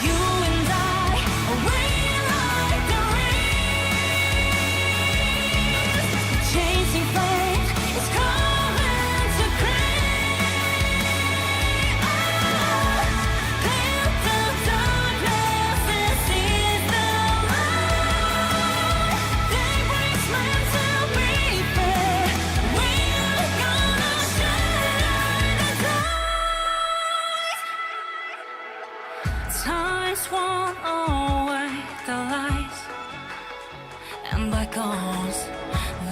You and I, we like the rain. Chasing flames, it's coming to create. Clear the darkness and seize the light. Day breaks meant to be fair. We're gonna shine the tide. Times won't away the lights, and black holes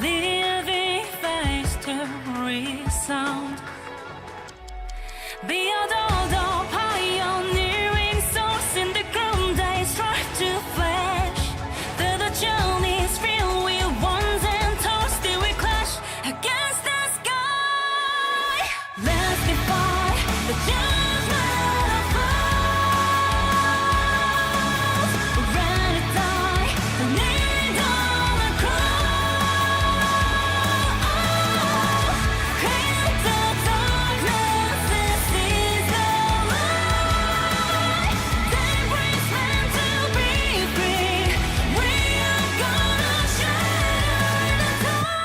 leaving face to resound. Beyond all the pioneering souls in the ground, they strive to flash. The journey's filled with ones and toes, still we clash against the sky. Let's defy the judgment of fools. We're ready to die, the need on the cross. Hit the darkness and seize the light. Day breaks meant to be free. We are gonna shine the tide.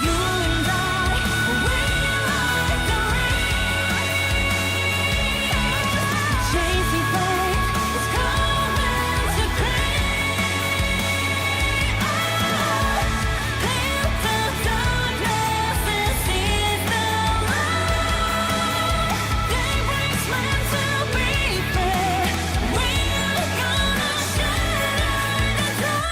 You and I, we like the rain. Chasing flames, it's coming to create. Clear the darkness and seize the light. Day breaks meant to be fair. We're gonna shine the tide.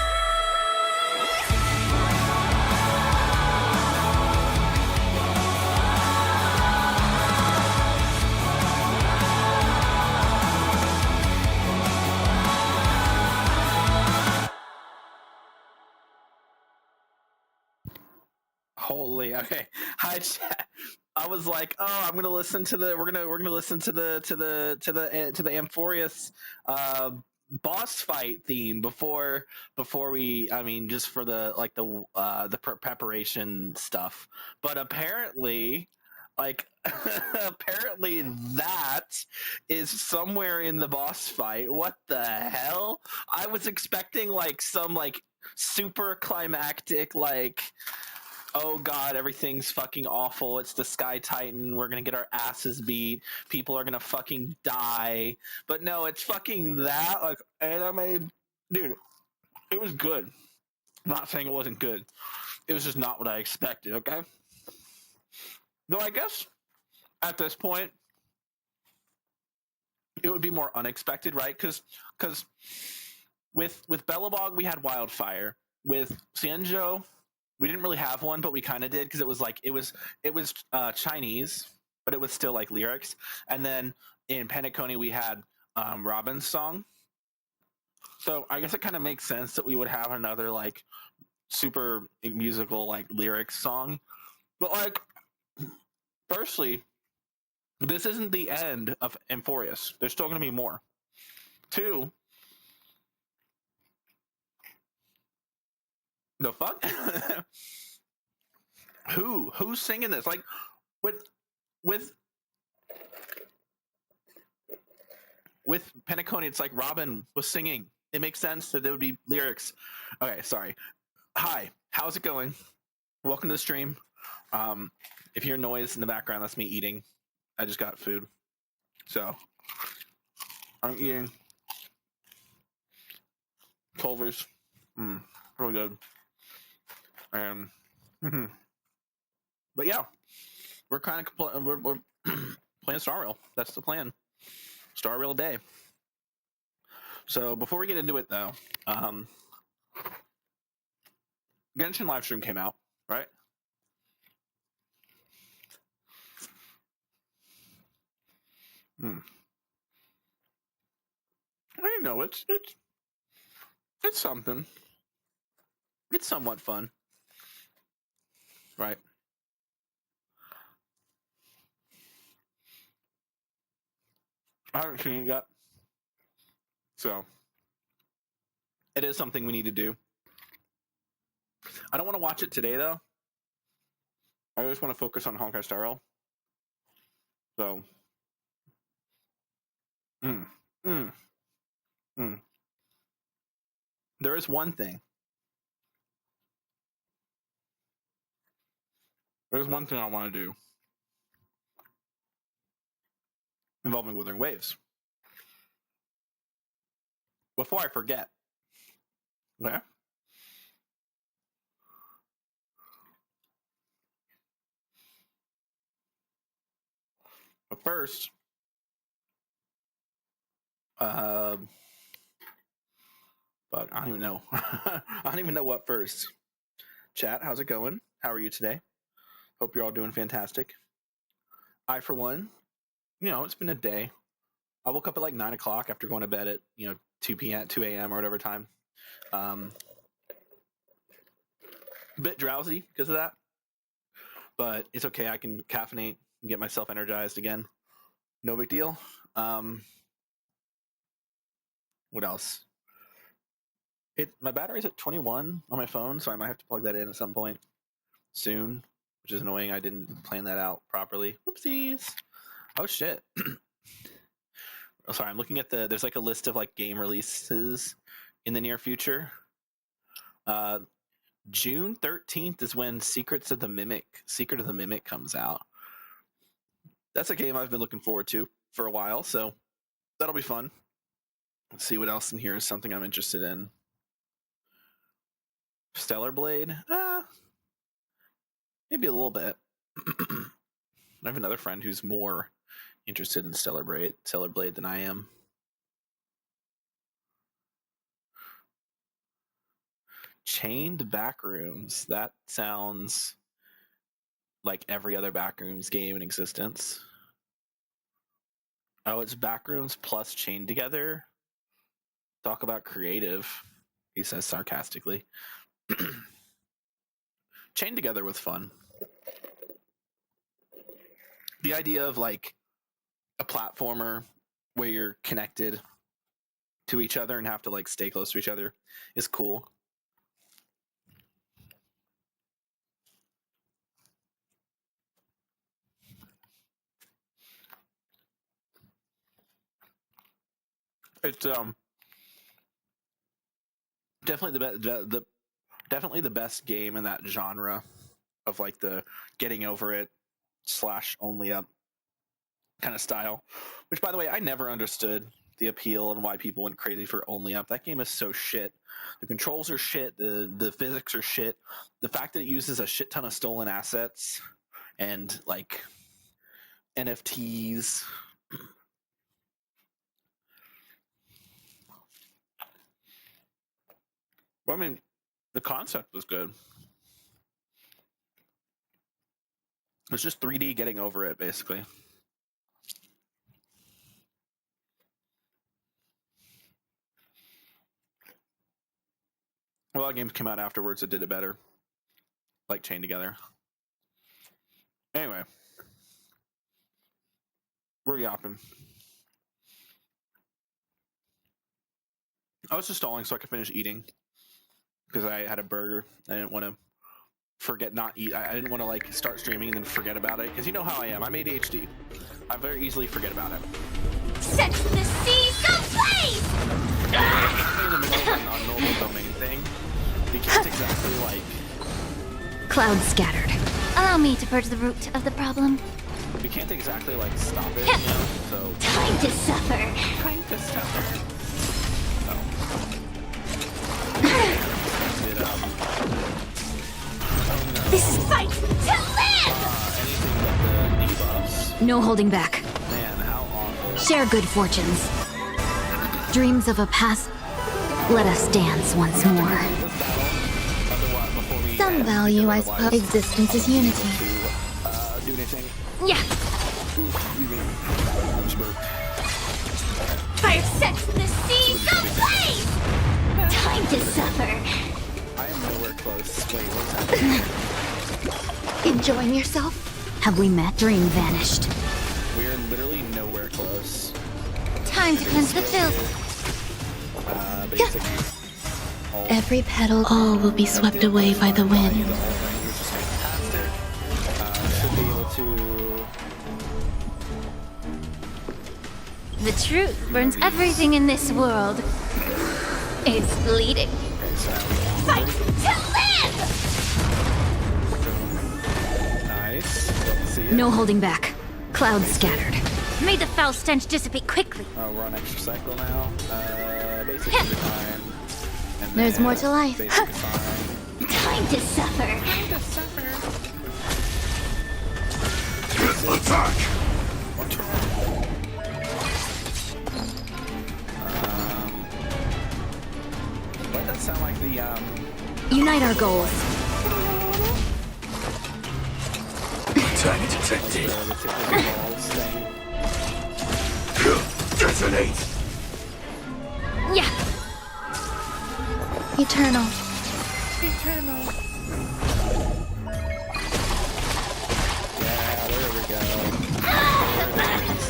Holy, okay. Hi chat. I was like, oh, I'm gonna listen to the. We're gonna listen to the Amphoreus boss fight theme before we. I mean, just for the preparation stuff. But apparently, like, apparently that is somewhere in the boss fight. What the hell? I was expecting like some like super climactic like, oh god, everything's fucking awful, it's the Sky Titan, we're gonna get our asses beat, people are gonna fucking die. But no, it's fucking that, like, anime. Dude, it was good. I'm not saying it wasn't good. It was just not what I expected, okay? Though I guess at this point it would be more unexpected, right? Because with Bellabog we had Wildfire. With Xianzhou we didn't really have one, but we kind of did because it was like it was Chinese, but it was still like lyrics. And then in Penacony we had Robin's song. So I guess it kind of makes sense that we would have another like super musical like lyrics song. But like, firstly, this isn't the end of Amphoreus. There's still going to be more. Two, the fuck? Who's singing this? Like, with Penacony, it's like Robin was singing. It makes sense that there would be lyrics. Okay, sorry. Hi, how's it going? Welcome to the stream. If you hear noise in the background, that's me eating. I just got food, so I'm eating Culver's. Really good. And but yeah, we're kind of we're playing Star Rail. That's the plan. Star Rail day. So before we get into it, though, Genshin livestream came out, right? I know it's something. It's somewhat fun, right? I haven't seen it yet, so it is something we need to do. I don't want to watch it today, though. I just want to focus on Honkai Star Rail. So, there is one thing. There's one thing I want to do involving Wuthering Waves. Before I forget. Okay? But first, but I don't even know. I don't even know what first. Chat, how's it going? How are you today? Hope you're all doing fantastic. I, for one, it's been a day. I woke up at like 9 o'clock after going to bed at 2 a.m. or whatever time. A bit drowsy because of that, but it's okay. I can caffeinate and get myself energized again. No big deal. What else? My battery's at 21 on my phone, so I might have to plug that in at some point soon, which is annoying. I didn't plan that out properly. Whoopsies. Oh shit. Oh, sorry, I'm looking at there's like a list of like game releases in the near future. June 13th is when Secret of the Mimic comes out. That's a game I've been looking forward to for a while, so that'll be fun. Let's see what else in here is something I'm interested in. Stellar Blade? Maybe a little bit. I have another friend who's more interested in Stellar Blade than I am. Chained Backrooms. That sounds like every other Backrooms game in existence. Oh, it's Backrooms plus Chained Together. Talk about creative, he says sarcastically. Chained Together was fun. The idea of like a platformer where you're connected to each other and have to like stay close to each other is cool. It's definitely the best game in that genre of like the getting over it / only up kind of style, which by the way I never understood the appeal and why people went crazy for only up. That game is so shit. The controls are shit, the physics are shit, the fact that it uses a shit ton of stolen assets and like NFTs. Well, I mean, the concept was good. It's just 3D getting over it, basically. A lot of games came out afterwards that did it better, like Chained Together. Anyway, we're yapping. I was just stalling so I could finish eating because I had a burger. I didn't want to eat. I didn't want to like start streaming and then forget about it because you know how I am. I'm ADHD. I very easily forget about it. Set the seas ablaze! In the middle of an unknowable domain thing, we can't exactly like. Clouds scattered. Allow me to purge the root of the problem. We can't exactly like stop it. So Time to suffer. trying to stop it. This is fight to live! Anything but the debuffs. No holding back. Man, how awful. Share good fortunes. Dreams of a past. Let us dance once more. This battle, before we Some end, value, I because suppose. Existence is unity. to do anything. Yeah. Ooh, excuse me. I just burped. Fire sets the seas ablaze! Time to suffer. I am nowhere close. Wait, what's happening? Enjoying yourself? Have we met? Dream vanished. We are literally nowhere close. Time to cleanse the filth. Basically. Every petal, all will be swept away by the wind. The whole range, which is fantastic. Should be able to. The truth burns everything in this world. It's bleeding. Okay, so Fight to live! nice. Let's see it. No holding back. Clouds scattered. May the foul stench dissipate quickly. Oh, we're on extra cycle now. Basically time. And There's then more to life. basic time. Time to suffer. Attack! Why does that sound like the Unite our goals. Attack detected. the tip of the balls thing? Detonate! Yeah. Eternal. Yeah, there we go. There it is.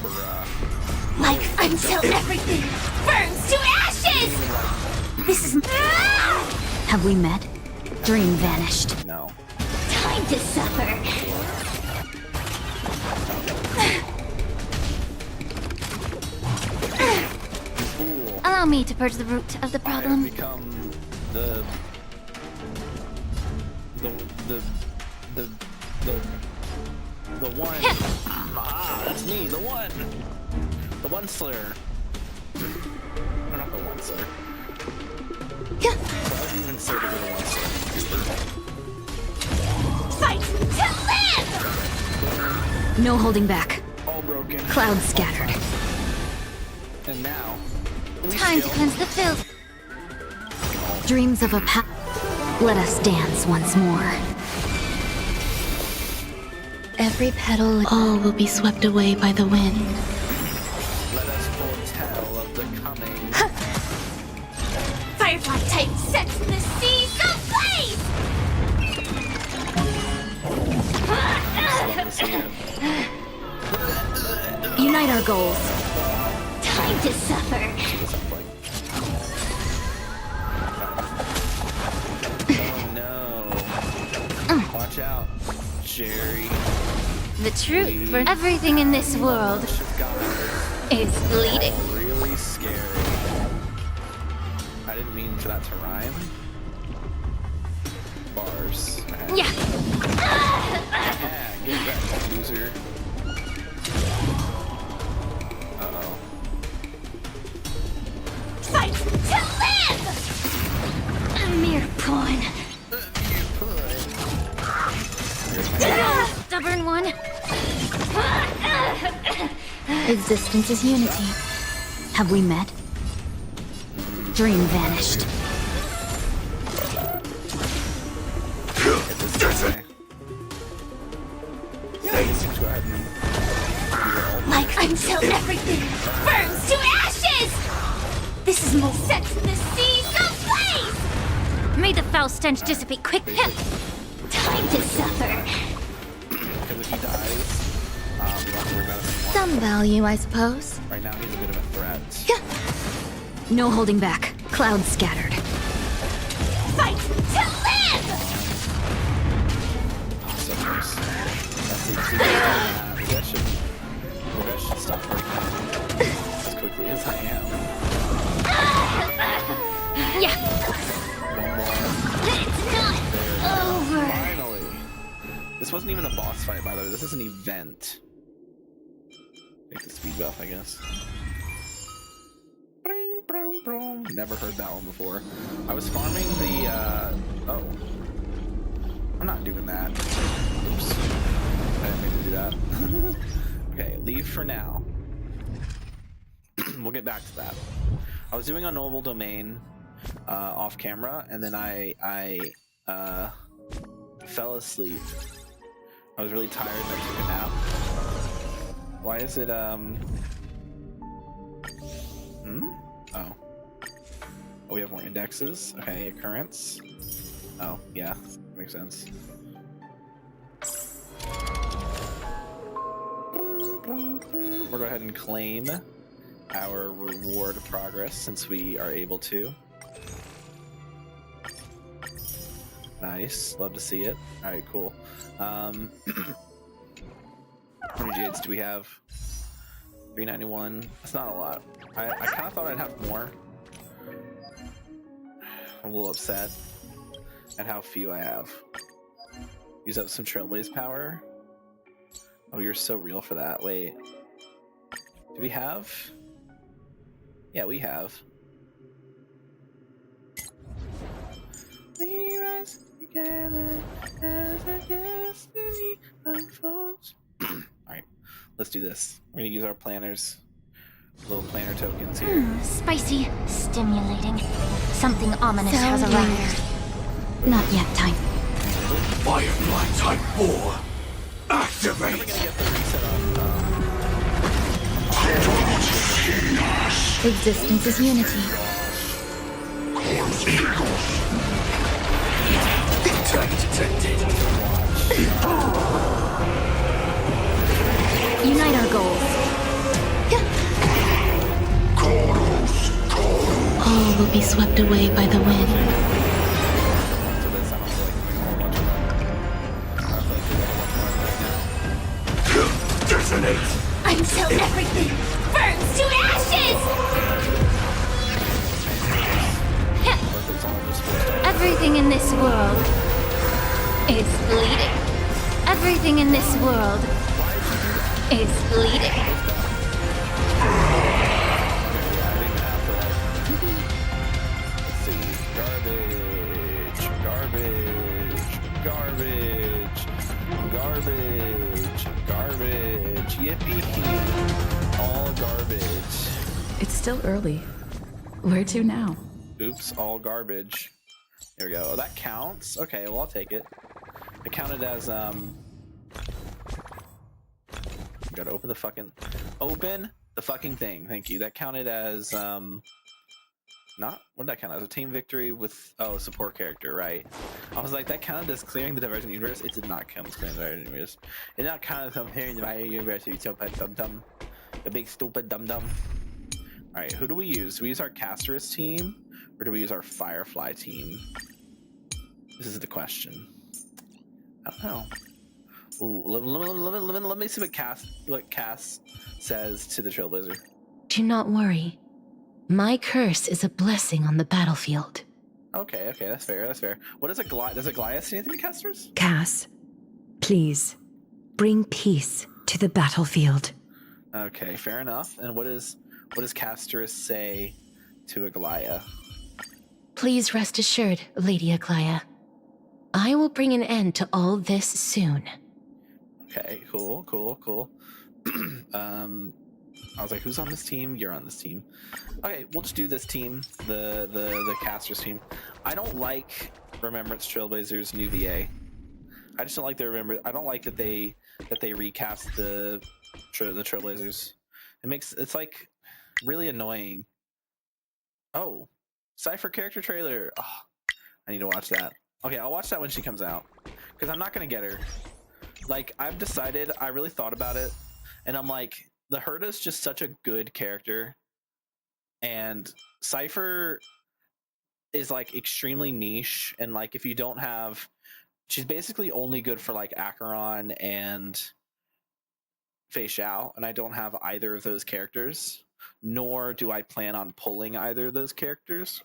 Bruh. Like until everything burns to ashes! This is... Have we met? Dream vanished. No. Time to suffer. Fool. Allow me to purge the root of the I have problem. become the one. That's me, the one. The one slayer. No, not the one slayer. Yeah. Why would you even say to be the one slayer? Fight to live! No holding back. All broken. Clouds scattered. And now. we Time to still- cleanse the filth. Dreams of a let us dance once more. Every petal, all will be swept away by the wind. Let us foretell of the coming. Firefly type sets the seas ablaze! Love to see it. Unite our goals. Time to suffer. See what sounds like. Oh no. Watch out, Jerry. The truth burns everything in this world. Is bleeding. Really scary. I didn't mean for that to rhyme. Bars. Yeah. Yeah, get that, loser. Uh-oh. Fight to live! A mere pawn. Stubborn one. Existence is unity. Have we met? Dream vanished. Detonate! Let's go ahead and Like until everything burns to ashes! This is my set to the seas ablaze! May the foul stench dissipate quickly. Time to suffer. because if he dies, we don't have to worry about it anymore. Some value, I suppose. Right now, he's a bit of a threat. No holding back. Clouds scattered. Fight to live! Oh, so close. Maybe I should stop working as quickly as I am. Yeah. One more. It's not over. Finally. This wasn't even a boss fight, by the way. This is an event. Make the speed buff, I guess. Bring, bring, bring. Never heard that one before. I was farming the, oh. I'm not doing that. Oops. I didn't mean to do that. Okay, leave for now. We'll get back to that. I was doing Unknowable Domain off camera, and then I fell asleep. I was really tired and I took a nap. Why is it Hmm? Oh. Oh, we have more indexes. Okay, occurrence. Oh, yeah, makes sense. We'll go ahead and claim our reward progress since we are able to. Nice, love to see it. All right, cool. How many jades do we have? 391. That's not a lot. I kind of thought I'd have more. I'm a little upset at how few I have. Use up some Trailblaze power. Oh, you're so real for that. Wait. Do we have? Yeah, we have. We rise together as our destiny unfolds. Alright, let's do this. We're gonna use our planners. Little planner tokens here. Spicy, stimulating. Something ominous has arrived. Not yet, time. Firefly Type 4. Activate. We're gonna get the reset on. Existence is unity. Attack detected. Unite our goals. All will be swept away by the wind. So this, I don't feel like doing a whole bunch of that. I feel like doing a lot more right now. Detonate. Until everything burns to ashes! It's all just supposed to. Everything in this world is bleeding. Everything in this world is bleeding. Let's see. Garbage. Yippee. All garbage. It's still early. Where to now? Oops, all garbage. There we go. Oh, that counts? Okay, well, I'll take it. It counted as, gotta open the fucking thing. Thank you. That counted as, not, what did that count as? A team victory with, oh, support character, right. I was like, that counted as clearing the Divergent Universe? It did not count as clearing the Divergent Universe. It did not count as clearing the Divergent Universe, you stupid dum-dum. The big stupid dum-dum. Alright, who do we use? Do we use our Casterus team, or do we use our Firefly team? This is the question. I don't know. Ooh, let me see what Cass says to the Trailblazer. Do not worry. My curse is a blessing on the battlefield. Okay, that's fair. What is a Goliath? Does a Goliath say anything to Casters? Cass, please, bring peace to the battlefield. Okay, fair enough. And what does Casterus say to a Goliath? Please rest assured, Lady Aglaia. I will bring an end to all this soon. Okay, cool. I was like, who's on this team? You're on this team. Okay, we'll just do this team, the Casters team. I don't like Remembrance Trailblazers new VA. I just don't like I don't like that they recast the Trailblazers. It's like really annoying. Oh, Cypher character trailer. Oh, I need to watch that. Okay, I'll watch that when she comes out because I'm not gonna get her. Like, I've decided, I really thought about it, and I'm like, the Herda's just such a good character, and Cypher is like extremely niche, and like if you don't have, she's basically only good for like Acheron and Fei Xiao, and I don't have either of those characters, nor do I plan on pulling either of those characters.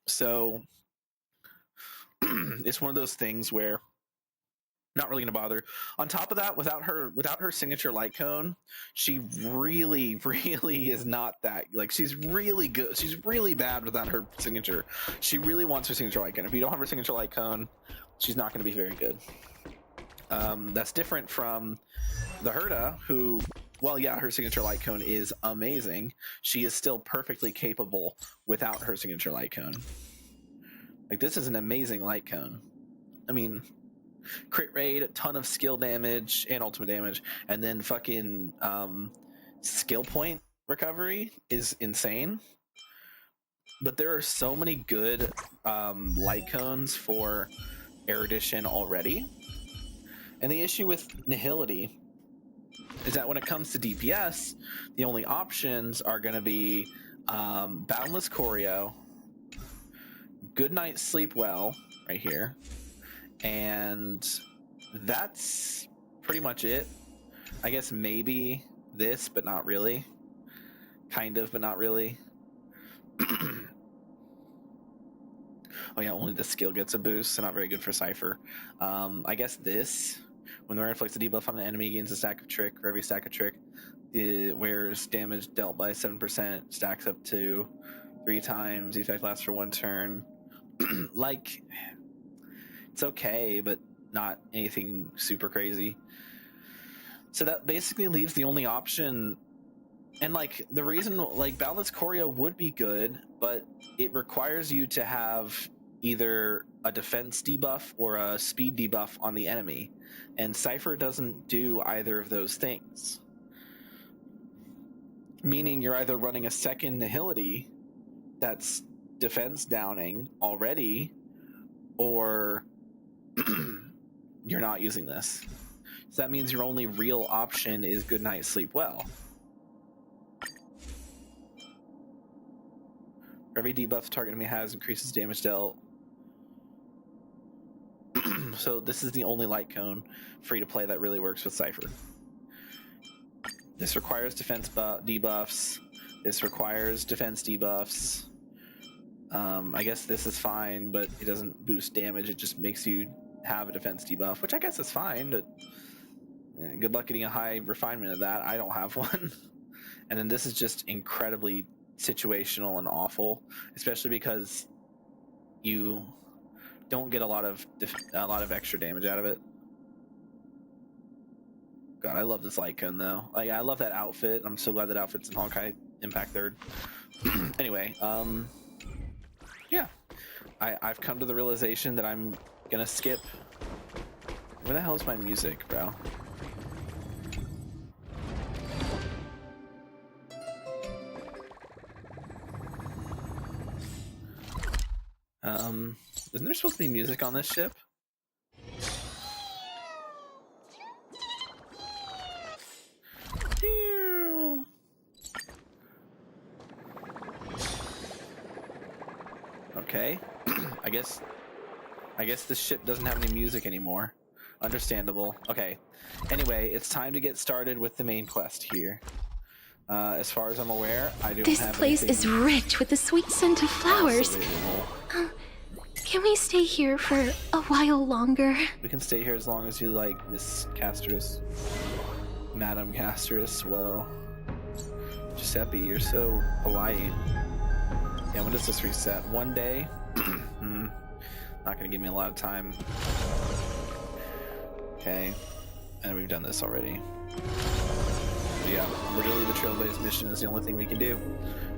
So it's one of those things where not really gonna bother. On top of that, without her signature light cone, she really is not that, like, she's really good. She's really bad without her signature. She really wants her signature light cone. If you don't have her signature light cone, she's not going to be very good. That's different from the Herda, who, well, yeah, her signature light cone is amazing. She is still perfectly capable without her signature light cone. Like, this is an amazing light cone. I mean, crit rate, a ton of skill damage and ultimate damage, and then fucking skill point recovery is insane. But there are so many good light cones for erudition already. And the issue with Nihility is that when it comes to DPS, the only options are going to be Boundless Choreo, Good Night Sleep Well, right here, and that's pretty much it. I guess maybe this, but not really. Kind of, but not really. Oh yeah, only the skill gets a boost, so not very good for Cypher. I guess this, when the rare inflicts a debuff on an enemy, gains a stack of trick. For every stack of trick, it wears damage dealt by 7%, stacks up to 3 times. The effect lasts for 1 turn. Like, it's okay, but not anything super crazy. So that basically leaves the only option. And like the reason, like Boundless Choreo would be good, but it requires you to have either a defense debuff or a speed debuff on the enemy, and Cypher doesn't do either of those things. Meaning you're either running a second Nihility that's defense downing already, or you're not using this. So that means your only real option is Good Night Sleep Well. Every debuff the target enemy has increases damage dealt. So this is the only light cone free to play that really works with Cypher. This requires defense debuffs. This requires defense debuffs. I guess this is fine, but it doesn't boost damage. It just makes you have a defense debuff, which I guess is fine, but good luck getting a high refinement of that. I don't have one. And then this is just incredibly situational and awful, especially because you don't get a lot of extra damage out of it. God, I love this light cone though. Like, I love that outfit. I'm so glad that outfit's in Honkai Impact 3rd. Anyway, yeah, I've come to the realization that I'm gonna skip. Where the hell is my music, bro? Isn't there supposed to be music on this ship? Okay. I guess this ship doesn't have any music anymore. Understandable. Okay. Anyway, it's time to get started with the main quest here. As far as I'm aware, I don't have This place is rich with the sweet scent of flowers. Can we stay here for a while longer? We can stay here as long as you like, Miss Casterus. Madam Casterus. Whoa. Giuseppe, you're so polite. Yeah, when does this reset? 1 day? Not gonna give me a lot of time. Okay. And we've done this already. But yeah, literally the Trailblaze mission is the only thing we can do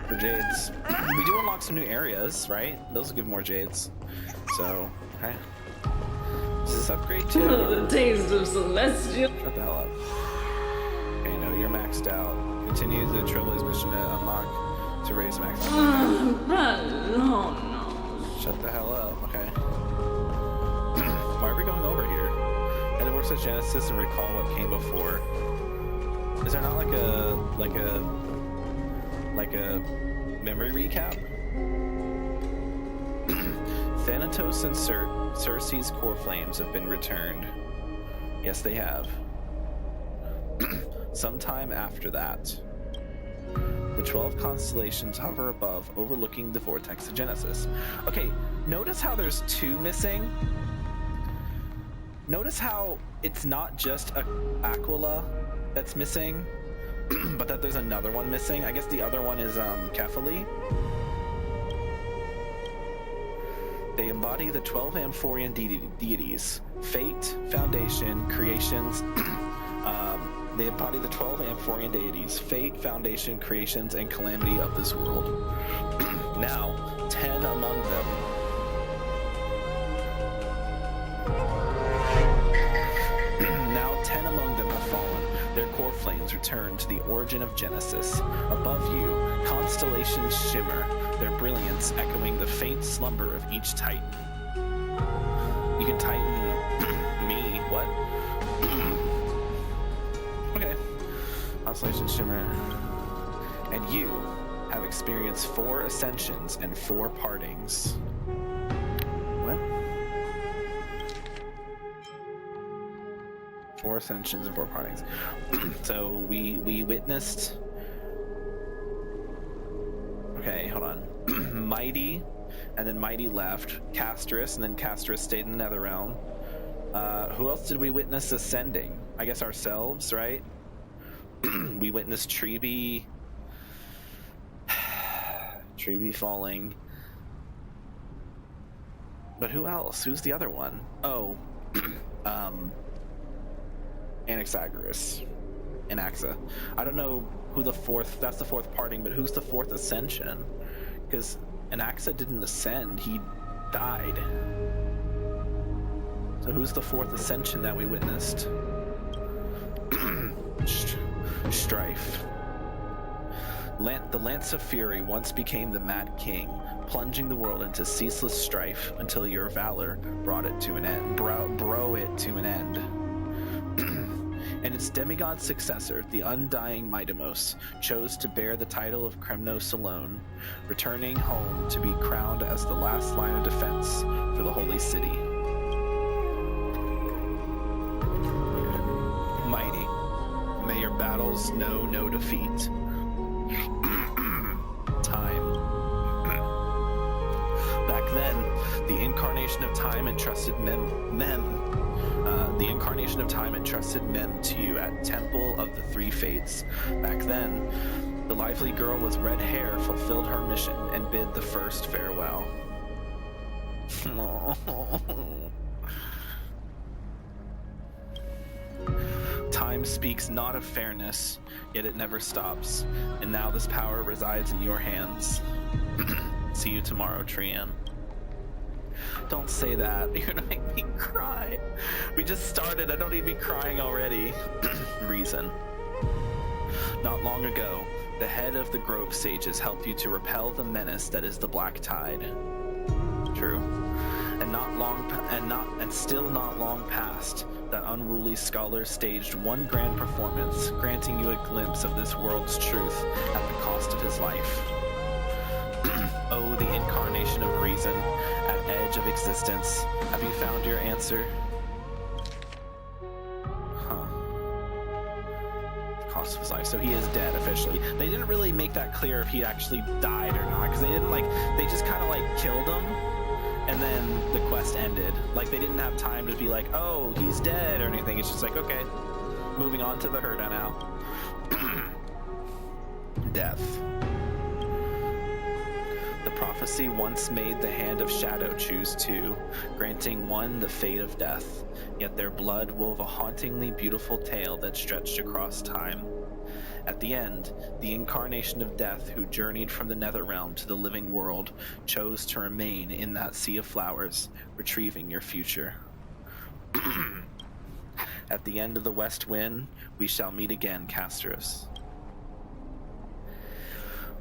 for Jades. We do unlock some new areas, right? Those will give more Jades. So, okay. Does this upgrade too? The taste of celestial. Shut the hell up. Okay, no, you're maxed out. Continue the Trailblaze mission to unlock to raise max. Shut the hell up. Okay. Why are we going over here? Head over to Genesis and recall what came before. Is there not like a memory recap? Thanatos and Circe's core flames have been returned. Yes, they have. Sometime after that, the 12 constellations hover above, overlooking the vortex of Genesis. Okay, notice how there's 2 missing. Notice how it's not just Aquila that's missing, but that there's another one missing. I guess the other one is Kephali. They embody the 12 Amphorean deities: Fate, Foundation, Creations. They embody the 12 Amphorean deities: Fate, Foundation, Creations, and Calamity of this world. Now, 10 among them Their core flames return to the origin of Genesis. Above you, constellations shimmer, their brilliance echoing the faint slumber of each Titan. You can Titan me, what? Okay. Constellations shimmer. And you have experienced 4 ascensions and 4 partings. What? 4 ascensions and 4 partings. So we witnessed. Okay, hold on. Mighty, and then Mighty left. Castrus, and then Castrus stayed in the Netherrealm. Who else did we witness ascending? I guess ourselves, right? We witnessed Treeby falling. But who else? Who's the other one? Oh, Anaxagoras. Anaxa. I don't know who the 4th, that's the 4th parting, but who's the 4th ascension? Because Anaxa didn't ascend, he died. So who's the 4th ascension that we witnessed? Strife. The Lance of Fury once became the Mad King, plunging the world into ceaseless strife until your valor brought it to an end. Bro it to an end. And its demigod successor, the undying Midamos, chose to bear the title of Kremnos alone, returning home to be crowned as the last line of defense for the Holy City. Mighty, may your battles know no defeat. Time. Back then, the incarnation of time entrusted the incarnation of time entrusted Mem to you at Temple of the Three Fates. Back then, the lively girl with red hair fulfilled her mission and bid the first farewell. Time speaks not of fairness, yet it never stops, and now this power resides in your hands. See you tomorrow, Trian. Don't say that. You're gonna make me cry. We just started. I don't need to be crying already. Reason. Not long ago, the head of the Grove Sages helped you to repel the menace that is the Black Tide. True. And still not long past, that unruly scholar staged one grand performance, granting you a glimpse of this world's truth at the cost of his life. Oh, the incarnation of reason, at edge of existence, have you found your answer? Huh. Cost of his life. So he is dead officially. They didn't really make that clear if he actually died or not, because they didn't they just kind of killed him, and then the quest ended. They didn't have time to be like, oh, he's dead or anything. It's just okay, moving on to the Herda now. Death. The prophecy once made the hand of shadow choose 2, granting one the fate of death, yet their blood wove a hauntingly beautiful tale that stretched across time. At the end, the incarnation of death who journeyed from the Netherrealm to the living world chose to remain in that sea of flowers, retrieving your future. At the end of the west wind, we shall meet again, Castros.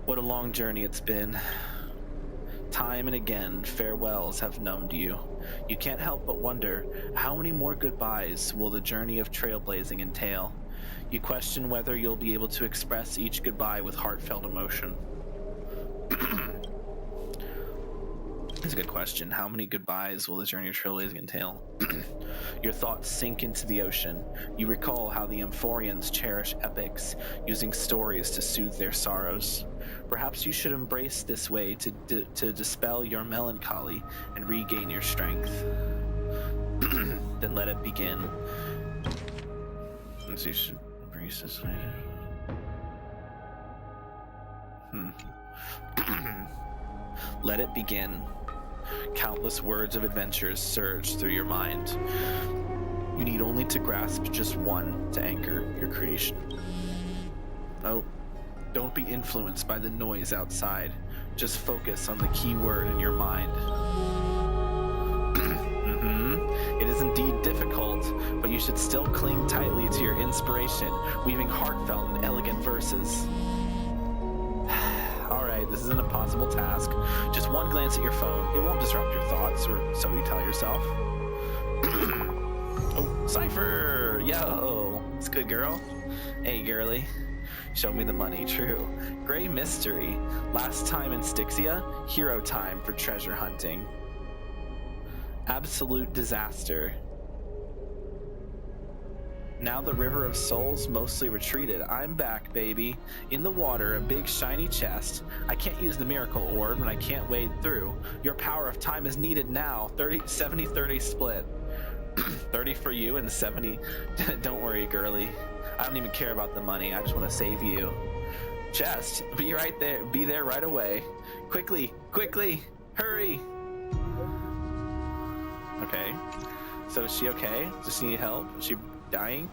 What a long journey it's been. Time and again, farewells have numbed you. You can't help but wonder, how many more goodbyes will the journey of trailblazing entail? You question whether you'll be able to express each goodbye with heartfelt emotion. That's a good question. How many goodbyes will the journey of trailblazing entail? Your thoughts sink into the ocean. You recall how the Amphoreans cherish epics, using stories to soothe their sorrows. Perhaps you should embrace this way to dispel your melancholy and regain your strength. Then let it begin. So you should embrace this way. Let it begin. Countless words of adventures surge through your mind. You need only to grasp just one to anchor your creation. Oh, don't be influenced by the noise outside. Just focus on the key word in your mind. It is is indeed difficult, but you should still cling tightly to your inspiration, weaving heartfelt and elegant verses. Alright, this is an impossible task. Just one glance at your phone. It won't disrupt your thoughts, or so you tell yourself. Oh, Cypher! Yo! It's good, girl. Hey, girly. Show me the money. True. Gray mystery. Last time in Styxia, hero time for treasure hunting. Absolute disaster. Now the River of Souls mostly retreated. I'm back, baby. In the water, a big shiny chest. I can't use the miracle orb and I can't wade through. Your power of time is needed now. 70-30 split. 30 for you and 70. Don't worry, girly. I don't even care about the money. I just want to save you. Chest, be right there. Be there right away. Quickly, quickly, hurry. Okay. So is she okay? Does she need help? Is she dying?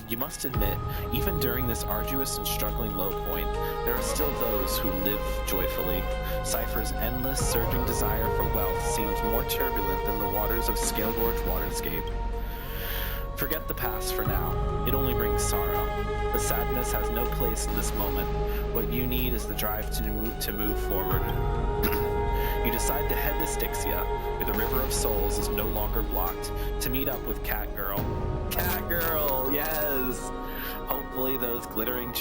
You must admit, even during this arduous and struggling low point, there are still those who live joyfully. Cypher's endless, surging desire for wealth seems more turbulent than the waters of Scalegorge Waterscape. Forget the past for now. It only brings sorrow. The sadness has no place in this moment. What you need is the drive to move forward. You decide to head to Styxia, where the River of Souls is no longer blocked, to meet up with Catgirl. Catgirl, yes! Hopefully those glittering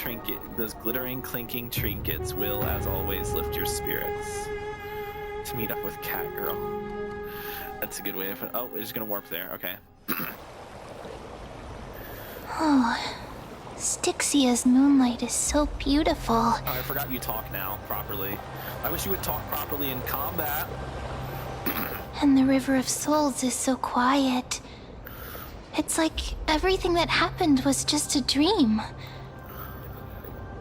clinking trinkets will, as always, lift your spirits. To meet up with Catgirl. That's a good way of it. Oh, it's gonna warp there. Okay. Oh, Styxia's moonlight is so beautiful. Oh, I forgot you talk now properly. I wish you would talk properly in combat. And the River of Souls is so quiet. It's like everything that happened was just a dream.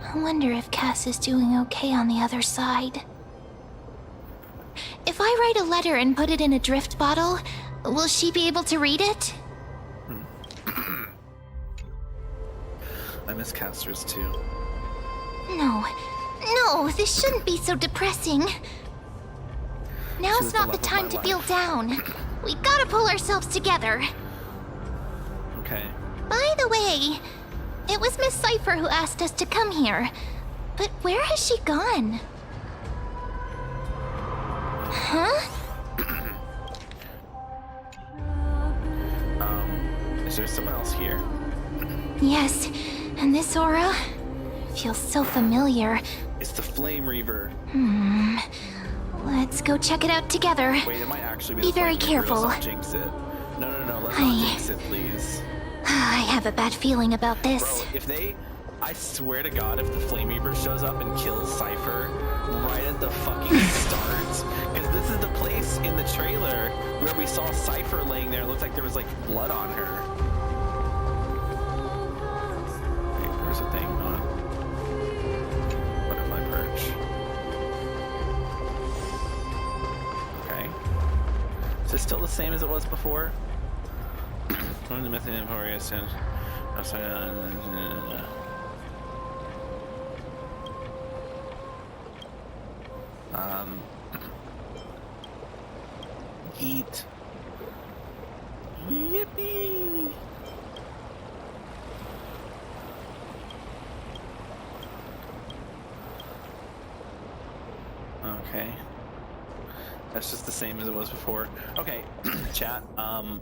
I wonder if Cass is doing okay on the other side. If I write a letter and put it in a drift bottle, will she be able to read it? I miss casters too. No, this shouldn't be so depressing. Now's not the time to feel down. We gotta pull ourselves together. Okay. By the way, it was Miss Cypher who asked us to come here. But where has she gone? Huh? Is there someone else here? Yes, and this aura feels so familiar. It's the Flame Reaver. Let's go check it out together. Wait, it might actually be Be the Flame very Reaver. careful. Let's not jinx it. No, let's not jinx it, please. I have a bad feeling about this. Bro, if they... I swear to God, if the Flame Reaper shows up and kills Cypher right at the fucking start, because this is the place in the trailer where we saw Cypher laying there. It looked like there was, like, blood on her. Wait, there's a thing on butterfly perch. Okay. Is it still the same as it was before? One of the myth in Amphoreus and... Yeet. Yippee! Okay. That's just the same as it was before. Okay, chat. I'm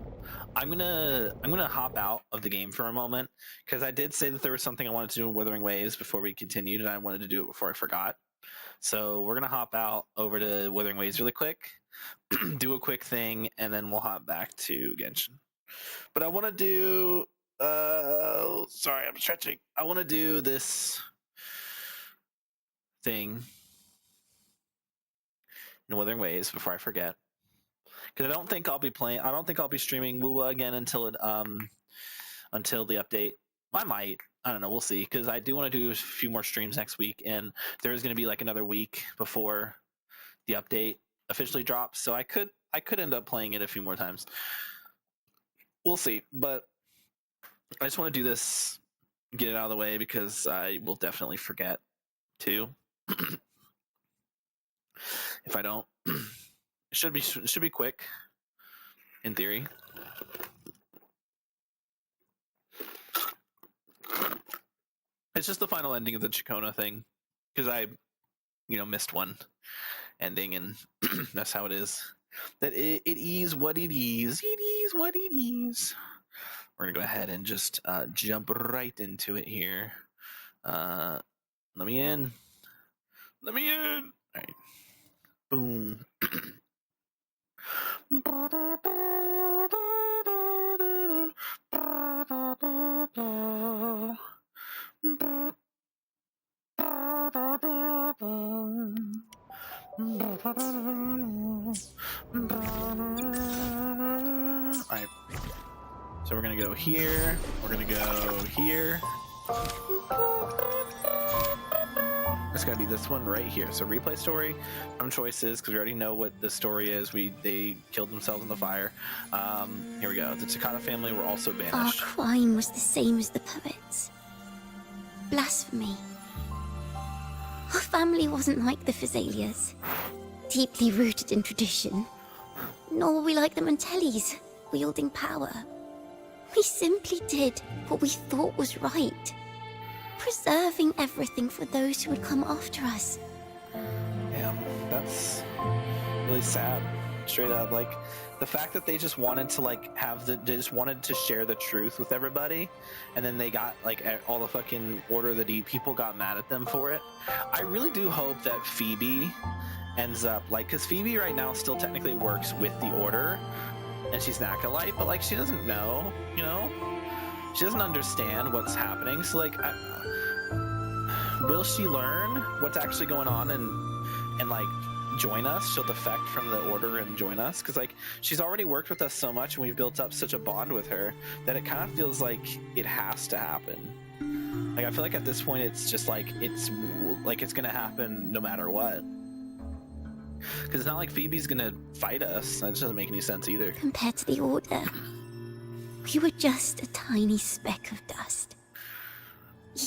gonna hop out of the game for a moment because I did say that there was something I wanted to do in Withering Waves before we continued, and I wanted to do it before I forgot. So we're gonna hop out over to Withering Waves really quick, do a quick thing, and then we'll hop back to Genshin. But I want to do. Sorry, I'm stretching. I want to do this thing in Withering Waves before I forget. Because I don't think I'll be playing. I don't think I'll be streaming Wuwa again until the update. I might. I don't know. We'll see. Because I do want to do a few more streams next week, and there's going to be like another week before the update officially drops. So I could end up playing it a few more times. We'll see. But I just want to do this, get it out of the way, because I will definitely forget too. If I don't. It should be quick. in theory. It's just the final ending of the Chacona thing, because I, missed one ending, and that's how it is. That it is what it is. It is what it is. We're gonna go ahead and just jump right into it here. Let me in. Let me in. All right. Boom. Alright. So we're gonna go here. We're gonna go here. It's gonna be this one right here. So replay story, some choices, because we already know what the story is. They killed themselves in the fire. Here we go. The Takata family were also Our banished. crime was the same as the poets. Blasphemy. Our family wasn't like the Phyzalias, deeply rooted in tradition. Nor were we like the Mantellis, wielding power. We simply did what we thought was right, preserving everything for those who would come after us. Damn, that's really sad. Straight up, like the fact that they just wanted to they just wanted to share the truth with everybody, and then they got all the fucking Order of the Deep people got mad at them for it. I really do hope that Phoebe ends up because Phoebe right now still technically works with the Order, and she's an acolyte, but she doesn't know, she doesn't understand what's happening. So will she learn what's actually going on and join us? She'll defect from the Order and join us, because she's already worked with us so much, and we've built up such a bond with her that it kind of feels like it has to happen. I feel like at this point it's just it's gonna happen no matter what, because it's not like Phoebe's gonna fight us. That just doesn't make any sense either. Compared to the Order, we were just a tiny speck of dust.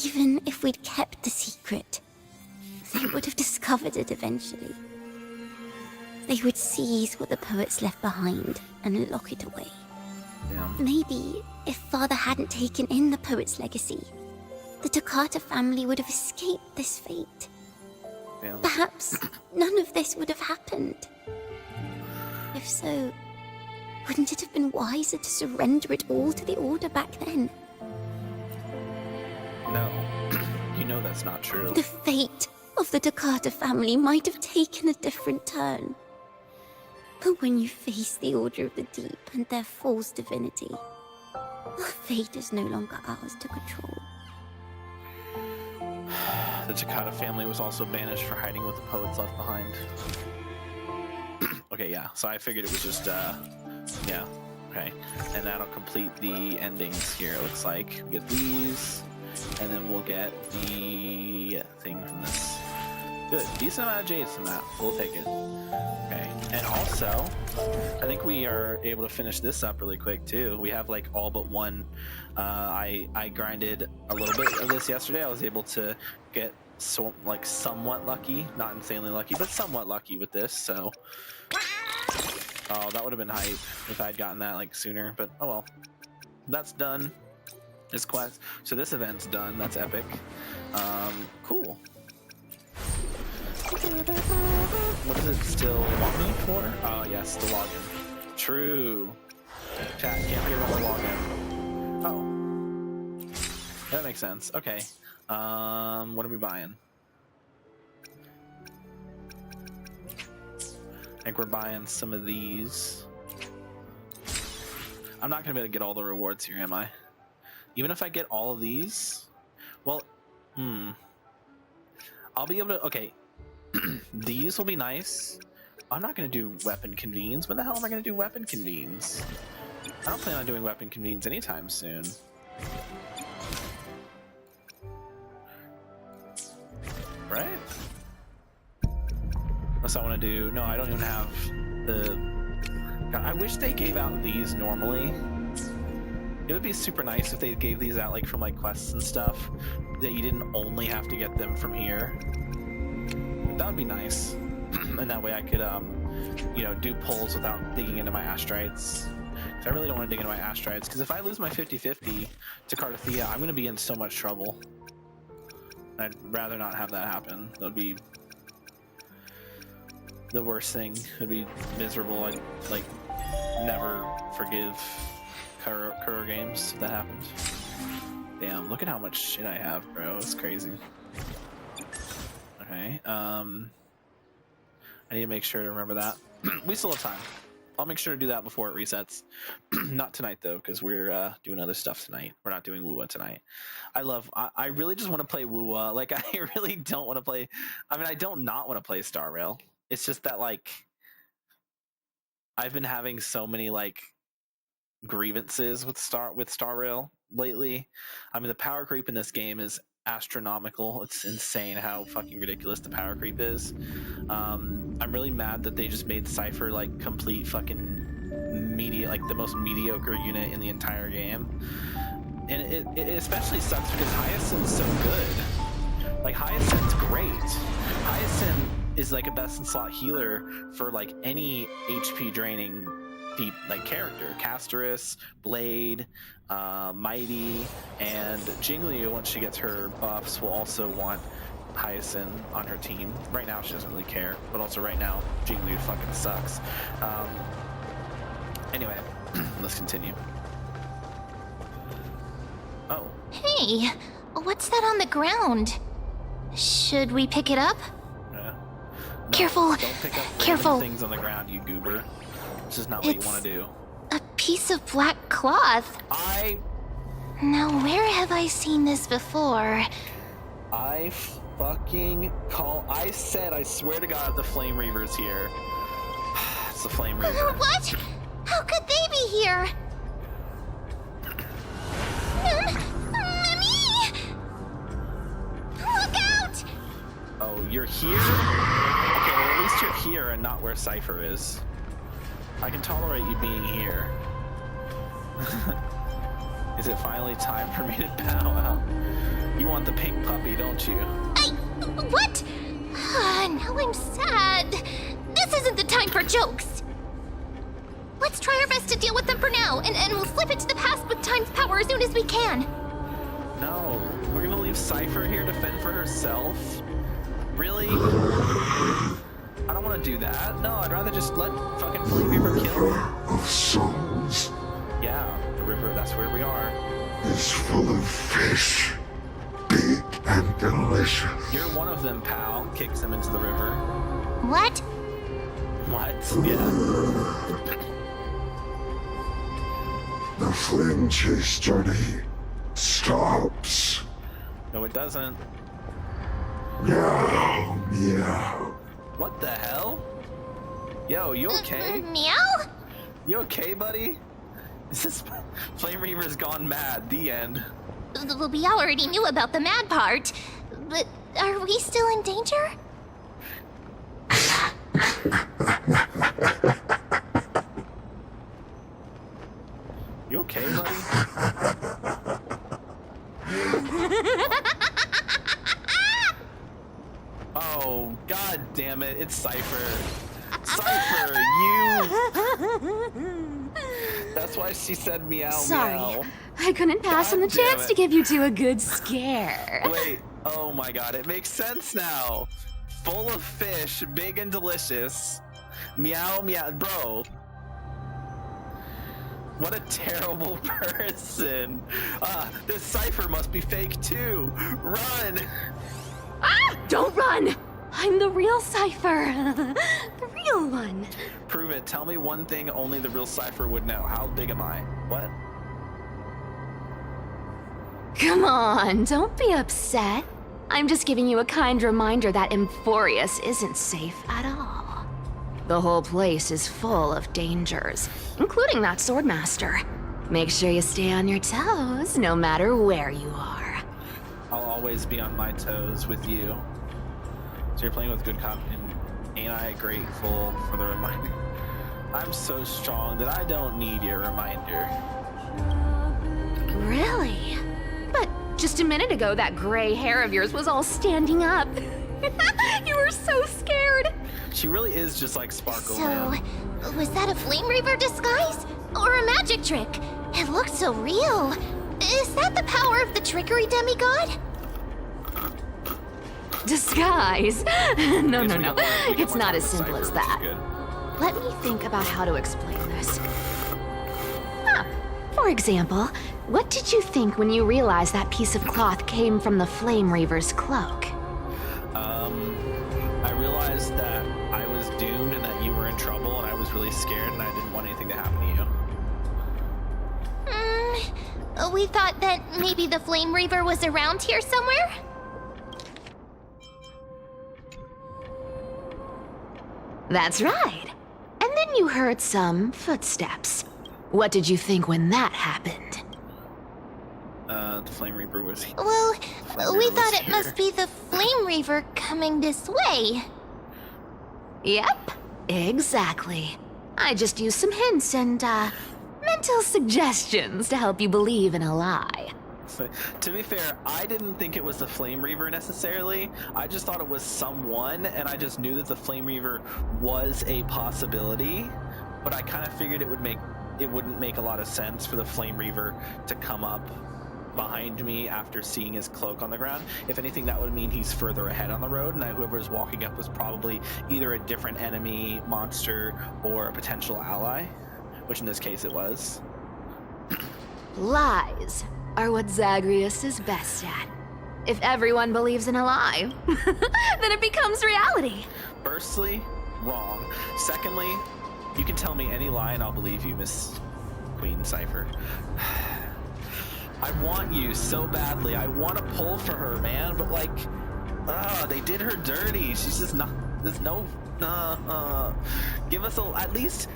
Even if we'd kept the secret, they would have discovered it eventually. They would seize what the poets left behind and lock it away. Yeah. Maybe if Father hadn't taken in the poet's legacy, the Takata family would have escaped this fate. Yeah. Perhaps none of this would have happened. If so, wouldn't it have been wiser to surrender it all to the Order back then? No, that's not true. The fate of the Takata family might have taken a different turn. But when you face the Order of the Deep and their false divinity, our fate is no longer ours to control. The Takata family was also banished for hiding what the poets left behind. Okay, yeah. So I figured it was just, yeah. Okay. And that'll complete the endings here, it looks like. We get these, and then we'll get the thing from this. Good. Decent amount of Jades from that. We'll take it. Okay. And also, I think we are able to finish this up really quick, too. We have, all but one. I grinded a little bit of this yesterday. I was able to get somewhat lucky. Not insanely lucky, but somewhat lucky with this, so... Oh, that would have been hype if I had gotten that, sooner, but oh well. That's done. This quest. So this event's done. That's epic. Cool. What does it still want me for? Oh, yes, the login. True. Chat, can't forget about the login. Oh. That makes sense. Okay. What are we buying? I think we're buying some of these. I'm not gonna be able to get all the rewards here, am I? Even if I get all of these? Well, I'll be able to, okay. These will be nice. I'm not gonna do weapon convenes. When the hell am I gonna do weapon convenes? I don't plan on doing weapon convenes anytime soon. Right? Unless I want to do... No, I don't even have the... God, I wish they gave out these normally. It would be super nice if they gave these out from quests and stuff, that you didn't only have to get them from here. That would be nice. And that way I could, do pulls without digging into my astrites. I really don't want to dig into my astrites, because if I lose my 50-50 to Cardathea, I'm going to be in so much trouble. I'd rather not have that happen. That would be the worst thing. It'd be miserable. I'd, like, never forgive Kuro games if that happened. Damn, look at how much shit I have, bro. It's crazy. Okay, I need to make sure to remember that. We still have time. I'll make sure to do that before it resets. Not tonight, though, because we're doing other stuff tonight. We're not doing Wuwa tonight. I really just want to play Wuwa. Like, I really don't want to play... I mean, I don't not want to play Star Rail. It's just that, like... I've been having so many, like, grievances with Star Rail lately. I mean, the power creep in this game is astronomical. It's insane how fucking ridiculous the power creep is. I'm really mad that they just made Cypher like complete fucking like the most mediocre unit in the entire game. And it especially sucks because Hyacinth's so good. Like, Hyacinth's great. Hyacinth is like a best in slot healer for like any HP draining like character. Casterus, Blade, Mighty, and Jingliu, once she gets her buffs, will also want Hyacinth on her team. Right now she doesn't really care, but also right now Jingliu fucking sucks. Anyway, let's continue. Oh. Hey, what's that on the ground? Should we pick it up? Yeah. No, Careful. Don't pick up Careful. things on the ground, you goober. This is not what you want to do. A piece of black cloth. Now, where have I seen this before? I said, I swear to God, the Flame Reaver's here. It's the Flame Reaver. What? How could they be here? Mommy! Look out! Oh, you're here? Okay, well, at least you're here and not where Cypher is. I can tolerate you being here. Is it finally time for me to bow out? You want the pink puppy, don't you? What? Now I'm sad. This isn't the time for jokes. Let's try our best to deal with them for now, and we'll slip into the past with time's power as soon as we can. No, we're gonna leave Cypher here to fend for herself? Really? I don't want to do that. No, I'd rather just let fucking Flame Reaver kill me. Of souls Yeah, the river, that's where we are. is full of fish, big and delicious. You're one of them, pal. Kicks him into the river. What? What? Yeah. The flame chase journey stops. No, it doesn't. Meow, meow. What the hell? Yo, you okay? Meow? You okay, buddy? This Flame Reaver's gone mad. The end. We already knew about the mad part, but are we still in danger? You okay, buddy? Oh, god damn it. It's Cypher. Cypher, you... That's why she said meow, Sorry, meow. I couldn't pass on the God damn chance it. to give you two a good scare. Wait, oh my god, it makes sense now. Full of fish, big and delicious. Meow, meow, bro. What a terrible person. This Cypher must be fake too. Run! Ah! Don't run! I'm the real Cypher. The real one. Prove it. Tell me one thing only the real Cypher would know. How big am I? What? Come on, don't be upset. I'm just giving you a kind reminder that Amphoreus isn't safe at all. The whole place is full of dangers, including that swordmaster. Make sure you stay on your toes, no matter where you are. I'll always be on my toes with you. So you're playing with good cop, and ain't I grateful for the reminder? I'm so strong that I don't need your reminder. Really? But just a minute ago, that gray hair of yours was all standing up. You were so scared. She really is just like Sparkle, So, man. was that a Flame Reaver disguise? Or a magic trick. It looked so real. Is that the power of the trickery demigod? Disguise? No. We got It's more not time as with simple Cypher, as which is that. good. Let me think about how to explain this. For example, what did you think when you realized that piece of cloth came from the Flame Reaver's cloak? I realized that I was doomed and that you were in trouble, and I was really scared, and I didn't want anything to happen to you. We thought that maybe the Flame Reaver was around here somewhere? That's right. And then you heard some footsteps. What did you think when that happened? The Flame Reaper was here. Well, Flame we Reaver thought was it must be the Flame Reaver coming this way. Yep, exactly. I just used some hints and, mental suggestions to help you believe in a lie. To be fair, I didn't think it was the Flame Reaver necessarily. I just thought it was someone, and I just knew that the Flame Reaver was a possibility. But I kind of figured it wouldn't make a lot of sense for the Flame Reaver to come up behind me after seeing his cloak on the ground. If anything, that would mean he's further ahead on the road, and that whoever was walking up was probably either a different enemy, monster, or a potential ally, which in this case it was. Lies are what Zagreus is best at. If everyone believes in a lie, then it becomes reality. Firstly, wrong. Secondly, you can tell me any lie and I'll believe you, Miss Queen Cypher. I want you so badly. I want to pull for her, man, but like, they did her dirty. She's just not. There's no. Give us at least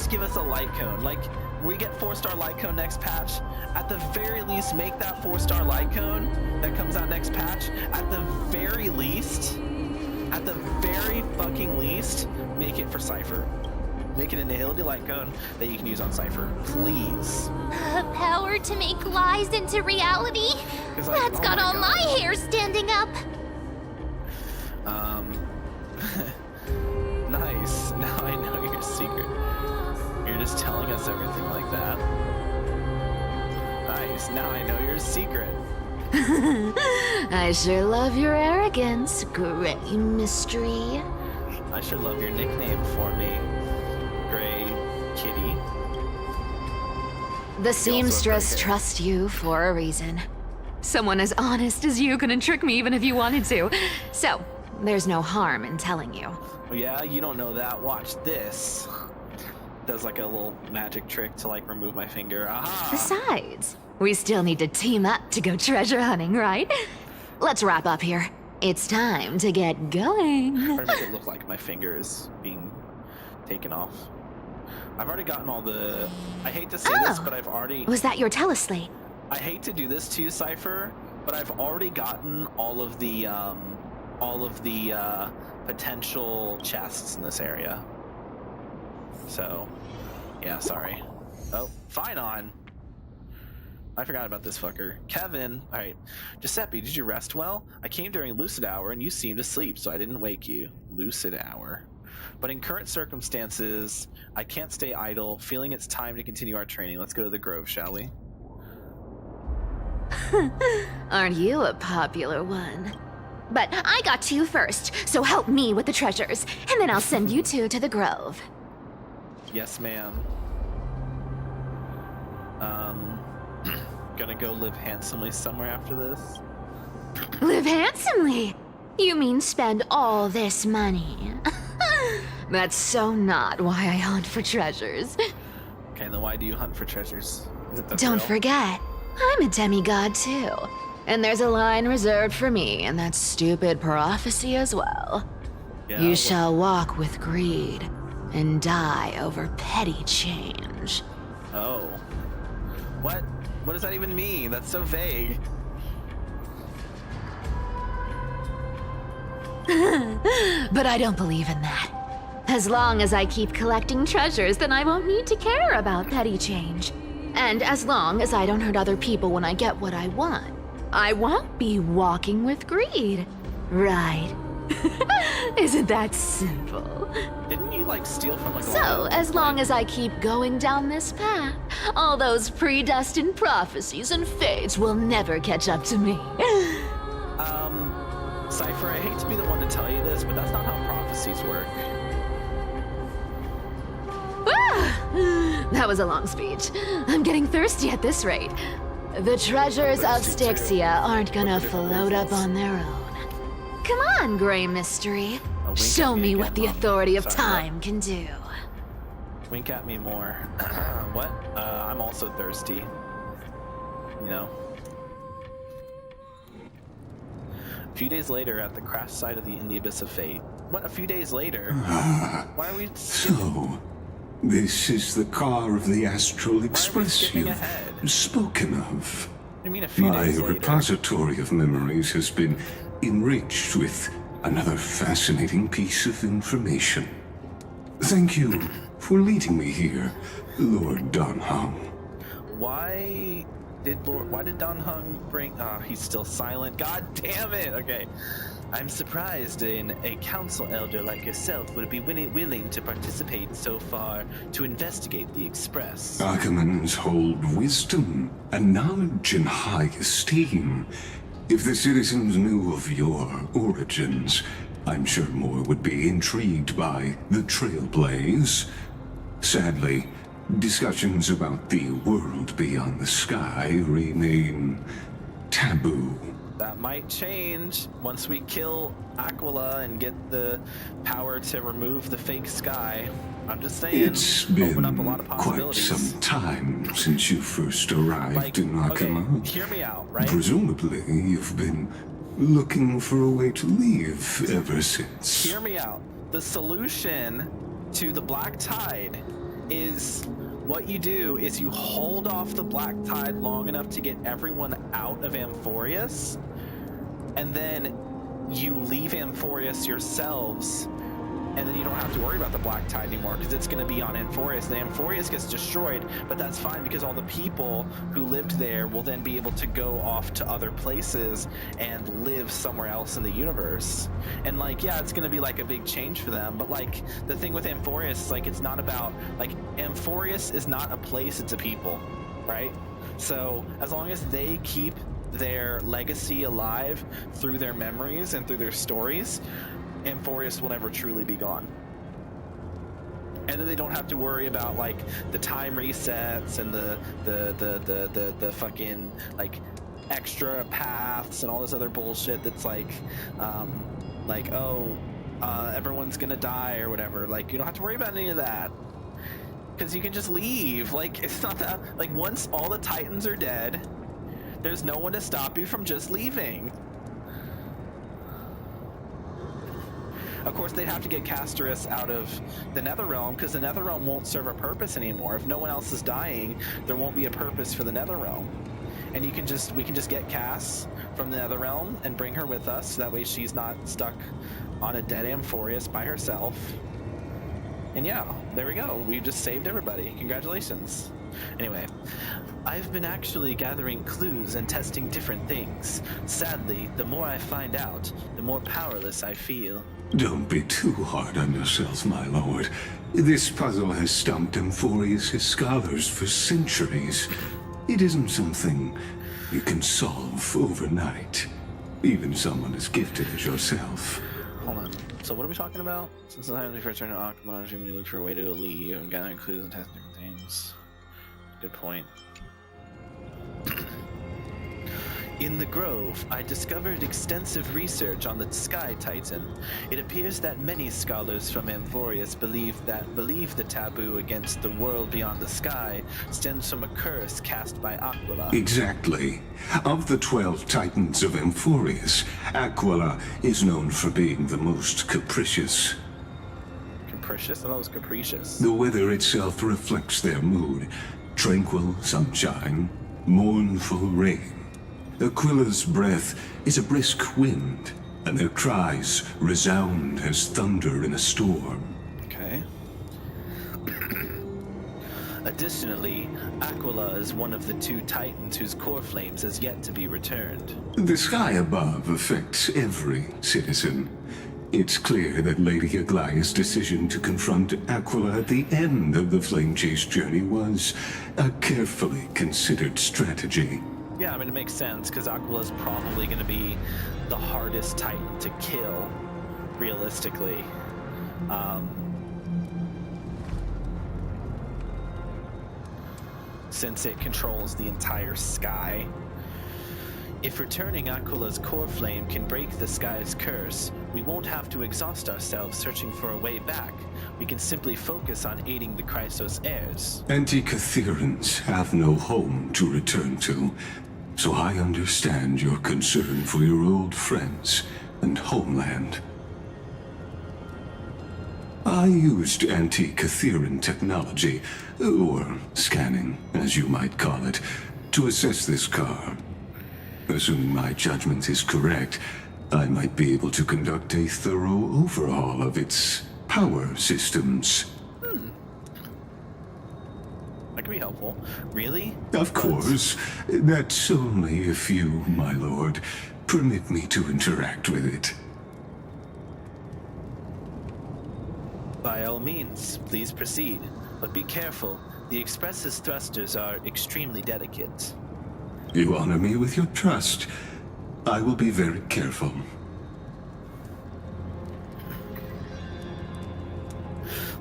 give us a light cone. Like, we get 4-star light cone next patch. At the very least, make that 4-star light cone that comes out next patch. At the very fucking least, make it for Cypher. Make it an ability light cone that you can use on Cypher, please. Power to make lies into reality? Like, That's got all my hair standing up. Nice. Now I know your secret. You're just telling us everything like that. Nice. Now I know your secret. I sure love your arrogance, Gray Mystery. I sure love your nickname for me, Gray Kitty. The seamstress trusts you for a reason. Someone as honest as you couldn't trick me even if you wanted to. So, there's no harm in telling you. Oh yeah, you don't know that. Watch this. Does like a little magic trick to like remove my finger. Aha! Besides, we still need to team up to go treasure hunting, right? Let's wrap up here. It's time to get going. Or make it look like my finger is being taken off. I've already gotten all the... I hate to say this, but I've already... Was that your teleslate? I hate to do this to you, Cypher, but I've already gotten all of the potential chests in this area. So, yeah, sorry. Oh, fine on. I forgot about this fucker. Kevin, alright. Giuseppe, did you rest well? I came during lucid hour and you seemed asleep, so I didn't wake you. Lucid hour. But in current circumstances, I can't stay idle, feeling it's time to continue our training. Let's go to the Grove, shall we? Aren't you a popular one? But I got to you first, so help me with the treasures, and then I'll send you two to the Grove. Yes, ma'am. Gonna go live handsomely somewhere after this? Live handsomely? You mean spend all this money? That's so not why I hunt for treasures. Okay, then why do you hunt for treasures? Is it the Don't thrill? forget, I'm a demigod too. And there's a line reserved for me in that stupid prophecy as well. Yeah, You well- shall walk with greed and die over petty change. Oh. What? What does that even mean? That's so vague. But I don't believe in that. As long as I keep collecting treasures, then I won't need to care about petty change. And as long as I don't hurt other people when I get what I want, I won't be walking with greed. Right, Isn't that simple? Didn't you like steal from like? So, as long as I keep going down this path, all those predestined prophecies and fates will never catch up to me. Cypher, I hate to be the one to tell you this, but that's not how prophecies work. That was a long speech. I'm getting thirsty at this rate. The treasures of Styxia aren't gonna float up on their own. Come on, Grey Mystery. Show me what the authority of time can do. Wink at me more. What? I'm also thirsty. You know. A few days later, at the crash site of in the Abyss of Fate. What? A few days later? Why are we? So, this is the car of the Astral Express you've spoken of. I mean, a few My days later. repository of memories has been enriched with another fascinating piece of information. Thank you for leading me here, Lord Donhung. Why did Don Hung bring? He's still silent. God damn it! Okay. I'm surprised a council elder like yourself would be willing to participate so far to investigate the Express. Ackermans hold wisdom and knowledge in high esteem. If the citizens knew of your origins, I'm sure more would be intrigued by the Trailblaze. Sadly, discussions about the world beyond the sky remain taboo. That might change once we kill Aquila and get the power to remove the fake sky. I'm just saying, It's been open up a lot of quite possibilities. some time since you first arrived in Akama. Okay, hear me out, right? Presumably, you've been looking for a way to leave ever since. Hear me out. The solution to the black tide is what you do is you hold off the black tide long enough to get everyone out of Amphoreus, and then you leave Amphoreus yourselves, and then you don't have to worry about the black tide anymore because it's going to be on Amphoreus. And Amphoreus gets destroyed, but that's fine because all the people who lived there will then be able to go off to other places and live somewhere else in the universe. And like, yeah, it's going to be like a big change for them, but like the thing with Amphoreus is like it's not about like Amphoreus is not a place, it's a people, right? So as long as they keep their legacy alive through their memories and through their stories, Amphoreus will never truly be gone. And then they don't have to worry about like the time resets and the fucking like extra paths and all this other bullshit that's like everyone's gonna die or whatever. Like you don't have to worry about any of that because you can just leave. Like it's not that like once all the Titans are dead, there's no one to stop you from just leaving. Of course, they'd have to get Castorus out of the Netherrealm because the Netherrealm won't serve a purpose anymore. If no one else is dying, there won't be a purpose for the Netherrealm. And we can just get Cass from the Netherrealm and bring her with us. So that way she's not stuck on a dead Amphoreus by herself. And yeah, there we go. We just saved everybody. Congratulations. Anyway, I've been actually gathering clues and testing different things. Sadly, the more I find out, the more powerless I feel. Don't be too hard on yourself, my lord. This puzzle has stumped Amphoreus' scholars for centuries. It isn't something you can solve overnight. Even someone as gifted as yourself. Hold on. So what are we talking about? Since the time we first turned to Akama, we look for a way to leave and gathering clues and testing different things. Good point. In the Grove, I discovered extensive research on the Sky Titan. It appears that many scholars from Amphoreus believe the taboo against the world beyond the sky stems from a curse cast by Aquila. Exactly. Of the 12 Titans of Amphoreus, Aquila is known for being the most capricious. Capricious? I thought it was capricious. The weather itself reflects their mood. Tranquil sunshine, mournful rain. Aquila's breath is a brisk wind, and their cries resound as thunder in a storm. Okay. Additionally, Aquila is one of the 2 Titans whose core flames has yet to be returned. The sky above affects every citizen. It's clear that Lady Aglaya's decision to confront Aquila at the end of the Flame Chase journey was a carefully considered strategy. Yeah, I mean, it makes sense, because Aquila's probably going to be the hardest Titan to kill, realistically. Since it controls the entire sky. If returning Aquila's core flame can break the sky's curse, we won't have to exhaust ourselves searching for a way back. We can simply focus on aiding the Chrysos heirs. Anti-Catherians have no home to return to, so I understand your concern for your old friends and homeland. I used anti-Catherian technology, or scanning, as you might call it, to assess this car. Assuming my judgment is correct, I might be able to conduct a thorough overhaul of its power systems. That could be helpful. Really? Of course. That's only if you, my lord, permit me to interact with it. By all means, please proceed. But be careful. The Express's thrusters are extremely delicate. You honor me with your trust. I will be very careful.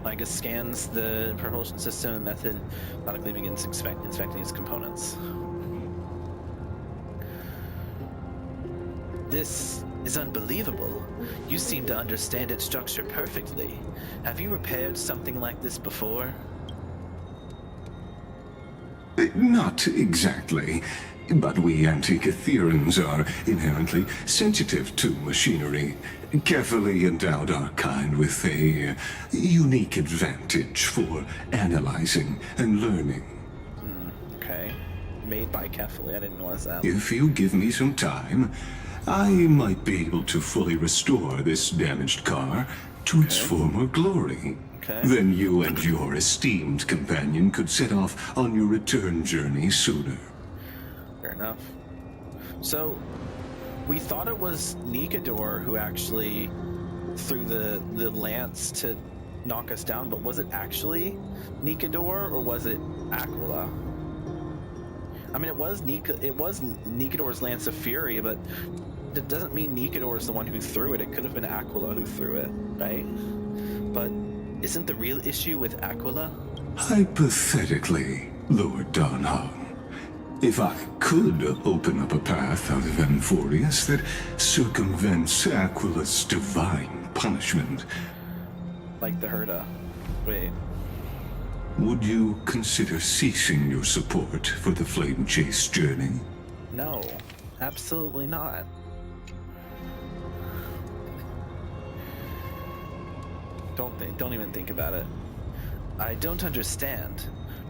Lygus scans the propulsion system method, methodically begins inspecting its components. This is unbelievable. You seem to understand its structure perfectly. Have you repaired something like this before? Not exactly. But we Anti-Catherians are inherently sensitive to machinery. Carefully endowed our kind with a unique advantage for analyzing and learning. Okay. Made by carefully, I didn't realize that. If you give me some time, I might be able to fully restore this damaged car to its former glory. Okay. Then you and your esteemed companion could set off on your return journey sooner. Fair enough. So, we thought it was Nikador who actually threw the lance to knock us down, but was it actually Nikador or was it Aquila? I mean, it was Nikador's Lance of Fury, but that doesn't mean Nikador is the one who threw it. It could have been Aquila who threw it, right? But isn't the real issue with Aquila? Hypothetically, Lord Donhong, if I could open up a path out of Amphoreus that circumvents Aquila's divine punishment, Like the Herda. Wait. would you consider ceasing your support for the Flame Chase journey? No, absolutely not. Don't even think about it. I don't understand.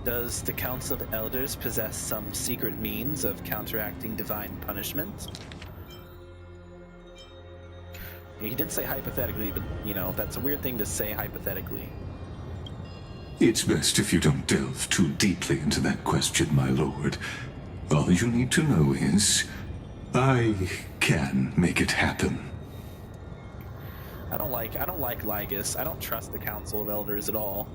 Does the Council of Elders possess some secret means of counteracting divine punishment? He did say hypothetically, but, you know, that's a weird thing to say hypothetically. It's best if you don't delve too deeply into that question, my lord. All you need to know is, I can make it happen. I don't like Lygus. I don't trust the Council of Elders at all.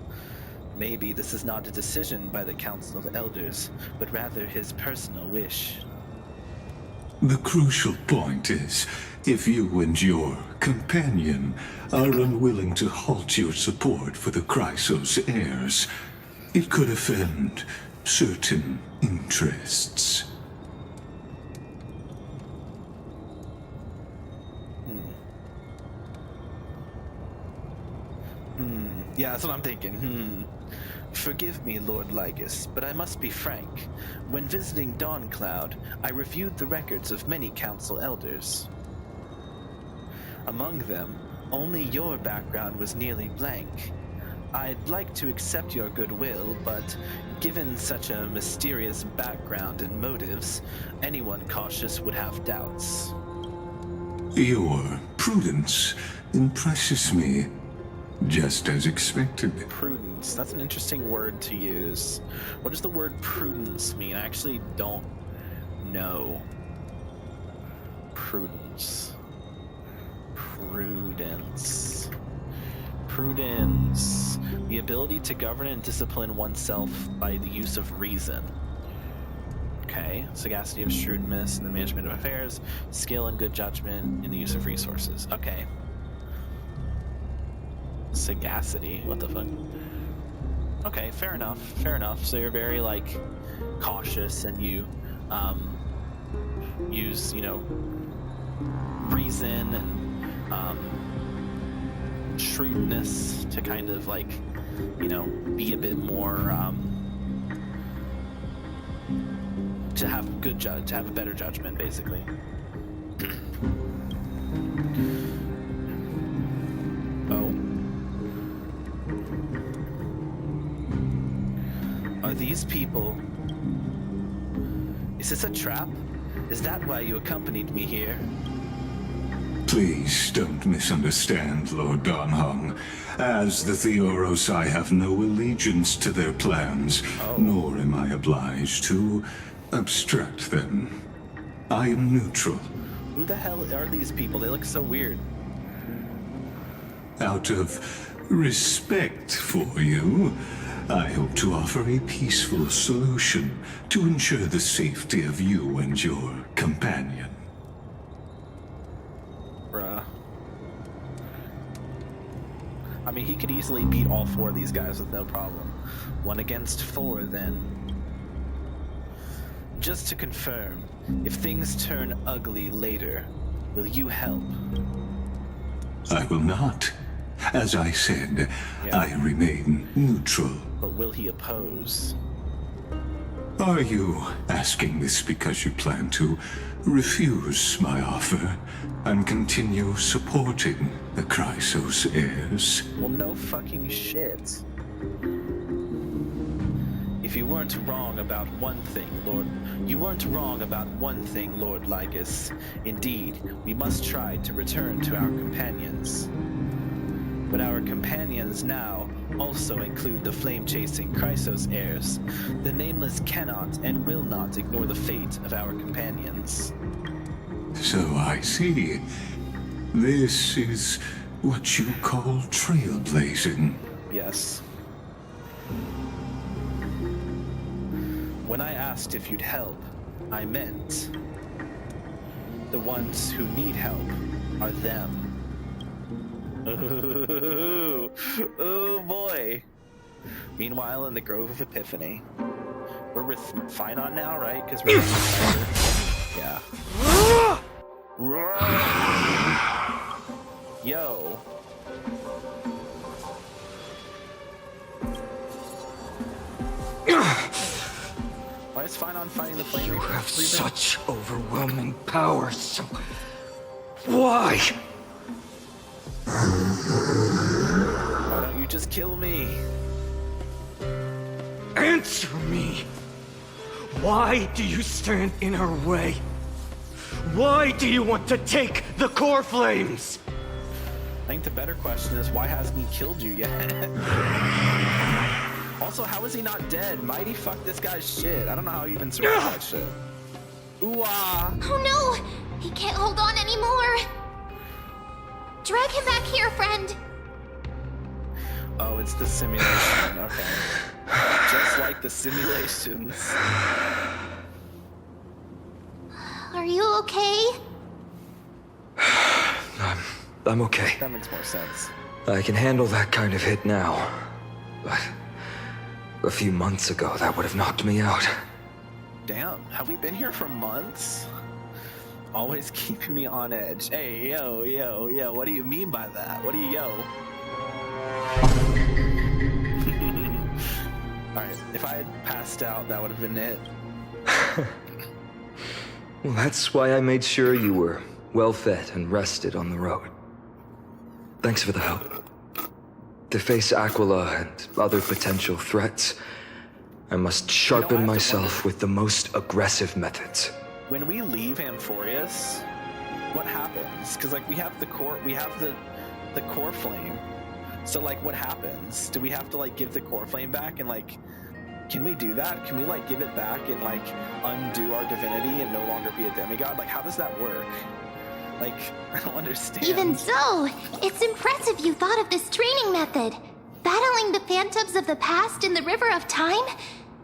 Maybe this is not a decision by the Council of Elders, but rather his personal wish. The crucial point is, if you and your companion are unwilling to halt your support for the Chrysos heirs, it could offend certain interests. Yeah, that's what I'm thinking. Forgive me, Lord Lygus, but I must be frank. When visiting Dawncloud, I reviewed the records of many council elders. Among them, only your background was nearly blank. I'd like to accept your goodwill, but given such a mysterious background and motives, anyone cautious would have doubts. Your prudence impresses me, just as expected. Prudence. That's an interesting word to use. What does the word prudence mean? I actually don't know. Prudence. Prudence. Prudence. The ability to govern and discipline oneself by the use of reason. Okay. Sagacity of shrewdness in the management of affairs. Skill and good judgment in the use of resources. Okay. Sagacity. What the fuck? Okay, fair enough. Fair enough. So you're very, like, cautious and you use, you know, reason and shrewdness to kind of, like, you know, be a bit more to have to have a better judgment, basically. Oh. Are these people? Is this a trap? Is that why you accompanied me here? Please don't misunderstand, Lord Donhong. As the Theoros, I have no allegiance to their plans, nor am I obliged to obstruct them. I am neutral. Who the hell are these people? They look so weird. Out of respect for you, I hope to offer a peaceful solution to ensure the safety of you and your companion. Bruh. I mean, he could easily beat all 4 of these guys with no problem. 1 against 4, then. Just to confirm, if things turn ugly later, will you help? I will not. As I said, Yeah. I remain neutral. But will he oppose? Are you asking this because you plan to refuse my offer and continue supporting the Chrysos heirs? Well, no fucking shit. If you weren't wrong about one thing, Lord... You weren't wrong about one thing, Lord Lygus. Indeed, we must try to return to our companions. But our companions now also include the flame-chasing Chrysos heirs. The Nameless cannot and will not ignore the fate of our companions. So I see. This is what you call trailblazing. Yes. When I asked if you'd help, I meant the ones who need help are them. Ooh, oh boy. Meanwhile, in the Grove of Epiphany, we're with Phynon now, right? Because we're yeah. Yo. Why is Phynon fighting the Flame You Reaper? have such overwhelming power, so... Why? Why don't you just kill me? Answer me! Why do you stand in our way? Why do you want to take the core flames? I think the better question is, why hasn't he killed you yet? Also, how is he not dead? Mighty fuck this guy's shit. I don't know how he even survived that shit. Ooh-ah! Oh no! He can't hold on anymore! Drag him back here, friend! Oh, it's the simulation. Okay. Just like the simulations. Are you okay? I'm okay. That makes more sense. I can handle that kind of hit now. But a few months ago, that would have knocked me out. Damn, have we been here for months? Always keeping me on edge. Hey, yo, yo, yo, what do you mean by that? What do you, yo? Alright, if I had passed out, that would have been it. Well, that's why I made sure you were well fed and rested on the road. Thanks for the help. To face Aquila and other potential threats, I must sharpen myself with the most aggressive methods. When we leave Amphoreus, what happens? Because like we have the core flame. So like what happens? Do we have to like give the core flame back and like can we do that? Can we like give it back and like undo our divinity and no longer be a demigod? Like how does that work? Like, I don't understand. Even so, it's impressive you thought of this training method. Battling the phantoms of the past in the River of Time?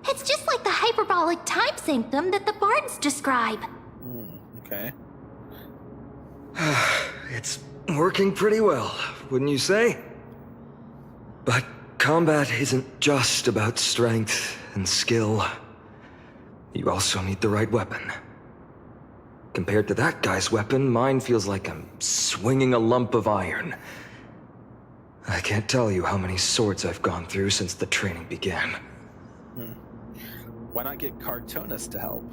It's just like the hyperbolic time sanctum that the bards describe. Okay. It's working pretty well, wouldn't you say? But combat isn't just about strength and skill. You also need the right weapon. Compared to that guy's weapon, mine feels like I'm swinging a lump of iron. I can't tell you how many swords I've gone through since the training began. Why not get Cartoonist to help?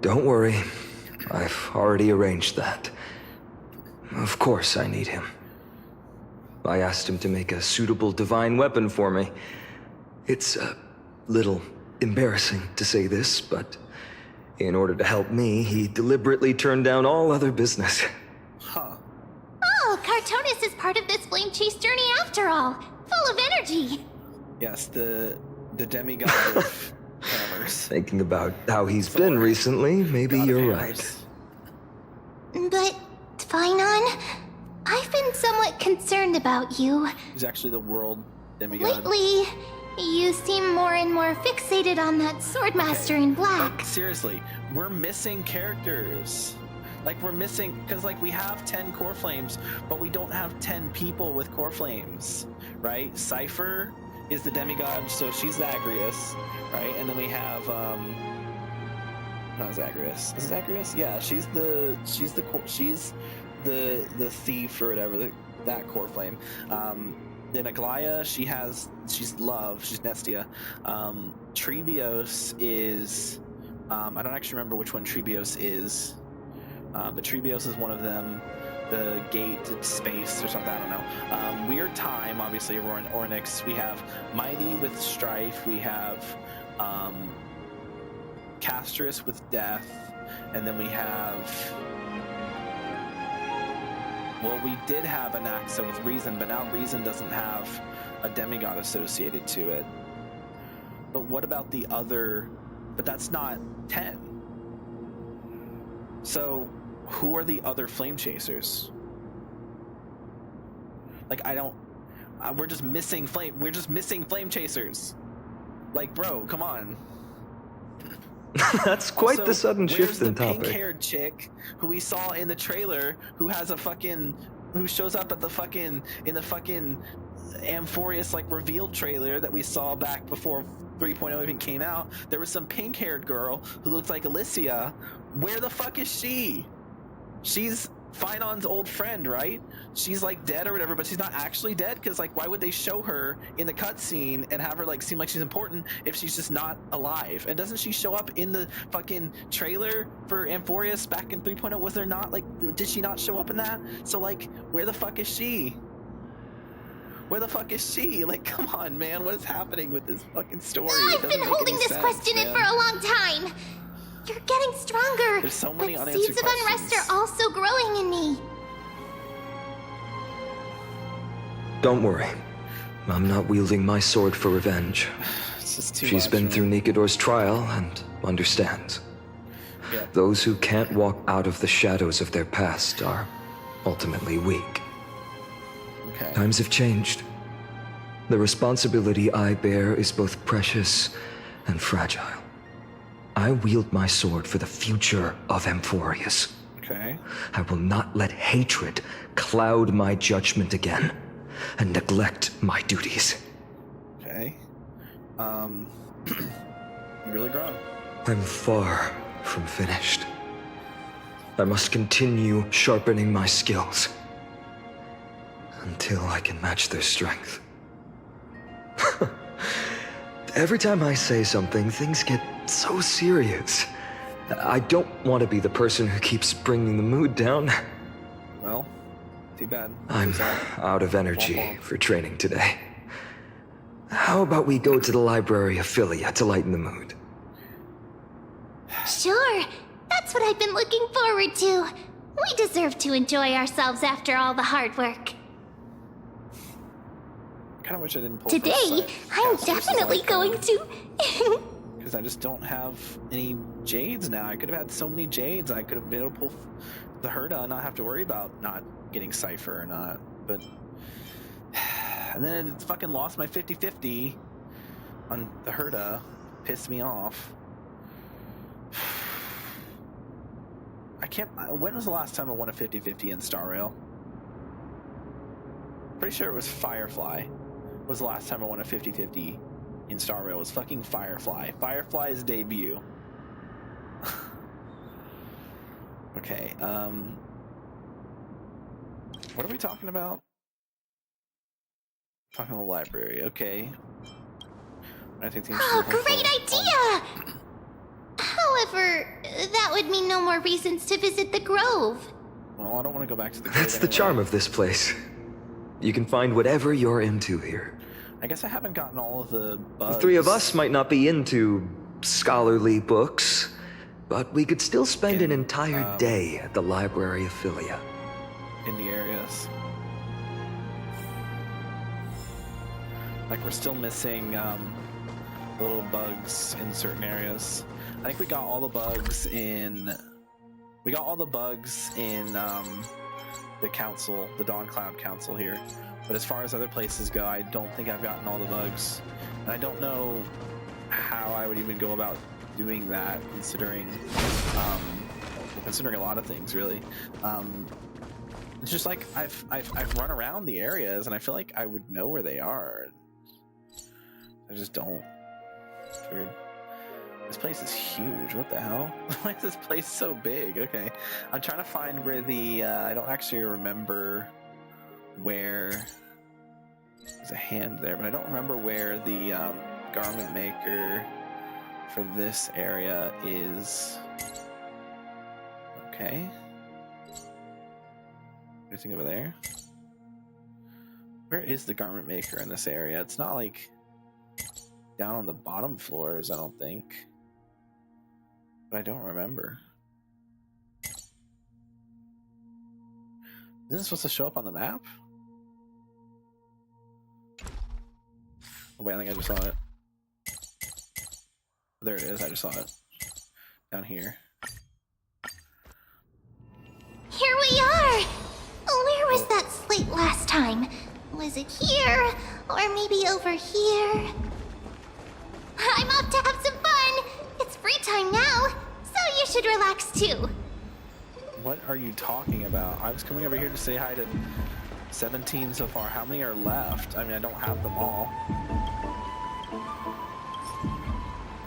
Don't worry. I've already arranged that. Of course I need him. I asked him to make a suitable divine weapon for me. It's a little embarrassing to say this, but in order to help me, he deliberately turned down all other business. Huh. Oh, Cartoonist is part of this flame chase journey after all. Full of energy. Yes, the demigod of hammers. Thinking about how he's been recently, maybe God of you're hammers. But, Phainon, I've been somewhat concerned about you. He's actually the world demigod. Lately, you seem more and more fixated on that swordmaster in black. Like, seriously, we're missing characters. Like, we're missing, because, like, we have 10 core flames, but we don't have 10 people with core flames, right? Cypher is the demigod, so she's Zagreus, right? And then we have, not Zagreus. Is it Zagreus? Yeah, she's the thief or whatever, that core flame. Then Aglaya, she's love, she's Nestia. Trebios is, I don't actually remember which one Trebios is. But Trebios is one of them. The gate to space or something, I don't know. Weird Time, obviously, Ornyx. We have Mighty with Strife. We have Castrus with Death. And then we have... Well, we did have Anaxa with Reason, but now Reason doesn't have a demigod associated to it. But what about the other... But that's not 10. So... who are the other flame chasers? Like, I don't... we're just missing flame chasers. Like, bro, come on. That's quite Also, the sudden shift in Where's the topic. pink-haired chick who we saw in the trailer who has a fucking... who shows up at the fucking... in the fucking Amphoreus, like, revealed trailer that we saw back before 3.0 even came out? There was some pink-haired girl who looked like Alicia. Where the fuck is she? She's Phainon's old friend, right? She's like dead or whatever, but she's not actually dead, because like, why would they show her in the cutscene and have her like seem like she's important if she's just not alive? And doesn't she show up in the fucking trailer for Amphoreus back in 3.0? Was there not, like, did she not show up in that? So like, where the fuck is she? Where the fuck is she? Like, come on, man, what is happening with this fucking story? I've been holding this question in for a long time. You're getting stronger. There's so many but unanswered seeds of unrest questions. are also growing in me. Don't worry. I'm not wielding my sword for revenge. It's just too She's much, been man. through Nikador's trial and understands. Yeah. Those who can't walk out of the shadows of their past are ultimately weak. Okay. Times have changed. The responsibility I bear is both precious and fragile. I wield my sword for the future of Amphoreus. Okay. I will not let hatred cloud my judgment again and neglect my duties. Okay. You're really grown. I'm far from finished. I must continue sharpening my skills until I can match their strength. Every time I say something, things get so serious. I don't want to be the person who keeps bringing the mood down. Well, too bad. I'm Sorry. out of energy for training today. How about we go to the library of Philia to lighten the mood? Sure, that's what I've been looking forward to. We deserve to enjoy ourselves after all the hard work. Kind of wish I didn't pull. Today, I'm definitely going to. Because I just don't have any jades now. I could have had so many jades. I could have been able to pull the Herda, not have to worry about not getting Cypher or not. But and then it fucking lost my 50-50 on the Herda. Pissed me off. I can't. When was the last time I won a 50-50 in Star Rail? Pretty sure it was Firefly. Was the last time I won a 50-50 in Star Rail? It was fucking Firefly. Firefly's debut. Okay. What are we talking about? Talking to the library. Okay. I think Great idea! However, that would mean no more reasons to visit the Grove. Well, I don't want to go back to the Grove That's the anyway. charm of this place. You can find whatever you're into here. I guess I haven't gotten all of the bugs. The three of us might not be into scholarly books, but we could still spend an entire day at the Library of Philia. In the areas. Like we're still missing little bugs in certain areas. I think we got all the bugs in. We got all the bugs in the council, the Dawn Cloud Council here. But as far as other places go, I don't think I've gotten all the bugs, and I don't know how I would even go about doing that, considering a lot of things really. It's just like I've run around the areas, and I feel like I would know where they are. I just don't. It's weird. This place is huge. What the hell? Why is this place so big? Okay, I'm trying to find where the. I don't actually remember where. There's a hand there, but I don't remember where the garment maker for this area is. Okay. Anything over there? Where is the garment maker in this area? It's not like down on the bottom floors, I don't think. But I don't remember. Isn't it supposed to show up on the map? Oh wait, I think I just saw it. There it is, I just saw it. Down here. Here we are! Where was that slate last time? Was it here? Or maybe over here? I'm off to have some fun! It's free time now, so you should relax too. What are you talking about? I was coming over here to say hi to 17 so far. How many are left? I mean, I don't have them all.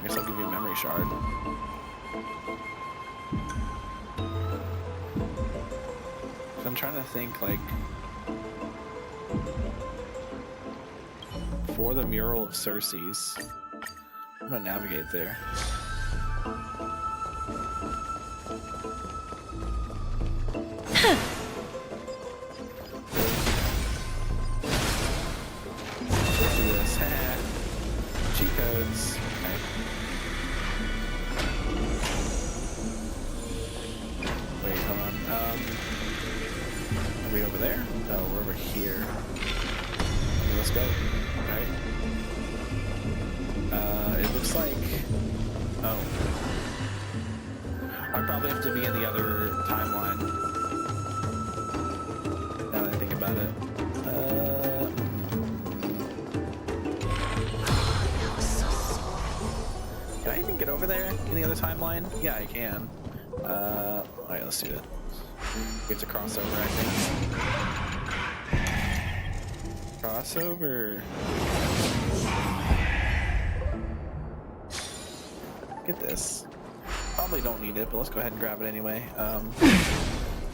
I guess I'll give you a memory shard. I'm trying to think, like, for the mural of Circe's. I'm gonna navigate there. Let's do this. Cheat codes. Okay. Wait, hold on. Are we over there? No, we're over here. Okay, let's go. Alright. It looks like... Oh. I probably have to be in the other timeline. Now that I think about it. Can I even get over there in the other timeline? Yeah, I can. Alright, let's do it. We have to cross over, I think. Crossover. Get this. Probably don't need it, but let's go ahead and grab it anyway.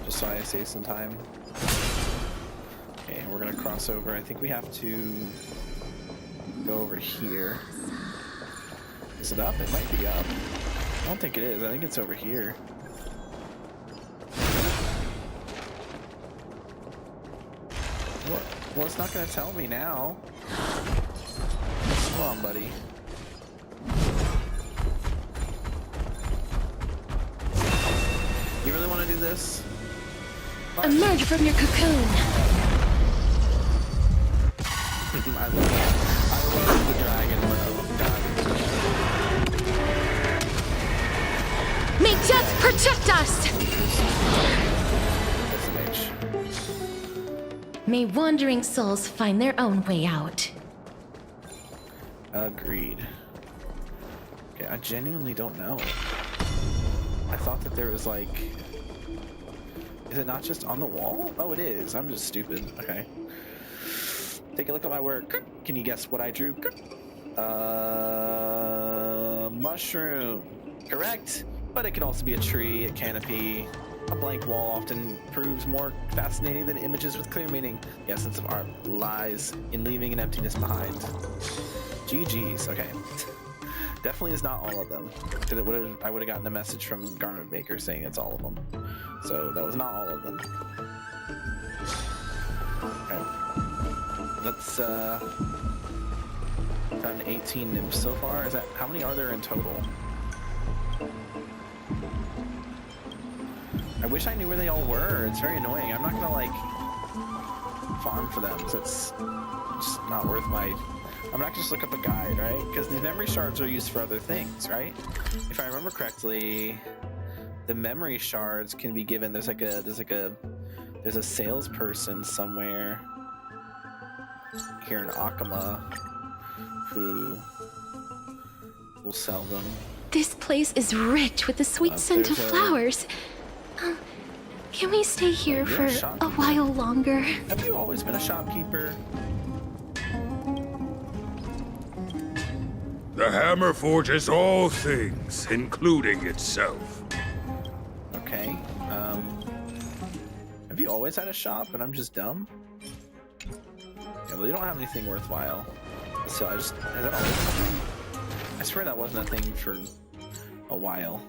Just so I save some time. Okay, we're gonna cross over. I think we have to go over here. Is it up? It might be up. I don't think it is. I think it's over here. Well, it's not gonna tell me now. Come on, buddy. You really want to do this? Emerge from your cocoon. I love the dragon. May death protect us! may wandering souls find their own way out. Agreed. Okay, I genuinely don't know. I thought that there was like... Is it not just on the wall? Oh, it is. I'm just stupid. Okay. Take a look at my work. Can you guess what I drew? Mushroom. Correct. But it can also be a tree, a canopy. A blank wall often proves more fascinating than images with clear meaning. The essence of art lies in leaving an emptiness behind. GG's. Okay. Definitely is not all of them. Because I would have gotten a message from Garment Maker saying it's all of them. So that was not all of them. Okay. Let's found 18 nymphs so far. Is that how many are there in total? I wish I knew where they all were. It's very annoying. I'm not gonna like farm for them, so it's just not worth my... I'm not gonna just look up a guide, right? Because these memory shards are used for other things, right? If I remember correctly, the memory shards can be given. There's a salesperson somewhere here in Akama who will sell them. This place is rich with the sweet scent of flowers. Can we stay here for a while longer? Have you always been a shopkeeper? The hammer forges all things, including itself. Okay. Have you always had a shop and I'm just dumb? Yeah, well, you don't have anything worthwhile. So is that always a thing? I swear that wasn't a thing for a while.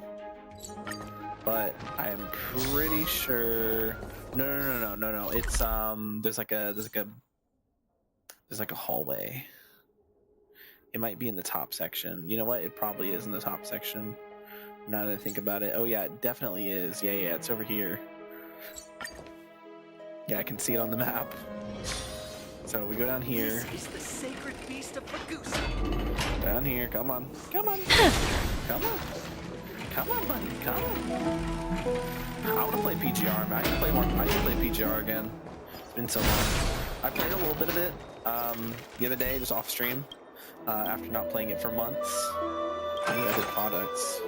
But I am pretty sure. No. It's there's like a hallway. It might be in the top section. You know what? It probably is in the top section. Now that I think about it. Oh yeah, it definitely is. Yeah, it's over here. Yeah, I can see it on the map. So we go down here. This is the sacred beast of Ragusa. Down here, come on. Come on, buddy, come on. I want to play PGR, man. I need to play PGR again. It's been so long. I played a little bit of it the other day, just off stream, after not playing it for months. Any other products?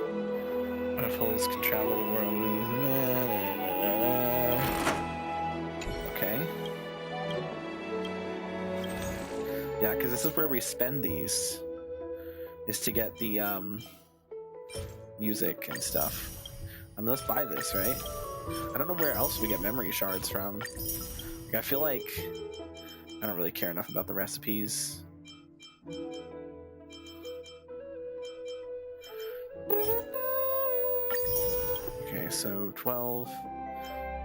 Waterfalls can travel the world. Okay. Yeah, because this is where we spend these, is to get the music and stuff. I mean, let's buy this, right? I don't know where else we get memory shards from. Like, I feel like I don't really care enough about the recipes. Okay, so 12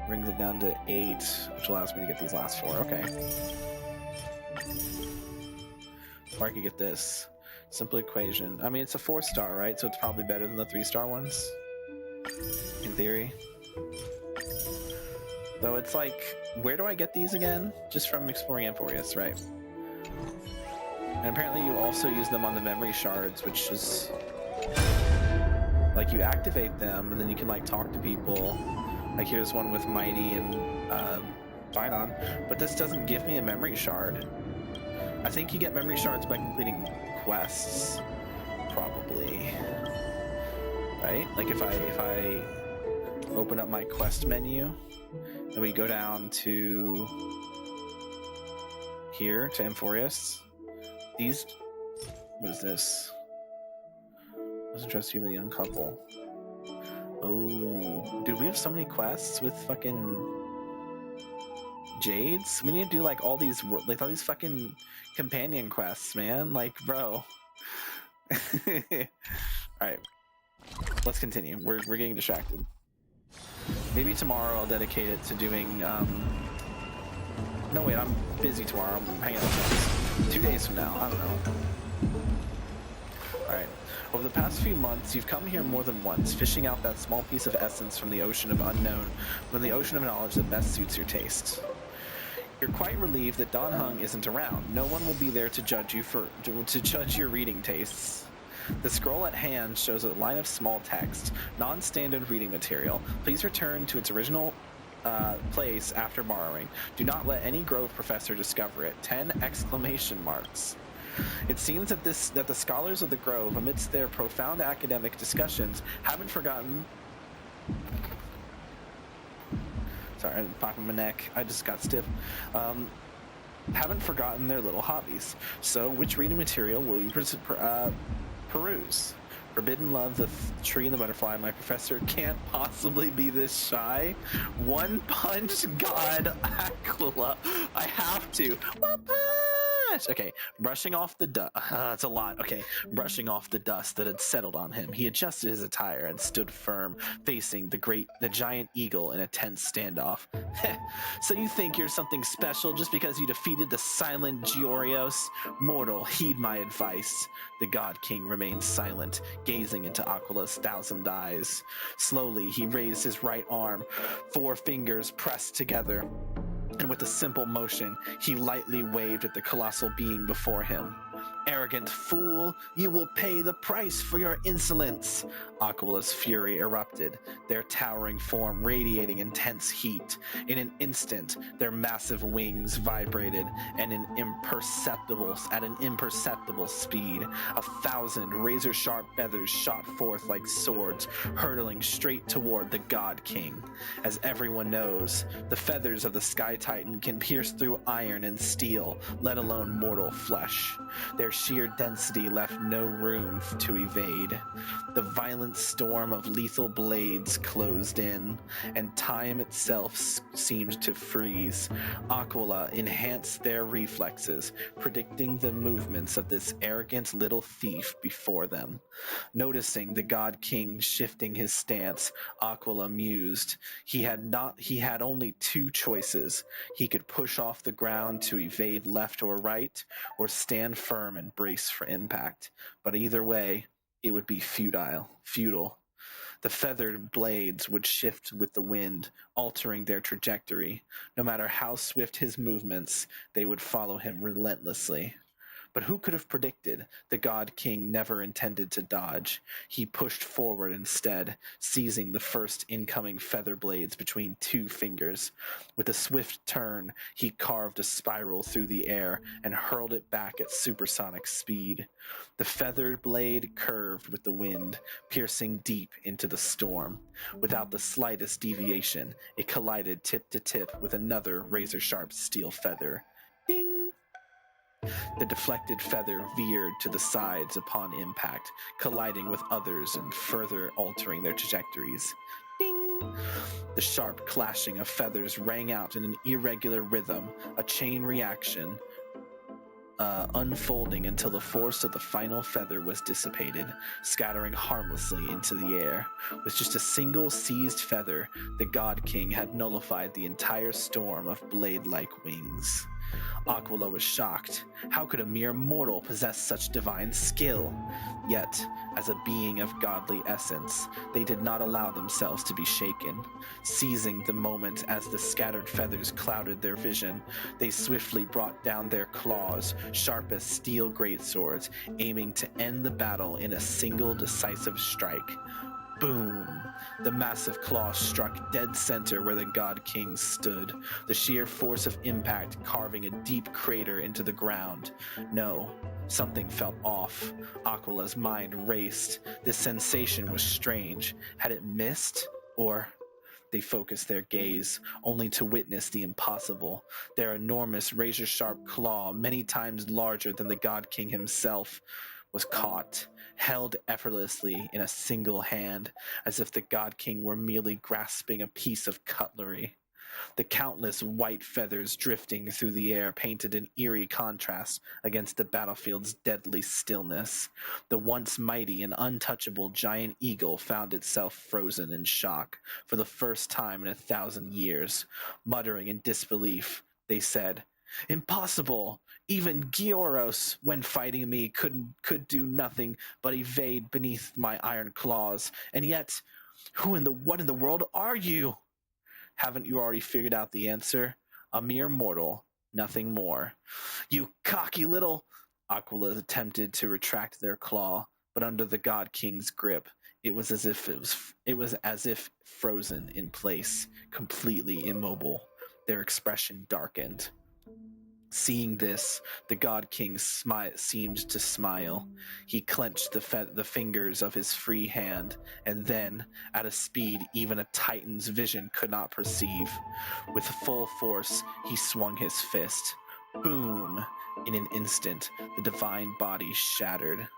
brings it down to 8, which allows me to get these last 4. Okay. Or I could get this. Simple equation. I mean, it's a 4-star, right? So it's probably better than the 3-star ones. In theory. Though it's like, where do I get these again? Just from exploring Amphoreus, right? And apparently you also use them on the memory shards, which is... like, you activate them, and then you can, like, talk to people. Like, here's one with Mighty and Bidon. But this doesn't give me a memory shard. I think you get memory shards by completing quests, probably. Right? Like if I open up my quest menu and we go down to here to Amphoreus, these, what is this? Let's address you, the young couple. Oh, dude, we have so many quests with fucking Jades. We need to do like all these fucking companion quests, man. Like, bro. Alright. Let's continue. We're getting distracted. Maybe tomorrow I'll dedicate it to doing no wait, I'm busy tomorrow. I'm hanging out with friends. 2 days from now, I don't know. Alright. Over the past few months, you've come here more than once, fishing out that small piece of essence from the ocean of unknown, from the ocean of knowledge that best suits your taste. You're quite relieved that Don Hung isn't around. No one will be there to judge you to judge your reading tastes. The scroll at hand shows a line of small text, non-standard reading material. Please return to its original place after borrowing. Do not let any Grove professor discover it. 10 exclamation marks. It seems that the scholars of the Grove, amidst their profound academic discussions, haven't forgotten. Sorry, I'm popping my neck. I just got stiff. Haven't forgotten their little hobbies. So, which reading material will you peruse? Forbidden Love, The Tree and the Butterfly. My professor can't possibly be this shy. One Punch God Aquila. I have to. One Punch! Okay, brushing off the dust. That's a lot. Okay, brushing off the dust that had settled on him. He adjusted his attire and stood firm, facing the giant eagle in a tense standoff. So you think you're something special just because you defeated the silent Giorios? Mortal, heed my advice. The God King remained silent, gazing into Aquila's 1,000 eyes. Slowly, he raised his right arm, 4 fingers pressed together, and with a simple motion, he lightly waved at the colossal being before him. Arrogant fool, you will pay the price for your insolence. Aquila's fury erupted, their towering form radiating intense heat. In an instant, their massive wings vibrated at an imperceptible speed. 1,000 razor-sharp feathers shot forth like swords, hurtling straight toward the God King. As everyone knows, the feathers of the Sky Titan can pierce through iron and steel, let alone mortal flesh. Their sheer density left no room to evade. The violent storm of lethal blades closed in, and time itself seemed to freeze. Aquila enhanced their reflexes, predicting the movements of this arrogant little thief before them. Noticing the God King shifting his stance, Aquila mused. He had only 2 choices. He could push off the ground to evade left or right, or stand firm and brace for impact. But either way, it would be futile. The feathered blades would shift with the wind, altering their trajectory. No matter how swift his movements, they would follow him relentlessly. But who could have predicted the God King never intended to dodge? He pushed forward instead, seizing the first incoming feather blades between 2 fingers. With a swift turn, he carved a spiral through the air and hurled it back at supersonic speed. The feathered blade curved with the wind, piercing deep into the storm. Without the slightest deviation, it collided tip to tip with another razor-sharp steel feather. Ding! The deflected feather veered to the sides upon impact, colliding with others and further altering their trajectories. Ding! The sharp clashing of feathers rang out in an irregular rhythm, a chain reaction, unfolding until the force of the final feather was dissipated, scattering harmlessly into the air. With just a single seized feather, the God King had nullified the entire storm of blade-like wings. Aquila was shocked. How could a mere mortal possess such divine skill? Yet, as a being of godly essence, they did not allow themselves to be shaken. Seizing the moment as the scattered feathers clouded their vision, they swiftly brought down their claws, sharp as steel greatswords, aiming to end the battle in a single decisive strike. Boom! The massive claw struck dead center where the God King stood, the sheer force of impact carving a deep crater into the ground. No, something felt off. Aquila's mind raced. This sensation was strange. Had it missed? Or... They focused their gaze, only to witness the impossible. Their enormous razor-sharp claw, many times larger than the God King himself, was caught, held effortlessly in a single hand, as if the God King were merely grasping a piece of cutlery. The countless white feathers drifting through the air painted an eerie contrast against the battlefield's deadly stillness. The once mighty and untouchable giant eagle found itself frozen in shock for the first time in 1,000 years. Muttering in disbelief, they said, "Impossible! Even Giorios, when fighting me, could do nothing but evade beneath my iron claws. And yet, what in the world are you?" Haven't you already figured out the answer? A mere mortal, nothing more. "You cocky little..." Aquila attempted to retract their claw, but under the God King's grip, It was as if frozen in place, completely immobile. Their expression darkened. Seeing this, the God King seemed to smile. He clenched the fingers of his free hand, and then, at a speed even a Titan's vision could not perceive, with full force he swung his fist. Boom! In an instant, the divine body shattered.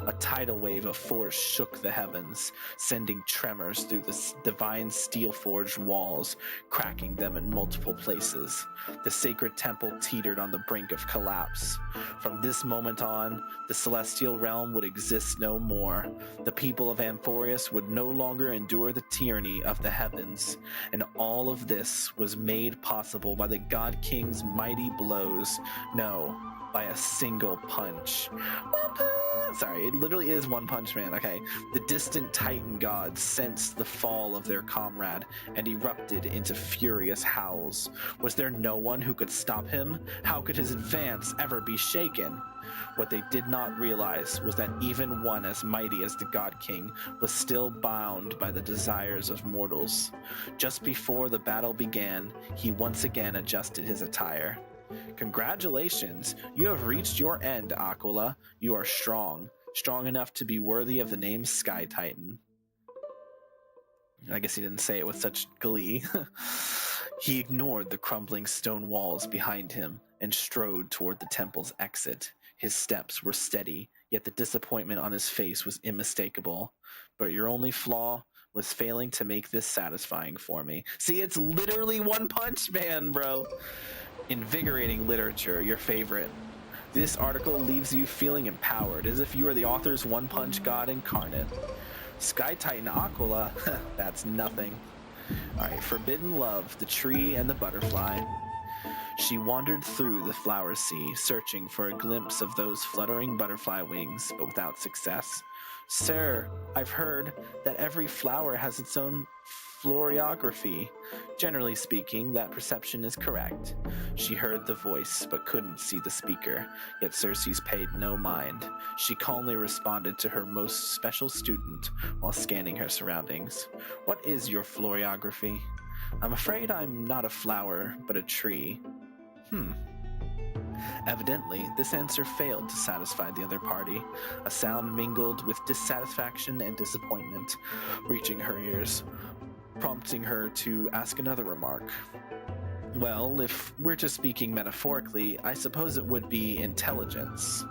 A tidal wave of force shook the heavens, sending tremors through the divine steel-forged walls, cracking them in multiple places. The sacred temple teetered on the brink of collapse. From this moment on, the celestial realm would exist no more. The people of Amphoreus would no longer endure the tyranny of the heavens, and all of this was made possible by the God King's mighty blows. No, by a single punch. Sorry, it literally is One Punch Man. Okay. The distant Titan gods sensed the fall of their comrade and erupted into furious howls. Was there no one who could stop him? How could his advance ever be shaken? What they did not realize was that even one as mighty as the God King was still bound by the desires of mortals. Just before the battle began, he once again adjusted his attire. Congratulations, you have reached your end, Aquila. You are strong enough to be worthy of the name Sky Titan. I guess he didn't say it with such glee. He ignored the crumbling stone walls behind him and strode toward the temple's exit. His steps were steady, yet the disappointment on his face was unmistakable. But your only flaw was failing to make this satisfying for me. See, it's literally One Punch Man, bro. Invigorating literature, your favorite. This article leaves you feeling empowered, as if you are the author's One Punch God incarnate. Sky Titan Aquila, that's nothing. Alright, Forbidden Love, the tree and the butterfly. She wandered through the flower sea, searching for a glimpse of those fluttering butterfly wings, but without success. Sir, I've heard that every flower has its own florography. Generally speaking, that perception is correct. She heard the voice, but couldn't see the speaker, yet Circe's paid no mind. She calmly responded to her most special student while scanning her surroundings. What is your florography? I'm afraid I'm not a flower, but a tree. Evidently, this answer failed to satisfy the other party. A sound mingled with dissatisfaction and disappointment, reaching her ears, prompting her to ask another remark. Well, if we're just speaking metaphorically, I suppose it would be intelligence.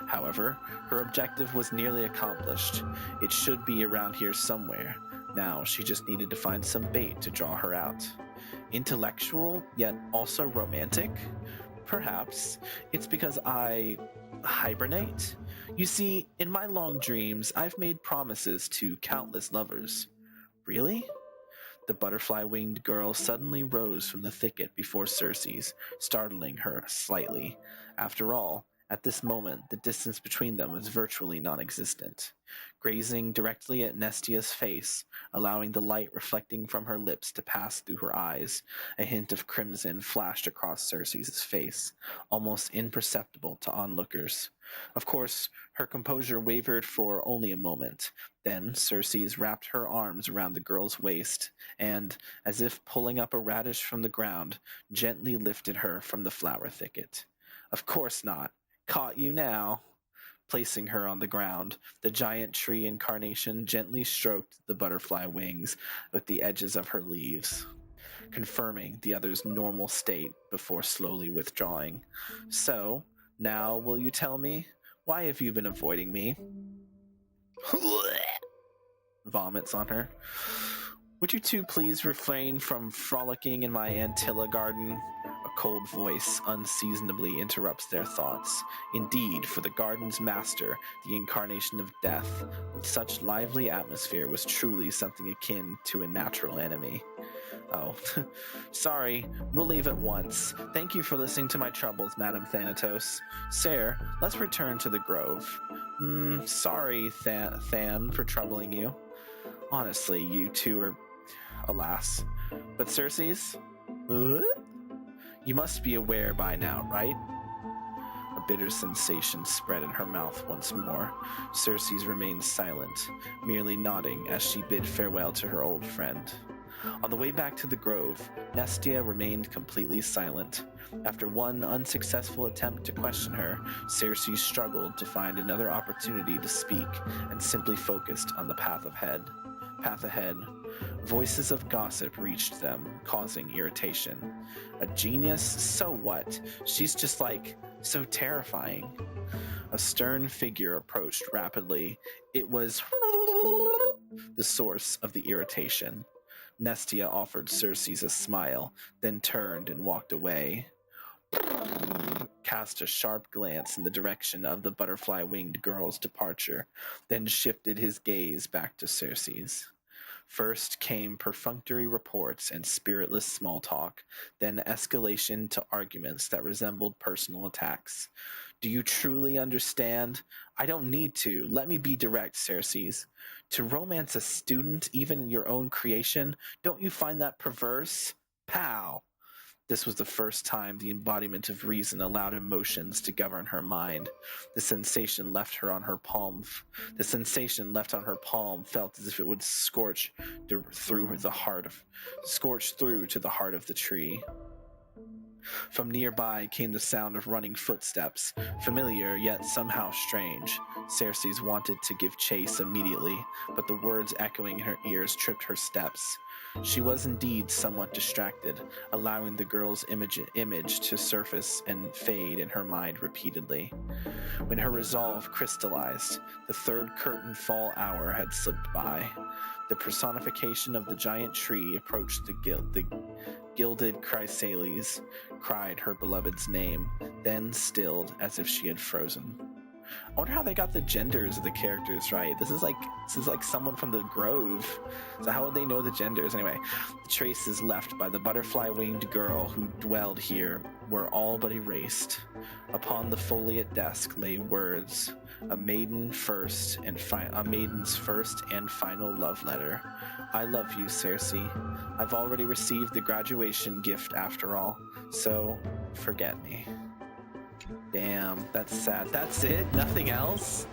However, her objective was nearly accomplished. It should be around here somewhere. Now, she just needed to find some bait to draw her out. Intellectual, yet also romantic? Perhaps it's because I hibernate. You see, in my long dreams, I've made promises to countless lovers. Really? The butterfly-winged girl suddenly rose from the thicket before Circe's, startling her slightly. After all, at this moment, the distance between them was virtually non-existent. Grazing directly at Nestia's face, allowing the light reflecting from her lips to pass through her eyes, a hint of crimson flashed across Circe's face, almost imperceptible to onlookers. Of course, her composure wavered for only a moment. Then Circe's wrapped her arms around the girl's waist and, as if pulling up a radish from the ground, gently lifted her from the flower thicket. Of course not. Caught you now. Placing her on the ground, the giant tree incarnation gently stroked the butterfly wings with the edges of her leaves, confirming the other's normal state before slowly withdrawing. So, now will you tell me, why have you been avoiding me? Vomits on her. Would you two please refrain from frolicking in my Antilla garden? A cold voice unseasonably interrupts their thoughts. Indeed, for the garden's master, the incarnation of death, with such lively atmosphere, was truly something akin to a natural enemy. Oh, sorry, we'll leave at once. Thank you for listening to my troubles, Madame Thanatos. Sir, let's return to the grove. Sorry, Than, for troubling you. Honestly, you two are... Alas. But Circe's? You must be aware by now, right? A bitter sensation spread in her mouth once more. Cersei remained silent, merely nodding as she bid farewell to her old friend. On the way back to the grove, Nestia remained completely silent. After one unsuccessful attempt to question her, Cersei struggled to find another opportunity to speak and simply focused on the path ahead. Voices of gossip reached them, causing irritation. A genius? So what? She's just so terrifying. A stern figure approached rapidly. It was the source of the irritation. Nestia offered Cersei a smile, then turned and walked away. Cast a sharp glance in the direction of the butterfly-winged girl's departure, then shifted his gaze back to Cersei's. First came perfunctory reports and spiritless small talk, then escalation to arguments that resembled personal attacks. Do you truly understand? I don't need to. Let me be direct, Cersei. To romance a student, even your own creation, don't you find that perverse? Pow! This was the first time the embodiment of reason allowed emotions to govern her mind. The sensation left on her palm felt as if it would scorch through to the heart of the tree. From nearby came the sound of running footsteps, familiar yet somehow strange. Cersei wanted to give chase immediately, but the words echoing in her ears tripped her steps. She was indeed somewhat distracted, allowing the girl's image to surface and fade in her mind repeatedly. When her resolve crystallized, the third curtain fall hour had slipped by. The personification of the giant tree approached the gilded chrysalis, cried her beloved's name, then stilled as if she had frozen. I wonder how they got the genders of the characters right. This is like someone from the Grove. So how would they know the genders? Anyway, the traces left by the butterfly-winged girl who dwelled here were all but erased. Upon the foliate desk lay words, a maiden's first and final love letter. I love you, Cersei. I've already received the graduation gift after all, so forget me. Damn, that's sad. That's it? Nothing else?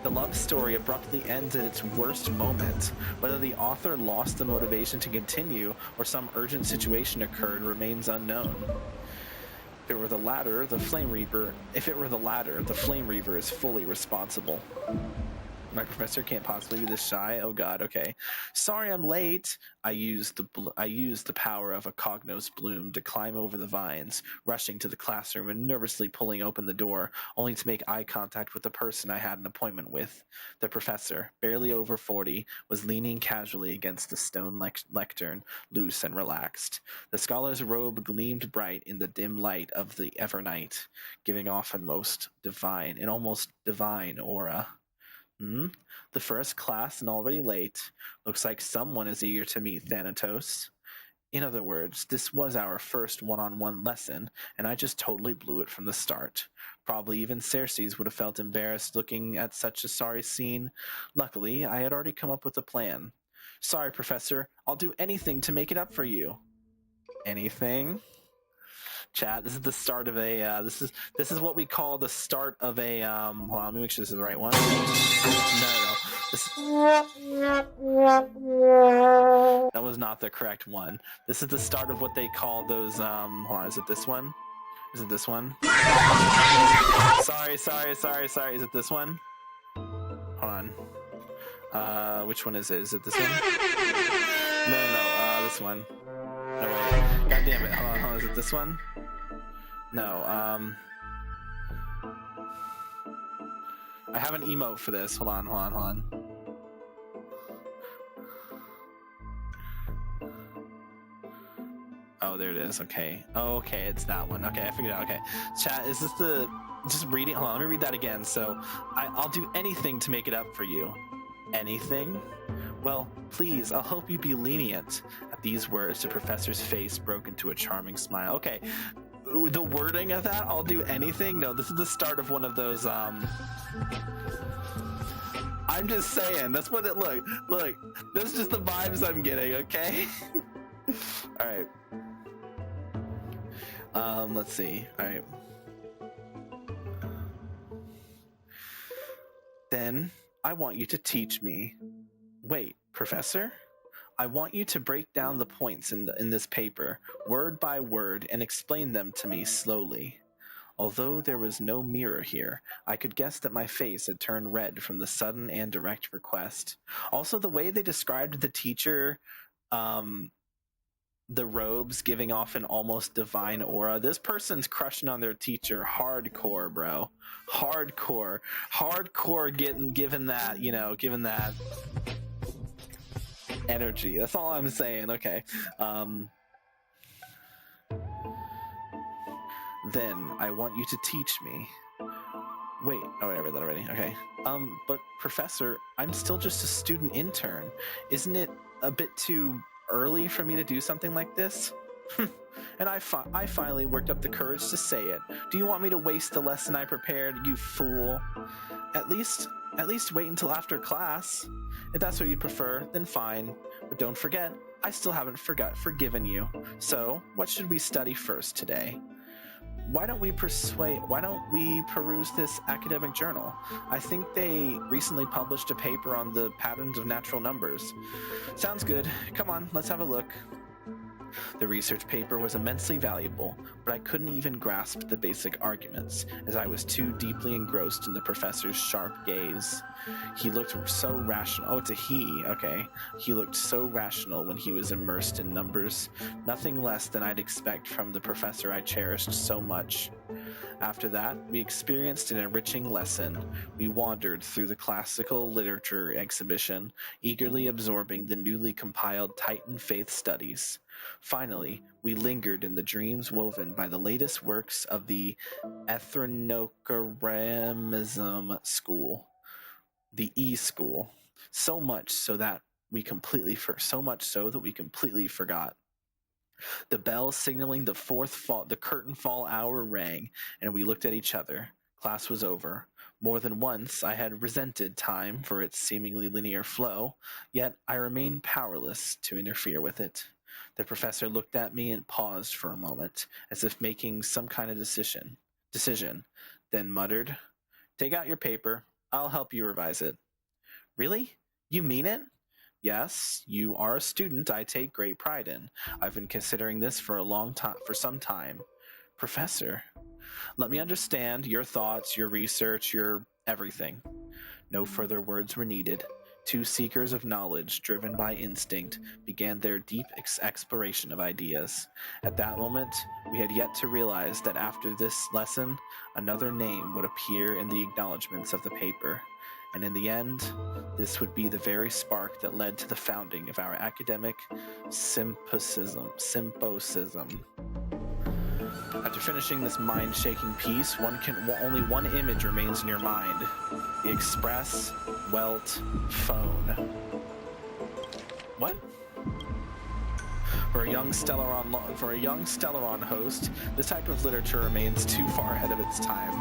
The love story abruptly ends at its worst moment. Whether the author lost the motivation to continue or some urgent situation occurred remains unknown. If it were the latter, the Flame Reaver is fully responsible. My professor can't possibly be this shy. Oh god, okay. Sorry I'm late. I used the power of a Cognos bloom to climb over the vines, rushing to the classroom and nervously pulling open the door, only to make eye contact with the person I had an appointment with. The professor, barely over 40, was leaning casually against the stone lectern, loose and relaxed. The scholar's robe gleamed bright in the dim light of the Evernight, giving off an almost divine aura. The first class and already late. Looks like someone is eager to meet Thanatos. In other words, this was our first one-on-one lesson, and I just totally blew it from the start. Probably even Cersei would have felt embarrassed looking at such a sorry scene. Luckily, I had already come up with a plan. Sorry, Professor. I'll do anything to make it up for you. Anything? Chat, this is the start of a this is what we call the start of a hold on, let me make sure this is the right one. No. That was not the correct one. This is the start of what they call those hold on, is it this one? Is it this one? Sorry. Is it this one? Hold on. Which one is it? Is it this one? No, this one. No, wait. God damn it. Hold on. Is it this one? No, I have an emote for this. Hold on. Oh, there it is. Okay. Oh, okay, it's that one. Okay, I figured it out. Okay. Chat, is this the... Just reading... Hold on, let me read that again. So, I'll do anything to make it up for you. Anything? Well, please, I'll hope you be lenient. At these words, the professor's face broke into a charming smile. Okay. The wording of that, I'll do anything? No, this is the start of one of those, I'm just saying, that's what it look, that's just the vibes I'm getting, okay? Alright. Let's see, alright. Then I want you to teach me. Wait, Professor? I want you to break down the points in this paper, word by word, and explain them to me slowly. Although there was no mirror here, I could guess that my face had turned red from the sudden and direct request. Also, the way they described the teacher, the robes giving off an almost divine aura. This person's crushing on their teacher hardcore, bro. Hardcore. Given that energy. That's all I'm saying. Okay. Then I want you to teach me. Wait, oh, I read that already. Okay. But Professor, I'm still just a student intern. Isn't it a bit too early for me to do something like this? And I finally worked up the courage to say it. Do you want me to waste the lesson I prepared, you fool? At least wait until after class. If that's what you'd prefer, then fine. But don't forget, I still haven't forgiven you. So, what should we study first today? Why don't we peruse this academic journal? I think they recently published a paper on the patterns of natural numbers. Sounds good. Come on, let's have a look. The research paper was immensely valuable, but I couldn't even grasp the basic arguments, as I was too deeply engrossed in the professor's sharp gaze. He looked so rational. Oh, it's a he. Okay. He looked so rational when he was immersed in numbers. Nothing less than I'd expect from the professor I cherished so much. After that, we experienced an enriching lesson. We wandered through the classical literature exhibition, eagerly absorbing the newly compiled Titan Faith Studies. Finally, we lingered in the dreams woven by the latest works of the Ethnochromism School, the E-School, so much so that we completely forgot. The bell signaling the curtain fall hour rang, and we looked at each other. Class was over. More than once, I had resented time for its seemingly linear flow, yet I remained powerless to interfere with it. The professor looked at me and paused for a moment, as if making some kind of decision, then muttered, "Take out your paper. I'll help you revise it." "Really? You mean it?" "Yes, you are a student I take great pride in. I've been considering this for some time. Professor, let me understand your thoughts, your research, your everything." No further words were needed. Two seekers of knowledge, driven by instinct, began their deep exploration of ideas. At that moment, we had yet to realize that after this lesson, another name would appear in the acknowledgments of the paper. And in the end, this would be the very spark that led to the founding of our academic symposium. After finishing this mind-shaking piece, only one image remains in your mind: the Express Welt phone. What? For a young Stellaron host, this type of literature remains too far ahead of its time.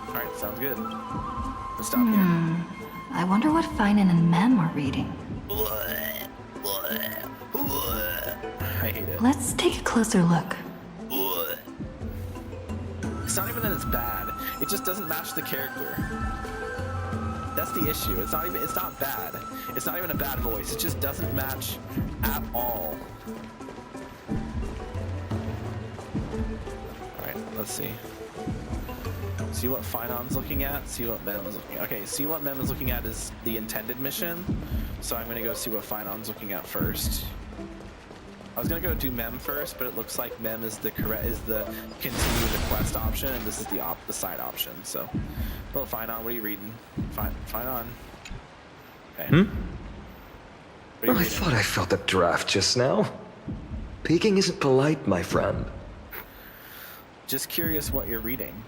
All right, sounds good. Let's stop here. I wonder what Finan and Mem are reading. I hate it. Let's take a closer look. It's not even that it's bad. It just doesn't match the character. That's the issue. It's not bad. It's not even a bad voice. It just doesn't match at all. Alright, let's see. See what Finan's looking at, see what Mem is looking at. Okay, see what Mem is looking at is the intended mission. So I'm gonna go see what Finan's looking at first. I was gonna go do Mem first, but it looks like Mem is the continue the quest option, and this is the side option. So, well, Finon, what are you reading? Finon. Okay. I thought I felt a draft just now. Peeking isn't polite, my friend. Just curious what you're reading.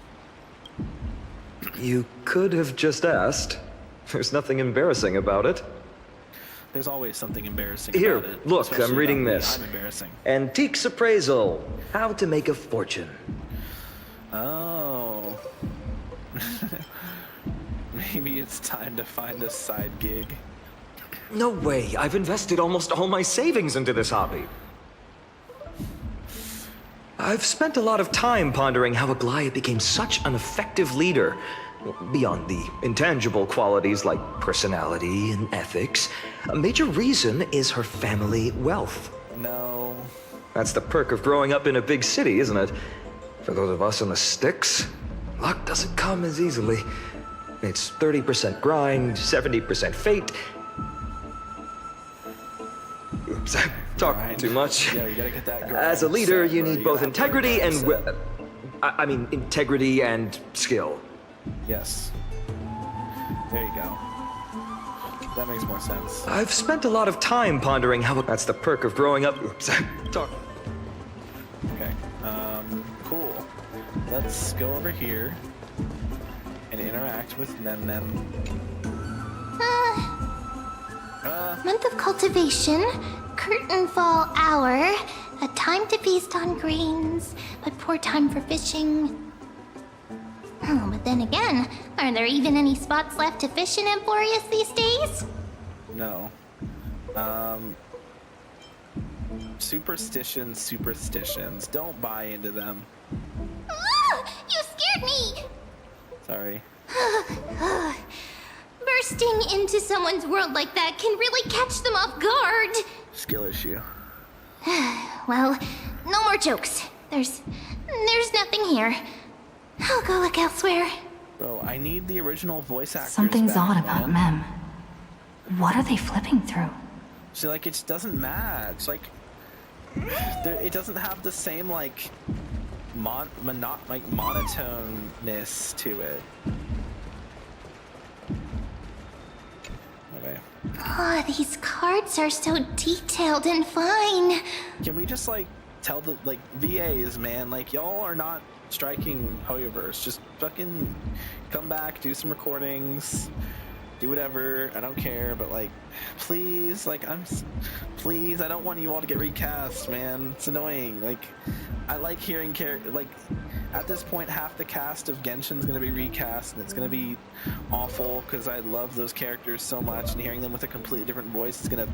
You could have just asked. There's nothing embarrassing about it. There's always something embarrassing Here, about it. look, I'm reading this. I'm embarrassing. Antiques Appraisal. How to Make a Fortune. Oh. Maybe it's time to find a side gig. No way. I've invested almost all my savings into this hobby. I've spent a lot of time pondering how Aglaia became such an effective leader, Beyond the intangible qualities like personality and ethics, a major reason is her family wealth. No. That's the perk of growing up in a big city, isn't it? For those of us in the sticks, luck doesn't come as easily. It's 30% grind, 70% fate. Oops, I talked too much. Yeah, you gotta get that grind. As a leader, set, you bro. need You both gotta have integrity and... set. integrity and skill. Yes. There you go. That makes more sense. I've spent a lot of time pondering how... That's the perk of growing up... Oops, talk. Okay. Cool. Let's go over here and interact with Mem. Month of cultivation, curtain fall hour, a time to feast on grains, but poor time for fishing. Oh, but then again, are there even any spots left to fish in Amphoreus these days? No. Superstitions. Don't buy into them. Ah, you scared me! Sorry. Bursting into someone's world like that can really catch them off guard. Skill issue. Well, no more jokes. There's nothing here. I'll go look elsewhere. Bro, I need the original voice actors Something's back, odd about man. Mem. What are they flipping through? See, like, it just doesn't match. Like, it doesn't have the same, like, monotoneness to it. Okay. Oh, these cards are so detailed and fine. Can we just, like, tell the, like, VAs, man, like, y'all are not striking Hoyoverse. Just fucking come back, do some recordings, do whatever. I don't care, but, like, please, like, please, I don't want you all to get recast, man. It's annoying. Like, I like hearing like, at this point, half the cast of Genshin's gonna be recast, and it's gonna be awful, because I love those characters so much, and hearing them with a completely different voice is gonna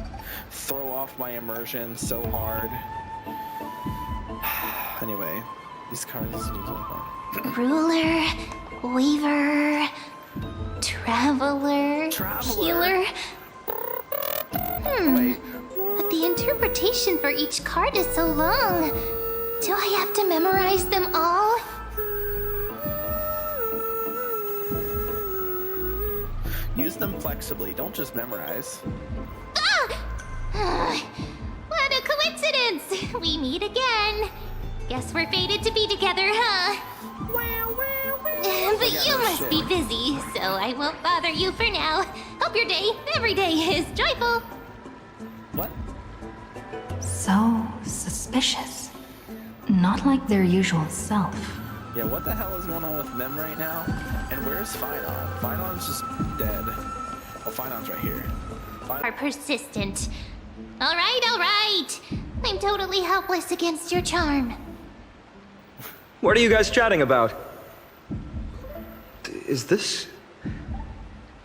throw off my immersion so hard. Anyway, these cards are fun. Ruler, Weaver, Traveler, Healer. Wait. But the interpretation for each card is so long. Do I have to memorize them all? Use them flexibly, don't just memorize. Ah! What a coincidence! We meet again. Guess we're fated to be together, huh? But you must be busy, so I won't bother you for now. Hope your day, every day, is joyful. What? So suspicious. Not like their usual self. Yeah, what the hell is going on with Mem right now? And where's Phynon? Phynon's just dead. Oh, Phynon's right here. Are persistent. All right. I'm totally helpless against your charm. What are you guys chatting about? Is this...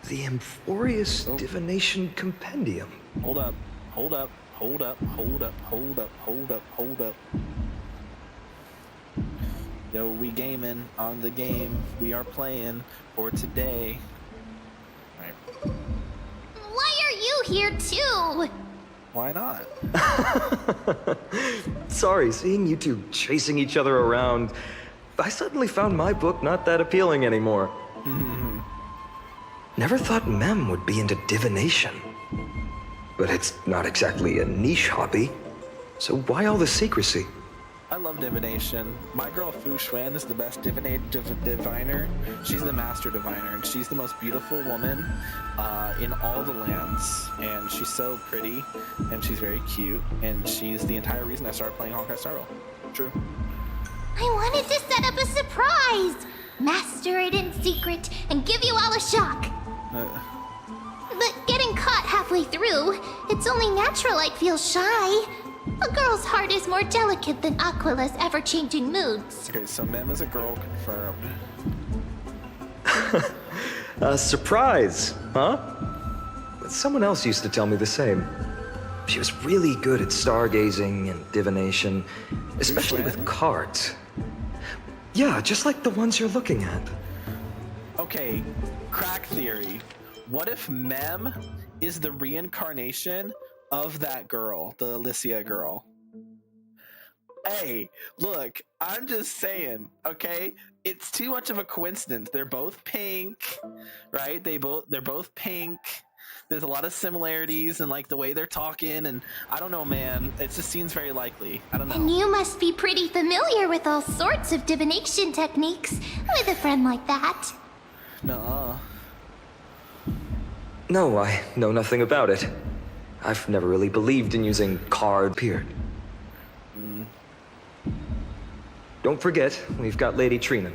the Amphoreus Divination Compendium? Hold up. Yo, we gaming on the game we are playing for today. Alright. Why are you here too? Why not? Sorry, seeing you two chasing each other around, I suddenly found my book not that appealing anymore. Never thought Mem would be into divination. But it's not exactly a niche hobby. So why all the secrecy? I love divination. My girl Fu Xuan is the best diviner. She's the master diviner, and she's the most beautiful woman in all the lands. And she's so pretty, and she's very cute, and she's the entire reason I started playing Honkai Star Rail. True. I wanted to set up a surprise! Master it in secret and give you all a shock. But getting caught halfway through, it's only natural I'd feel shy. A girl's heart is more delicate than Aquila's ever-changing moods. Okay, so Mem is a girl confirmed. A surprise, huh? Someone else used to tell me the same. She was really good at stargazing and divination, especially with cards. Yeah, just like the ones you're looking at. Okay, crack theory. What if Mem is the reincarnation of that girl, the Alicia girl? Hey, look, I'm just saying, okay? It's too much of a coincidence. They're both pink, right? They're both pink. There's a lot of similarities in like the way they're talking, and I don't know, man. It just seems very likely. I don't know. And you must be pretty familiar with all sorts of divination techniques with a friend like that. Nuh-uh. No, I know nothing about it. I've never really believed in using card period. Don't forget, we've got Lady Trina.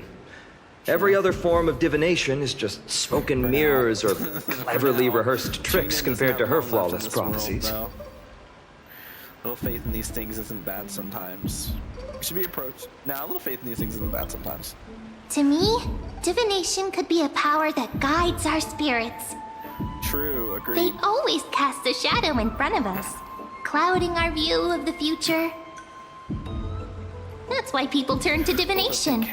Every other form of divination is just smoke and mirrors or cleverly rehearsed tricks compared to her flawless prophecies. Little faith in these things isn't bad sometimes. It should be approached. Nah, a little faith in these things isn't bad sometimes. To me, divination could be a power that guides our spirits. True, agreed. They always cast a shadow in front of us, clouding our view of the future. That's why people turn to divination.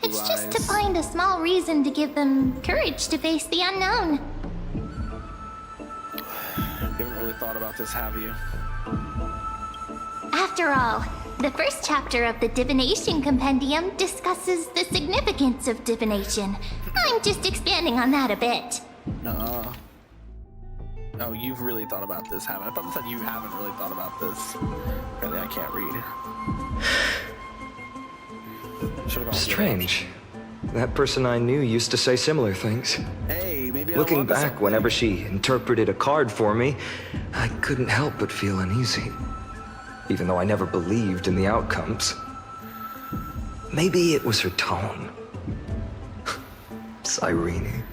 It's just to find a small reason to give them courage to face the unknown. You haven't really thought about this, have you? After all, the first chapter of the Divination Compendium discusses the significance of divination. I'm just expanding on that a bit. Nuh-uh. Oh, you've really thought about this, haven't I? I thought that you haven't really thought about this. Really, I can't read. Strange. That person I knew used to say similar things. Hey, maybe Looking back, whenever she interpreted a card for me, I couldn't help but feel uneasy. Even though I never believed in the outcomes. Maybe it was her tone. Cyrene.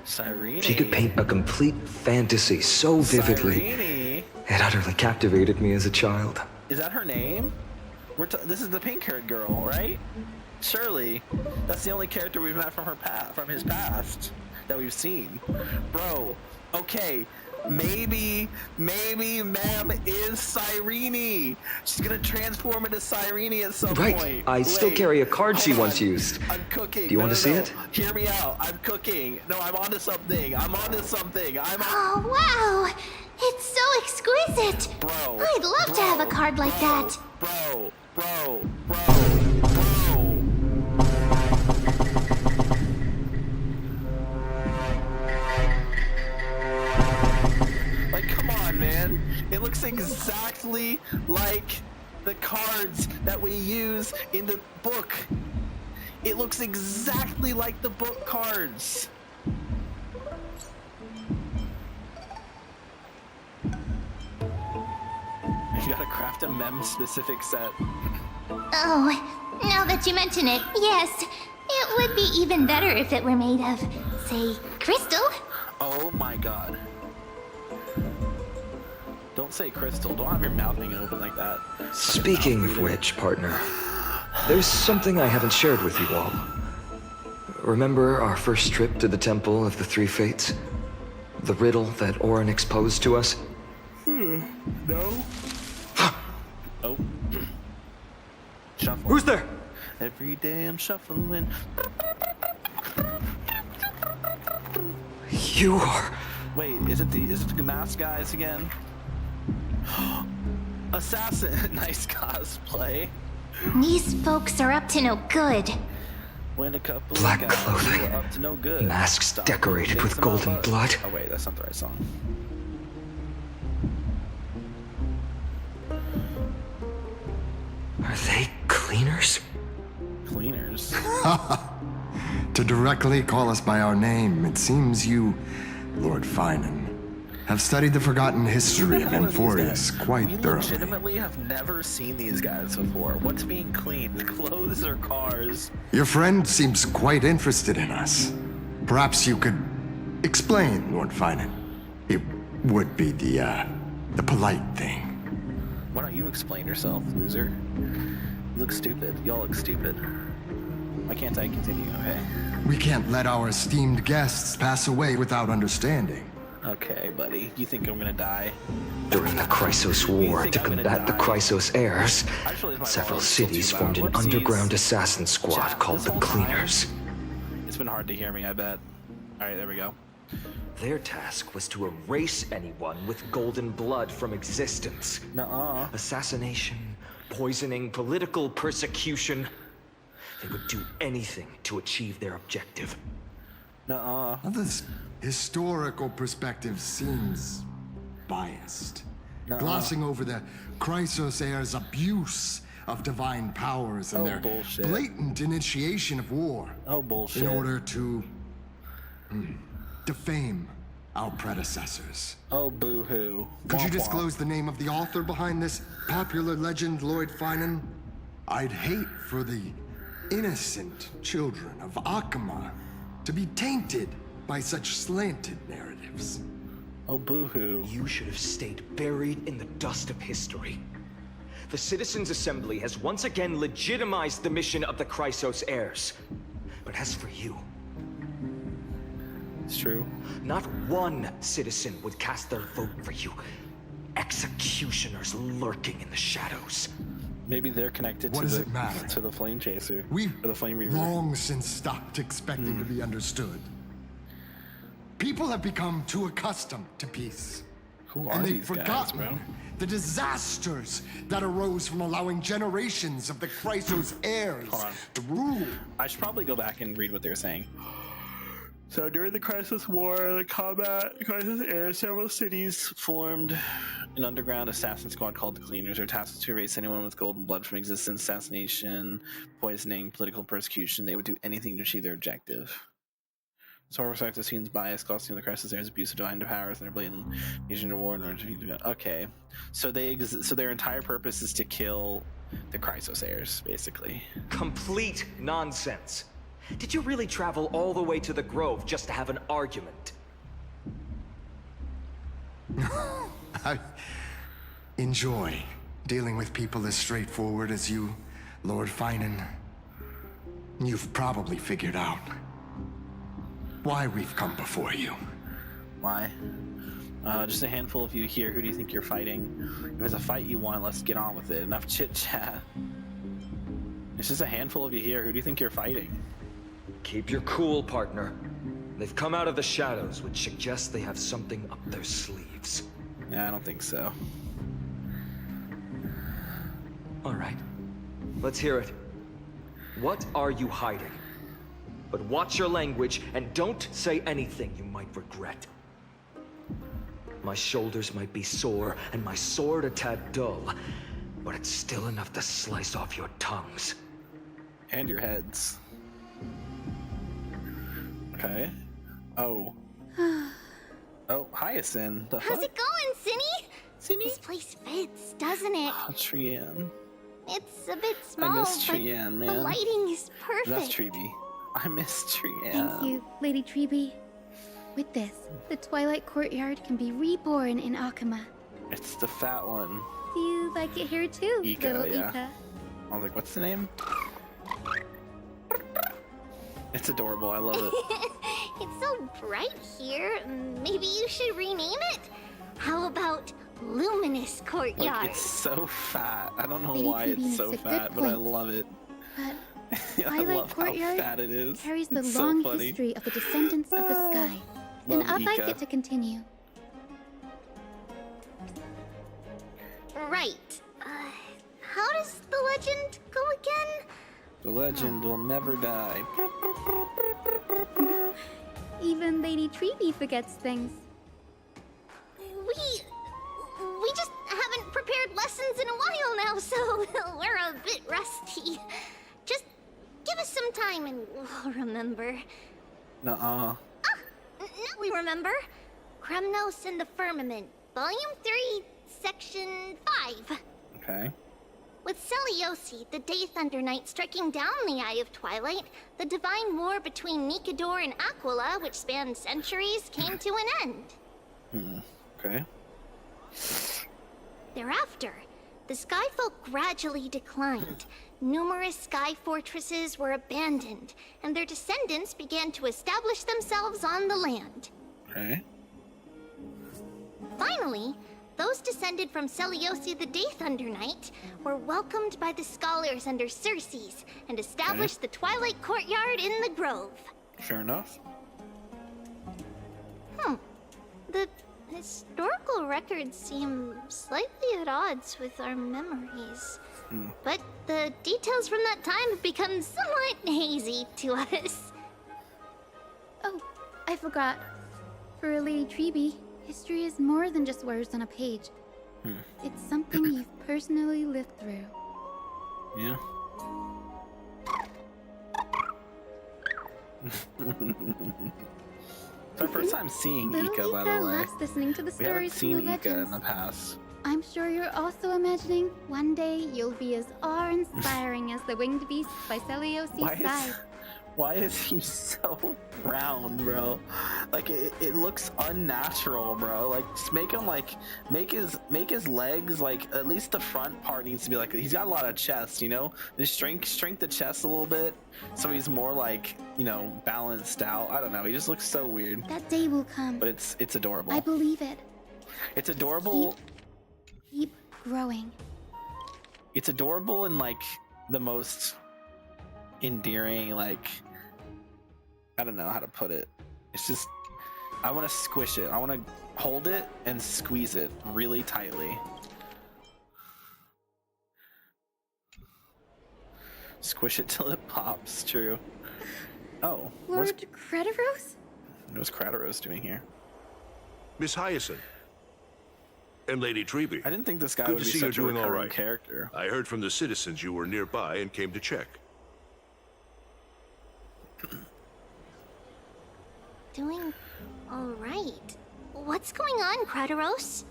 Cyrene? She could paint a complete fantasy so vividly. Cyrene? It utterly captivated me as a child. Is that her name? This is the pink-haired girl, right? Surely, that's the only character we've met from his past that we've seen. Bro, okay, maybe Mem is Cyrene. She's gonna transform into Cyrene at some point. Right, I still carry a card she once used. I'm cooking. Do you want to see it? Hear me out. I'm cooking. No, I'm onto something. Oh, wow! It's so exquisite! Bro. I'd love to have a card like that. Bro. Like, come on, man. It looks exactly like the cards that we use in the book. It looks exactly like the book cards. You gotta craft a Mem-specific set. Oh, now that you mention it, yes. It would be even better if it were made of, say, crystal. Oh my god. Don't say crystal. Don't have your mouth hanging open like that. Speaking of which, partner, there's something I haven't shared with you all. Remember our first trip to the Temple of the Three Fates? The riddle that Orin exposed to us? No. Oh. Shuffle. Who's there? Every day I'm shuffling. You are... Wait, is it the masked guys again? Assassin! Nice cosplay. These folks are up to no good. When a couple Black of guys clothing, were up to no good. masks Stop decorated chasing with them all golden up. blood. Oh wait, that's not the right song. Are they cleaners? Cleaners? To directly call us by our name, it seems you, Lord Finan, have studied the forgotten history of Amphoreus quite We thoroughly. legitimately have never seen these guys before. What's being cleaned? Clothes or cars? Your friend seems quite interested in us. Perhaps you could explain, Lord Finan. It would be the polite thing. Why don't you explain yourself, loser? You look stupid. Y'all look stupid. Why can't I continue, okay? We can't let our esteemed guests pass away without understanding. Okay, buddy. You think I'm gonna die? During the Chrysos War, to combat the Chrysos heirs, several cities formed an underground assassin squad called the Cleaners. It's been hard to hear me, I bet. Alright, there we go. Their task was to erase anyone with golden blood from existence. Nuh-uh. Assassination, poisoning, political persecution. They would do anything to achieve their objective. Nuh-uh. This historical perspective seems biased. Glossing over the Chrysos heirs' abuse of divine powers and their bullshit. blatant initiation of war. Oh, bullshit. In order to defame our predecessors. Oh, boo-hoo. Could you Womp womp. disclose the name of the author behind this popular legend, Lord Finan? I'd hate for the innocent children of Akama to be tainted by such slanted narratives. Oh, boo-hoo. You should have stayed buried in the dust of history. The Citizens' Assembly has once again legitimized the mission of the Chrysos heirs. But as for you... It's true. Not one citizen would cast their vote for you. Executioners lurking in the shadows. Maybe they're connected What to does the it matter? to the Flame Chaser. We've or the Flame Reaver. long since stopped expecting to be understood. People have become too accustomed to peace. Who are And they've these guys, forgotten bro? the disasters that arose from allowing generations of the Chrysos heirs Hold on. to rule. I should probably go back and read what they're saying. So during the Crisis War, the combat Crisis heirs, several cities formed an underground assassin squad called the Cleaners. Their task was to erase anyone with golden blood from existence, assassination, poisoning, political persecution. They would do anything to achieve their objective. So respect the scene's bias, costing the Crisis heirs abuse of divine powers and their blatant nation to war in order to... Okay. So so their entire purpose is to kill the Chrysos heirs, basically. Complete nonsense. Did you really travel all the way to the Grove just to have an argument? I enjoy dealing with people as straightforward as you, Lord Finan. You've probably figured out why we've come before you. Why? Just a handful of you here. Who do you think you're fighting? If it's a fight you want, let's get on with it. Enough chit-chat. It's just a handful of you here. Who do you think you're fighting? Keep your cool, partner. They've come out of the shadows, which suggests they have something up their sleeves. Yeah, I don't think so. All right. Let's hear it. What are you hiding? But watch your language and don't say anything you might regret. My shoulders might be sore and my sword a tad dull, but it's still enough to slice off your tongues. And your heads. Okay. Oh. Oh, Hyacinth. The How's fuck? it going, Cinny? Cinny? This place fits, doesn't it? Oh, Trianne. It's a bit small, I miss but Trianne, the man. lighting is perfect. That's Treeby. I miss Trianne. Thank you, Lady Treeby. With this, the Twilight Courtyard can be reborn in Akama. It's the fat one. Do you like it here too, Ika, little yeah. Ika? I was like, what's the name? It's adorable. I love it. It's so bright here. Maybe you should rename it? How about Luminous Courtyard? Like, it's so fat. I don't know Lady why Treeby it's makes so a good fat, but I point. love it. But I Twilight love Courtyard how fat it is. carries the It's so long funny. history of the descendants of the sky. And Love I'd like Ika. it to continue. Right. How does the legend go again? The legend will never die. Even Lady Treeby forgets things. We just haven't prepared lessons in a while now, so we're a bit rusty. Just give us some time and we'll remember. Nuh-uh. Now we remember. Kremnos and the Firmament, Volume 3, Section 5. Okay. With Celiosi, the Day Thunder Knight, striking down the Eye of Twilight, the divine war between Nikador and Aquila, which spanned centuries, came to an end. Okay. Thereafter, the Skyfolk gradually declined. Numerous sky fortresses were abandoned, and their descendants began to establish themselves on the land. Okay. Finally, those descended from Celiosi the Day Thunder Knight were welcomed by the scholars under Circes and established the Twilight Courtyard in the Grove. Fair enough. The historical records seem slightly at odds with our memories. But the details from that time have become somewhat hazy to us. Oh, I forgot. For a Lady Treby, history is more than just words on a page. It's something you've personally lived through. Yeah. It's our first time seeing Little Ika, by the way. loves listening to the We haven't stories seen from the Ika in legends. the past. I'm sure you're also imagining one day you'll be as awe-inspiring as the winged beast by Celiosi's side. Why is he so round, bro? Like it looks unnatural, bro. Like just make him like make his legs like at least the front part needs to be like he's got a lot of chest, you know? Just shrink the chest a little bit so he's more like, you know, balanced out. I don't know. He just looks so weird. That day will come. But it's adorable. I believe it. It's adorable. Keep growing. It's adorable in like the most endearing, like I don't know how to put it. It's just I want to squish it. I want to hold it and squeeze it really tightly. Squish it till it pops. True. Oh, Lord Crederos? what's Crederos doing here? Miss Hyacinth. And Lady Treby. I didn't think this guy Good would to be see you're such a doing all recurring right. character. I heard from the citizens you were nearby and came to check. Doing alright. What's going on, Crederos?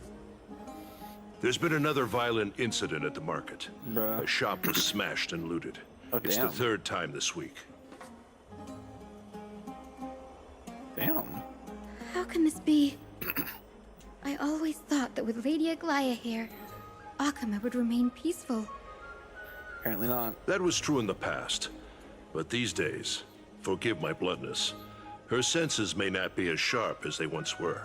There's been another violent incident at the market. Bruh. A shop was smashed and looted. Oh, It's damn. the third time this week. Damn. How can this be? I always thought that with Lady Aglaya here, Akama would remain peaceful. Apparently not. That was true in the past. But these days, forgive my bluntness, her senses may not be as sharp as they once were.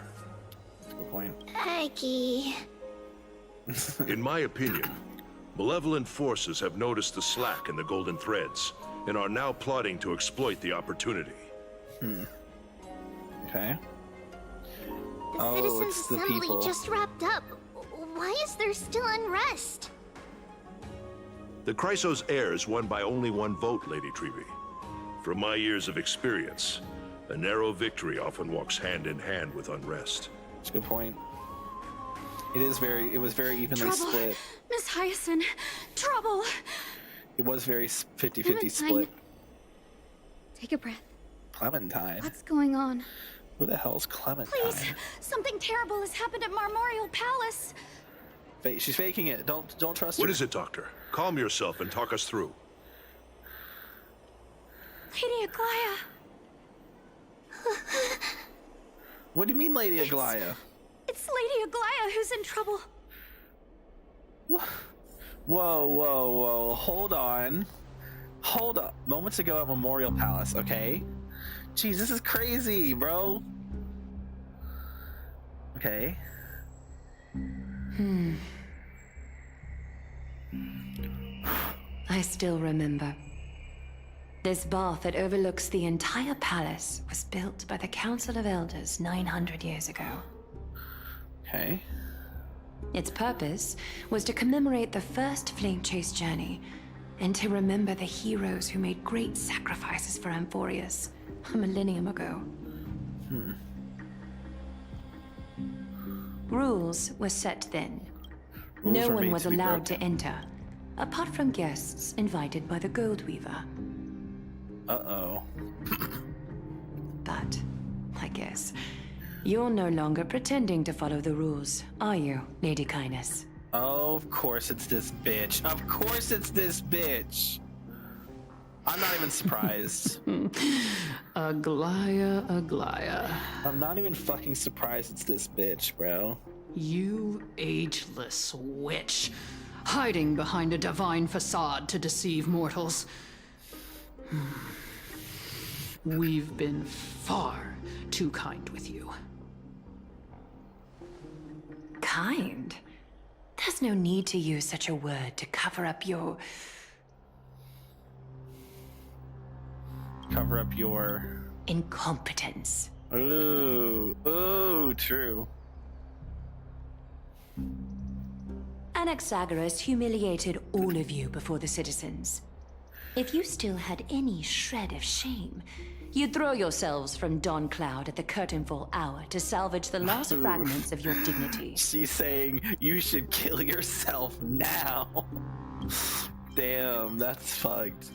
Good point. Aggie. In my opinion, malevolent forces have noticed the slack in the golden threads and are now plotting to exploit the opportunity. Okay. The Oh, Citizens' it's the Assembly people. just wrapped up. Why is there still unrest? The Chrysos heir is won by only one vote, Lady Treby. From my years of experience, a narrow victory often walks hand in hand with unrest. That's a good point. It was very evenly Trouble. split. Miss Hyacinth, trouble! It was very 50-50 Clementine. split. Take a breath. Clementine. What's going on? Who the hell's Clementine? Please, something terrible has happened at Marmorial Palace. She's faking it. Don't trust her. What is it, Doctor? Calm yourself and talk us through. Lady Aglaya. What do you mean, Lady Aglaya? It's Lady Aglaya who's in trouble. Whoa. Hold on. Moments ago at Memorial Palace, okay? Jeez, this is crazy, bro. Okay. I still remember. This bath that overlooks the entire palace was built by the Council of Elders 900 years ago. Okay. Its purpose was to commemorate the first flame chase journey and to remember the heroes who made great sacrifices for Amphoreus a millennium ago. Rules were set then. Rules No were one made was to be allowed to broken. enter, apart from guests invited by the Gold Weaver. Uh-oh. But, I guess, you're no longer pretending to follow the rules, are you, Lady Kindness? Oh, of course it's this bitch. Of course it's this bitch. I'm not even surprised. Aglaya. I'm not even fucking surprised it's this bitch, bro. You ageless witch. Hiding behind a divine facade to deceive mortals. We've been far too kind with you. Kind? There's no need to use such a word to cover up your... Cover up your... incompetence. Ooh, true. Anaxagoras humiliated all of you before the citizens. If you still had any shred of shame, you'd throw yourselves from Dawn Cloud at the curtainfall hour to salvage the last fragments of your dignity. She's saying you should kill yourself now. Damn, that's fucked.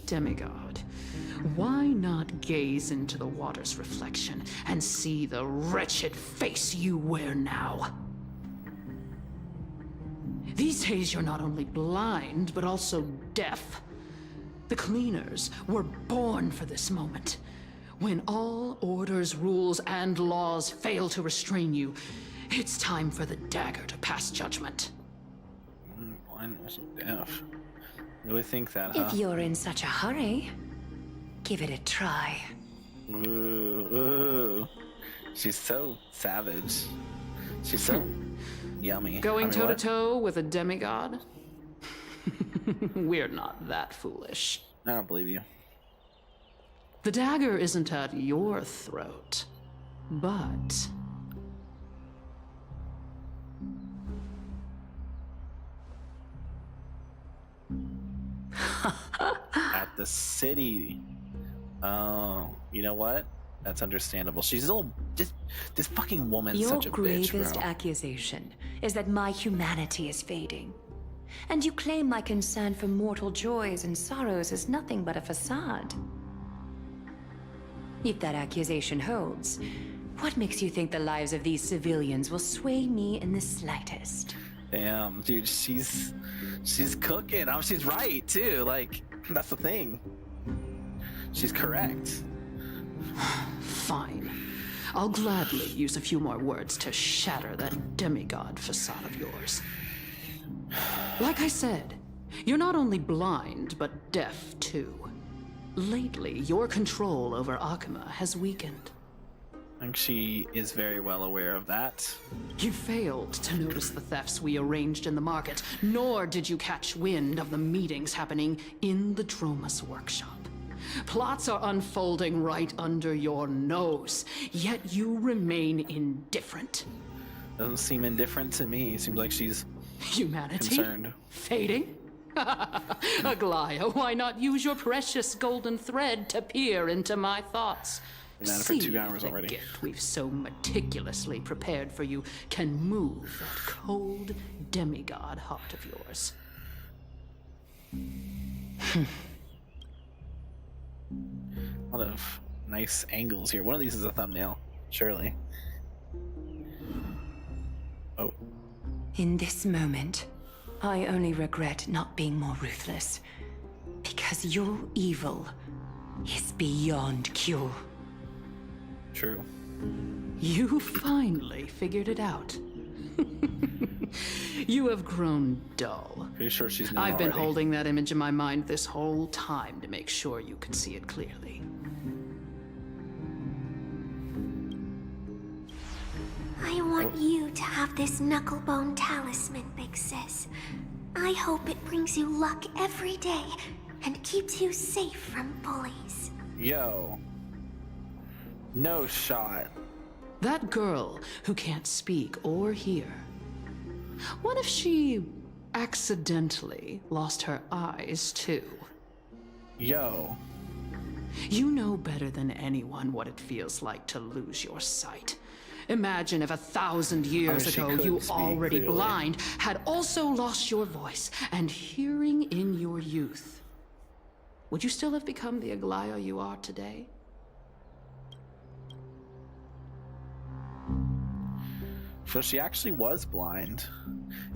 Demigod, why not gaze into the water's reflection and see the wretched face you wear now? These days you're not only blind, but also deaf. The cleaners were born for this moment. When all orders, rules, and laws fail to restrain you, it's time for the dagger to pass judgment. Blind, also deaf. Really think that, huh? If you're in such a hurry, give it a try. Ooh. She's so savage. She's so yummy. Going toe-to-toe with a demigod? We're not that foolish. I don't believe you. The dagger isn't at your throat, but... At the city. Oh, you know what? That's understandable. She's a little... This fucking woman's Your such a bitch, gravest bro. accusation is that my humanity is fading. And you claim my concern for mortal joys and sorrows is nothing but a facade. If that accusation holds, what makes you think the lives of these civilians will sway me in the slightest? Damn, dude, she's cooking. She's right, too. Like, that's the thing. She's correct. Fine. I'll gladly use a few more words to shatter that demigod facade of yours. Like I said, you're not only blind, but deaf too. Lately, your control over Akuma has weakened. I think she is very well aware of that. You failed to notice the thefts we arranged in the market, nor did you catch wind of the meetings happening in the Droma's workshop. Plots are unfolding right under your nose, yet you remain indifferent. Doesn't seem indifferent to me. Seems like she's Humanity? concerned. Fading? Aglaya, why not use your precious golden thread to peer into my thoughts? Been at it for See 2 hours if the already. gift we've so meticulously prepared for you can move that cold demigod heart of yours. A lot of nice angles here. One of these is a thumbnail, surely. Oh. In this moment, I only regret not being more ruthless. Because your evil is beyond cure. True. You finally figured it out. You have grown dull. Pretty sure she's new I've been already. holding that image in my mind this whole time to make sure you could see it clearly. I want you to have this knucklebone talisman, Big Sis. I hope it brings you luck every day and keeps you safe from bullies. Yo. No shot. That girl who can't speak or hear. What if she accidentally lost her eyes too? Yo. You know better than anyone what it feels like to lose your sight. Imagine if 1,000 years she ago could you speak, already clearly. blind had also lost your voice and hearing in your youth. Would you still have become the Aglaya you are today? So she actually was blind.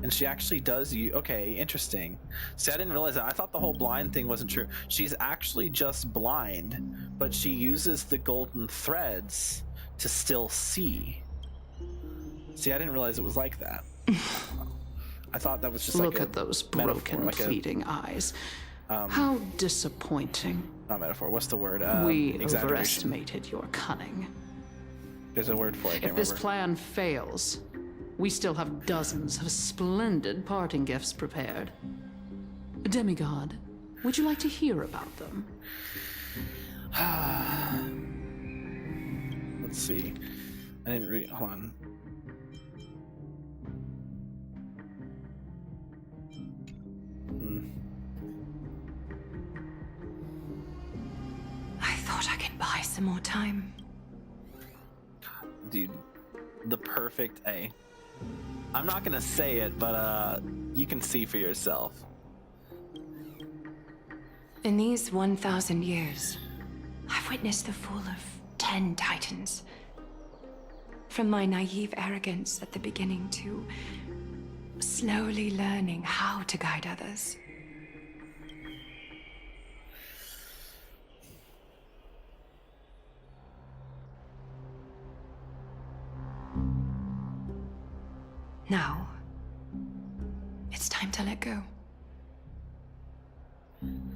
And she actually does use... Okay, interesting. See, I didn't realize that. I thought the whole blind thing wasn't true. She's actually just blind, but she uses the golden threads to still see. See, I didn't realize it was like that. I thought that was just Look like at those metaphor, broken, like a- fleeting eyes. How disappointing. Not metaphor. What's the word? We Exaggeration. overestimated your cunning. There's a word for it. I can't If this remember. plan fails, we still have dozens of splendid parting gifts prepared. Demigod, would you like to hear about them? Let's see. I didn't read. Hold on. I thought I could buy some more time. Dude, the perfect A. I'm not gonna say it, but you can see for yourself. In these 1,000 years, I've witnessed the fall of 10 titans. From my naive arrogance at the beginning to slowly learning how to guide others. Now, it's time to let go.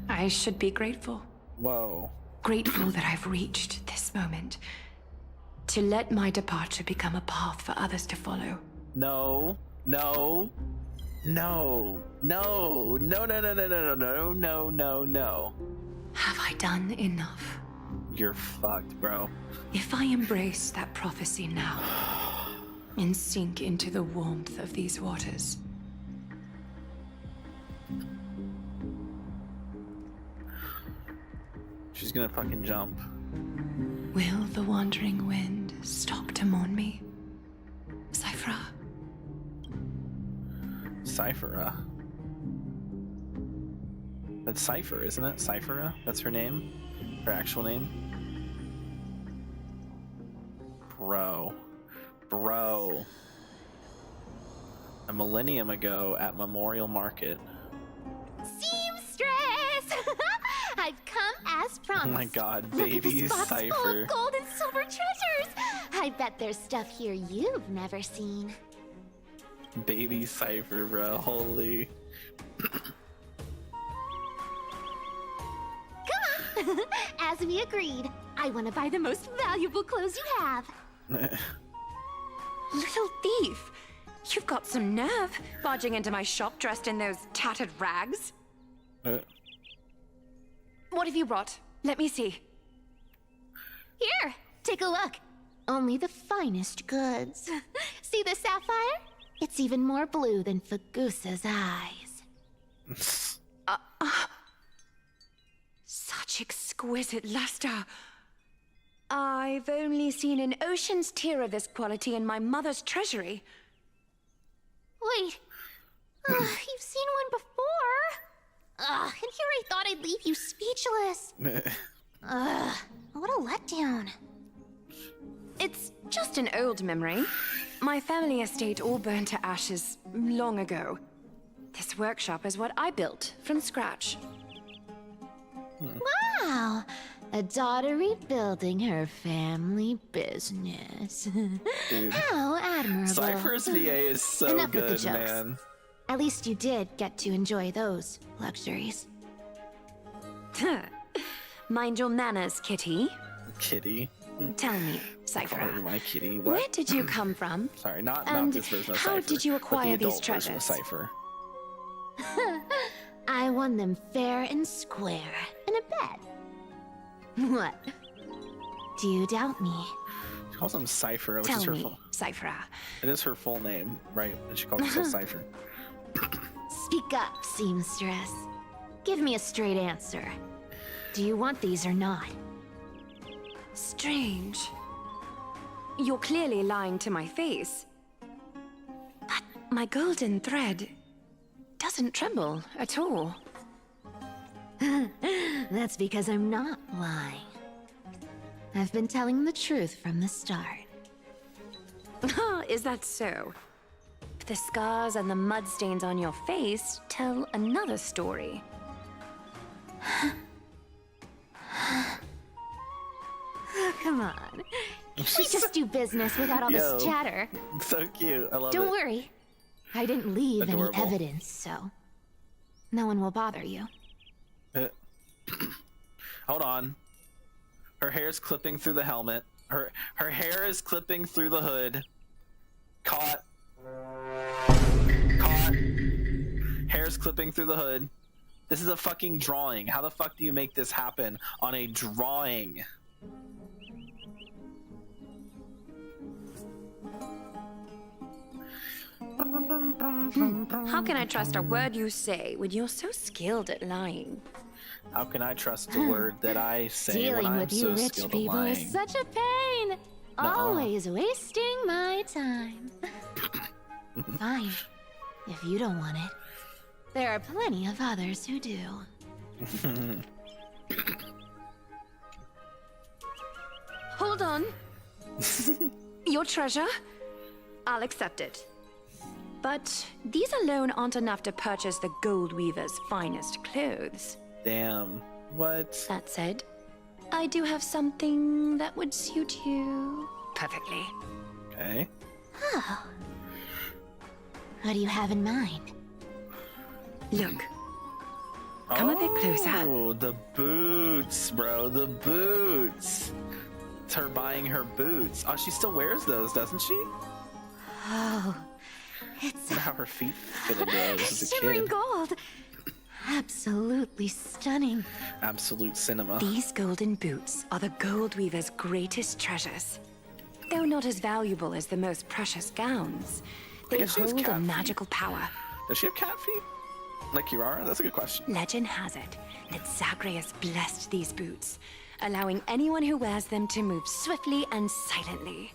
I should be grateful. Whoa. Grateful that I've reached this moment. To let my departure become a path for others to follow. No. No. No. No. No, no, no, no, no, no, no, no, no. Have I done enough? You're fucked, bro. If I embrace that prophecy now, and sink into the warmth of these waters, She's gonna fucking jump. will the wandering wind stop to mourn me? Cyphra? Cyphera. That's Cypher, isn't it? Cyphera? That's her name? Her actual name? Bro. Bro. A millennium ago at Memorial Market. Seamstress! I've come as promised. Oh my god, Look at baby this box full Cypher. of gold and silver treasures. I bet there's stuff here you've never seen. Baby Cypher, bro. Holy. Come on. As we agreed, I want to buy the most valuable clothes you have. Little thief! You've got some nerve, barging into my shop dressed in those tattered rags. What have you brought? Let me see. Here, take a look. Only the finest goods. See the sapphire? It's even more blue than Fagusa's eyes. Such exquisite luster. I've only seen an ocean's tier of this quality in my mother's treasury. Wait. You've seen one before. And here I thought I'd leave you speechless. What a letdown. It's just an old memory. My family estate all burned to ashes long ago. This workshop is what I built from scratch. Wow. A daughter rebuilding her family business. Dude. How admirable. Cypher's VA is so Enough with the good, jokes. man. At least you did get to enjoy those luxuries. Mind your manners, Kitty. Kitty. Tell me, Oh, Cypher, my kitty. What? where did you come from? Sorry, not And this version of how Cypher. did you but the acquire these adult version of treasures? Cypher. I won them fair and square in a bet. What? Do you doubt me? She calls him Cypher, which Tell is her me, full. Cypher. It is her full name, right? And she calls herself Cypher. Speak up, seamstress. Give me a straight answer. Do you want these or not? Strange. You're clearly lying to my face. But my golden thread doesn't tremble at all. That's because I'm not lying. I've been telling the truth from the start. Is that so? The scars and the mud stains on your face tell another story. Oh, come on. Can we just do business without all Yo. this chatter? So cute. I love Don't it. worry. I didn't leave Adorable. any evidence, so no one will bother you. Hold on. Her hair's clipping through the helmet. Her hair is clipping through the hood. Caught. Hair's clipping through the hood. This is a fucking drawing. How the fuck do you make this happen on a drawing? How can I trust a word you say when you're so skilled at lying? How can I trust a word that I say when Dealing I'm with you so rich skilled at people lying? is such a pain. Always wasting my time. Fine. If you don't want it, there are plenty of others who do. Hold on. Your treasure? I'll accept it. But these alone aren't enough to purchase the gold weaver's finest clothes. Damn. What? That said, I do have something that would suit you perfectly. Okay. Oh. What do you have in mind? Look. Come a bit closer. Oh, the boots, bro. The boots. It's her buying her boots. Oh, she still wears those, doesn't she? Oh, it's I wonder how her feet fitted those as a shimmering kid. gold. Absolutely stunning. Absolute cinema. These golden boots are the gold weaver's greatest treasures. Though not as valuable as the most precious gowns, they guess she has hold a cat feet. magical power. Does she have cat feet? Like Kirara? That's a good question. Legend has it that Zagreus blessed these boots, allowing anyone who wears them to move swiftly and silently.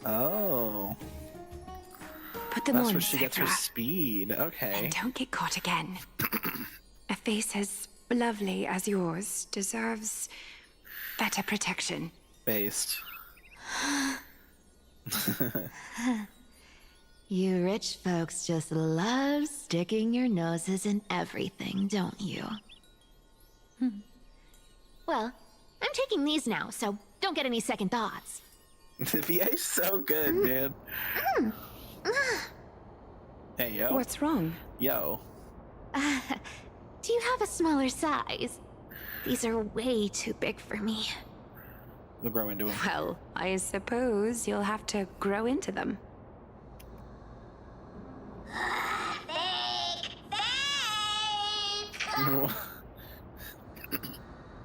Oh. Put them That's on, where she gets her Sephra. speed. Okay. And don't get caught again. A face as lovely as yours deserves better protection. Based. You rich folks just love sticking your noses in everything, don't you? Well, I'm taking these now, so don't get any second thoughts. The VA's so good, man. Hey, yo. What's wrong? Yo. Do you have a smaller size? These are way too big for me. We'll grow into him. Well, I suppose you'll have to grow into them.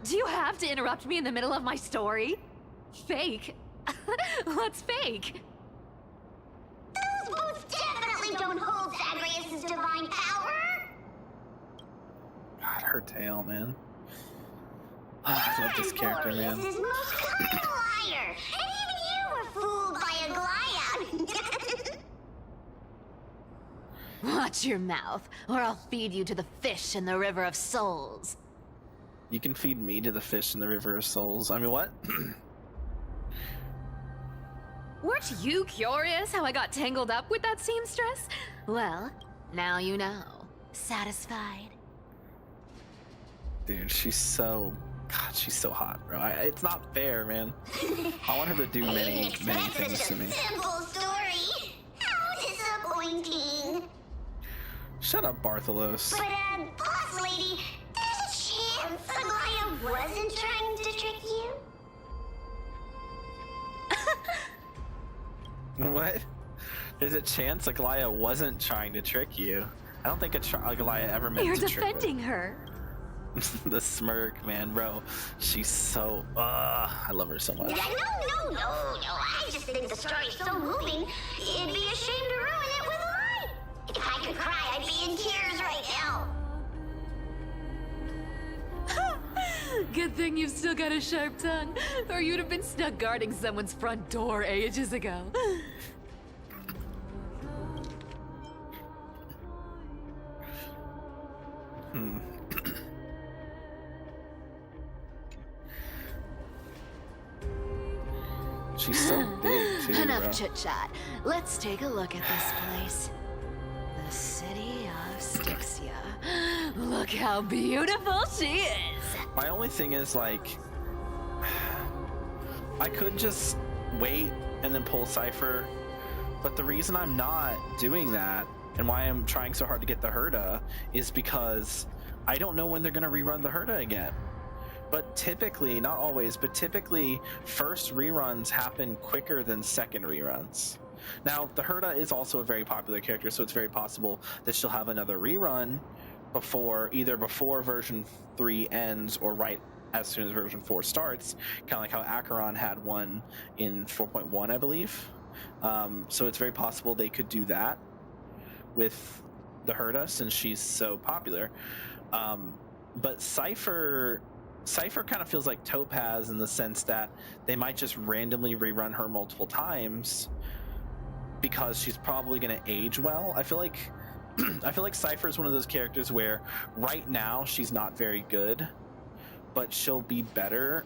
Do you have to interrupt me in the middle of my story? Fake? What's fake? Those boots definitely don't hold Zagreus' divine power. God, her tail, man. Oh, I love this character, man. Amphoreus is most common liar, and even you were fooled by a Glyad. Watch your mouth, or I'll feed you to the fish in the River of Souls. You can feed me to the fish in the River of Souls. I mean, what? Weren't you curious how I got tangled up with that seamstress? Well, now you know. Satisfied? Dude, she's so... God, she's so hot, bro. It's not fair, man. I want her to do many, many things to me. Simple story. How disappointing. Shut up, Bartholos. But, boss lady, there's a chance Aglaia wasn't trying to trick you. What? There's a chance Aglaia wasn't trying to trick you. I don't think Aglaia ever meant You're to trick defending her. The smirk, man, bro. She's so... I love her so much. No. I just think the story's so moving, it'd be a shame to ruin it with a lie. If I could cry, I'd be in tears right now. Good thing you've still got a sharp tongue, or you'd have been stuck guarding someone's front door ages ago. She's so big, too, Enough bro. chit-chat. Let's take a look at this place. The city of Styxia. Look how beautiful she is! My only thing is, like... I could just wait and then pull Cypher, but the reason I'm not doing that, and why I'm trying so hard to get the Herda, is because I don't know when they're going to rerun the Herda again. But typically, not always, but typically, first reruns happen quicker than second reruns. Now, the Herda is also a very popular character, so it's very possible that she'll have another rerun either before version 3 ends or right as soon as version 4 starts, kind of like how Acheron had one in 4.1, I believe. So it's very possible they could do that with the Herda since she's so popular. But Cypher kind of feels like Topaz in the sense that they might just randomly rerun her multiple times because she's probably going to age well. I feel like Cypher is one of those characters where right now she's not very good, but she'll be better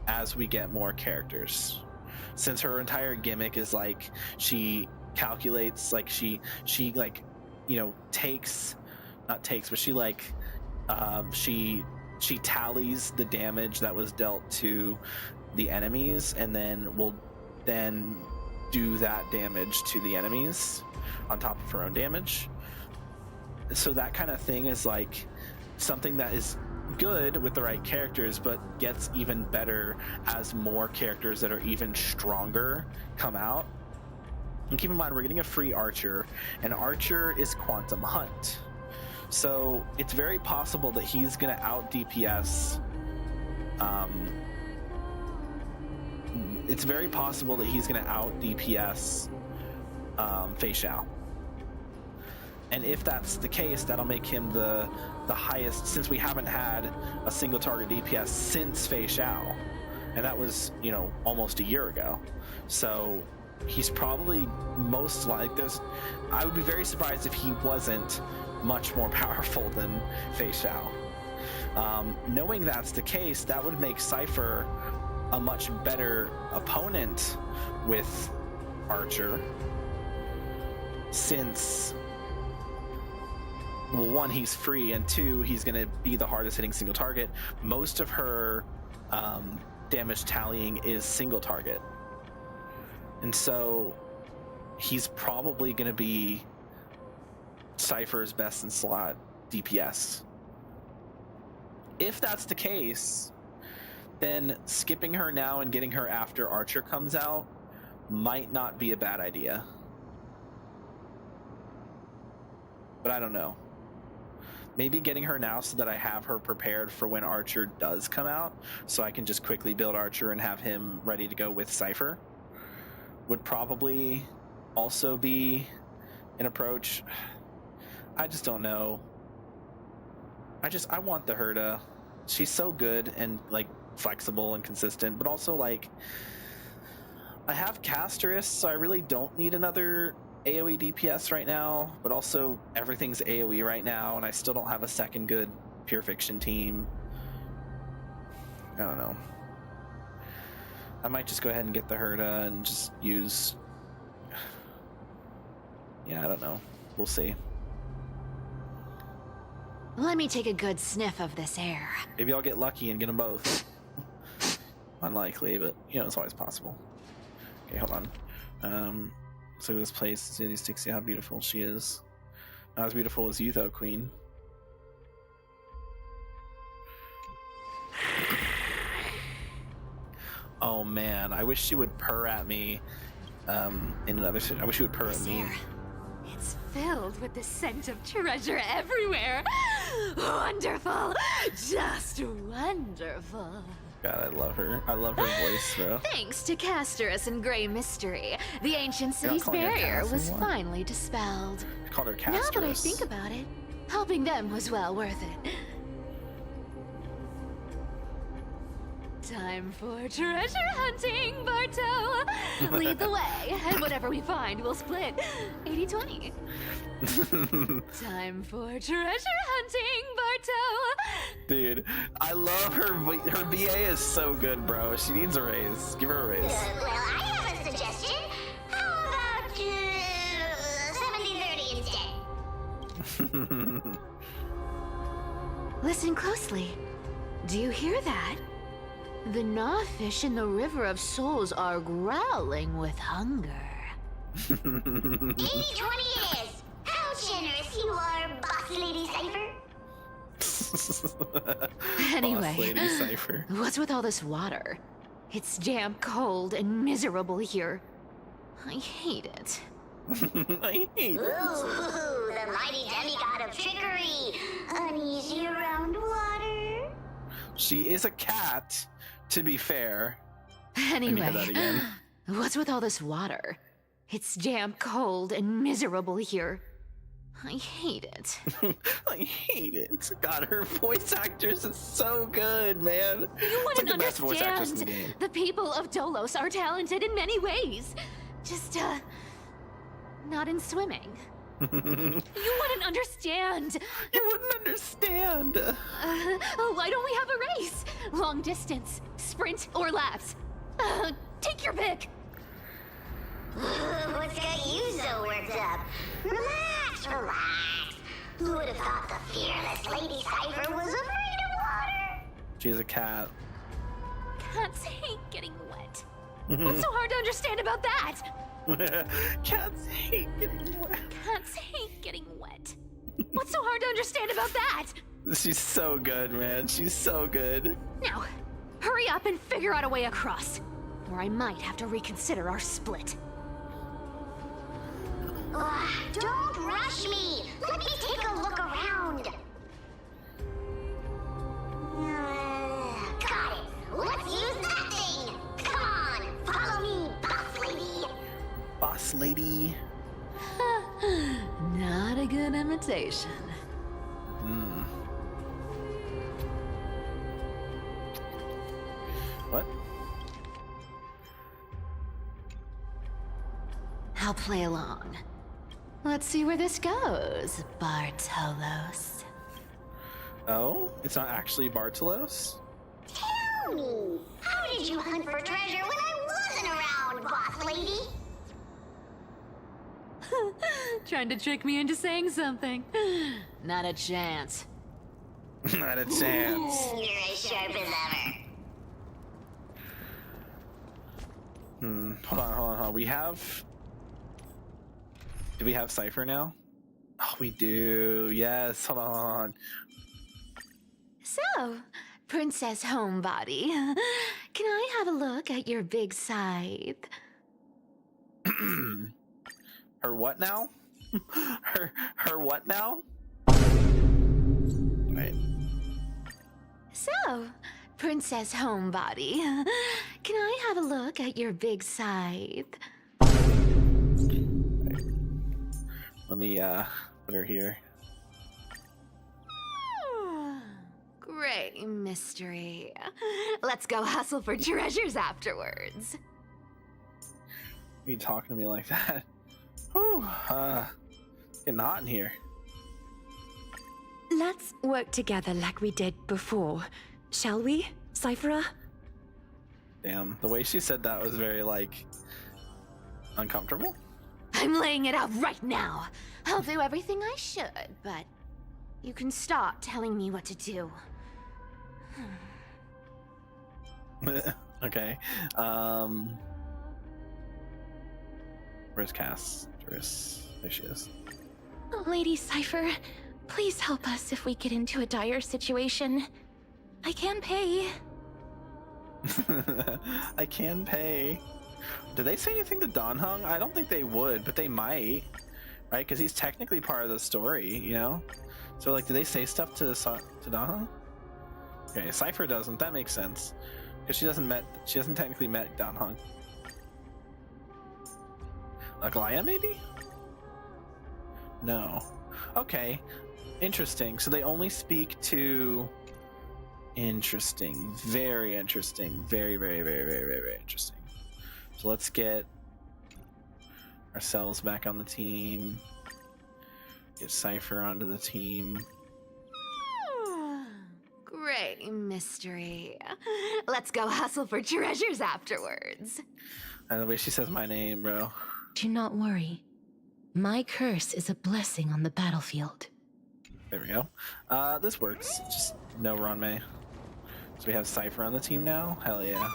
as we get more characters. Since her entire gimmick is like she calculates, like she like, you know, she tallies the damage that was dealt to the enemies and then will then do that damage to the enemies on top of her own damage. So that kind of thing is like something that is good with the right characters, but gets even better as more characters that are even stronger come out. And keep in mind, we're getting a free Archer, and Archer is Quantum Hunt. So it's very possible that he's going to out DPS. It's very possible that he's going to out DPS Fei Xiao. And if that's the case, that'll make him the highest, since we haven't had a single target DPS since Fei Xiao. And that was, you know, almost a year ago. So he's probably most like I would be very surprised if he wasn't much more powerful than Fei Xiao. Knowing that's the case, that would make Cypher a much better opponent with Archer, since, well, one, he's free, and two, he's going to be the hardest hitting single target. Most of her damage tallying is single target. And so he's probably going to be Cypher's best in slot DPS. If that's the case, then skipping her now and getting her after Archer comes out might not be a bad idea. But I don't know. Maybe getting her now so that I have her prepared for when Archer does come out, so I can just quickly build Archer and have him ready to go with Cypher, would probably also be an approach. I just don't know. I want the Herda. She's so good and like flexible and consistent, but also like I have Casterus, so I really don't need another AoE DPS right now, but also everything's AoE right now, and I still don't have a second good Pure Fiction team. I don't know. I might just go ahead and get the Herda and just use... Yeah, I don't know. We'll see. Let me take a good sniff of this air. Maybe I'll get lucky and get them both. Unlikely, but, you know, it's always possible. Okay, hold on. So this place, City Sticks, see how beautiful she is. Not as beautiful as you, though, Queen. Oh man, I wish she would purr at me. In another city, I wish she would purr at me. It's filled with the scent of treasure everywhere. Wonderful, just wonderful. God, I love her. I love her voice, bro. Thanks to Casterus and Grey Mystery, the ancient city's barrier was finally dispelled. I called her Casterus. Now that I think about it, helping them was well worth it. Time for treasure hunting, Barto! Lead the way, and whatever we find, we'll split 80-20. Time for treasure hunting, Barto! Dude, I love her. Her BA is so good, bro. She needs a raise. Give her a raise. Well, I have a suggestion. How about 70-30 instead? Listen closely. Do you hear that? The gnawfish in the River of Souls are growling with hunger. 80-20 it is! How generous you are, Boss Lady Cypher! Anyway, Boss Lady Cypher. what's with all this water? It's damp, cold, and miserable here. I hate it. I hate it. Ooh, the mighty demigod of trickery. Uneasy around water. She is a cat, to be fair. Let me hear that Anyway, again. what's with all this water? It's damp, cold, and miserable here. I hate it. I hate it. God, her voice actress is so good, man. You It's wouldn't like the best voice actress in the understand. game. The people of Dolos are talented in many ways. Just, not in swimming. You wouldn't understand. You wouldn't understand. Why don't we have a race? Long distance, sprint, or laps? Take your pick. What's got you so worked up? Relax, relax. Who would have thought the fearless Lady Cypher was afraid of water? She's a cat. Cats hate getting wet. What's so hard to understand about that? Cats hate getting wet. Cats hate getting wet. What's so hard to understand about that? She's so good, man. She's so good. Now, hurry up and figure out a way across, or I might have to reconsider our split. Don't rush me. Let me take a look around. Got it. Let's use that thing. Come on, follow me, boss lady. Boss lady. Not a good imitation. What? I'll play along. Let's see where this goes, Bartolos. Oh, it's not actually Bartolos? Tell me, how did you hunt for treasure when I wasn't around, boss lady? Trying to trick me into saying something. Not a chance. Not a chance. You're as sharp as ever. Hold on. We have... Do we have Cypher now? Oh, we do. Yes, hold on. So, Princess Homebody, can I have a look at your big scythe? Her what now? her what now? Right. So, Princess Homebody, can I have a look at your big scythe? Let me put her here. Great mystery. Let's go hustle for treasures afterwards. You talking to me like that? Whew, getting hot in here. Let's work together like we did before, shall we, Cyphera? Damn, the way she said that was very, like, uncomfortable. I'm laying it out right now. I'll do everything I should, but you can stop telling me what to do. Okay. Where's Cass? There she is. Lady Cypher, please help us if we get into a dire situation. I can pay. I can pay. Did they say anything to Donhung? I don't think they would, but they might, right? Because he's technically part of the story, you know. So, like, did they say stuff to Donhung? Okay, Cypher doesn't. That makes sense because she hasn't technically met Donhung. Aglaya, maybe? No. Okay. Interesting. So they only speak to. Interesting. Very interesting. Very, very, very, very, very, very interesting. So let's get ourselves back on the team. Get Cypher onto the team. Great mystery. Let's go hustle for treasures afterwards. And the way she says my name, bro. Do not worry. My curse is a blessing on the battlefield. There we go. This works. Just no Ronmei. So we have Cypher on the team now? Hell yeah.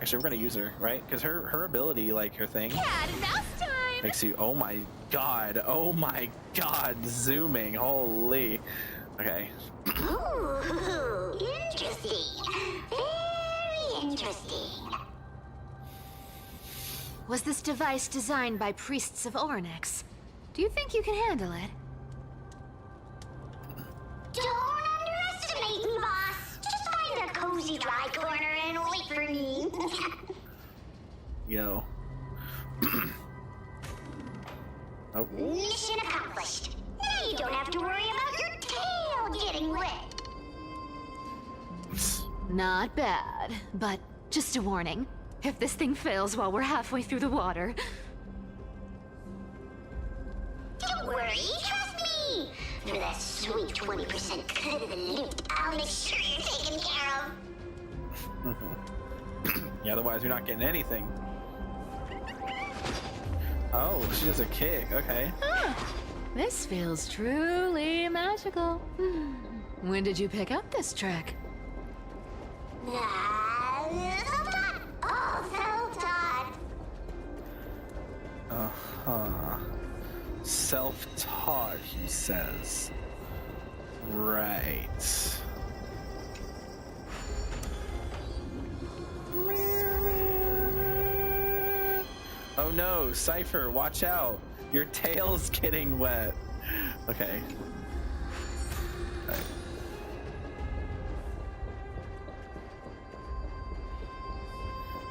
Actually, we're gonna use her, right? Because her ability, like her thing, Cat and mouse time! makes you, oh my god, zooming, holy. Okay. Ooh, interesting. Very interesting. Was this device designed by priests of Ornyx? Do you think you can handle it? Don't underestimate me, boss. Just find a cozy dry corner and wait for me. Yo. Oh. Mission accomplished. Now you don't have to worry about your tail getting wet. Not bad, but just a warning. If this thing fails while we're halfway through the water... Don't worry, trust me. For that sweet 20% cut of the loot, I'll make sure you're taken care of. Yeah, otherwise you're not getting anything. Oh, she does a kick. Okay. This feels truly magical. When did you pick up this trick? All self-taught. Uh-huh. Self-taught, he says. Right. Oh no, Cypher, watch out. Your tail's getting wet. Okay.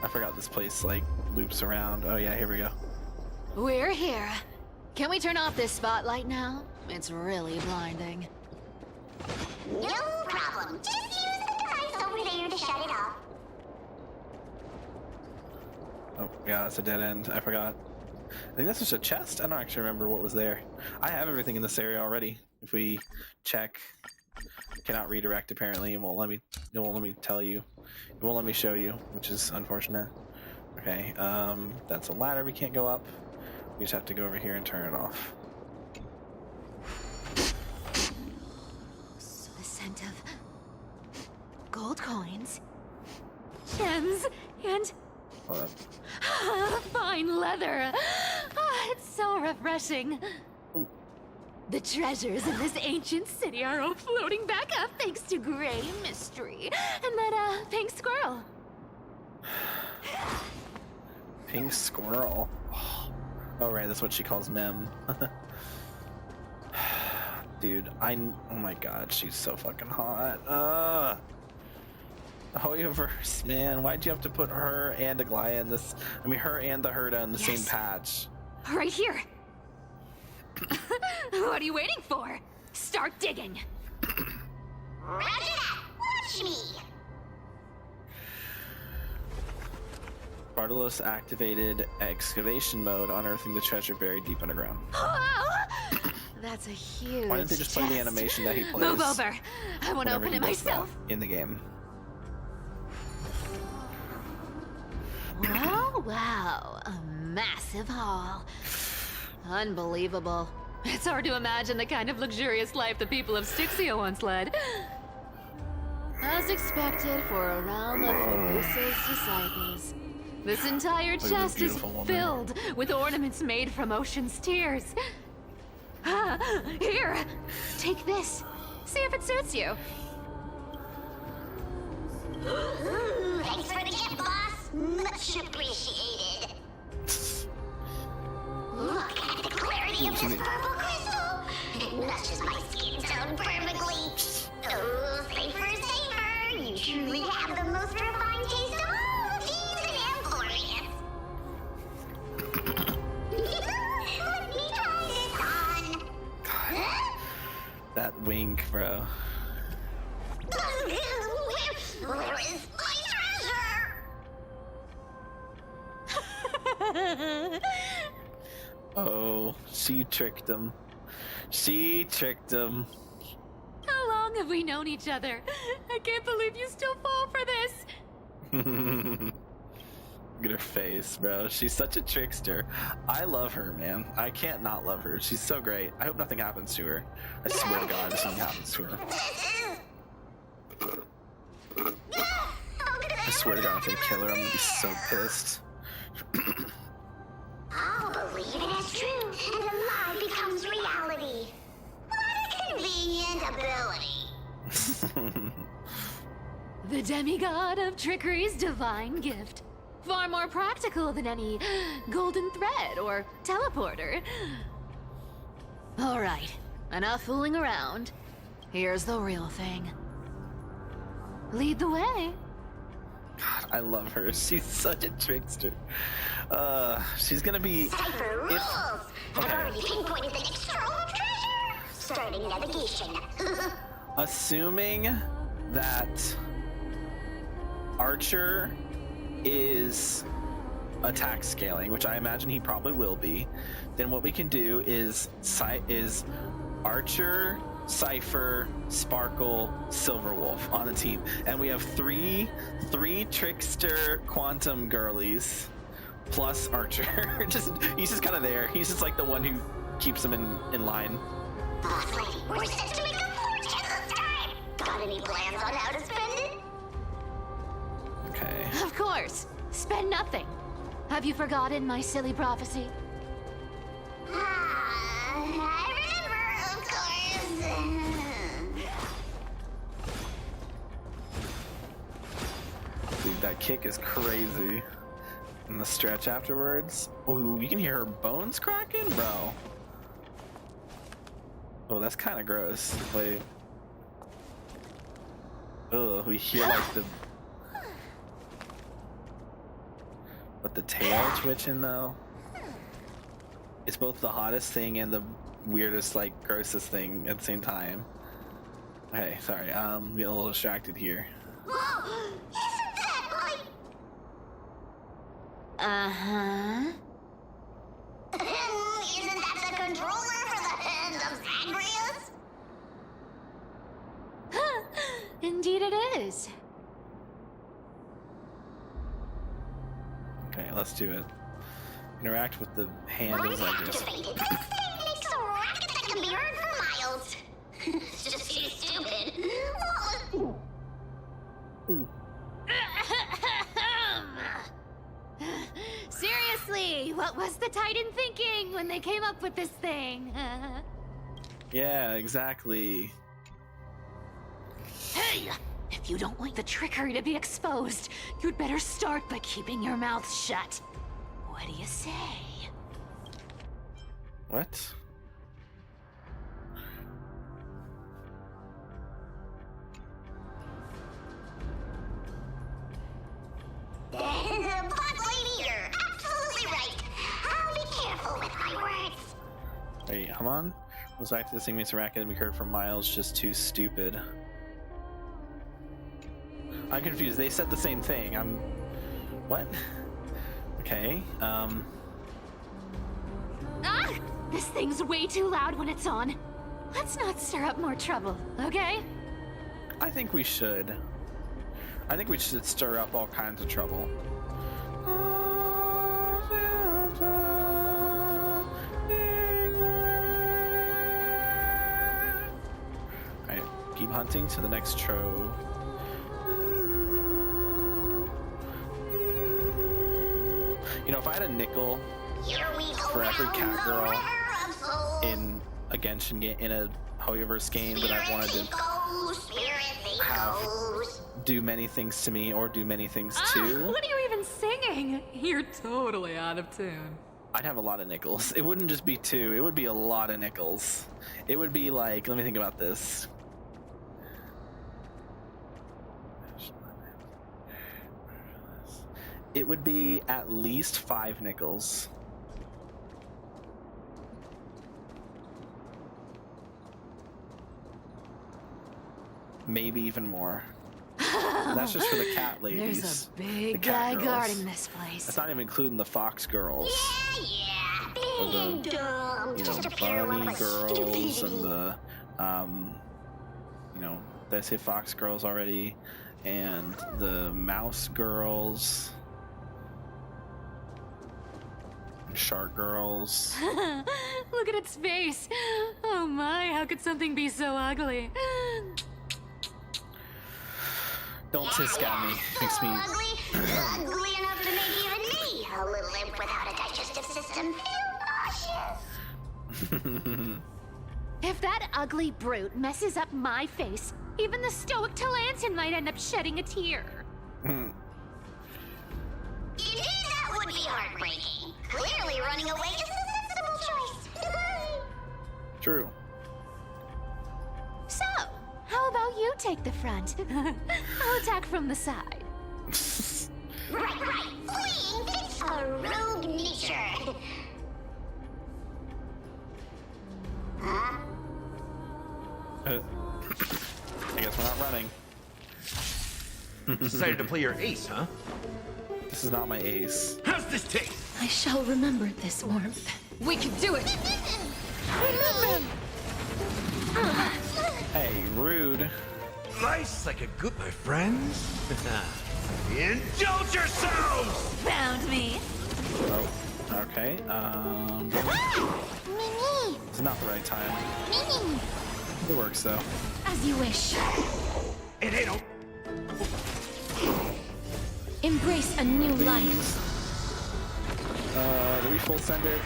I forgot this place, like, loops around. Oh yeah, here we go. We're here. Can we turn off this spotlight now? It's really blinding. No problem. Just use the device over there to shut it off. Oh, yeah, that's a dead end. I forgot. I think that's just a chest. I don't actually remember what was there. I have everything in this area already. If we check, cannot redirect apparently. It won't let me tell you. It won't let me show you, which is unfortunate. Okay, that's a ladder we can't go up. We just have to go over here and turn it off. The scent of gold coins, gems, and Hold up. fine leather. It's so refreshing. Ooh. The treasures in this ancient city are all floating back up thanks to Grey Mystery and that pink squirrel. Pink squirrel. Oh right, that's what she calls Mem. Dude, oh my god, she's so fucking hot. Hoyoverse, man, why'd you have to put her and Aglaya in this? I mean, her and the Herda in the same patch. Right here. What are you waiting for? Start digging. Roger that. Watch me. Bartolos activated excavation mode, unearthing the treasure buried deep underground. That's a huge Why didn't they just play the animation that he plays? Move over. I want to whenever open he it does that myself. in the game. Wow. A massive haul. Unbelievable. It's hard to imagine the kind of luxurious life the people of Styxia once led. As expected for a realm of Phagusa's disciples. This entire chest is filled with ornaments made from ocean's tears. Here, take this. See if it suits you. Ooh, thanks for the gift, boss. Much appreciated. Look at the clarity of this purple crystal. It matches my skin tone perfectly. Oh, safer. You truly have the most refined taste of all thieves in Amphoreus. Let me try this on. God, that wink, bro. Where is my treasure? Oh, she tricked him. She tricked him. How long have we known each other? I can't believe you still fall for this. Look at her face, bro. She's such a trickster. I love her, man. I can't not love her. She's so great. I hope nothing happens to her. I swear to God, if something happens to her. I swear to God, if they kill her, I'm gonna be so pissed. I'll believe it as true, and the lie becomes reality. What a convenient ability. The demigod of trickery's divine gift. Far more practical than any golden thread or teleporter. All right, enough fooling around. Here's the real thing. Lead the way. God, I love her. She's such a trickster. She's gonna be. Cipher rules! I've already pinpointed the next trove of treasure! Starting navigation. Assuming that Archer is attack scaling, which I imagine he probably will be, then what we can do is Archer, Cypher, Sparkle, Silverwolf on the team, and we have three trickster quantum girlies plus Archer. He's just kind of there. He's just like the one who keeps them in line. Boss lady, we're set to make a fortune this time! Got any plans on how to spend it? Okay. Of course. Spend nothing. Have you forgotten my silly prophecy? I remember, of course. Dude, that kick is crazy. And the stretch afterwards. Oh, you can hear her bones cracking, bro. Oh, that's kind of gross. Wait. Ugh, we hear like the... But the tail twitching though? It's both the hottest thing and the weirdest, like, grossest thing at the same time. Okay, sorry, I'm getting a little distracted here. Whoa! Isn't that like... Uh-huh. Isn't that the controller for the hand of Amphoreus? Indeed it is. Okay, let's do it. Interact with the hand as Zagreus. Activated. This thing makes a racket that can be heard for miles. It's just too stupid. Seriously, what was the Titan thinking when they came up with this thing? Yeah, exactly. Hey! If you don't want the trickery to be exposed, you'd better start by keeping your mouth shut. What do you say? What? Boss lady, you're absolutely right. I'll be careful with my words. Wait, come on. Goes back to the thing makes a racket and we heard for miles, just too stupid. I'm confused. They said the same thing. What? Okay, Ah! This thing's way too loud when it's on. Let's not stir up more trouble, okay? I think we should. I think we should stir up all kinds of trouble. Alright, keep hunting to the next trove. You know, if I had a nickel for every cat girl in a Genshin game, in a Hoyoverse game that I wanted to have do many things to me or do many things to, What are you even singing? You're totally out of tune. I'd have a lot of nickels. It wouldn't just be two, it would be a lot of nickels. It would be like, let me think about this. It would be at least 5 nickels. Maybe even more. And that's just for the cat ladies. There's a big the guy cat girls. guarding this place. That's not even including the fox girls. Yeah, Or big the, and dumb. Just a pair bunny of girls and the, did I say fox girls already? And the mouse girls. And shark girls. Look at its face. Oh my, how could something be so ugly? Don't tisk at me. Makes me... Ugly enough to make even me, a little imp without a digestive system, feel nauseous. If that ugly brute messes up my face, Even the stoic Talantin might end up shedding a tear. You knew that would be heartbreaking. Clearly running away is a sensible choice. True. So, how about you take the front? I'll attack from the side. Right. Fleeing fits a rogue nature. Huh? I guess we're not running. Decided to play your ace, huh? This is not my ace. How's this taste? I shall remember this warmth. We can do it! Hey, rude. Life's like a good, my friends. Indulge yourselves! Found me. Oh, okay. Mimi! It's not the right time. Mimi! It works though. As you wish. And hey, don't. Embrace a new life. Do we full send it?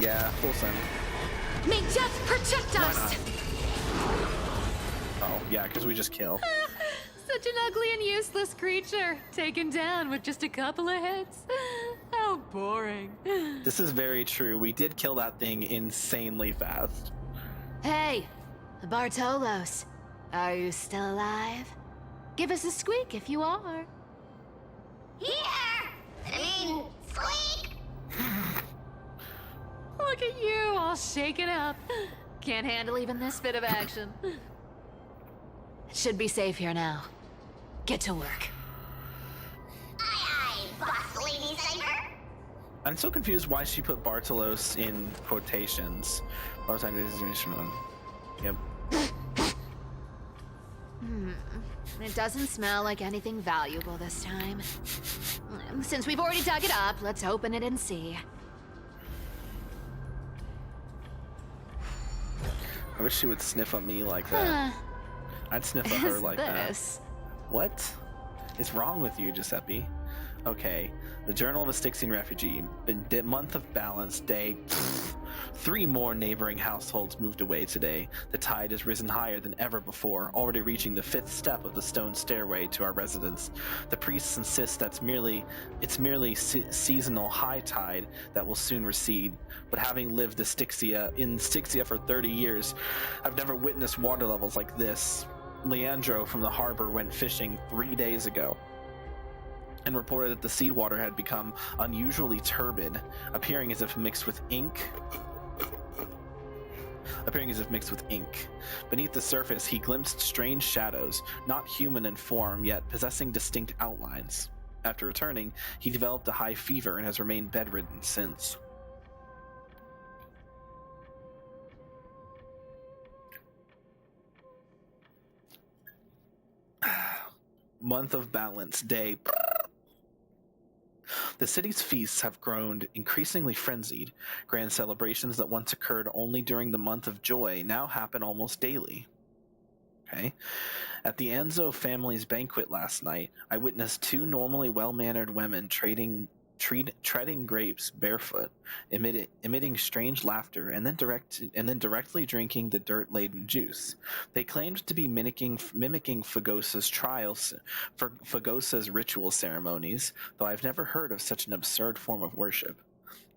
Yeah, full send. May death protect us! Oh, yeah, because we just kill. Such an ugly and useless creature, taken down with just a couple of hits. How boring. This is very true. We did kill that thing insanely fast. Hey, Bartolos, are you still alive? Give us a squeak if you are. Squeak! Look at you, all shaken up. Can't handle even this bit of action. It should be safe here now. Get to work. Aye, boss lady Cypher. I'm so confused why she put Bartolos in quotations. Yep. It doesn't smell like anything valuable this time. Since we've already dug it up, let's open it and see. I wish she would sniff on me like that. I'd sniff at her like this? that. What is wrong with you, Giuseppe? Okay, the Journal of a Styxian Refugee. Month of balance, day. 3 more neighboring households moved away today. The tide has risen higher than ever before, already reaching the 5th step of the stone stairway to our residence. The priests insist it's merely seasonal high tide that will soon recede. But having lived in Styxia for 30 years, I've never witnessed water levels like this. Leandro from the harbor went fishing 3 days ago and reported that the seawater had become unusually turbid, appearing as if mixed with ink. Beneath the surface, he glimpsed strange shadows, not human in form, yet possessing distinct outlines. After returning, he developed a high fever and has remained bedridden since. Month of balance, day. The city's feasts have grown increasingly frenzied. Grand celebrations that once occurred only during the month of joy now happen almost daily. Okay. At the Anzo family's banquet last night, I witnessed 2 normally well-mannered women treading grapes barefoot, emitting strange laughter, and then directly drinking the dirt-laden juice. They claimed to be mimicking Fagosa's ritual ceremonies, though I've never heard of such an absurd form of worship.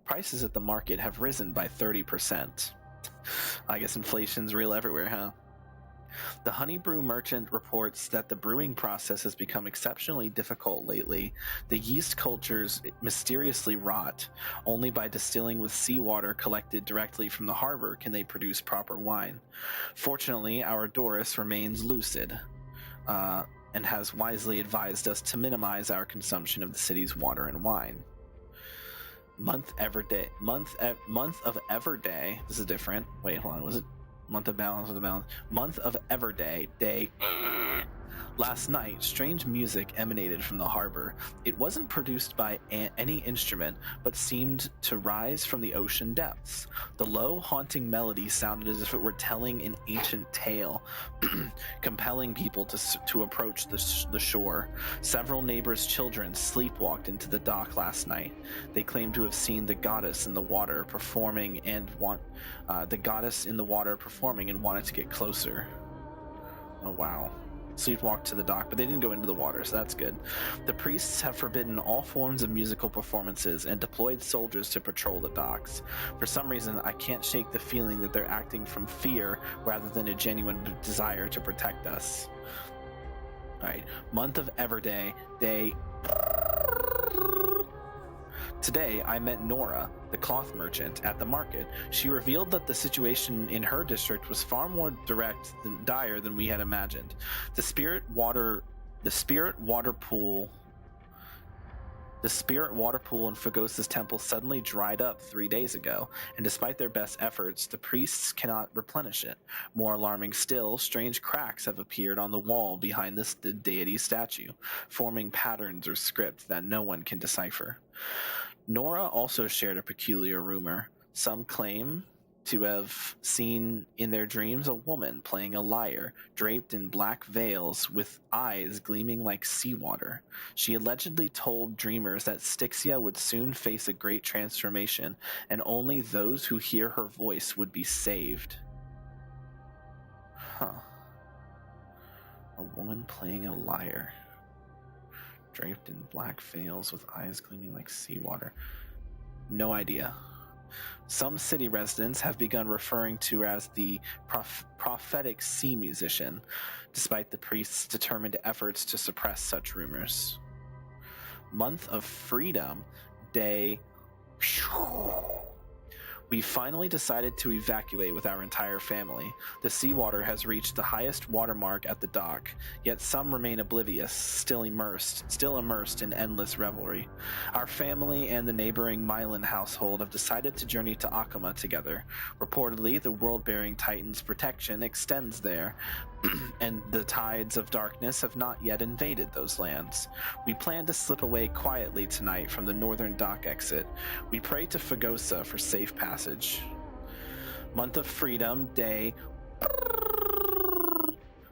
Prices at the market have risen by 30%. I guess inflation's real everywhere, huh? The honey brew merchant reports that the brewing process has become exceptionally difficult lately. The yeast cultures mysteriously rot. Only by distilling with seawater collected directly from the harbor can they produce proper wine. Fortunately, our Doris remains lucid and has wisely advised us to minimize our consumption of the city's water and wine. Month of Everday. This is different. Wait, hold on. Was it? Month of balance with the balance. Month of Everday. Day. Last night, strange music emanated from the harbor. It wasn't produced by any instrument, but seemed to rise from the ocean depths. The low, haunting melody sounded as if it were telling an ancient tale, compelling people to approach the shore. Several neighbors' children sleepwalked into the dock last night. They claimed to have seen the goddess in the water performing and wanted to get closer. Oh wow. Sleepwalked to the dock, but they didn't go into the water, so that's good. The priests have forbidden all forms of musical performances and deployed soldiers to patrol the docks. For some reason, I can't shake the feeling that they're acting from fear rather than a genuine desire to protect us. Alright, month of Everday, day... Today, I met Nora, the cloth merchant, at the market. She revealed that the situation in her district was far more dire than we had imagined. The spirit water pool in Phagos's temple suddenly dried up 3 days ago, and despite their best efforts, the priests cannot replenish it. More alarming still, strange cracks have appeared on the wall behind the deity's statue, forming patterns or script that no one can decipher. Nora also shared a peculiar rumor. Some claim to have seen in their dreams a woman playing a lyre, draped in black veils with eyes gleaming like seawater. She allegedly told dreamers that Styxia would soon face a great transformation, and only those who hear her voice would be saved. Huh. A woman playing a lyre, draped in black veils with eyes gleaming like seawater. No idea. Some city residents have begun referring to her as the prophetic sea musician, despite the priest's determined efforts to suppress such rumors. Month of Freedom, day... We finally decided to evacuate with our entire family. The seawater has reached the highest watermark at the dock, yet some remain oblivious, still immersed in endless revelry. Our family and the neighboring Mylan household have decided to journey to Akama together. Reportedly, the world-bearing Titan's protection extends there, and the tides of darkness have not yet invaded those lands. We plan to slip away quietly tonight from the northern dock exit. We pray to Phagosa for safe passage. Month of Freedom, day...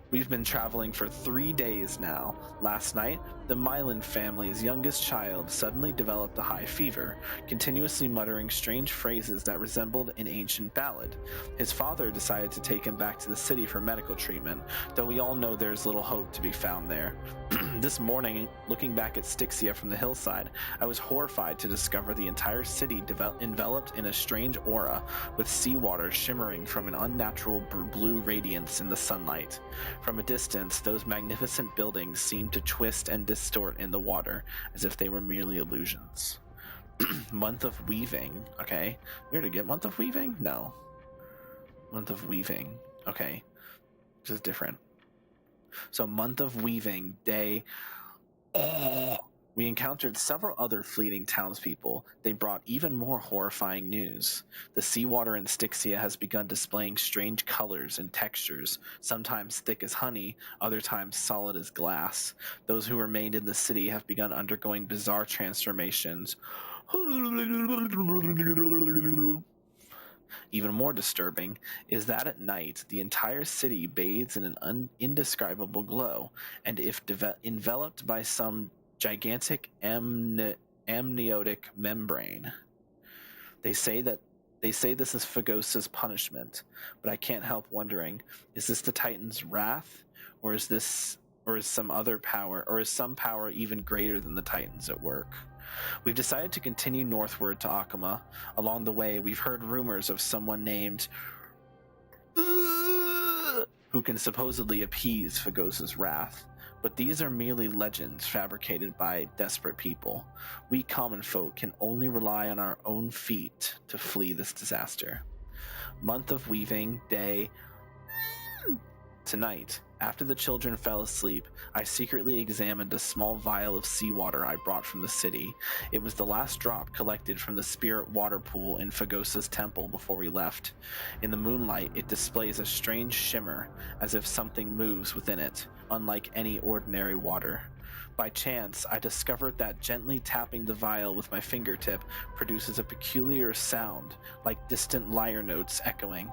We've been traveling for 3 days now. Last night, the Mylan family's youngest child suddenly developed a high fever, continuously muttering strange phrases that resembled an ancient ballad. His father decided to take him back to the city for medical treatment, though we all know there's little hope to be found there. This morning, looking back at Styxia from the hillside, I was horrified to discover the entire city enveloped in a strange aura, with seawater shimmering from an unnatural blue radiance in the sunlight. From a distance, those magnificent buildings seemed to twist and distort in the water, as if they were merely illusions. Month of Weaving. Okay. We're to get Month of Weaving? No. Month of Weaving. Okay. Which is different. So Month of Weaving, day... We encountered several other fleeting townspeople. They brought even more horrifying news. The seawater in Styxia has begun displaying strange colors and textures, sometimes thick as honey, other times solid as glass. Those who remained in the city have begun undergoing bizarre transformations. Even more disturbing is that at night, the entire city bathes in an indescribable glow, and if enveloped by some gigantic amniotic membrane. They say this is Phagosa's punishment, but I can't help wondering, is this the Titan's wrath, or is some power even greater than the Titans at work? We've decided to continue northward to Akama. Along the way, we've heard rumors of someone named who can supposedly appease Phagosa's wrath. But these are merely legends fabricated by desperate people. We common folk can only rely on our own feet to flee this disaster. Month of Weaving, day... Tonight, after the children fell asleep, I secretly examined a small vial of seawater I brought from the city. It was the last drop collected from the spirit water pool in Fagosa's temple before we left. In the moonlight, it displays a strange shimmer, as if something moves within it, unlike any ordinary water. By chance, I discovered that gently tapping the vial with my fingertip produces a peculiar sound, like distant lyre notes echoing.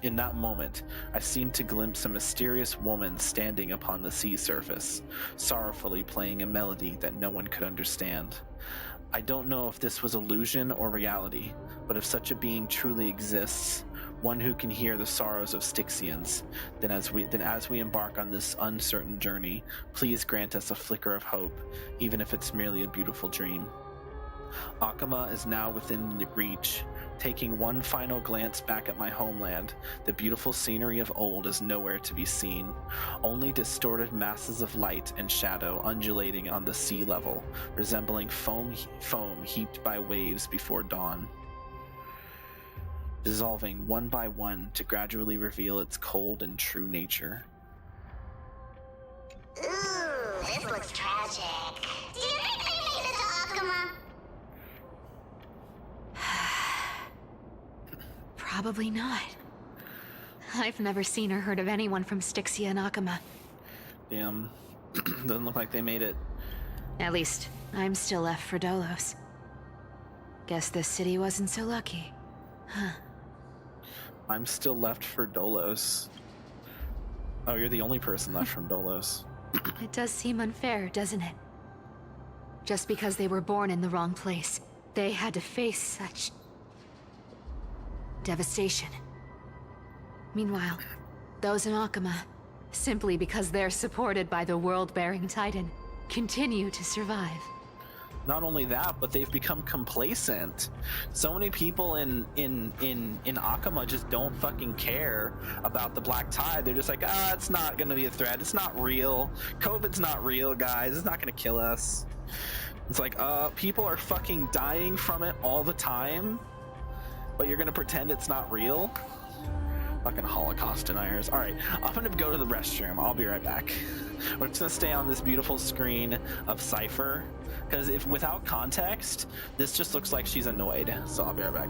In that moment, I seemed to glimpse a mysterious woman standing upon the sea surface, sorrowfully playing a melody that no one could understand. I don't know if this was illusion or reality, but if such a being truly exists, one who can hear the sorrows of Styxians, then as we embark on this uncertain journey, please grant us a flicker of hope, even if it's merely a beautiful dream. Akama is now within reach. Taking one final glance back at my homeland, the beautiful scenery of old is nowhere to be seen. Only distorted masses of light and shadow undulating on the sea level, resembling foam heaped by waves before dawn, dissolving one by one to gradually reveal its cold and true nature. Ooh, this looks tragic. Do you think they made it to Akama? Probably not. I've never seen or heard of anyone from Styxia and Akama. Damn. Doesn't look like they made it. At least, I'm still left for Dolos. Guess this city wasn't so lucky. Huh. I'm still left for Dolos. Oh, you're the only person left from Dolos. It does seem unfair, doesn't it? Just because they were born in the wrong place, they had to face such devastation. Meanwhile, those in Akama, simply because they're supported by the world-bearing Titan, continue to survive. Not only that, but they've become complacent. So many people in Akama just don't fucking care about the Black Tide. They're just like, it's not gonna be a threat. It's not real. COVID's not real, guys. It's not gonna kill us. It's like, people are fucking dying from it all the time, but you're gonna pretend it's not real? Fucking Holocaust deniers. Alright, I'm gonna go to the restroom. I'll be right back. We're just gonna stay on this beautiful screen of Cypher, because if without context, this just looks like she's annoyed. So I'll be right back.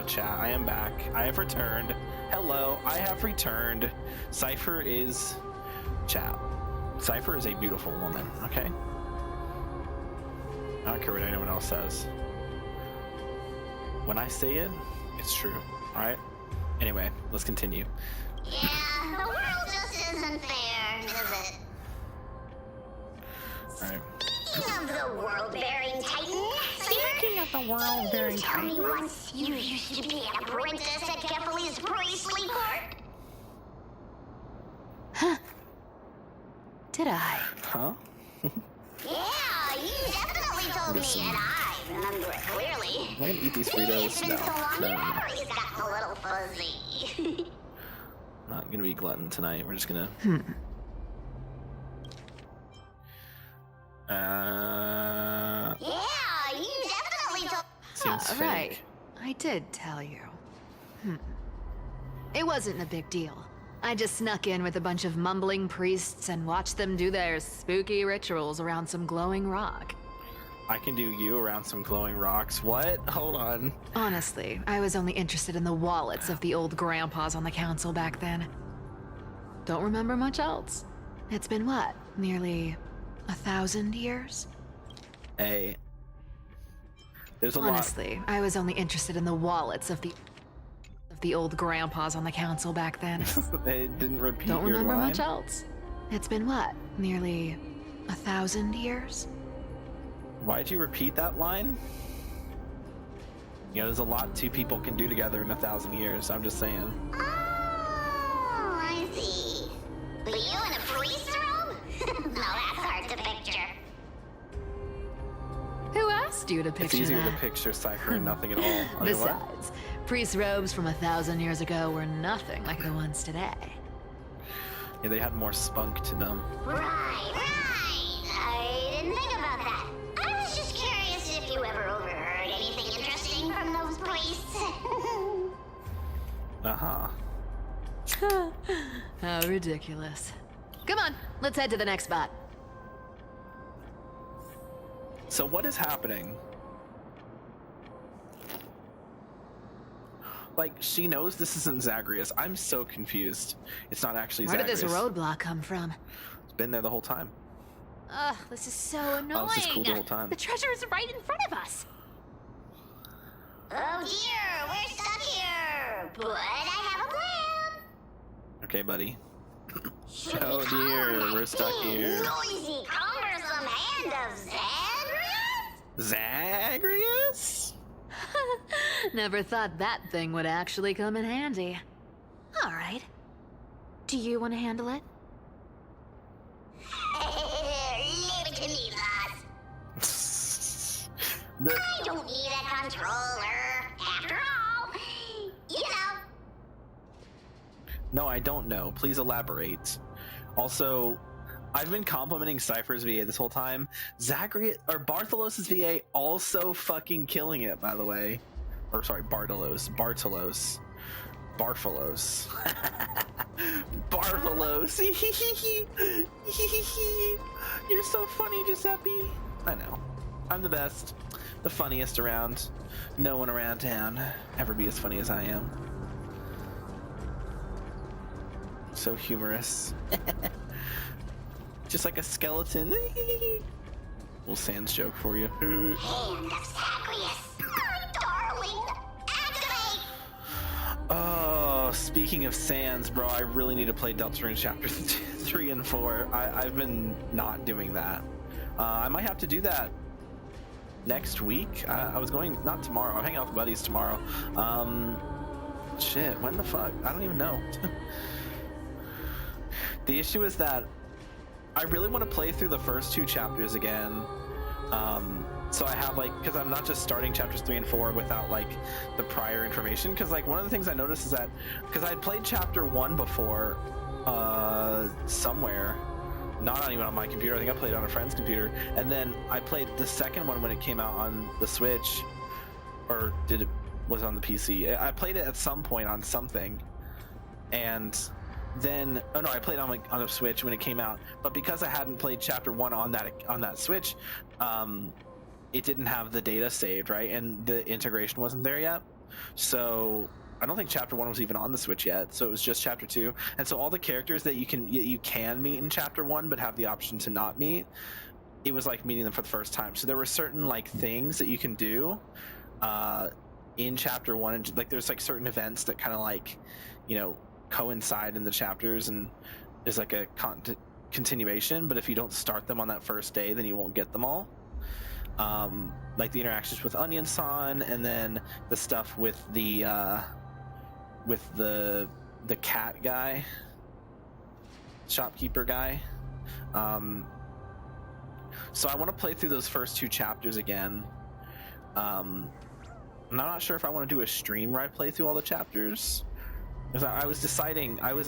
chat. I am back. I have returned. Hello, I have returned. Cypher is chat. Cypher is a beautiful woman, okay? I don't care what anyone else says. When I say it, it's true. Alright? Anyway, let's continue. Yeah, the world just isn't fair, is it? Alright. Speaking of the world-bearing titan, Speaking of the world-bearing tell me once you used to be an apprentice at Kephal's priestly court? Huh? Did I? Huh? Yeah, you definitely told me, and I remember it clearly. Am I gonna eat these Fritos? It's been so long, your memory's gotten a little fuzzy. Not gonna be glutton tonight. We're just gonna. Yeah, you definitely told. Seems fake. Right. I did tell you. It wasn't a big deal. I just snuck in with a bunch of mumbling priests and watched them do their spooky rituals around some glowing rock. I can do you around some glowing rocks. What? Hold on. Honestly, I was only interested in the wallets of the old grandpas on the council back then. Don't remember much else. It's been what? Nearly 1,000 years? Hey. There's a Honestly, I was only interested in the wallets of the old grandpas on the council back then. lot. They didn't repeat Don't your remember line. much else. It's been what? Nearly 1,000 years? Why'd you repeat that line? You know, there's a lot two people can do together in 1,000 years. I'm just saying. Oh, I see. But you in a priest robe? No, that's hard to picture. Who asked you to It's picture easier that? to picture Cypher and nothing at all. I mean, what? Besides, priest robes from 1,000 years ago were nothing like the ones today. Yeah, they had more spunk to them. Right. I didn't think about that. I was just curious if you ever overheard anything interesting from those priests. Uh-huh. How ridiculous. Come on, let's head to the next spot. So what is happening? Like, she knows this isn't Zagreus. I'm so confused. It's not actually Where did Zagreus. this roadblock come from? It's been there the whole time. Ugh, this is so annoying. Oh, this is cool the whole time. The treasure is right in front of us. Oh dear, we're stuck here. But I have a plan. Okay, buddy. Should Oh we call dear, that we're stuck big, here. noisy, cumbersome hand of Zagreus? Zagreus? Never thought that thing would actually come in handy. All right. Do you want to handle it? Leave it to me, lads. I don't need a controller. After all, you know. No, I don't know. Please elaborate. Also, I've been complimenting Cypher's VA this whole time. Zagreus or Bartholos' VA also fucking killing it, by the way. Or sorry, Bartholos. Bartholos. You're so funny, Giuseppe. I know. I'm the best. The funniest around. No one around town ever be as funny as I am. So humorous. Just like a skeleton. Little Sans joke for you. Hand of Zagreus. My darling. Activate. Oh, speaking of Sans, bro, I really need to play Deltarune Chapter 3 and 4. I've been not doing that. I might have to do that next week. I was going, not tomorrow. I'm hanging out with buddies tomorrow. Shit, when the fuck? I don't even know. The issue is that I really want to play through the first 2 chapters again. So I have like, because I'm not just starting chapters 3 and 4 without like the prior information. Because like one of the things I noticed is that because I had played chapter 1 before somewhere, not even on my computer. I think I played it on a friend's computer, and then I played the second one when it came out on the Switch, or was it on the PC? I played it at some point on something, and then I played on a Switch when it came out, but because I hadn't played chapter 1 on that Switch, it didn't have the data saved, right, and the integration wasn't there yet. So I don't think Chapter 1 was even on the Switch yet, so it was just Chapter 2. And so all the characters that you can meet in Chapter 1 but have the option to not meet, it was like meeting them for the first time. So there were certain like things that you can do in Chapter 1, and like there's like certain events that kind of like, you know, coincide in the chapters, and there's like a continuation, but if you don't start them on that first day, then you won't get them all. Like the interactions with Onion-san, and then the stuff with the cat guy, shopkeeper guy. So I want to play through those first 2 chapters again. I'm not sure if I want to do a stream where I play through all the chapters. I was deciding. I was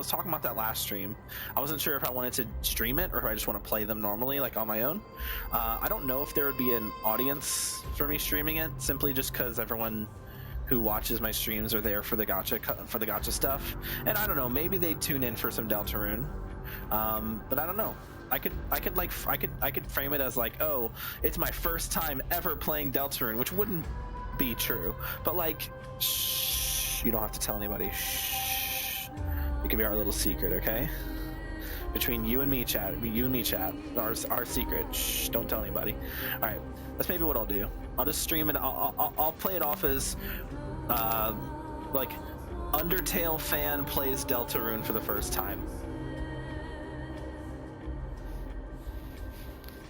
talking about that last stream. I wasn't sure if I wanted to stream it or if I just want to play them normally, like on my own. I don't know if there would be an audience for me streaming it, simply just because everyone who watches my streams are there for the gacha stuff. And I don't know, maybe they'd tune in for some Deltarune. But I don't know. I could frame it as like, oh, it's my first time ever playing Deltarune, which wouldn't be true. But like, shh, you don't have to tell anybody. Shh. It could be our little secret, okay? Between you and me, chat. Our secret. Shh, don't tell anybody. All right, that's maybe what I'll do. I'll just stream it. I'll play it off as like Undertale fan plays Deltarune for the first time.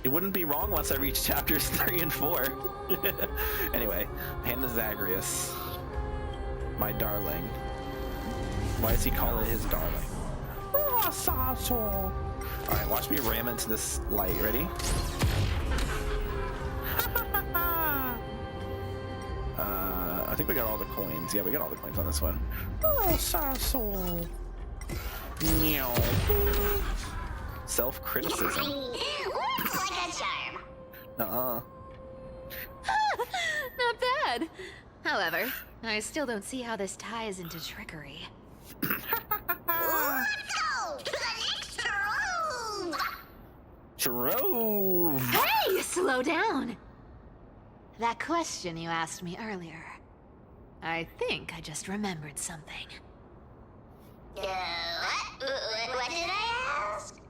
It wouldn't be wrong once I reach chapters 3 and 4. Anyway, Hannah Zagreus, my darling. Why does he call it his darling? Alright, watch me ram into this light. Ready? I think we got all the coins. Yeah, we got all the coins on this one. Meow. Self-criticism. Looks like a charm. Nuh-uh. Not bad. However, I still don't see how this ties into trickery. Let's go to the next Trove! Hey, slow down! That question you asked me earlier. I think I just remembered something. What did I ask?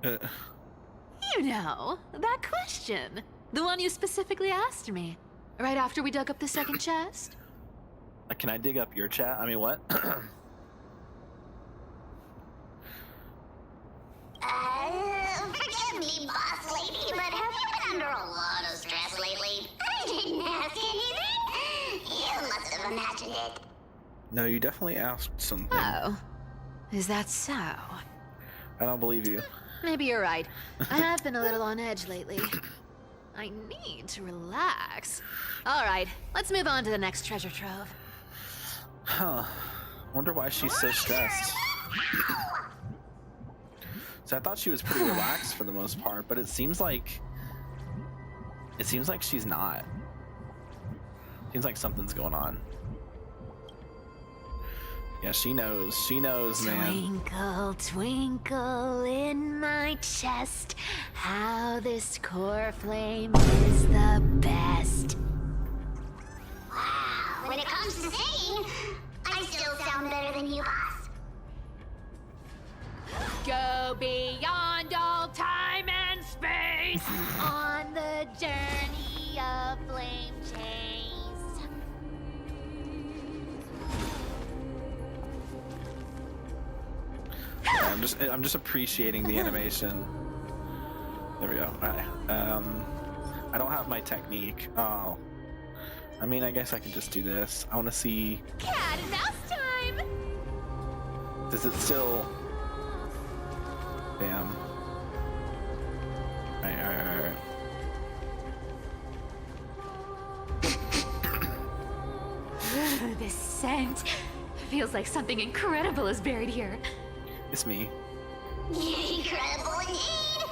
You know, that question. The one you specifically asked me. Right after we dug up the second chest. Can I dig up your chat? I mean, what? Forgive me, boss lady, but have you been under a lot of stress lately? I didn't ask anything. You must have imagined it. No, you definitely asked something. Oh. Is that so? I don't believe you. Maybe you're right. I have been a little on edge lately. I need to relax. All right, let's move on to the next treasure trove. Huh. Wonder why she's so stressed. So I thought she was pretty relaxed for the most part, but it seems like she's not. Seems like something's going on. Yeah, she knows. She knows, man. Twinkle, twinkle in my chest, how this core flame is the best. Wow, when it comes to singing, I still sound better than you, boss. Go beyond all time and space on the journey of flame chase. I'm just appreciating the animation. There we go. All right. I don't have my technique. Oh. I mean, I guess I could just do this. I want to see. Cat and mouse time. Does it still? Damn. All right. This scent feels like something incredible is buried here. It's me. Incredible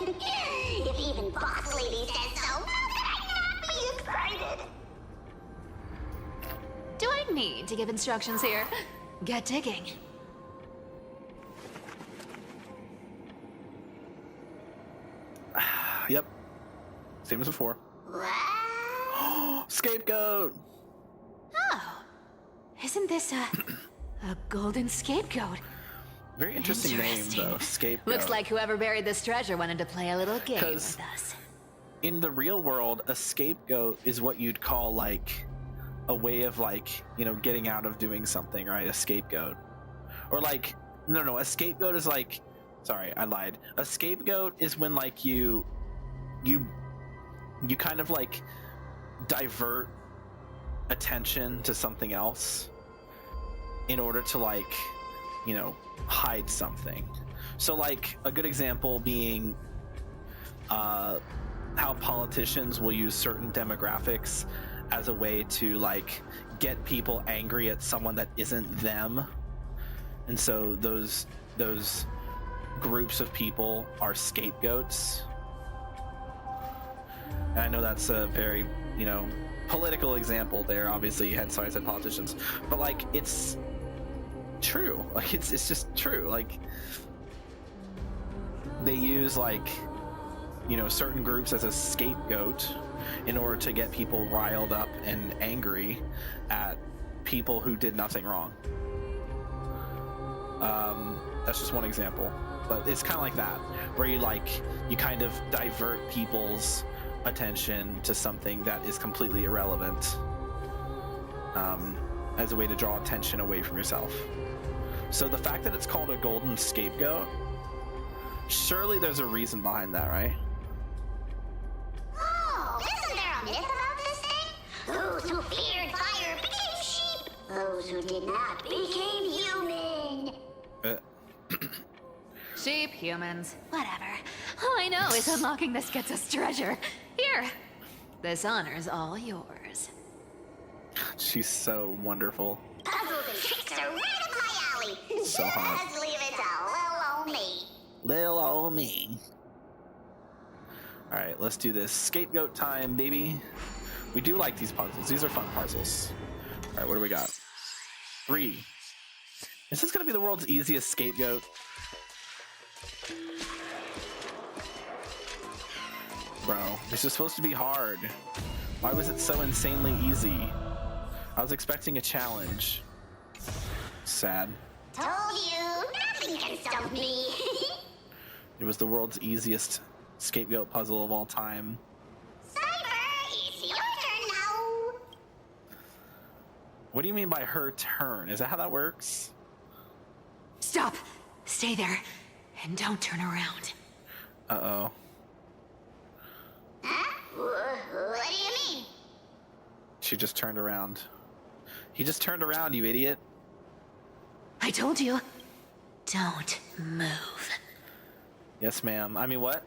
indeed. If even boss lady says so, how could I not be excited? Do I need to give instructions here? Get digging. Yep. Same as before. Scapegoat. Oh, Isn't this a golden scapegoat? Very interesting name, though. Scapegoat. Looks like whoever buried this treasure wanted to play a little game with us. In the real world, a scapegoat is what you'd call like a way of like, you know, getting out of doing something, right? A scapegoat. Or like, no, a scapegoat is like, sorry, I lied. A scapegoat is when like you kind of like divert attention to something else in order to like, you know, hide something. So like a good example being how politicians will use certain demographics as a way to like get people angry at someone that isn't them. And so those groups of people are scapegoats. And I know that's a very, you know, political example there, obviously, hence why I said politicians. But like it's true. Like it's just true. Like they use like, you know, certain groups as a scapegoat in order to get people riled up and angry at people who did nothing wrong. That's just one example, but it's kind of like that, where you kind of divert people's attention to something that is completely irrelevant, as a way to draw attention away from yourself. So the fact that it's called a golden scapegoat, surely there's a reason behind that, right? Oh, isn't there a myth about this thing? Those who feared fire became sheep. Those who did not became human. Sheep, humans, whatever. All I know is unlocking this gets us treasure. Here, this honor's all yours. She's so wonderful. Puzzles and tricks are right up my alley. So hot. Just leave it to little old me. Little old me. All right, let's do this. Scapegoat time, baby. We do like these puzzles. These are fun puzzles. All right, what do we got? 3. Is this gonna be the world's easiest scapegoat? Bro, this is supposed to be hard. Why was it so insanely easy? I was expecting a challenge. Sad. Told you, nothing can stop me. It was the world's easiest scapegoat puzzle of all time. Cyber, it's your turn now. What do you mean by her turn? Is that how that works? Stop! Stay there, and don't turn around. Uh-oh. Huh? What do you mean? She just turned around. He just turned around, you idiot. I told you, don't move. Yes, ma'am. I mean, what?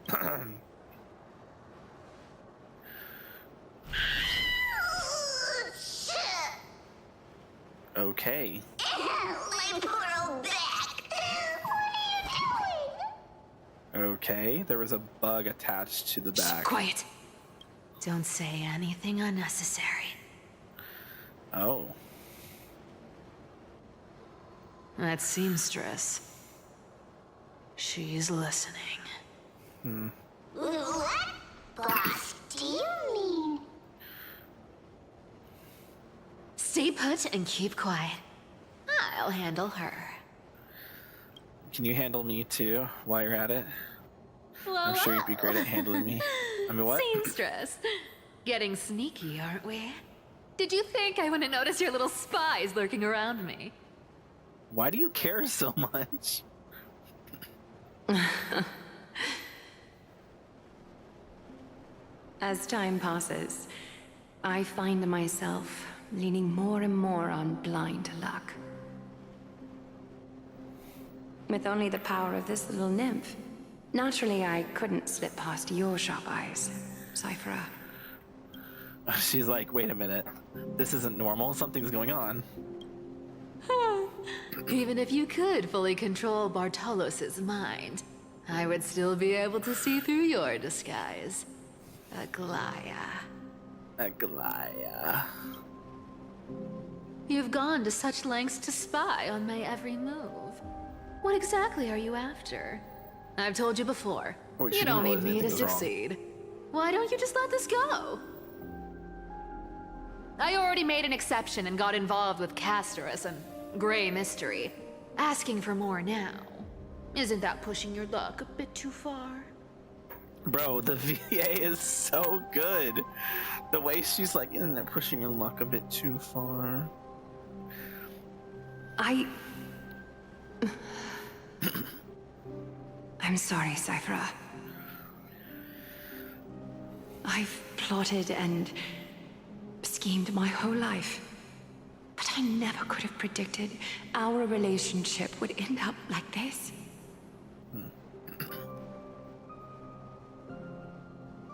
Okay. My poor old back. What are you Okay, there was a bug attached to the back. Shh, quiet. Don't say anything unnecessary. Oh. That seamstress. She's listening. doing? What? Boss, do you mean? Stay put and keep quiet. I'll handle her. Can you handle me too while you're at it? Whoa, I'm sure you'd be great at handling me. I mean, what? Seamstress. Getting sneaky, aren't we? Did you think I wouldn't notice your little spies lurking around me? Why do you care so much? As time passes, I find myself leaning more and more on blind luck. With only the power of this little nymph, naturally I couldn't slip past your sharp eyes, Cyphera. She's like, wait a minute. This isn't normal. Something's going on. Even if you could fully control Bartolos's mind, I would still be able to see through your disguise. Aglaya. Aglaya. You've gone to such lengths to spy on my every move. What exactly are you after? I've told you before, Wait, she you didn't don't need realize me to anything was wrong. succeed. Why don't you just let this go? I already made an exception and got involved with Castorus and Grey Mystery. Asking for more now. Isn't that pushing your luck a bit too far? Bro, the VA is so good. The way she's like, isn't that pushing your luck a bit too far? I'm sorry, Cyphera. I've plotted and schemed my whole life. But I never could have predicted our relationship would end up like this.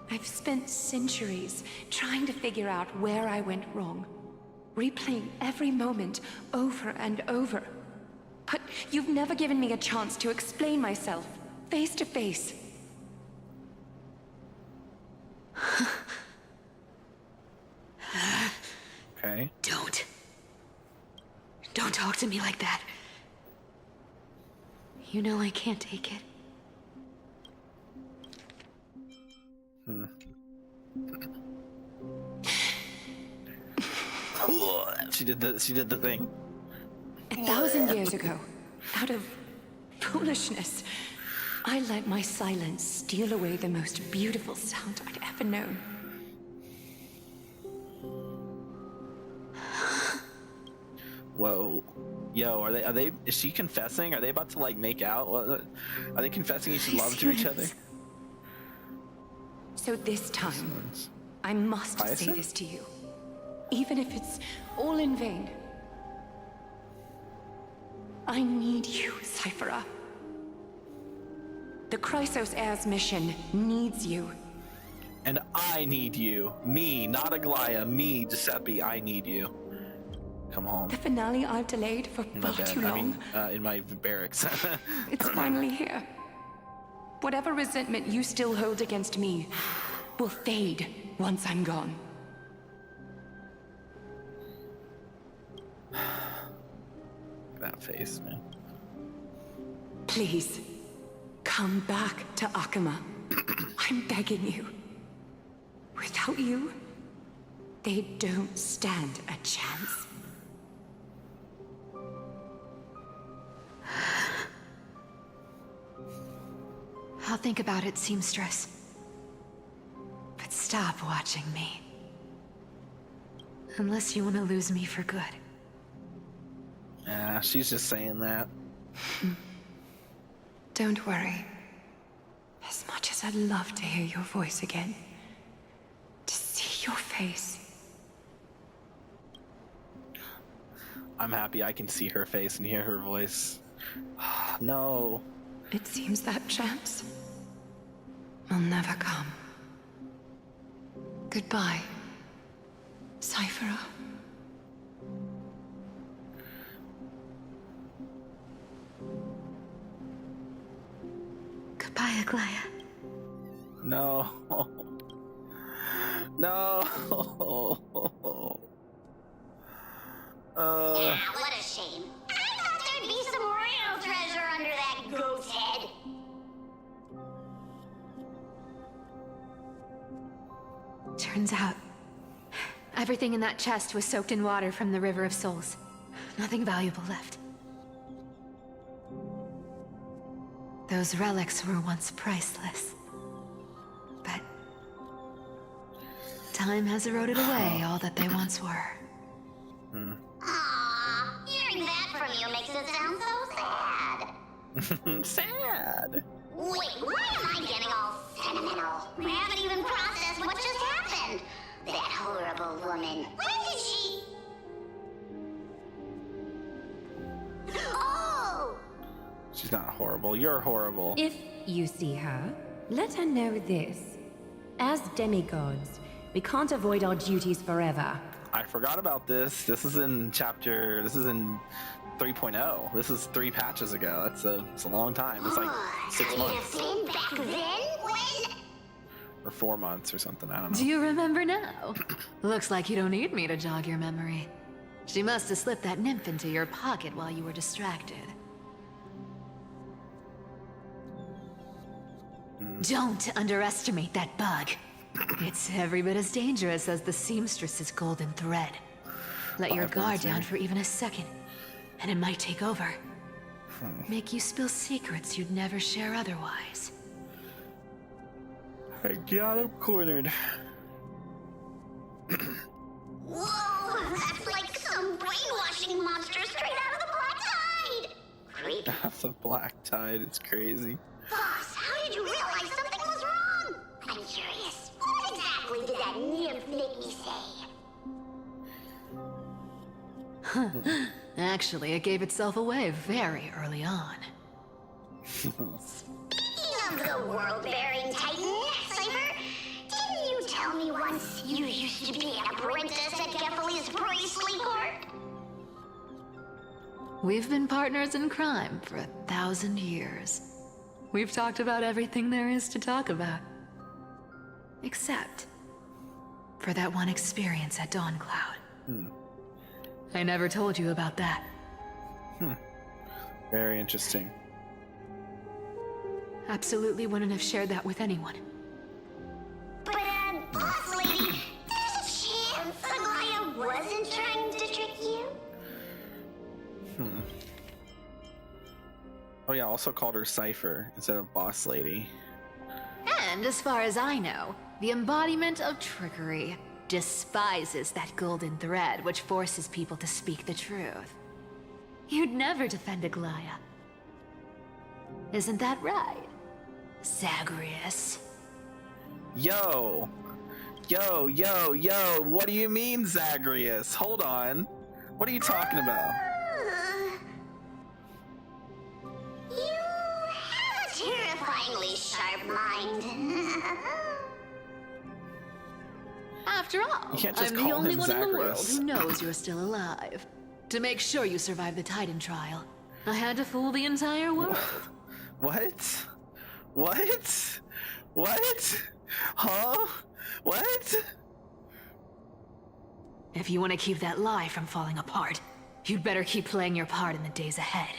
I've spent centuries trying to figure out where I went wrong, replaying every moment over and over. But you've never given me a chance to explain myself, face to face. Okay. Don't talk to me like that. You know I can't take it. She did the thing. 1,000 years ago, out of foolishness, I let my silence steal away the most beautiful sound I'd ever known. Whoa. Yo, are they is she confessing? Are they about to like make out? Are they confessing each love to each other? So this time, I must say this to you, even if it's all in vain. I need you, Cyphera. The Chrysos Heirs mission needs you. And I need you. Me, not Aglaya. Me, Giuseppe, I need you. Come home. The finale I've delayed for far too long. In my barracks. It's finally here. Whatever resentment you still hold against me will fade once I'm gone. That face, man. Please, come back to Akama. I'm begging you. Without you, they don't stand a chance. I'll think about it, seamstress. But stop watching me. Unless you want to lose me for good. Yeah, she's just saying that. Don't worry. As much as I'd love to hear your voice again, to see your face. I'm happy I can see her face and hear her voice. No. It seems that chance will never come. Goodbye, Cyphera. Goodbye, Aglaya. No. No. What a shame. I thought there'd be some real treasure under that goat's head. Turns out, everything in that chest was soaked in water from the River of Souls. Nothing valuable left. Those relics were once priceless. But time has eroded away all that they once were. Aww, hearing that from you makes it sound so sad. Sad. Wait, why am I getting all sentimental? I haven't even processed what just happened. That horrible woman. When did she... Oh! She's not horrible. You're horrible. If you see her, let her know this. As demigods, we can't avoid our duties forever. I forgot about this. This is in 3.0. This is 3 patches ago. It's a long time. It's like 6 months. Been back then? When? Or 4 months or something. I don't know. Do you remember now? Looks like you don't need me to jog your memory. She must have slipped that nymph into your pocket while you were distracted. Don't underestimate that bug. It's every bit as dangerous as the seamstress's golden thread. Let your guard down for even a second, and it might take over. Make you spill secrets you'd never share otherwise. I got him cornered. Whoa, that's like some brainwashing monster straight out of the Black Tide! Creepy. The Black Tide, it's crazy. Boss, how did you realize something was wrong? I'm curious. What exactly did that nymph make me say? Actually, it gave itself away very early on. Speaking of the world-bearing Titan, Cypher, didn't you tell me once you used to be an apprentice at Kefali's priestly court? We've been partners in crime for 1,000 years. We've talked about everything there is to talk about. Except for that one experience at Dawncloud. I never told you about that. Very interesting. Absolutely wouldn't have shared that with anyone. But, boss lady, there's a chance Aglaia wasn't trying to trick you? Oh yeah, also called her Cypher instead of Boss Lady. And as far as I know, the embodiment of trickery despises that golden thread which forces people to speak the truth. You'd never defend Aglaia. Isn't that right, Zagreus? Yo, what do you mean, Zagreus? Hold on. What are you talking about? You have a terrifyingly sharp mind. After all, You can't just I'm the call only him one in the world Zagreus. who knows you're still alive. To make sure you survive the Titan trial, I had to fool the entire world. What? Huh? What? If you want to keep that lie from falling apart, you'd better keep playing your part in the days ahead.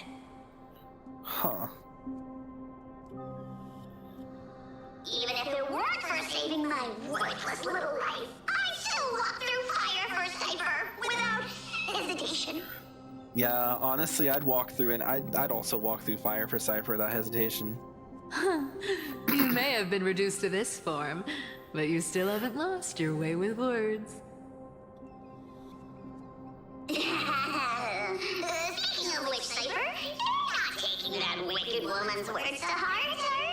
Huh. Even if it weren't for saving my worthless little life, I'd still walk through fire for Cypher without hesitation. Yeah, honestly, I'd walk through and I'd also walk through fire for Cypher without hesitation. You may have been reduced to this form, but you still haven't lost your way with words. Speaking of which, Cypher, you're not taking that wicked woman's words to heart, are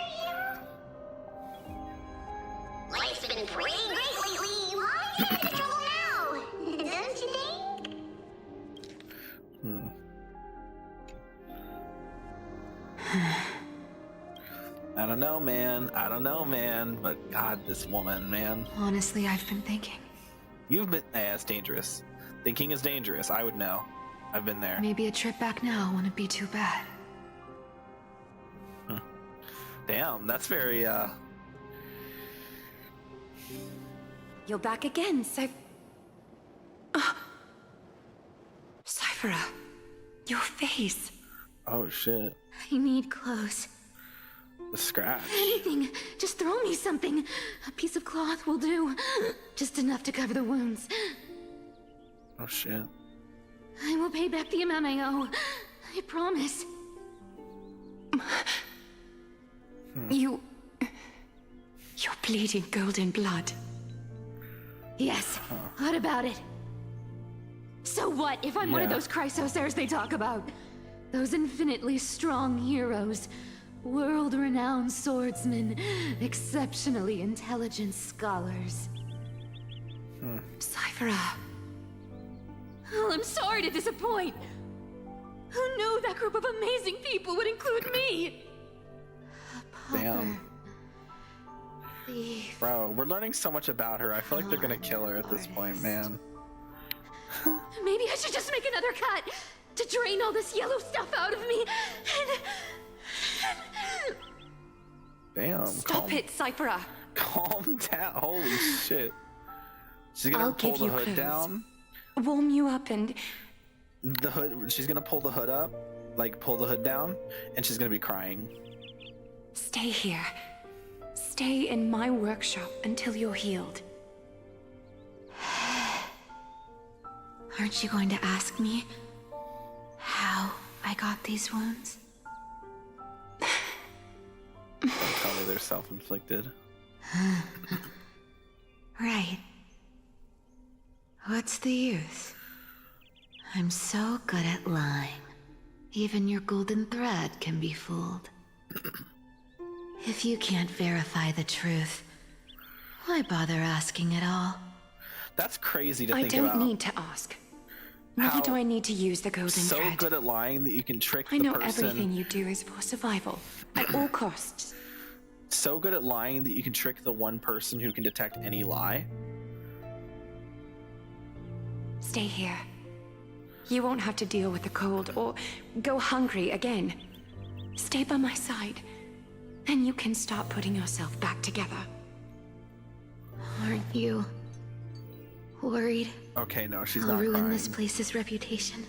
you? Life's been pretty great lately. Why get into trouble now? Don't you think? I don't know, man. But God, this woman, man. Honestly, I've been thinking. You've been. It's dangerous. Thinking is dangerous. I would know. I've been there. Maybe a trip back now wouldn't be too bad. Damn, that's very, You're back again, Cyphera, your face. Oh shit. I need clothes. The scratch. Anything. Just throw me something. A piece of cloth will do. Just enough to cover the wounds. Oh shit. I will pay back the amount I owe. I promise. You're bleeding golden blood. Yes. What about it? So what if I'm one of Yeah. those Chrysosairs they talk about? Those infinitely strong heroes. World-renowned swordsmen. Exceptionally intelligent scholars. Cyphera. Oh, I'm sorry to disappoint. Who knew that group of amazing people would include me? Damn. Thief. Bro, we're learning so much about her. I feel like they're gonna kill her at this point, man. Maybe I should just make another cut to drain all this yellow stuff out of me. Damn. Stop it, Cyphera. Calm down. Holy shit. She's gonna I'll pull give the you hood clothes. down. Warm you up and... The hood. She's gonna pull the hood up, like pull the hood down, and she's gonna be crying. Stay here. stay in my workshop until you're healed. Aren't you going to ask me how I got these wounds? Don't tell me they're self-inflicted. Right. What's the use? I'm so good at lying. Even your golden thread can be fooled. If you can't verify the truth, why bother asking at all? That's crazy to I think don't about. need to ask. Nor do I need to use the golden So thread. good at lying that you can trick I the know person. everything you do is for survival, at all costs. So good at lying that you can trick the one person who can detect any lie. Stay here. You won't have to deal with the cold or go hungry again. Stay by my side, and you can start putting yourself back together. Aren't you worried Okay, no, she's I'll not ruin crying. this place's reputation?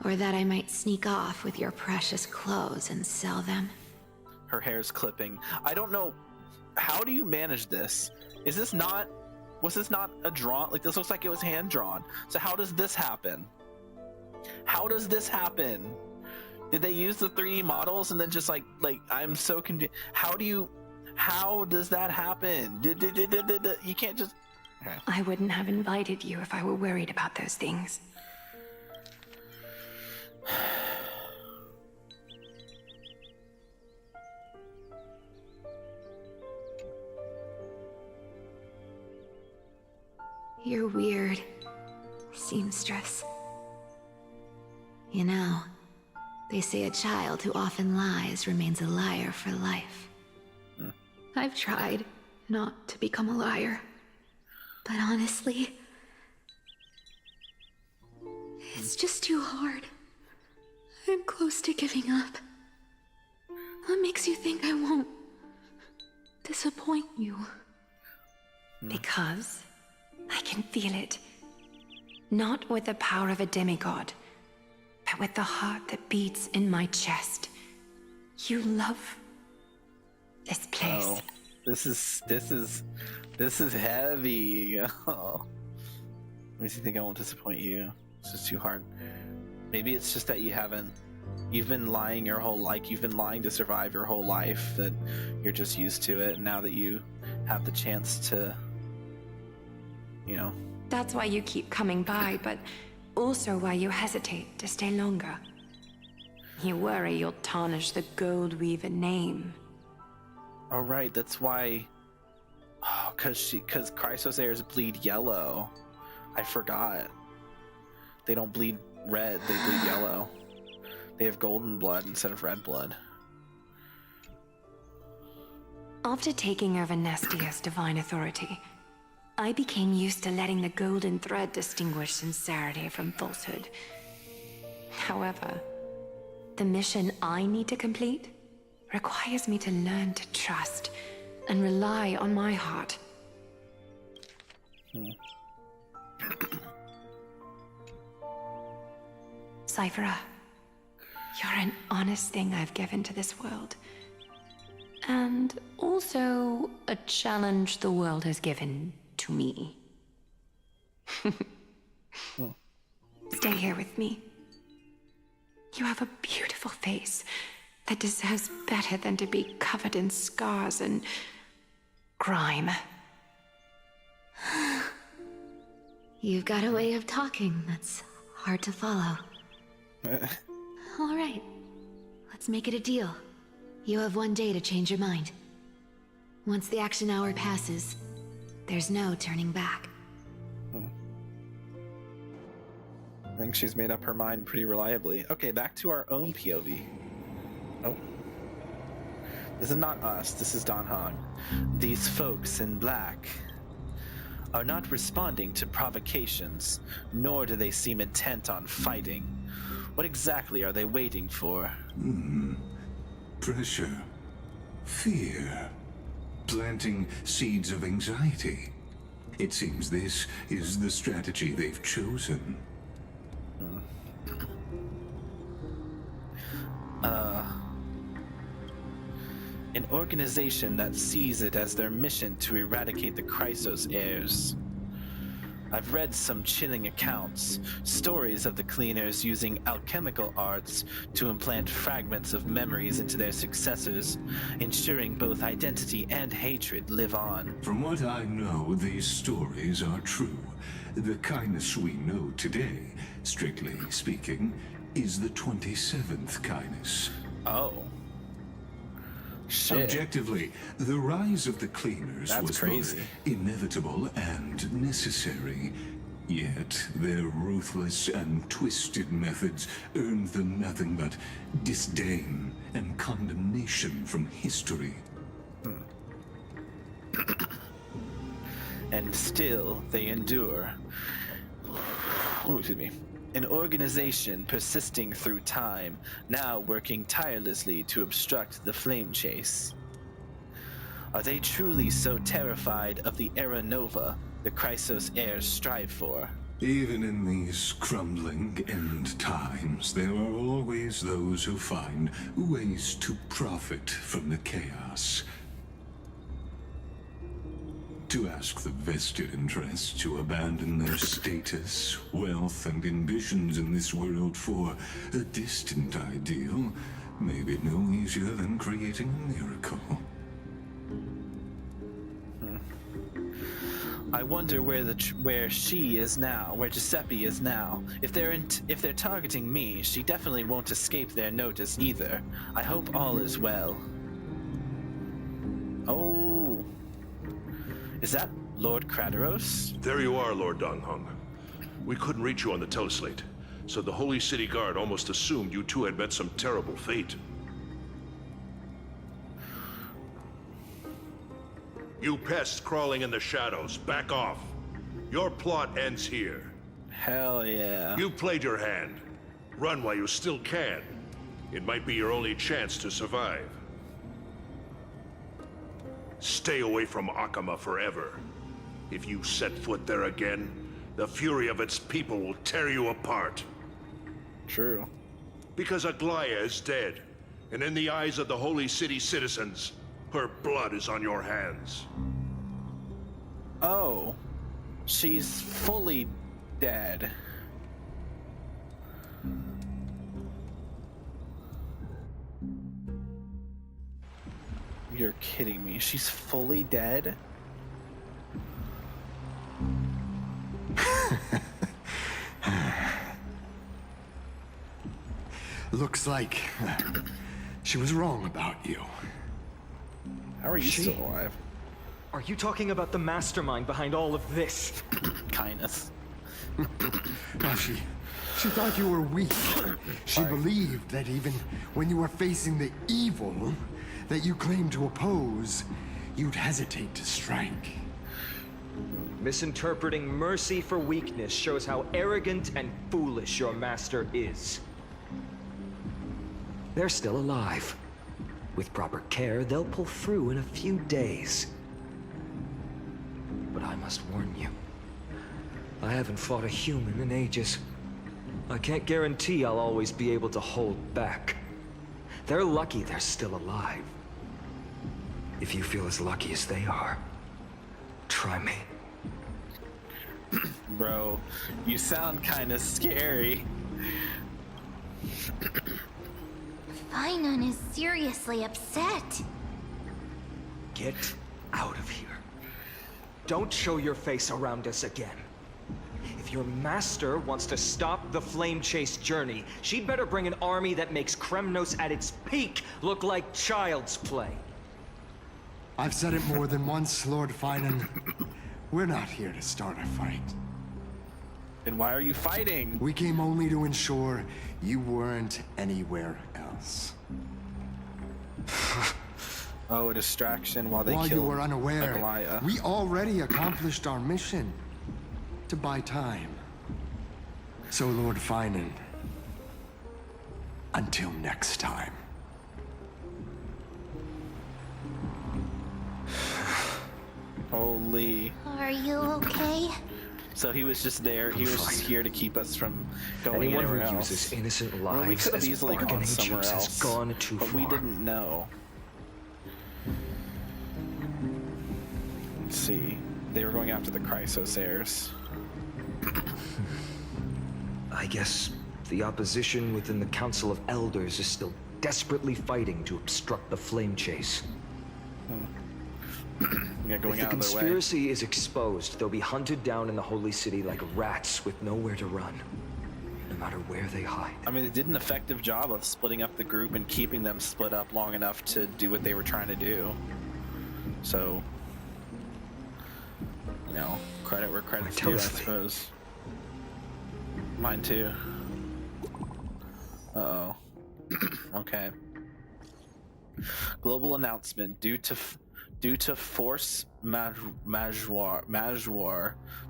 Or that I might sneak off with your precious clothes and sell them? Her hair's clipping. I don't know. How do you manage this? Is this not... Was this not a drawn... Like, this looks like it was hand-drawn. So how does this happen? How does this happen? Did they use the 3D models and then just like I'm so confused. How does that happen? You can't just... Okay. I wouldn't have invited you if I were worried about those things. You're weird, seamstress. You know, they say a child who often lies remains a liar for life. I've tried not to become a liar, but honestly, it's just too hard. I'm close to giving up. What makes you think I won't disappoint you? Because I can feel it. Not with the power of a demigod, but with the heart that beats in my chest. You love this place. Oh, this is heavy. Oh. Makes you think I won't disappoint you. It's just too hard. Maybe it's just that you've been lying your whole life. You've been lying to survive your whole life, that you're just used to it. And now that you have the chance to, you know. That's why you keep coming by, but also why you hesitate to stay longer. You worry you'll tarnish the Gold Weaver name. Oh right, that's why. Oh, cause Chrysos heirs bleed yellow. I forgot. They don't bleed red; they bleed yellow. They have golden blood instead of red blood. After taking over Nestia's divine authority, I became used to letting the golden thread distinguish sincerity from falsehood. However, the mission I need to complete requires me to learn to trust and rely on my heart. Cyphera, you're an honest thing I've given to this world. And also a challenge the world has given to me. Stay here with me. You have a beautiful face that deserves better than to be covered in scars and grime. You've got a way of talking that's hard to follow. All right, let's make it a deal. You have 1 day to change your mind. Once the action hour passes, there's no turning back. I think she's made up her mind pretty reliably. Okay, back to our own POV. Oh. This is not us, this is Don Hong. These folks in black are not responding to provocations, nor do they seem intent on fighting. What exactly are they waiting for? Pressure. Fear. Planting seeds of anxiety. It seems this is the strategy they've chosen. An organization that sees it as their mission to eradicate the Chrysos heirs. I've read some chilling accounts, stories of the cleaners using alchemical arts to implant fragments of memories into their successors, ensuring both identity and hatred live on. From what I know, these stories are true. The kindness we know today, strictly speaking, is the 27th kindness. Oh. Shit. Objectively, the rise of the cleaners was crazy. both inevitable and necessary. Yet their ruthless and twisted methods earned them nothing but disdain and condemnation from history. And still they endure. Oh, excuse me. An organization persisting through time, now working tirelessly to obstruct the flame chase. Are they truly so terrified of the Era Nova the Chrysos heirs strive for? Even in these crumbling end times, there are always those who find ways to profit from the chaos. To ask the vested interests to abandon their status, wealth, and ambitions in this world for a distant ideal may be no easier than creating a miracle. I wonder where she is now, where Giuseppe is now. If they're targeting me, she definitely won't escape their notice either. I hope all is well. Oh. Is that Lord Krateros? There you are, Lord Donghung. We couldn't reach you on the teleslate, so the Holy City Guard almost assumed you two had met some terrible fate. You pests crawling in the shadows, back off. Your plot ends here. Hell yeah. You played your hand. Run while you still can. It might be your only chance to survive. Stay away from Akama forever. If you set foot there again, the fury of its people will tear you apart. True. Because Aglaya is dead, and in the eyes of the Holy City citizens, her blood is on your hands. Oh. She's fully dead. You're kidding me. She's fully dead? Looks like she was wrong about you. How are you still alive? Are you talking about the mastermind behind all of this? Kindness. No, she thought you were weak. She believed that even when you were facing the evil that you claimed to oppose, you'd hesitate to strike. Misinterpreting mercy for weakness shows how arrogant and foolish your master is. They're still alive. With proper care, they'll pull through in a few days. But I must warn you. I haven't fought a human in ages. I can't guarantee I'll always be able to hold back. They're lucky they're still alive. If you feel as lucky as they are, try me. Bro, you sound kind of scary. Finon is seriously upset. Get out of here. Don't show your face around us again. If your master wants to stop the Flame Chase journey, she'd better bring an army that makes Kremnos at its peak look like child's play. I've said it more than once, Lord Finon. We're not here to start a fight. Then why are you fighting? We came only to ensure you weren't anywhere else. Oh, a distraction while they While kill you were unaware, Aglaya. we already accomplished our mission. To buy time. So, Lord Finon, until next time. Holy. Are you okay? So he was just there. He was just here to keep us from going Anyone anywhere who else. uses innocent Well, we lives could have as easily gone bargaining somewhere chips else, has gone too but far. we didn't know. Let's see. They were going after the Chrysos heirs. I guess the opposition within the Council of Elders is still desperately fighting to obstruct the flame chase. Yeah, going if the out of their way. conspiracy is exposed, they'll be hunted down in the Holy City like rats with nowhere to run, no matter where they hide. I mean, they did an effective job of splitting up the group and keeping them split up long enough to do what they were trying to do. So, you know, credit where credit's due, I suppose. Mine too. Uh-oh. Okay. Global announcement. Due to force majeure,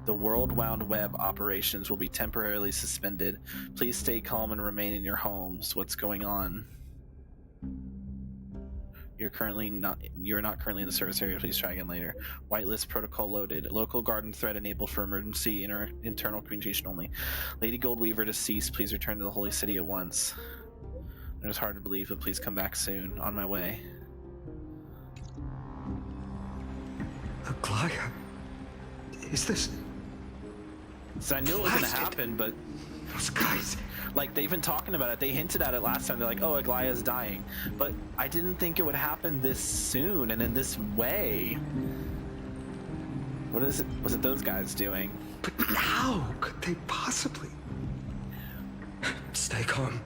the World Wound Web operations will be temporarily suspended. Please stay calm and remain in your homes. What's going on? You're not currently in the service area. Please try again later. Whitelist protocol loaded. Local garden thread enabled for emergency internal communication only. Lady Goldweaver deceased. Please return to the Holy City at once. It was hard to believe, but please come back soon. On my way. Aglaya? Is this... So I knew it was gonna happen, but... Those guys... Like, they've been talking about it. They hinted at it last time. They're like, oh, Aglaya's dying. But I didn't think it would happen this soon and in this way. What is it? Was it those guys doing? But how could they possibly... Stay calm.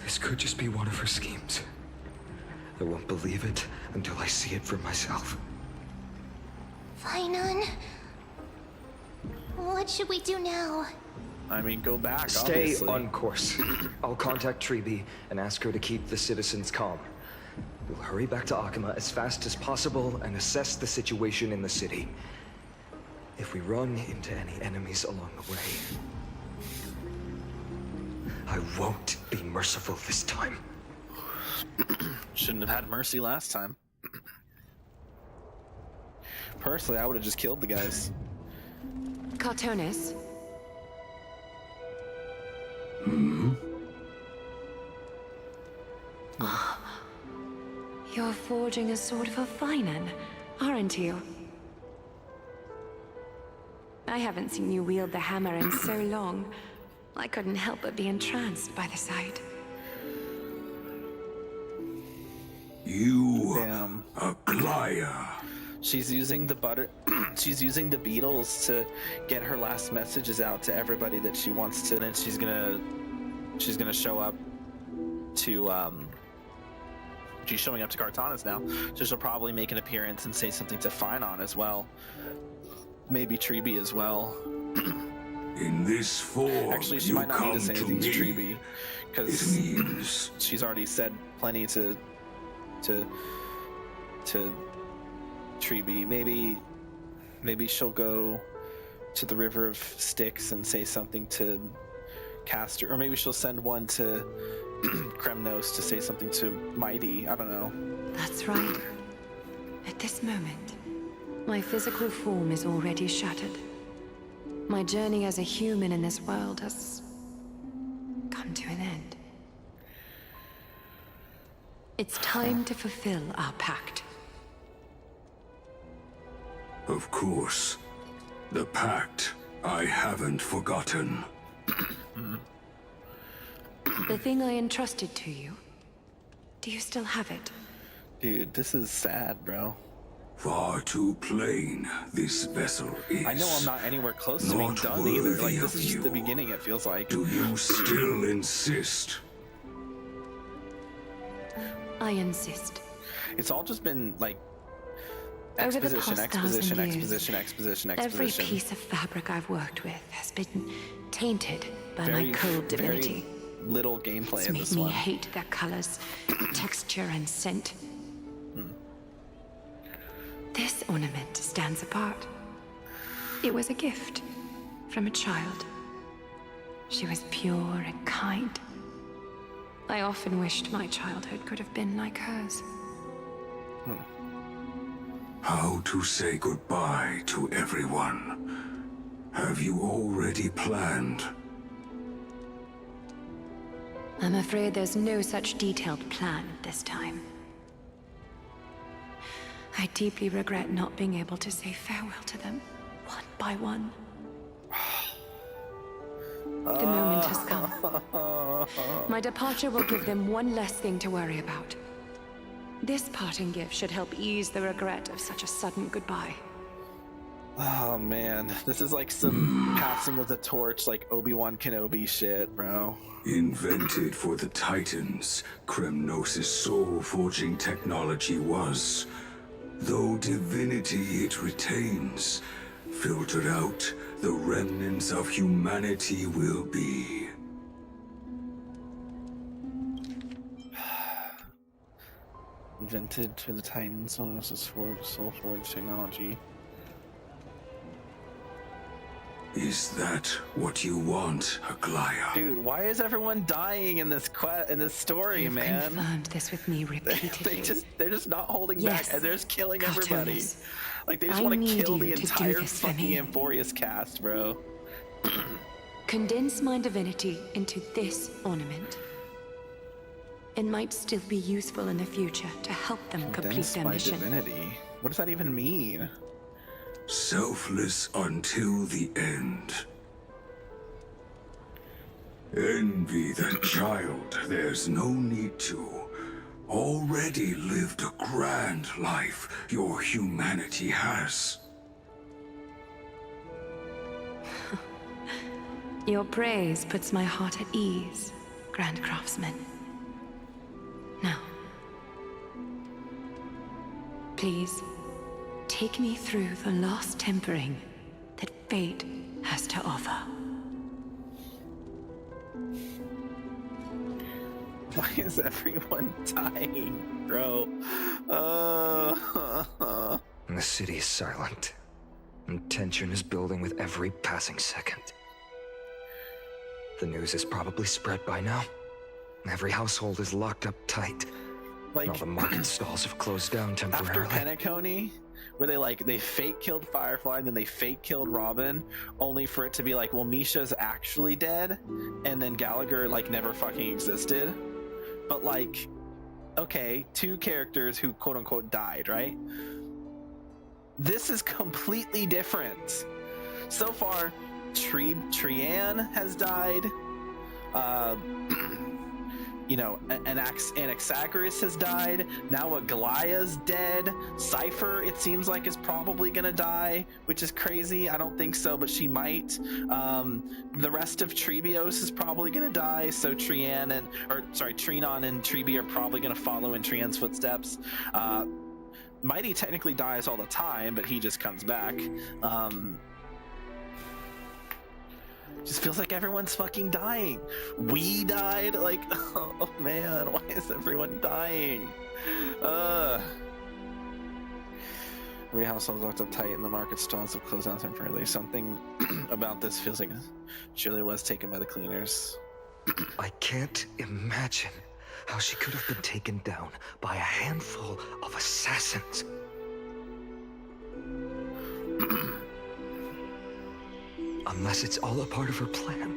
This could just be one of her schemes. I won't believe it until I see it for myself. Finon, what should we do now? I mean, go back, Stay obviously. on course. I'll contact Treeby and ask her to keep the citizens calm. We'll hurry back to Akima as fast as possible and assess the situation in the city. If we run into any enemies along the way, I won't be merciful this time. Shouldn't have had mercy last time. Personally, I would have just killed the guys. Cartonis? You're forging a sword for Finan, aren't you? I haven't seen you wield the hammer in so long. I couldn't help but be entranced by the sight. You, Damn. Aglaya. She's using the she's using the beetles to get her last messages out to everybody that she wants to. And then she's gonna show up to she's showing up to Cartanis now, so she'll probably make an appearance and say something to Finon as well. Maybe Treeby as well. In this form, actually, she might not need to say anything to Treeby, because she's already said plenty to Treeby. Maybe she'll go to the River of Styx and say something to Castor, or maybe she'll send one to Kremnos to say something to Mighty. I don't know. That's right. At this moment, my physical form is already shattered. My journey as a human in this world has come to an end. It's time to fulfill our pact. Of course. The pact I haven't forgotten. The thing I entrusted to you, do you still have it? Dude, this is sad, bro. Far too plain this vessel is. I know I'm not anywhere close to being done either. Like, this is just the beginning, it feels like. Do you still insist? I insist. It's all just been, like, Over the exposition, past exposition, 1,000 years, exposition. Every piece of fabric I've worked with has been tainted by Very- my cold divinity. very little gameplay It's in made this me one. hate their colors, texture, and scent. This ornament stands apart. It was a gift from a child. She was pure and kind. I often wished my childhood could have been like hers. How to say goodbye to everyone? Have you already planned? I'm afraid there's no such detailed plan this time. I deeply regret not being able to say farewell to them, one by one. The moment has come. My departure will give them one less thing to worry about. This parting gift should help ease the regret of such a sudden goodbye. Oh man, this is like some passing of the torch, like Obi-Wan Kenobi shit, bro. Invented for the Titans, Kremnos' soul-forging technology was, though divinity it retains, filtered out, the remnants of humanity will be. Invented for the Titans, soul forged technology. Is that what you want, Aglaya? Dude, why is everyone dying in this story, You've man? confirmed this with me repeatedly. they're just not holding Yes, back, and they're just killing everybody. Cartoonist. Like they just I want to need kill you the to do entire this for fucking me. Amphoreus cast, bro. Condense my divinity into this ornament. It might still be useful in the future to help them complete Condense their my mission. divinity. What does that even mean? Selfless until the end. Envy that child, there's no need to. Already lived a grand life your humanity has. Your praise puts my heart at ease, Grand Craftsman. Now, please, take me through the last tempering that fate has to offer. Why is everyone dying, bro? The city is silent, and tension is building with every passing second. The news is probably spread by now. Every household is locked up tight. Like, all the market stalls have closed down temporarily. After Penacony, where they fake killed Firefly and then they fake killed Robin, only for it to be like, well, Misha's actually dead, and then Gallagher like never fucking existed. But like, okay, two characters who quote unquote died, right? This is completely different. So far, Trian has died. You know, Anaxagoras has died. Now Aglaya's dead. Cypher, it seems like, is probably gonna die, which is crazy. I don't think so, but she might. The rest of Trebios is probably gonna die, so Trinon and Trebi are probably gonna follow in Trian's footsteps. Mighty technically dies all the time, but he just comes back. Just feels like everyone's fucking dying. We died, like, oh man, why is everyone dying? Every household locked up tight and the market stalls have closed down temporarily. Something about this feels like Shirley was taken by the cleaners. I can't imagine how she could have been taken down by a handful of assassins. Unless it's all a part of her plan.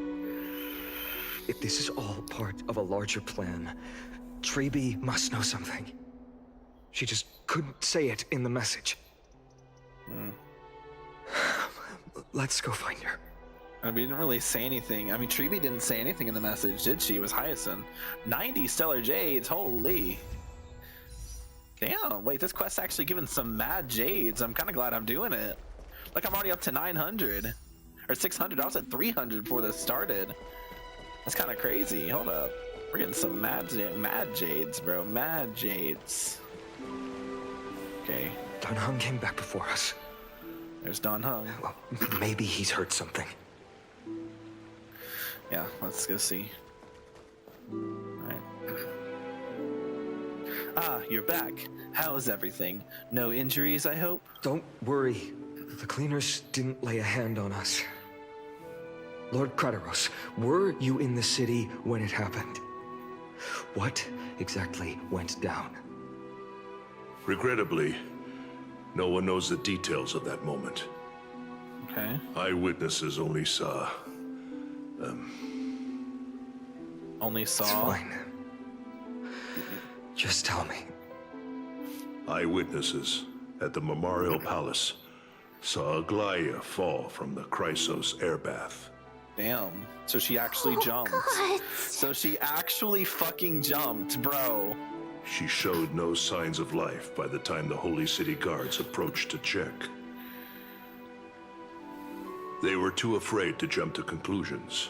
If this is all part of a larger plan, Trebi must know something. She just couldn't say it in the message. Let's go find her. And we didn't really say anything. I mean, Trebi didn't say anything in the message, did she? It was Hyacinth. 90 stellar jades, holy. Damn, wait, this quest's actually giving some mad jades. I'm kind of glad I'm doing it. Like, I'm already up to 900. Or 600. I was at 300 before this started. That's kind of crazy. Hold up. We're getting some mad jades, bro. Mad jades. Okay. Don Hung came back before us. There's Don Hung. Well, maybe he's heard something. Yeah, let's go see. Alright. Ah, you're back. How's everything? No injuries, I hope? Don't worry. The cleaners didn't lay a hand on us. Lord Krateros, were you in the city when it happened? What exactly went down? Regrettably, no one knows the details of that moment. Okay. Eyewitnesses only saw... Only saw? It's fine. Just tell me. Eyewitnesses at the Memorial Palace, saw Aglaya fall from the Chrysos airbath. Damn. So she actually jumped. God. So she actually fucking jumped, bro. She showed no signs of life by the time the Holy City guards approached to check. They were too afraid to jump to conclusions.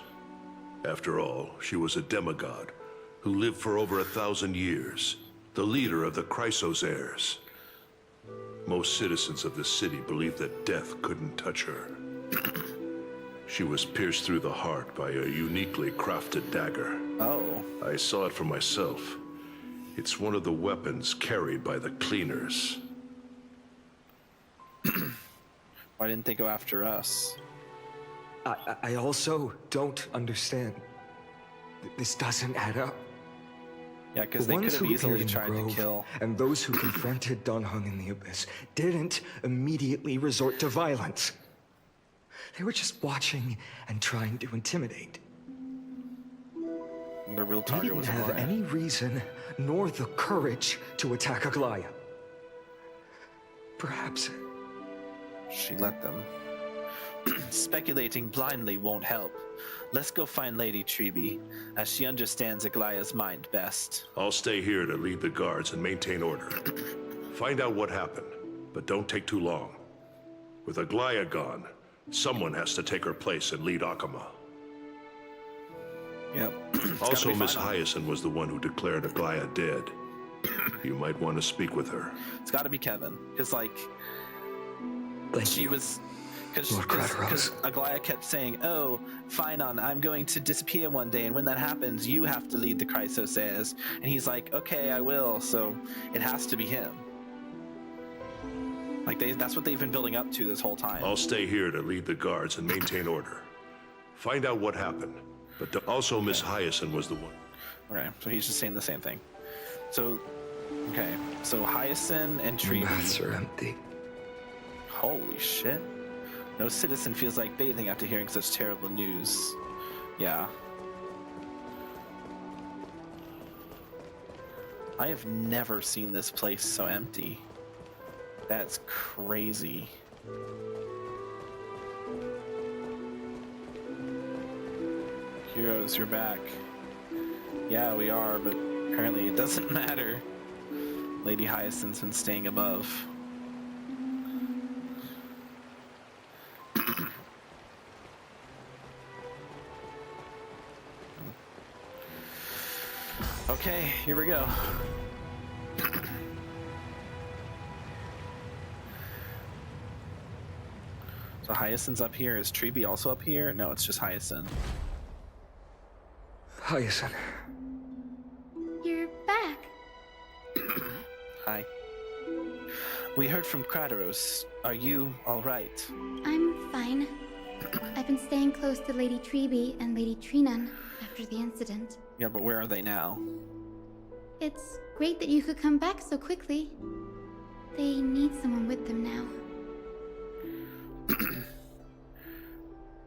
After all, she was a demigod who lived for over 1,000 years, the leader of the Chrysos heirs. Most citizens of the city believed that death couldn't touch her. She was pierced through the heart by a uniquely crafted dagger. Oh. I saw it for myself. It's one of the weapons carried by the cleaners. Why didn't they go after us? I also don't understand. This doesn't add up. Yeah, because The they could ones have who easily appeared in the tried to grove kill. and those who confronted Don Hung in the Abyss didn't immediately resort to violence. They were just watching and trying to intimidate. The real They target didn't was have Aglaya. any reason nor the courage to attack Aglaya. Perhaps She let them. Speculating blindly won't help. Let's go find Lady Treby, as she understands Aglaya's mind best. I'll stay here to lead the guards and maintain order. Find out what happened, but don't take too long. With Aglaya gone, someone has to take her place and lead Akama. Yep. Also, Miss Hyacinth was the one who declared Aglaya dead. You might want to speak with her. It's got to be Kevin, because like she was, because Aglaya kept saying, "Oh, Finon, I'm going to disappear one day, and when that happens, you have to lead the Chrysos heirs." And he's like, "Okay, I will." So it has to be him. Like that's what they've been building up to this whole time. I'll stay here to lead the guards and maintain order. Find out what happened. But also, Miss Hyacinth was the one. Okay, so he's just saying the same thing. So, okay, so Hyacinth and Treby. baths are empty. Holy shit. No citizen feels like bathing after hearing such terrible news. Yeah. I have never seen this place so empty. That's crazy. Heroes, you're back. Yeah, we are, but apparently it doesn't matter. Lady Hyacinth's been staying above. Okay, here we go. So Hyacinth's up here. Is Treby also up here? No, it's just Hyacinth. Hyacinth. You're back. Hi. We heard from Kratos. Are you alright? I'm fine. I've been staying close to Lady Treby and Lady Trinan after the incident. Yeah, but where are they now? It's great that you could come back so quickly. They need someone with them now.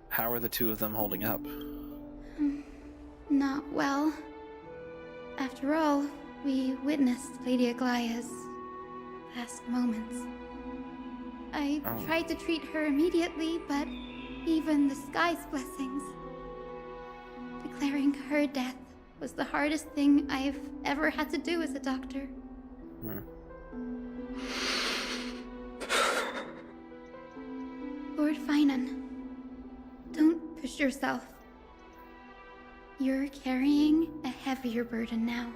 How are the two of them holding up? Not well. After all, we witnessed Lady Aglaya's last moments. I tried to treat her immediately, but even the sky's blessings. Declaring her death was the hardest thing I've ever had to do as a doctor. Lord Finan, don't push yourself. You're carrying a heavier burden now.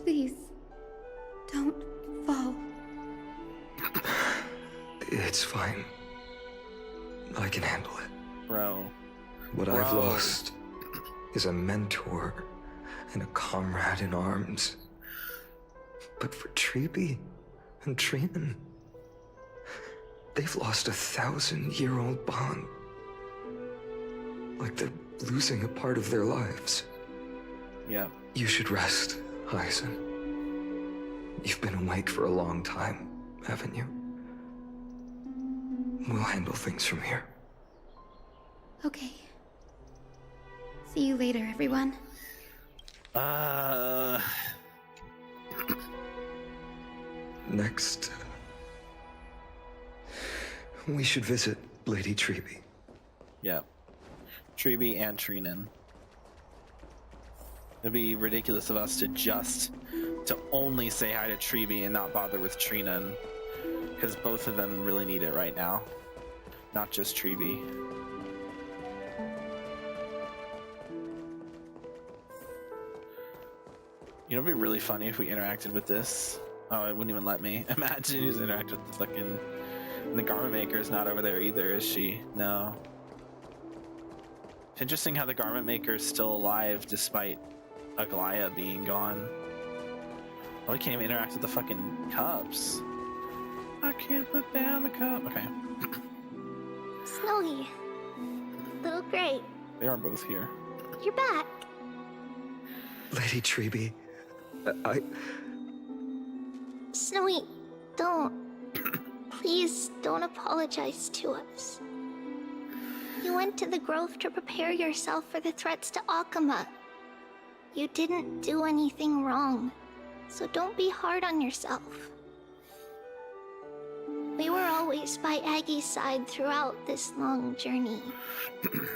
Please, don't fall. It's fine. I can handle it. Bro. What I've lost is a mentor and a comrade in arms. But for Treby and Trinan, they've lost a 1,000-year-old bond. Like they're losing a part of their lives. Yeah. You should rest, Hyacinth. You've been awake for a long time, haven't you? We'll handle things from here. Okay. See you later, everyone. Next, we should visit Lady Treby. Yep. Treby and Treenan. It'd be ridiculous of us to only say hi to Treby and not bother with Treenan, because both of them really need it right now, not just Treby. You know, it'd be really funny if we interacted with this. Oh, it wouldn't even let me. Imagine you just interact with the fucking... And the garment maker is not over there either, is she? No. It's interesting how the garment maker is still alive despite Aglaya being gone. Oh, we can't even interact with the fucking cups. I can't put down the cup. Okay. Snowy. Little Gray. They are both here. You're back. Lady Treby, Snowy, don't. Please don't apologize to us. You went to the Grove to prepare yourself for the threats to Akama. You didn't do anything wrong, so don't be hard on yourself. We were always by Aggie's side throughout this long journey,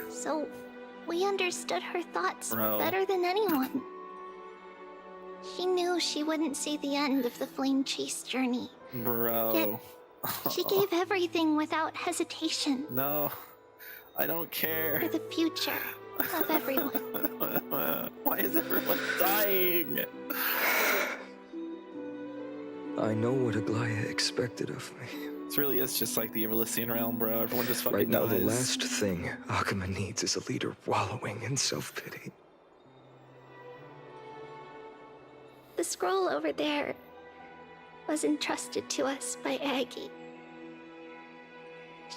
so we understood her thoughts better than anyone. She knew she wouldn't see the end of the Flame Chase journey. Bro. Yet, she gave everything without hesitation. No, I don't care. For the future of everyone. Why is everyone dying? I know what Aglaya expected of me. This really is just like the Elysian realm, bro. Everyone just fucking Right now, dies. the last thing Akama needs is a leader wallowing in self-pity. The scroll over there was entrusted to us by Aggie.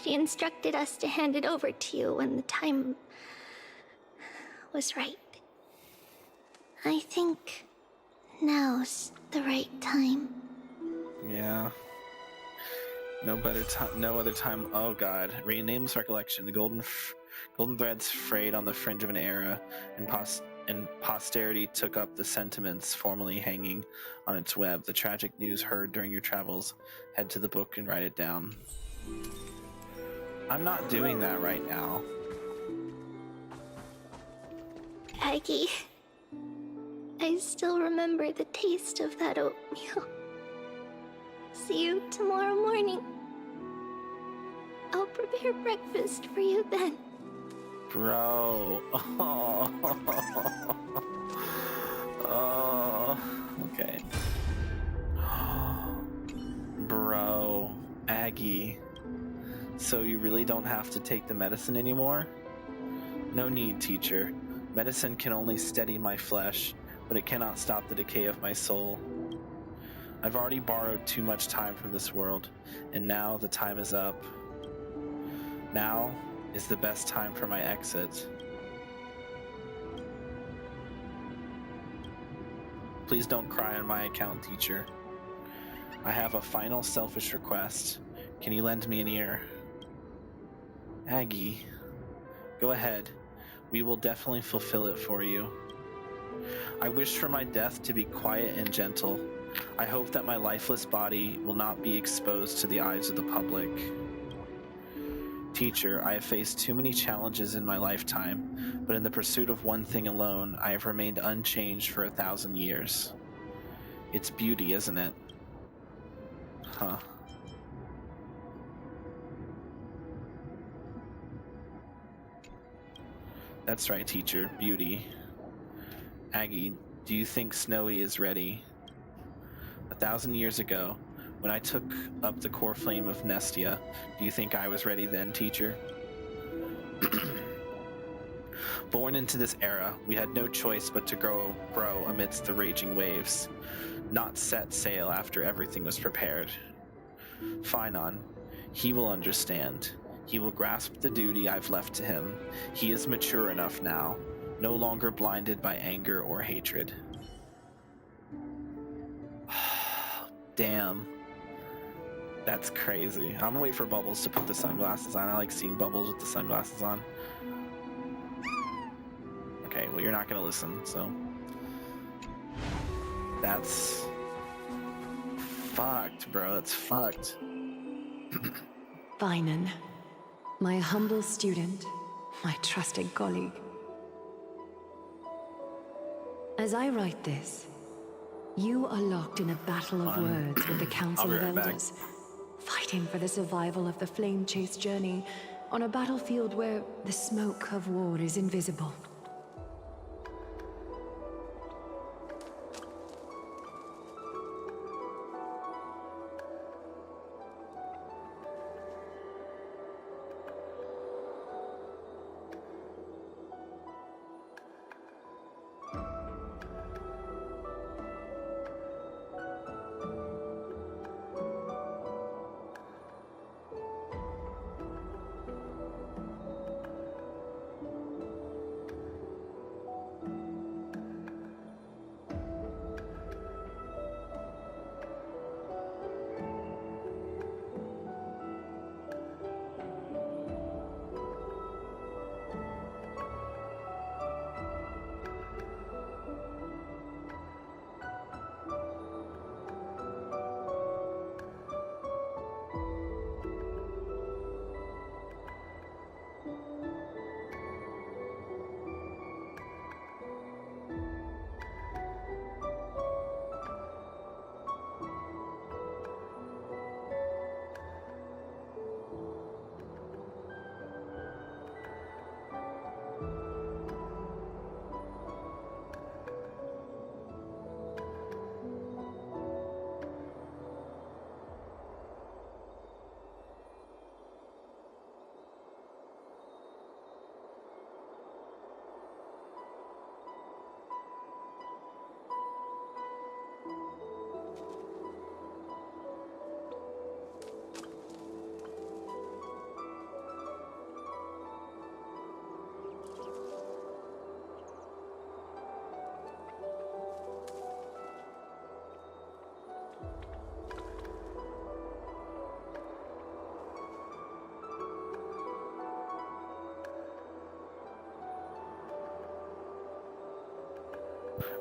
She instructed us to hand it over to you when the time was right. I think now's the right time. Yeah. No better time. No other time. Oh God. Rename this recollection. The golden threads frayed on the fringe of an era, and posterity took up the sentiments formerly hanging on its web. The tragic news heard during your travels. Head to the book and write it down. I'm not doing that right now. Aggie, I still remember the taste of that oatmeal. See you tomorrow morning. I'll prepare breakfast for you then. Bro. Oh. Okay. Bro. Aggie. So you really don't have to take the medicine anymore? No need, teacher. Medicine can only steady my flesh, but it cannot stop the decay of my soul. I've already borrowed too much time from this world, and now the time is up. Now is the best time for my exit. Please don't cry on my account, teacher. I have a final selfish request. Can you lend me an ear? Aggie, go ahead. We will definitely fulfill it for you. I wish for my death to be quiet and gentle. I hope that my lifeless body will not be exposed to the eyes of the public. Teacher, I have faced too many challenges in my lifetime, but in the pursuit of one thing alone, I have remained unchanged for 1,000 years. It's beauty, isn't it? Huh. That's right, teacher. Beauty. Aggie, do you think Snowy is ready? 1,000 years ago, when I took up the core flame of Nestia, do you think I was ready then, teacher? Born into this era, we had no choice but to grow amidst the raging waves, not set sail after everything was prepared. Finon, he will understand. He will grasp the duty I've left to him. He is mature enough now, no longer blinded by anger or hatred. Damn. That's crazy. I'm gonna wait for Bubbles to put the sunglasses on. I like seeing Bubbles with the sunglasses on. Okay, well, you're not gonna listen, so. That's fucked, bro. That's fucked. Vinan, my humble student, my trusted colleague. As I write this, you are locked in a battle of words with the Council of Elders, fighting for the survival of the Flame Chase journey on a battlefield where the smoke of war is invisible.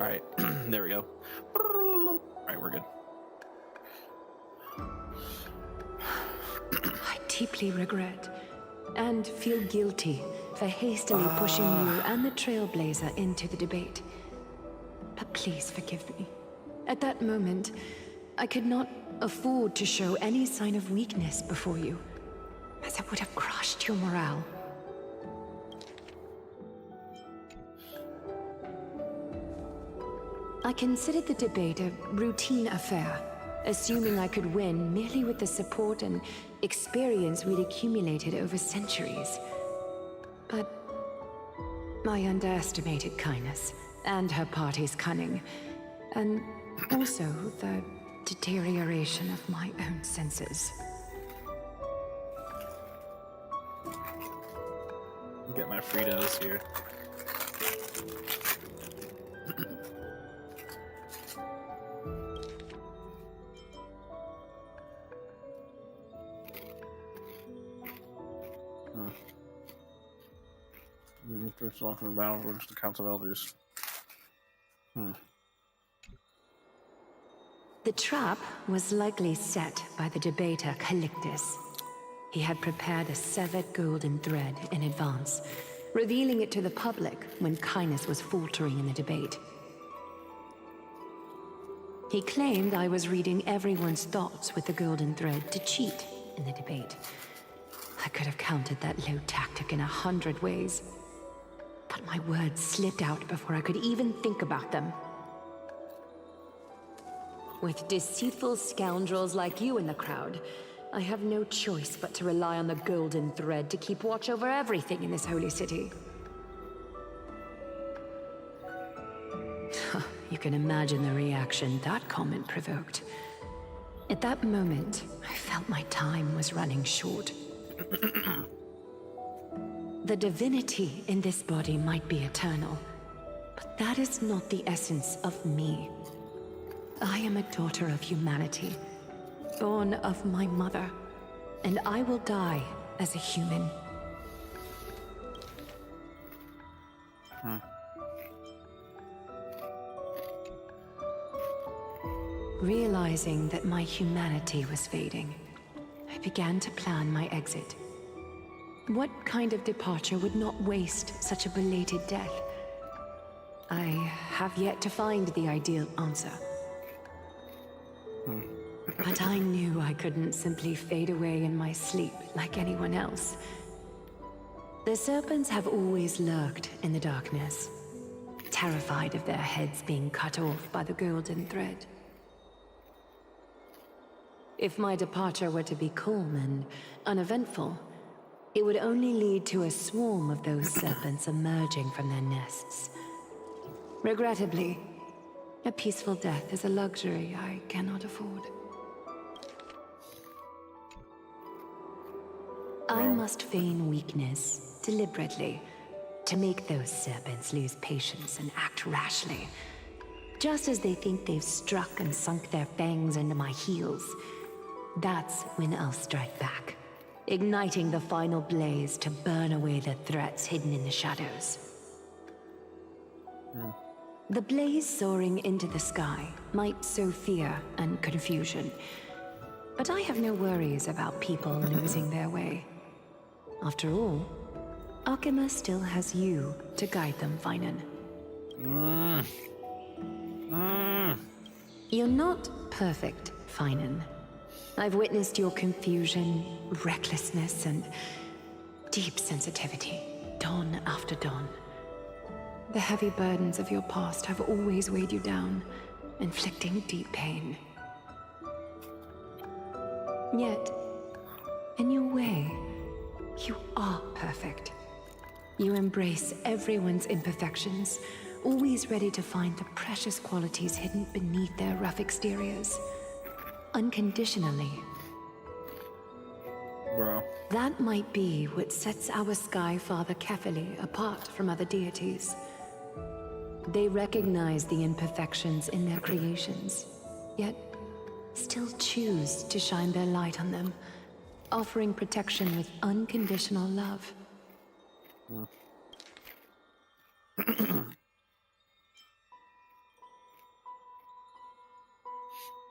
All right, there we go. All right, we're good. I deeply regret and feel guilty for hastily pushing you and the Trailblazer into the debate. But please forgive me. At that moment, I could not afford to show any sign of weakness before you, as it would have crushed your morale. I considered the debate a routine affair, assuming I could win merely with the support and experience we'd accumulated over centuries. But I underestimated Kindness and her party's cunning, and also the deterioration of my own senses. Get my Fritos here. Just talking about the Council of Elders. The trap was likely set by the debater Calictus. He had prepared a severed golden thread in advance, revealing it to the public when Kindness was faltering in the debate. He claimed I was reading everyone's thoughts with the golden thread to cheat in the debate. I could have countered that low tactic in 100 ways, but my words slipped out before I could even think about them. With deceitful scoundrels like you in the crowd, I have no choice but to rely on the golden thread to keep watch over everything in this holy city. You can imagine the reaction that comment provoked. At that moment, I felt my time was running short. The divinity in this body might be eternal, but that is not the essence of me. I am a daughter of humanity, born of my mother, and I will die as a human. Realizing that my humanity was fading, I began to plan my exit. What kind of departure would not waste such a belated death? I have yet to find the ideal answer. But I knew I couldn't simply fade away in my sleep like anyone else. The serpents have always lurked in the darkness, terrified of their heads being cut off by the golden thread. If my departure were to be calm and uneventful, it would only lead to a swarm of those serpents emerging from their nests. Regrettably, a peaceful death is a luxury I cannot afford. I must feign weakness deliberately to make those serpents lose patience and act rashly. Just as they think they've struck and sunk their fangs into my heels, that's when I'll strike back, igniting the final blaze to burn away the threats hidden in the shadows. The blaze soaring into the sky might sow fear and confusion, but I have no worries about people losing their way. After all, Akima still has you to guide them, Finan. You're not perfect, Finan. I've witnessed your confusion, recklessness, and deep sensitivity, dawn after dawn. The heavy burdens of your past have always weighed you down, inflicting deep pain. Yet, in your way, you are perfect. You embrace everyone's imperfections, always ready to find the precious qualities hidden beneath their rough exteriors. Unconditionally. Bro. That might be what sets our Sky Father Kefili apart from other deities. They recognize the imperfections in their creations, yet still choose to shine their light on them, offering protection with unconditional love.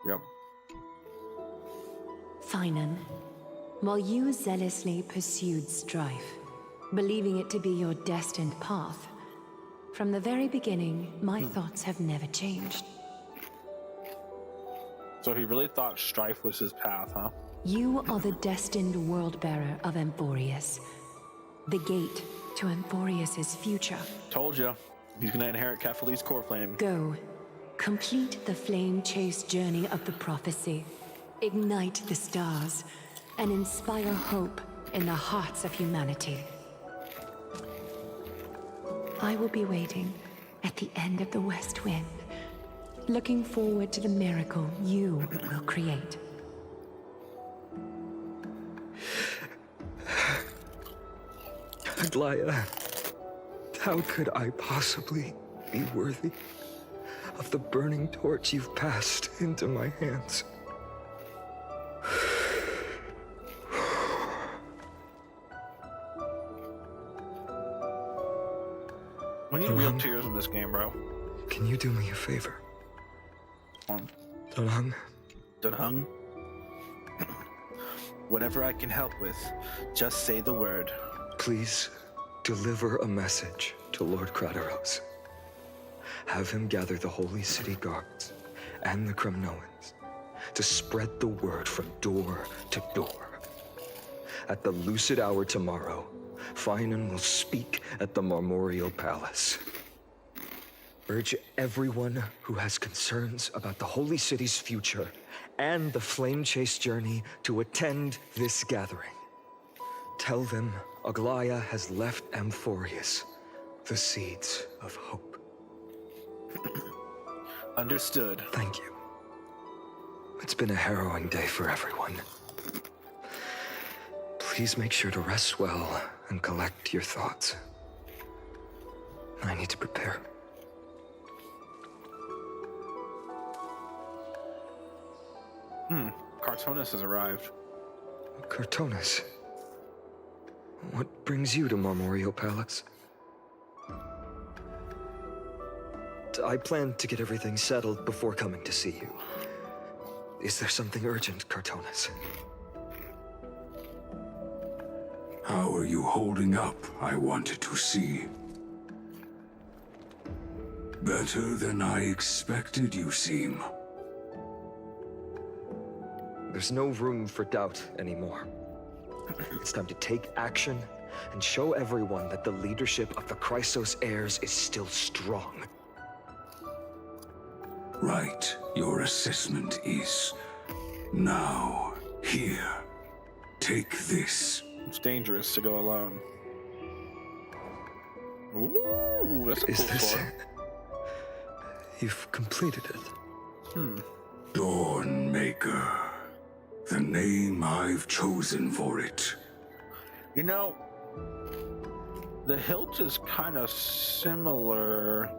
Yep. Finan, while you zealously pursued strife, believing it to be your destined path, from the very beginning, my thoughts have never changed. So he really thought strife was his path, huh? You are the destined world-bearer of Amphoreus, the gate to Amphoreus's future. Told you. He's gonna inherit Kefali's core flame. Go. Complete the flame chase journey of the prophecy. Ignite the stars and inspire hope in the hearts of humanity. I will be waiting at the end of the West Wind, looking forward to the miracle you will create. Aglaya, how could I possibly be worthy of the burning torch you've passed into my hands? We need real tears in this game, bro. Can you do me a favor? Dunhung? Dunhung? Whatever I can help with, just say the word. Please deliver a message to Lord Krateros. Have him gather the Holy City guards and the Kremnoans to spread the word from door to door. At the lucid hour tomorrow, Finan will speak at the Marmoreal Palace. Urge everyone who has concerns about the Holy City's future and the Flame Chase journey to attend this gathering. Tell them Aglaya has left Amphoreus the seeds of hope. Understood. Thank you. It's been a harrowing day for everyone. Please make sure to rest well and collect your thoughts. I need to prepare. Cartonis has arrived. Cartonis? What brings you to Marmoreal Palace? I planned to get everything settled before coming to see you. Is there something urgent, Cartonis? How are you holding up, I wanted to see. Better than I expected, you seem. There's no room for doubt anymore. It's time to take action and show everyone that the leadership of the Chrysos heirs is still strong. Right, your assessment is. Now, here. Take this. It's dangerous to go alone. Ooh, that's a Is cool this sword. it? You've completed it. Dawnmaker. The name I've chosen for it. You know, the hilt is kind of similar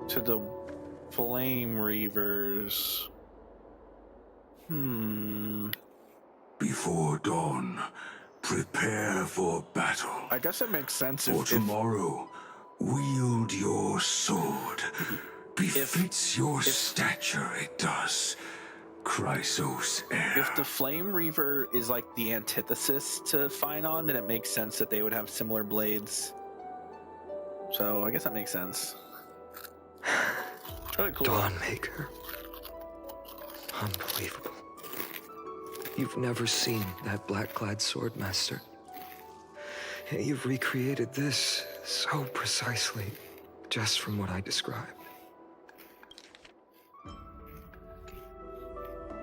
to the Flame Reavers. Before dawn, prepare for battle. I guess it makes sense For if tomorrow, wield your sword. Befits your stature, it does. Chrysos heir. if the Flame Reaver is like the antithesis to Phynon, then it makes sense that they would have similar blades. So I guess that makes sense. Really cool. Dawnmaker. Unbelievable. You've never seen that black-clad sword master. Yet you've recreated this so precisely, just from what I described.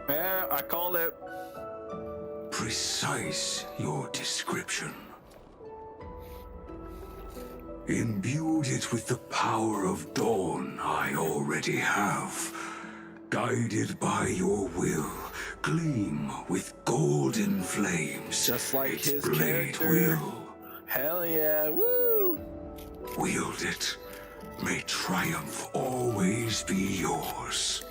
Yeah, I called it. Precise your description. Imbued it with the power of dawn I already have. Guided by your will, gleam with golden flames. Just like its his blade character. will. Hell yeah, woo! Wield it. May triumph always be yours.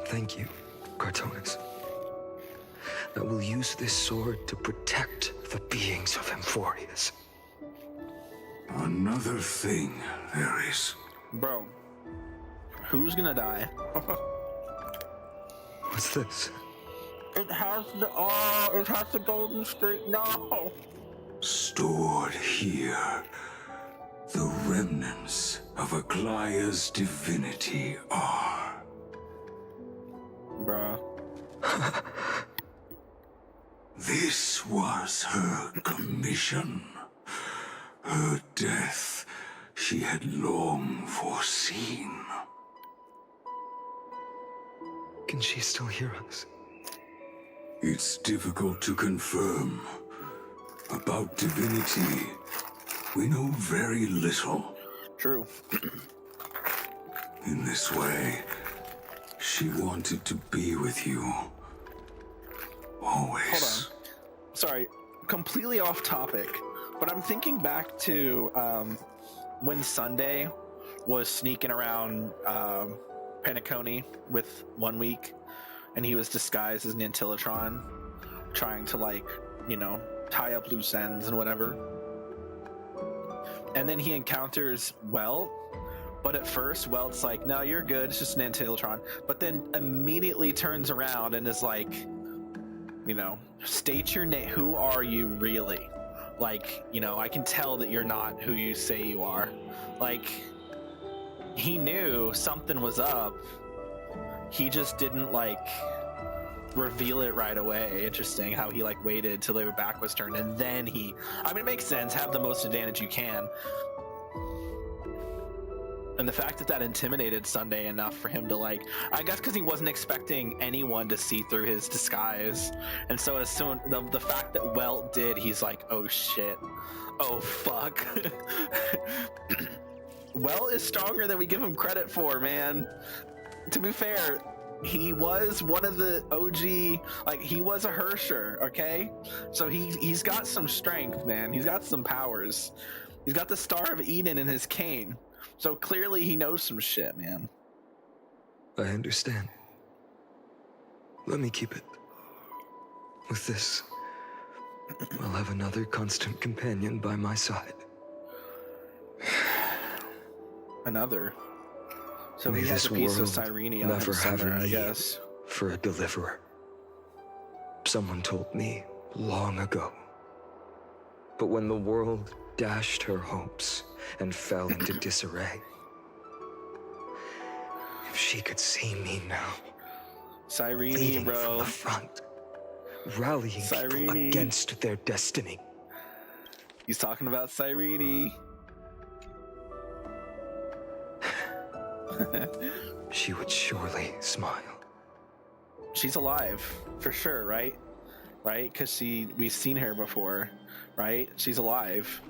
Thank you, Cartonis. I will use this sword to protect the beings of Amphoreus. Another thing there is. Bro, who's gonna die? What's this? It has the golden streak. No. Stored here, the remnants of Aglaya's divinity are. Bruh. This was her commission. Her death she had long foreseen. Can she still hear us? It's difficult to confirm. About divinity, we know very little. True. In this way, she wanted to be with you. Always. Hold on. Sorry, completely off topic, but I'm thinking back to when Sunday was sneaking around Penacony with 1 week, and he was disguised as Nantilotron, trying to, like, you know, tie up loose ends and whatever. And then he encounters Welt, but at first Welt's like, no, you're good, it's just an Nantilotron. But then immediately turns around and is like, you know, state your name, who are you really? Like, you know, I can tell that you're not who you say you are. Like, he knew something was up. He just didn't, like, reveal it right away. Interesting how he, like, waited till their back was turned, and then he... I mean, it makes sense. Have the most advantage you can. And the fact that that intimidated Sunday enough for him to, like... I guess because he wasn't expecting anyone to see through his disguise. And so as soon... The fact that Welt did, he's like, oh, shit. Oh, fuck. Welt is stronger than we give him credit for, man. To be fair, he was one of the OG, like, he was a Hersher, okay? So he's got some strength, man. He's got some powers. He's got the Star of Eden in his cane. So clearly he knows some shit, man. I understand. Let me keep it. With this, I'll have another constant companion by my side. Another. So May he has this a piece of world Cyrene on never him have somewhere, a I need guess. for a deliverer. Someone told me long ago. But when the world dashed her hopes and fell into disarray, if she could see me now, Cyrene, leading bro. from the front, rallying people against their destiny. He's talking about Cyrene. She would surely smile. She's alive, for sure, right? Right? Because we've seen her before, right? She's alive,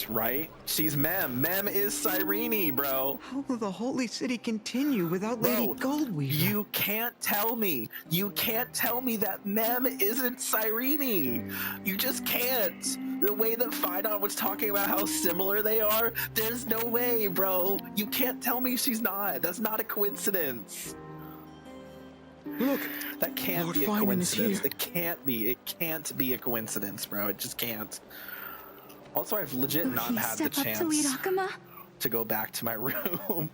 right? She's Mem. Mem is Cyrene, bro. How will the Holy City continue without Lady Goldweaver? You can't tell me. You can't tell me that Mem isn't Cyrene. You just can't. The way that Phaidon was talking about how similar they are, there's no way, bro. You can't tell me she's not. That's not a coincidence. Look, that can't Lord be a Finan coincidence. is here. It can't be. It can't be a coincidence, bro. It just can't. Also, I've legit Will not he had the step up to lead chance Akama? to go back to my room.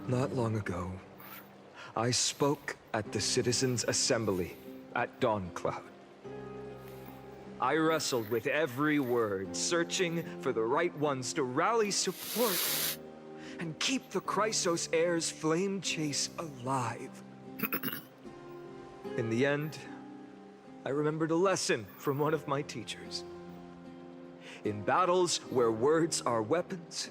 Not long ago, I spoke at the Citizens' Assembly at Dawncloud. I wrestled with every word, searching for the right ones to rally support and keep the Chrysos heirs' flame chase alive. In the end, I remembered a lesson from one of my teachers. In battles where words are weapons,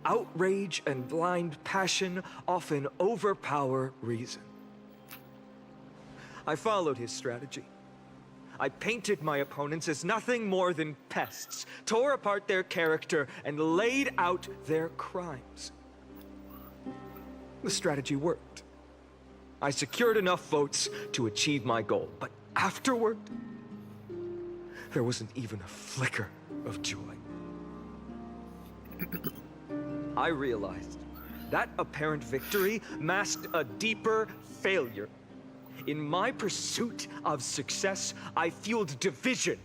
outrage and blind passion often overpower reason. I followed his strategy. I painted my opponents as nothing more than pests, tore apart their character, and laid out their crimes. The strategy worked. I secured enough votes to achieve my goal, but afterward, there wasn't even a flicker of joy. I realized that apparent victory masked a deeper failure. In my pursuit of success, I fueled division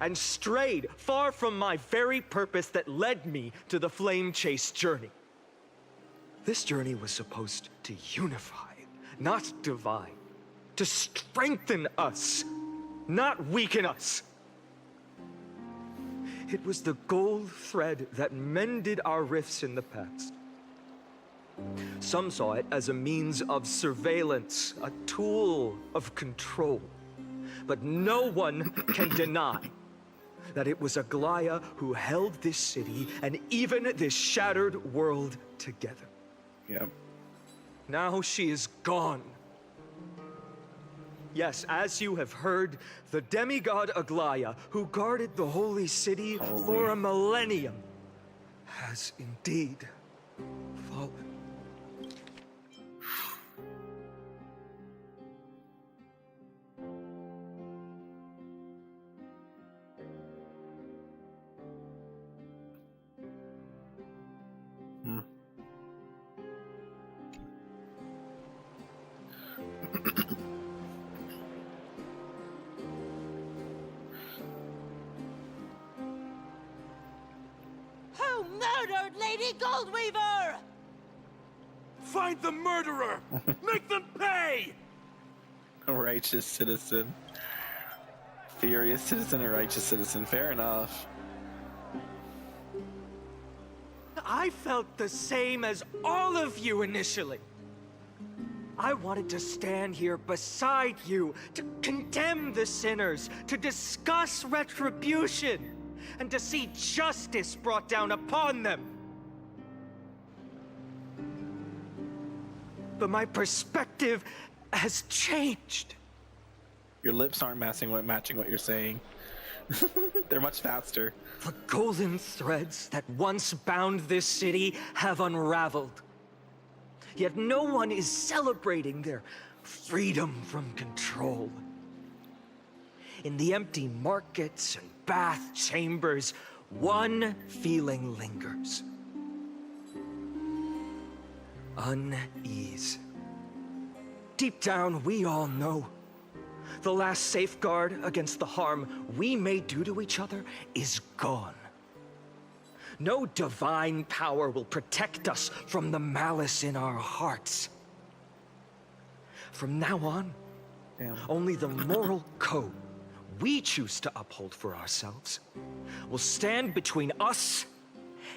and strayed far from my very purpose that led me to the Flame Chase journey. This journey was supposed to unify, not divide, to strengthen us, not weaken us. It was the gold thread that mended our rifts in the past. Some saw it as a means of surveillance, a tool of control. But no one can deny that it was Aglaya who held this city and even this shattered world together. Yep. Now she is gone. Yes, as you have heard, the demigod Aglaya, who guarded the holy city for a millennium, has indeed fallen. Who murdered Lady Goldweaver? Find the murderer! Make them pay! A righteous citizen. Furious citizen, a righteous citizen. Fair enough. I felt the same as all of you initially. I wanted to stand here beside you, to condemn the sinners, to discuss retribution, and to see justice brought down upon them. But my perspective has changed. Your lips aren't matching what you're saying. They're much faster. The golden threads that once bound this city have unraveled. Yet no one is celebrating their freedom from control. In the empty markets and bath chambers, one feeling lingers. Unease. Deep down, we all know the last safeguard against the harm we may do to each other is gone. No divine power will protect us from the malice in our hearts. From now on, only the moral code we choose to uphold for ourselves will stand between us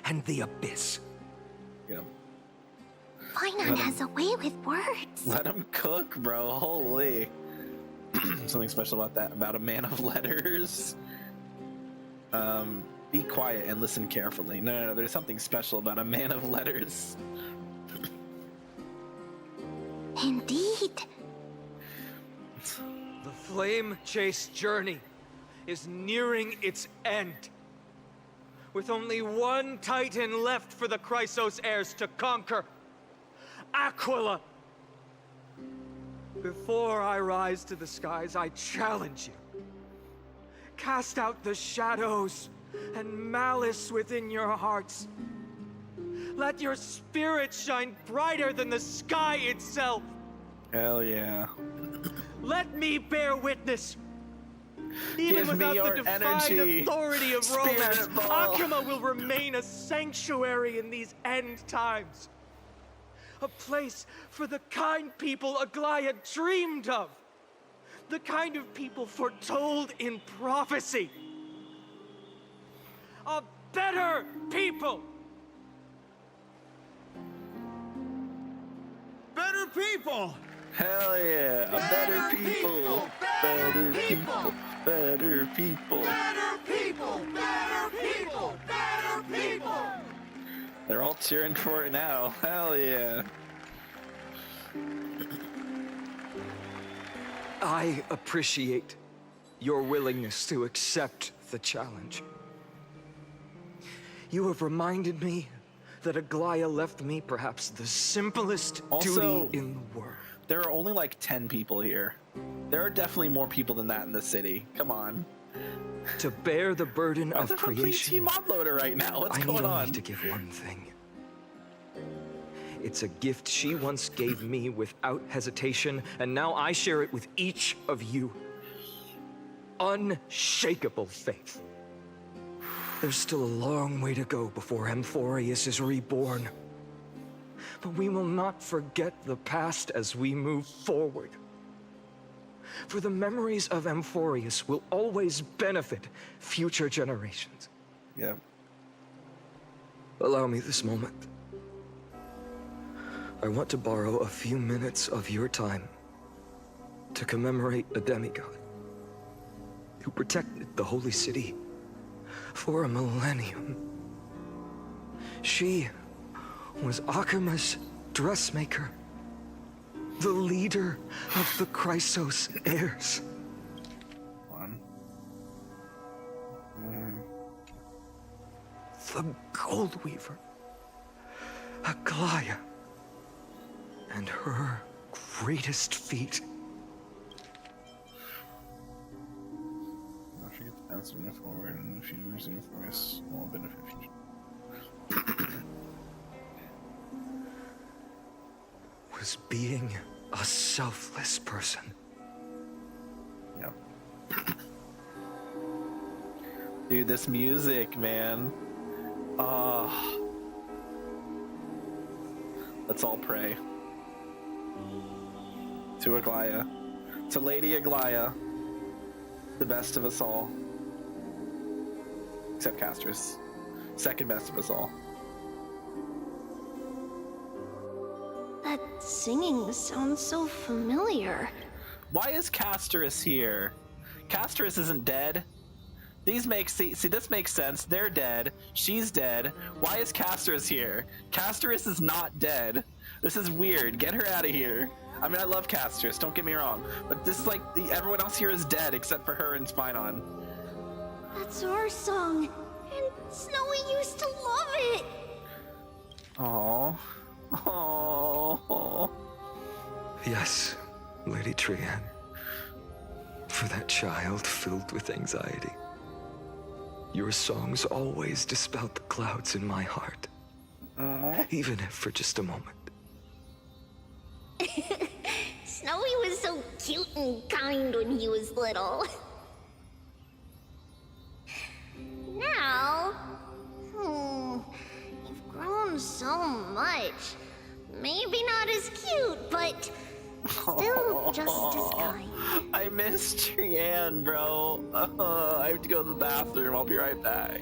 and the abyss. Yeah. Finan has a way with words. Let him cook, bro. Holy. Something special about that, about a man of letters. Be quiet and listen carefully. No, there's something special about a man of letters. Indeed. The flame chase journey is nearing its end. With only one Titan left for the Chrysos heirs to conquer. Aquila! Before I rise to the skies, I challenge you. Cast out the shadows and malice within your hearts. Let your spirit shine brighter than the sky itself. Hell yeah. Let me bear witness. Even Give me without your the divine energy, authority of Spirit romance, ball. Akima will remain a sanctuary in these end times. A place for the kind people Aglaya dreamed of. The kind of people foretold in prophecy. A better people. Better people! Hell yeah. A better people. Better people. Better people. Better people! Better people! Better people! They're all cheering for it now. Hell yeah. I appreciate your willingness to accept the challenge. You have reminded me that Aglaya left me perhaps the simplest Also, duty in the world. There are only like 10 people here. There are definitely more people than that in the city. Come on. To bear the burden Why of the fuck is creation. Team Modloader right now? What's I going need on? only to give one thing. It's a gift she once gave me without hesitation, and now I share it with each of you. Unshakable faith. There's still a long way to go before Amphoreus is reborn. But we will not forget the past as we move forward. For the memories of Amphoreus will always benefit future generations. Yeah. Allow me this moment. I want to borrow a few minutes of your time to commemorate a demigod who protected the holy city for a millennium. She was Akima's dressmaker, the leader of the Chrysos heirs. The Gold Weaver, Aglaya, and her greatest feat. Don't forget the past moving forward, and if you lose any focus, will benefit future. Was being a selfless person. Yeah. Dude, this music, man. Let's all pray. To Aglaya. To Lady Aglaya. The best of us all. Except Castris. Second best of us all. That singing sounds so familiar. Why is Castris here? Castris isn't dead. These make see this makes sense. They're dead. She's dead. Why is Castris here? Castris is not dead. This is weird. Get her out of here. I mean, I love Castris. Don't get me wrong, but this is like everyone else here is dead except for her and Spinon. That's our song, and Snowy used to love it. Oh. Oh. Yes, Lady Trianne. For that child filled with anxiety. Your songs always dispelled the clouds in my heart. Even if for just a moment. Snowy was so cute and kind when he was little. Now, much. Maybe not as cute, but still just as kind. I miss Trianne, bro. I have to go to the bathroom. I'll be right back.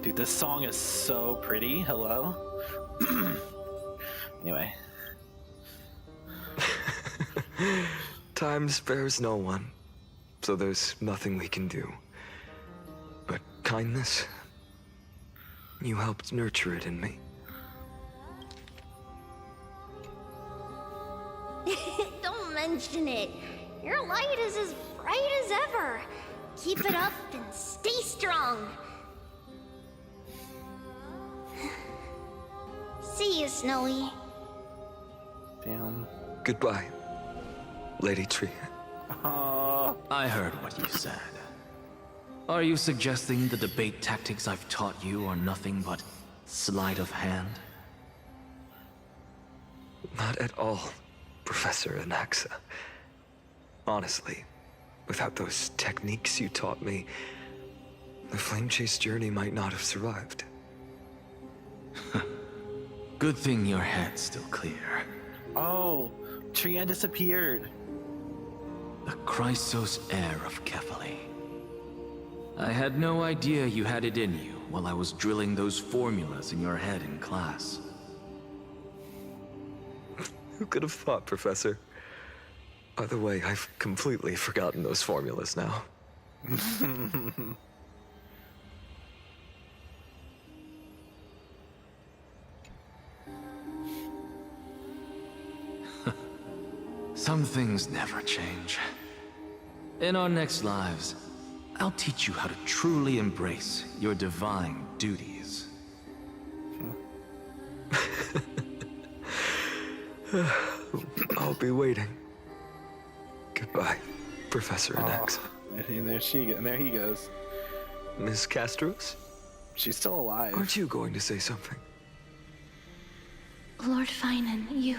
Dude, this song is so pretty. Hello? Anyway. Time spares no one, so there's nothing we can do. But kindness, you helped nurture it in me. Don't mention it. Your light is as bright as ever. Keep it up and stay strong. See you, Snowy. Damn. Goodbye, Lady Tree. I heard what you said. Are you suggesting the debate tactics I've taught you are nothing but sleight of hand? Not at all, Professor Anaxa. Honestly, without those techniques you taught me, the Flame Chase journey might not have survived. Good thing your head's still clear. Oh, Trianne disappeared. The Chrysos heir of Kefali. I had no idea you had it in you while I was drilling those formulas in your head in class. Who could have thought, Professor? By the way, I've completely forgotten those formulas now. Some things never change. In our next lives, I'll teach you how to truly embrace your divine duties. I'll be waiting. Goodbye, Professor Anaxa. And there he goes. Miss Castros? She's still alive. Aren't you going to say something? Lord Finan, you...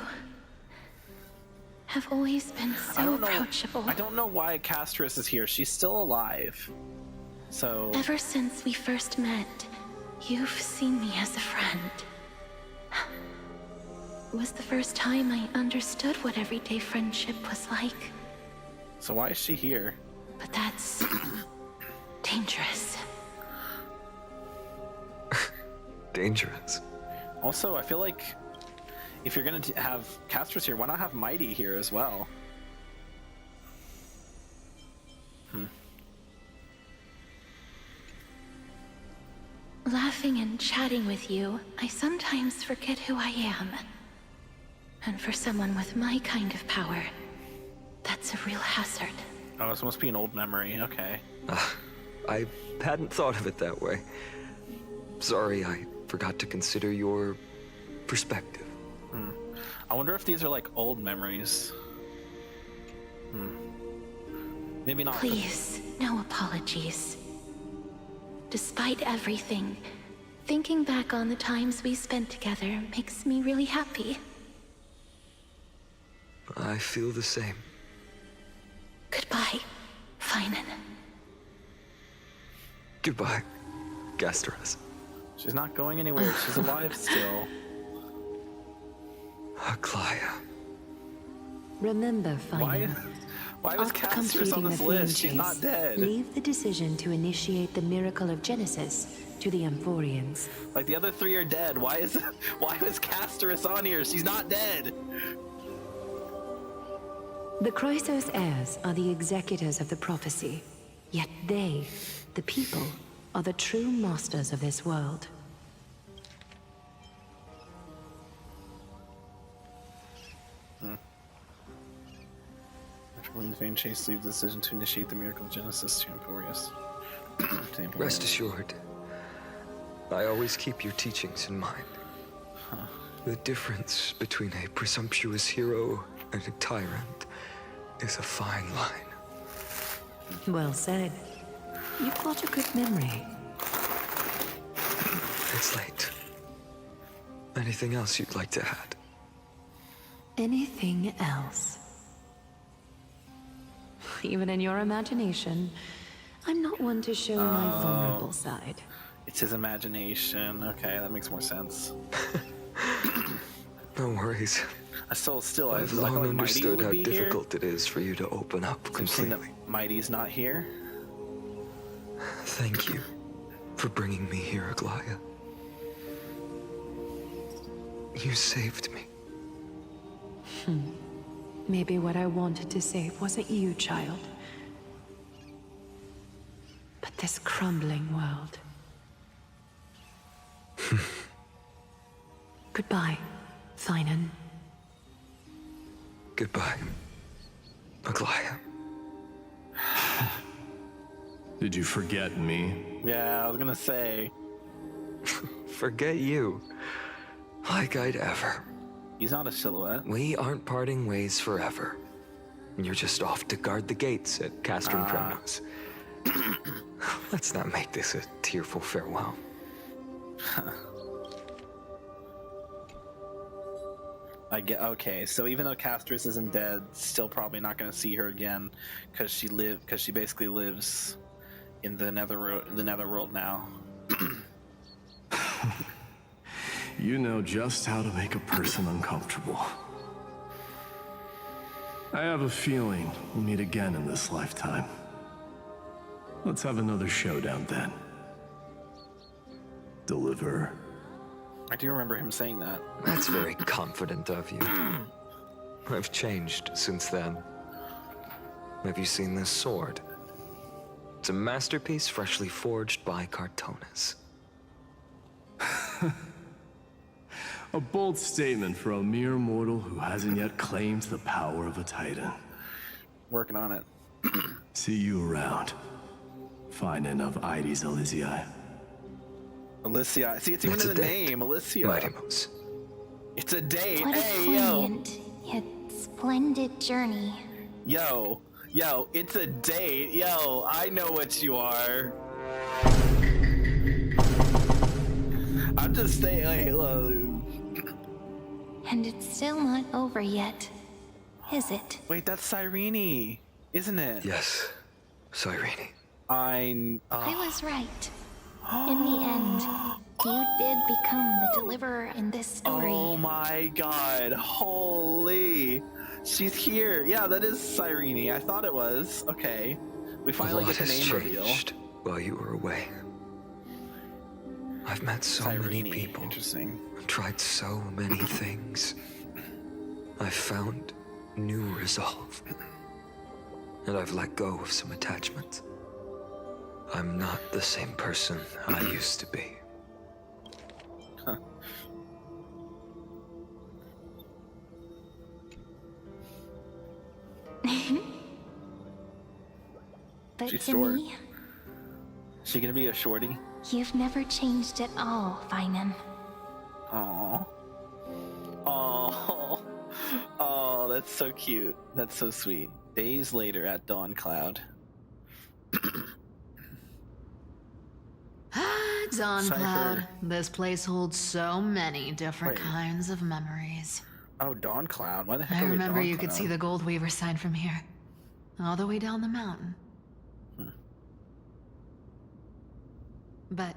have always been so approachable. I don't know why Castris is here. She's still alive. So... Ever since we first met, you've seen me as a friend. It was the first time I understood what everyday friendship was like. So why is she here? But that's... dangerous. Dangerous? Also, I feel like if you're gonna have Castris here, why not have Mighty here as well? Laughing and chatting with you, I sometimes forget who I am. And for someone with my kind of power, that's a real hazard. Oh, this must be an old memory. Okay. I hadn't thought of it that way. Sorry, I forgot to consider your perspective. I wonder if these are like old memories. Maybe not. Please, no apologies. Despite everything, thinking back on the times we spent together makes me really happy. I feel the same. Goodbye, Finan. Goodbye, Castris. She's not going anywhere. She's alive still. Aglaya. Remember, Finan. Why was after Castris on completing this the list? flame She's not chase, dead. Leave the decision to initiate the miracle of Genesis to the Amphoreans. Like the other three are dead. Why was Castris on here? She's not dead. The Chrysos heirs are the executors of the prophecy, yet they, the people, are the true masters of this world. When the Vane Chase leave the decision to initiate the miracle of Genesis to Amphoreus. Rest assured, I always keep your teachings in mind. The difference between a presumptuous hero and a tyrant is a fine line. Well said. You've got a good memory. It's late. Anything else you'd like to add? Anything else? Even in your imagination, I'm not one to show my vulnerable side. It's his imagination. Okay, that makes more sense. No worries. I've long understood how difficult it is for you to open up completely. Mighty's not here. Thank you for bringing me here, Aglaya. You saved me. Maybe what I wanted to save wasn't you, child, but this crumbling world. Goodbye, Finan. Goodbye, Aglaya. Did you forget me? Yeah, I was gonna say. Forget you. Like I'd ever. He's not a silhouette. We aren't parting ways forever. You're just off to guard the gates at Castrum Chronos. Let's not make this a tearful farewell. Okay, so even though Castris isn't dead, still probably not going to see her again because she basically lives in the netherworld now. You know just how to make a person uncomfortable. I have a feeling we'll meet again in this lifetime. Let's have another showdown then. Deliver. I do remember him saying that. That's very confident of you. I've changed since then. Have you seen this sword? It's a masterpiece freshly forged by Cartonis. A bold statement for a mere mortal who hasn't yet claimed the power of a titan. Working on it. See you around. Finan of Ides Elysiae. Elysia. See, it's even in the name, Elysia. Mightymoose. It's a date. What a Hey, poignant, yet splendid journey. yo, it's a date. Yo, I know what you are. I'm just saying, hey, hello. And it's still not over yet. is it? Wait, that's Cyrene, isn't it? Yes, Cyrene. I was right. In the end, you did become the deliverer in this story. Oh my god, holy. She's here. Yeah, that is Cyrene. I thought it was. Okay. We finally get the name reveal. While you were away. I've met so many people. Interesting. I've tried so many things. I've found new resolve. And I've let go of some attachments. I'm not the same person I used to be. Huh. But She's to short. me, She gonna be a shorty? you've never changed at all, Finan. Aww. Oh, oh, that's so cute. That's so sweet. Days later at Dawn Cloud. Dawn Cypher. Cloud. This place holds so many different Wait. kinds of memories. Oh, Dawn Cloud. Why the heck I are we remember Dawn you could Cloud? see the Gold Weaver sign from here, all the way down the mountain. But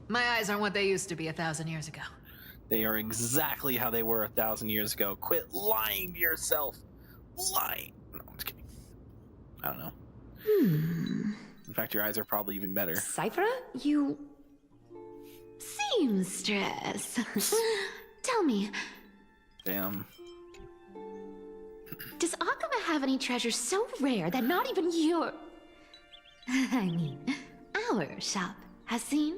my eyes aren't what they used to be 1,000 years ago. They are exactly how they were 1,000 years ago. Quit lying to yourself. Lying. No, I'm just kidding. I don't know. In fact, your eyes are probably even better. Cypher, you... seamstress. Tell me, Damn. does Akama have any treasures so rare that not even your... I mean, our shop has seen?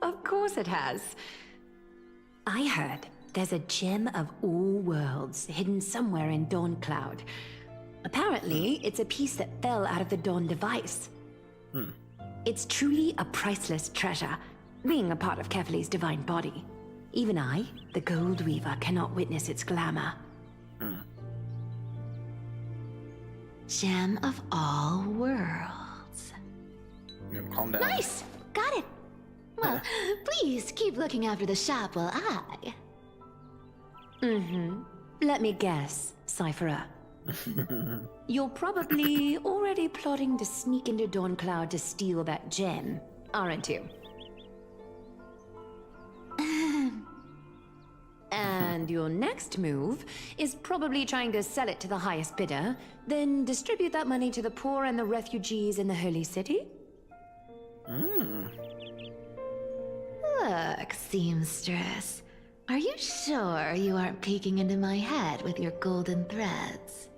Of course it has. I heard there's a gem of all worlds hidden somewhere in Dawn Cloud. Apparently, it's a piece that fell out of the Dawn device. It's truly a priceless treasure, being a part of Kefali's divine body. Even I, the Gold Weaver, cannot witness its glamour. Gem of all worlds. Calm down. Nice! Got it! Well, please keep looking after the shop while I... Let me guess, Cypherer. You're probably already plotting to sneak into Dawn Cloud to steal that gem, aren't you? And your next move is probably trying to sell it to the highest bidder, then distribute that money to the poor and the refugees in the Holy City? Look, seamstress. Are you sure you aren't peeking into my head with your golden threads?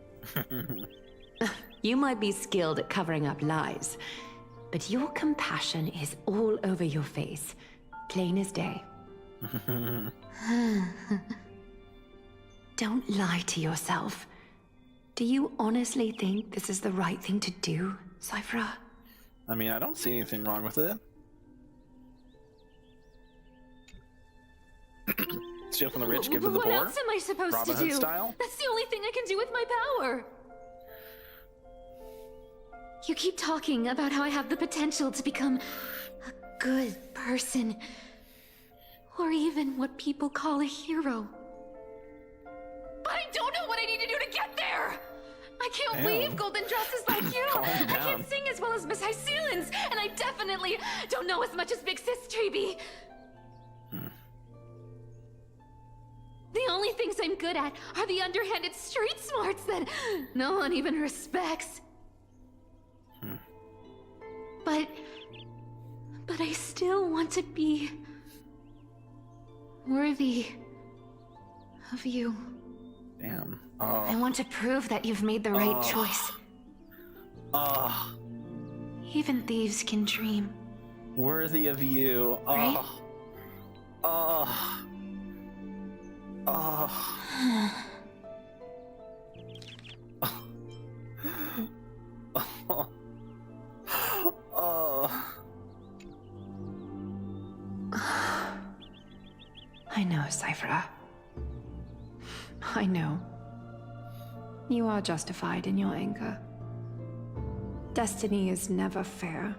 You might be skilled at covering up lies, but your compassion is all over your face, plain as day. Don't lie to yourself. Do you honestly think this is the right thing to do, Cypher? I mean, I don't see anything wrong with it. Steal from the rich, give to the What poor. else am I supposed Robin to Hood do? style? That's the only thing I can do with my power. You keep talking about how I have the potential to become a good person. Or even what people call a hero. But I don't know what I need to do to get there! I can't Damn. weave golden dresses like you! Calm I down. can't sing as well as Miss Hyceelens! And I definitely don't know as much as Big Sis Treeby! The only things I'm good at are the underhanded street smarts that no one even respects. But I still want to be worthy of you. Damn. I want to prove that you've made the right choice. Even thieves can dream. Worthy of you. Right? I know, Cypher. I know. You are justified in your anger. Destiny is never fair.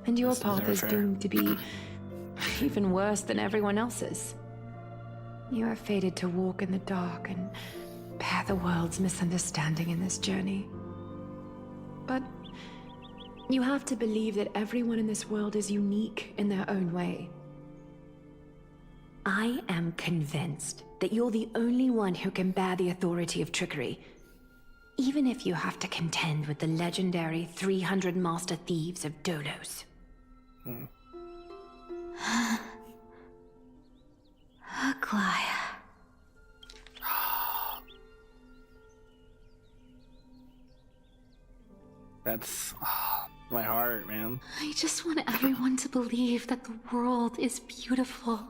And your Destiny's path never is fair. doomed to be even worse than everyone else's. You are fated to walk in the dark and bear the world's misunderstanding in this journey. But you have to believe that everyone in this world is unique in their own way. I am convinced that you're the only one who can bear the authority of trickery, even if you have to contend with the legendary 300 master thieves of Dolos. Aglaya. That's my heart, man. I just want everyone to believe that the world is beautiful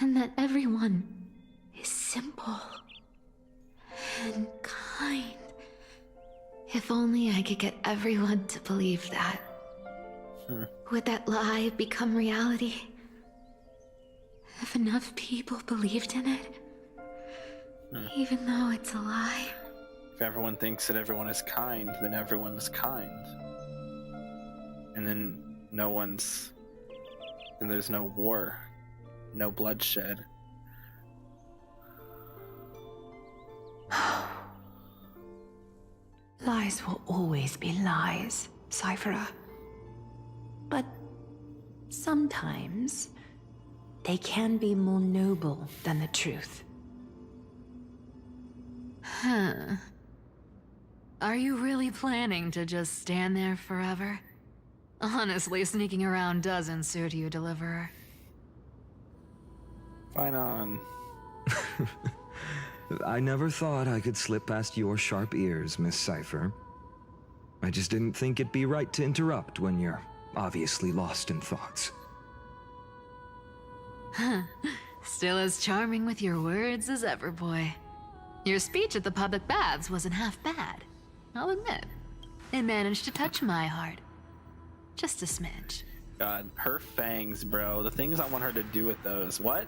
and that everyone is simple and kind. If only I could get everyone to believe that. Would that lie become reality? If enough people believed in it, even though it's a lie. If everyone thinks that everyone is kind, then everyone is kind. And then then there's no war, no bloodshed. Lies will always be lies, Cyphera. But sometimes they can be more noble than the truth. Huh. Are you really planning to just stand there forever? Honestly, sneaking around doesn't suit you, Deliverer. Fine on. I never thought I could slip past your sharp ears, Miss Cypher. I just didn't think it'd be right to interrupt when you're obviously lost in thoughts. Huh. Still as charming with your words as ever, boy. Your speech at the public baths wasn't half bad, I'll admit. It managed to touch my heart. Just a smidge. God, her fangs, bro. The things I want her to do with those. What?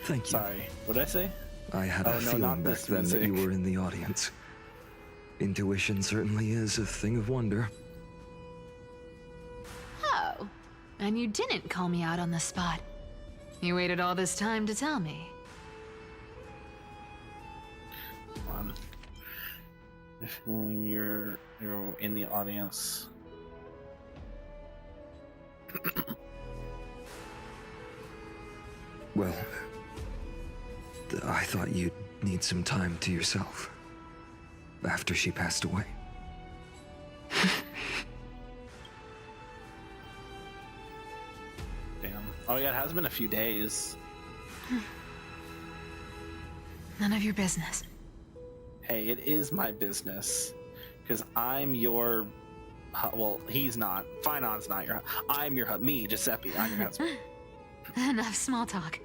Thank you. Sorry, what did I say? I had a feeling back then that you were in the audience. Intuition certainly is a thing of wonder. Oh, and you didn't call me out on the spot. You waited all this time to tell me. Come on. If you're in the audience. Well, I thought you'd need some time to yourself after she passed away. Damn. Oh yeah, it has been a few days. None of your business. Hey, it is my business. Because I'm your... Well, he's not. Finon's not your... I'm your... Me, Giuseppe, I'm your husband. Enough small talk.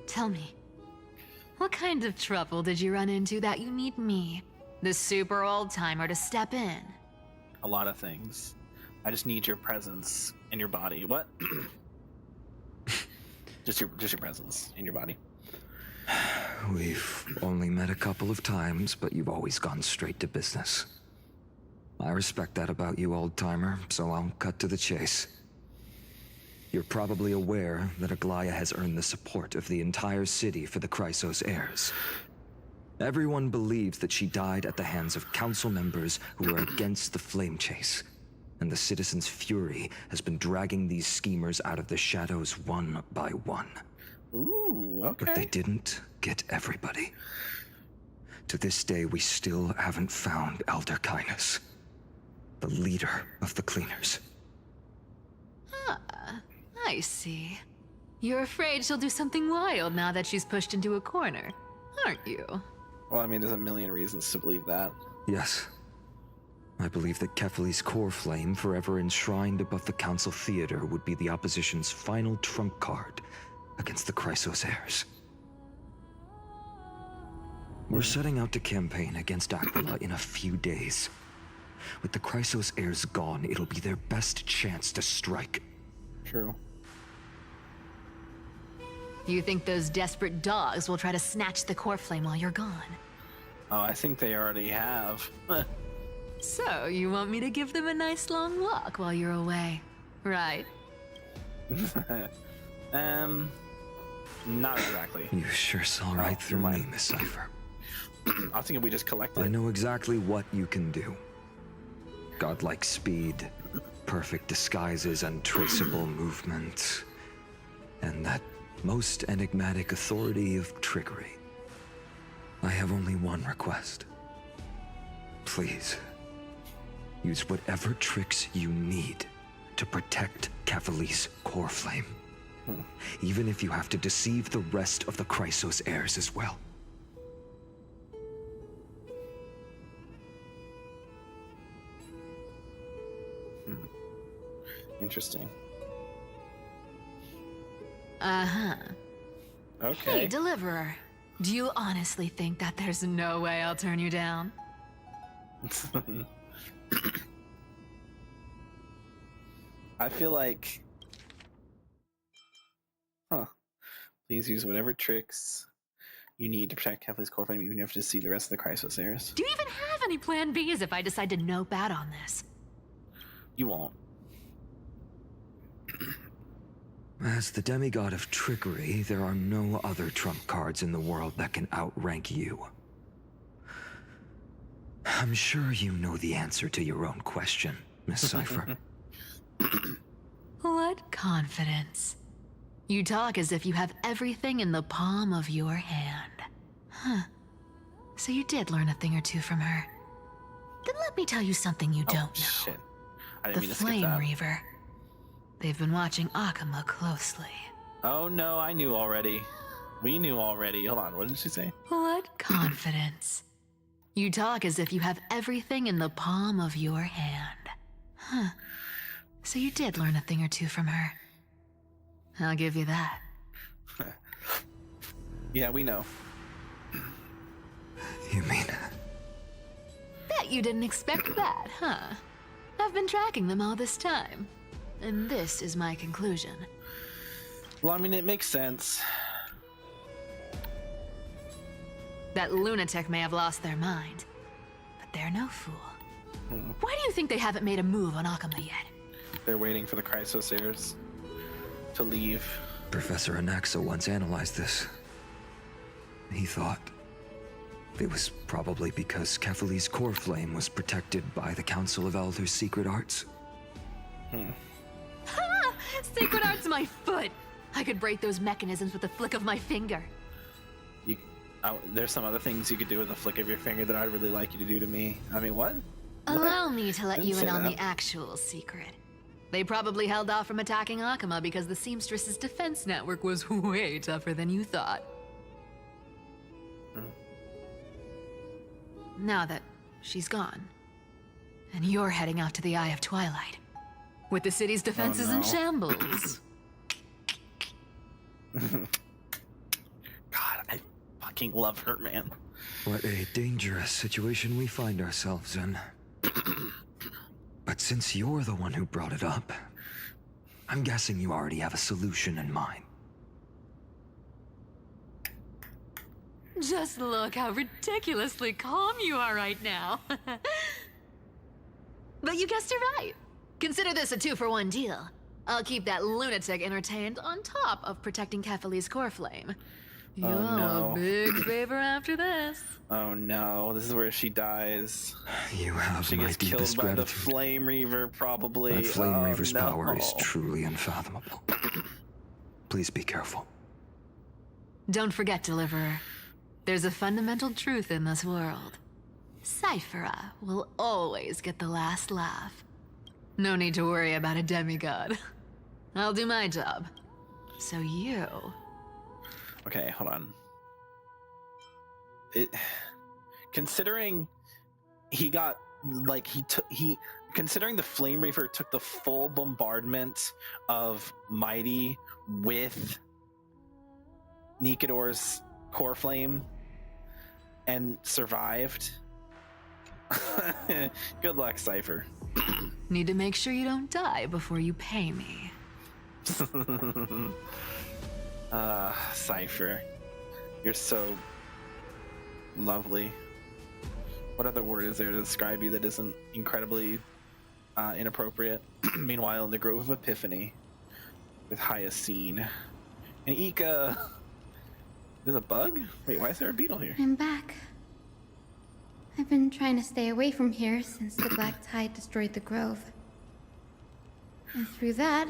Tell me, what kind of trouble did you run into that you need me, the super old-timer, to step in? A lot of things. I just need your presence in your body. What? just your presence in your body. We've only met a couple of times, but you've always gone straight to business. I respect that about you, old-timer, so I'll cut to the chase. You're probably aware that Aglaya has earned the support of the entire city for the Chrysos heirs. Everyone believes that she died at the hands of council members who are against the flame chase, and the citizens' fury has been dragging these schemers out of the shadows one by one. Ooh, okay. But they didn't get everybody. To this day, we still haven't found Elder Kynus, the leader of the cleaners. Ah, I see. You're afraid she'll do something wild now that she's pushed into a corner, aren't you? Well, I mean, there's a million reasons to believe that. Yes. I believe that Kefali's core flame, forever enshrined above the council theater, would be the opposition's final trump card against the Chrysos heirs. We're setting out to campaign against Aquila in a few days. With the Chrysos heirs gone, it'll be their best chance to strike. True. You think those desperate dogs will try to snatch the core flame while you're gone? Oh, I think they already have. So, you want me to give them a nice long walk while you're away, right? Not exactly. You sure saw right through me, Miss Cipher. I was thinking we just collected. I know exactly what you can do. Godlike speed, perfect disguises, and traceable movements. And that most enigmatic authority of trickery. I have only one request. Please, use whatever tricks you need to protect Kefali's core flame. Even if you have to deceive the rest of the Chrysos heirs as well. Interesting. Uh-huh. Okay. Hey, Deliverer. Do you honestly think that there's no way I'll turn you down? I feel like... Please use whatever tricks you need to protect Kefali's core flame, even if you have to see the rest of the Chrysos heirs. Do you even have any plan Bs if I decide to nope out on this? You won't. As the demigod of trickery, there are no other trump cards in the world that can outrank you. I'm sure you know the answer to your own question, Miss Cipher. What confidence. You talk as if you have everything in the palm of your hand. Huh. So you did learn a thing or two from her. Then let me tell you something you don't know. Shit. I didn't The mean to skip Flame that. Reaver. They've been watching Akama closely. Oh no, I knew already. We knew already. Hold on, what did she say? What confidence. You talk as if you have everything in the palm of your hand. Huh. So you did learn a thing or two from her. I'll give you that. Yeah, we know. You mean... Bet you didn't expect that, huh? I've been tracking them all this time. And this is my conclusion. Well, I mean, it makes sense. That lunatic may have lost their mind, but they're no fool. Why do you think they haven't made a move on Akama yet? They're waiting for the Chrysos heirs to leave. Professor Anaxa once analyzed this. He thought it was probably because Kefali's core flame was protected by the Council of Elders' secret arts. Ha! Secret art's my foot! I could break those mechanisms with a flick of my finger. There's some other things you could do with a flick of your finger that I'd really like you to do to me. I mean, what? Allow me to let Didn't you in say on that. the actual secret. They probably held off from attacking Akama because the Seamstress's defense network was way tougher than you thought. Now that she's gone, and you're heading out to the Eye of Twilight, with the city's defenses in no. shambles. God, I fucking love her, man. What a dangerous situation we find ourselves in. But since you're the one who brought it up, I'm guessing you already have a solution in mind. Just look how ridiculously calm you are right now. But you guessed it right. Consider this a 2-for-1 deal. I'll keep that lunatic entertained on top of protecting Kefali's core flame. You'll no. a big favor after this. Oh no, this is where she dies. You have She my gets killed deepest by the gratitude. Flame Reaver, probably. That Flame Oh, Reaver's no. power is truly unfathomable. Please be careful. Don't forget, Deliverer. There's a fundamental truth in this world. Cyphera will always get the last laugh. No need to worry about a demigod. I'll do my job. So you... Okay, hold on. Considering he got considering the Flame Reaver took the full bombardment of Mighty with Nikador's core flame and survived. Good luck, Cypher. Need to make sure you don't die before you pay me. Cypher. You're so lovely. What other word is there to describe you that isn't incredibly inappropriate? Meanwhile, in the Grove of Epiphany, with Hyacine and Ika. There's a bug? Wait, why is there a beetle here? I'm back. I've been trying to stay away from here since the Black Tide destroyed the grove. And through that,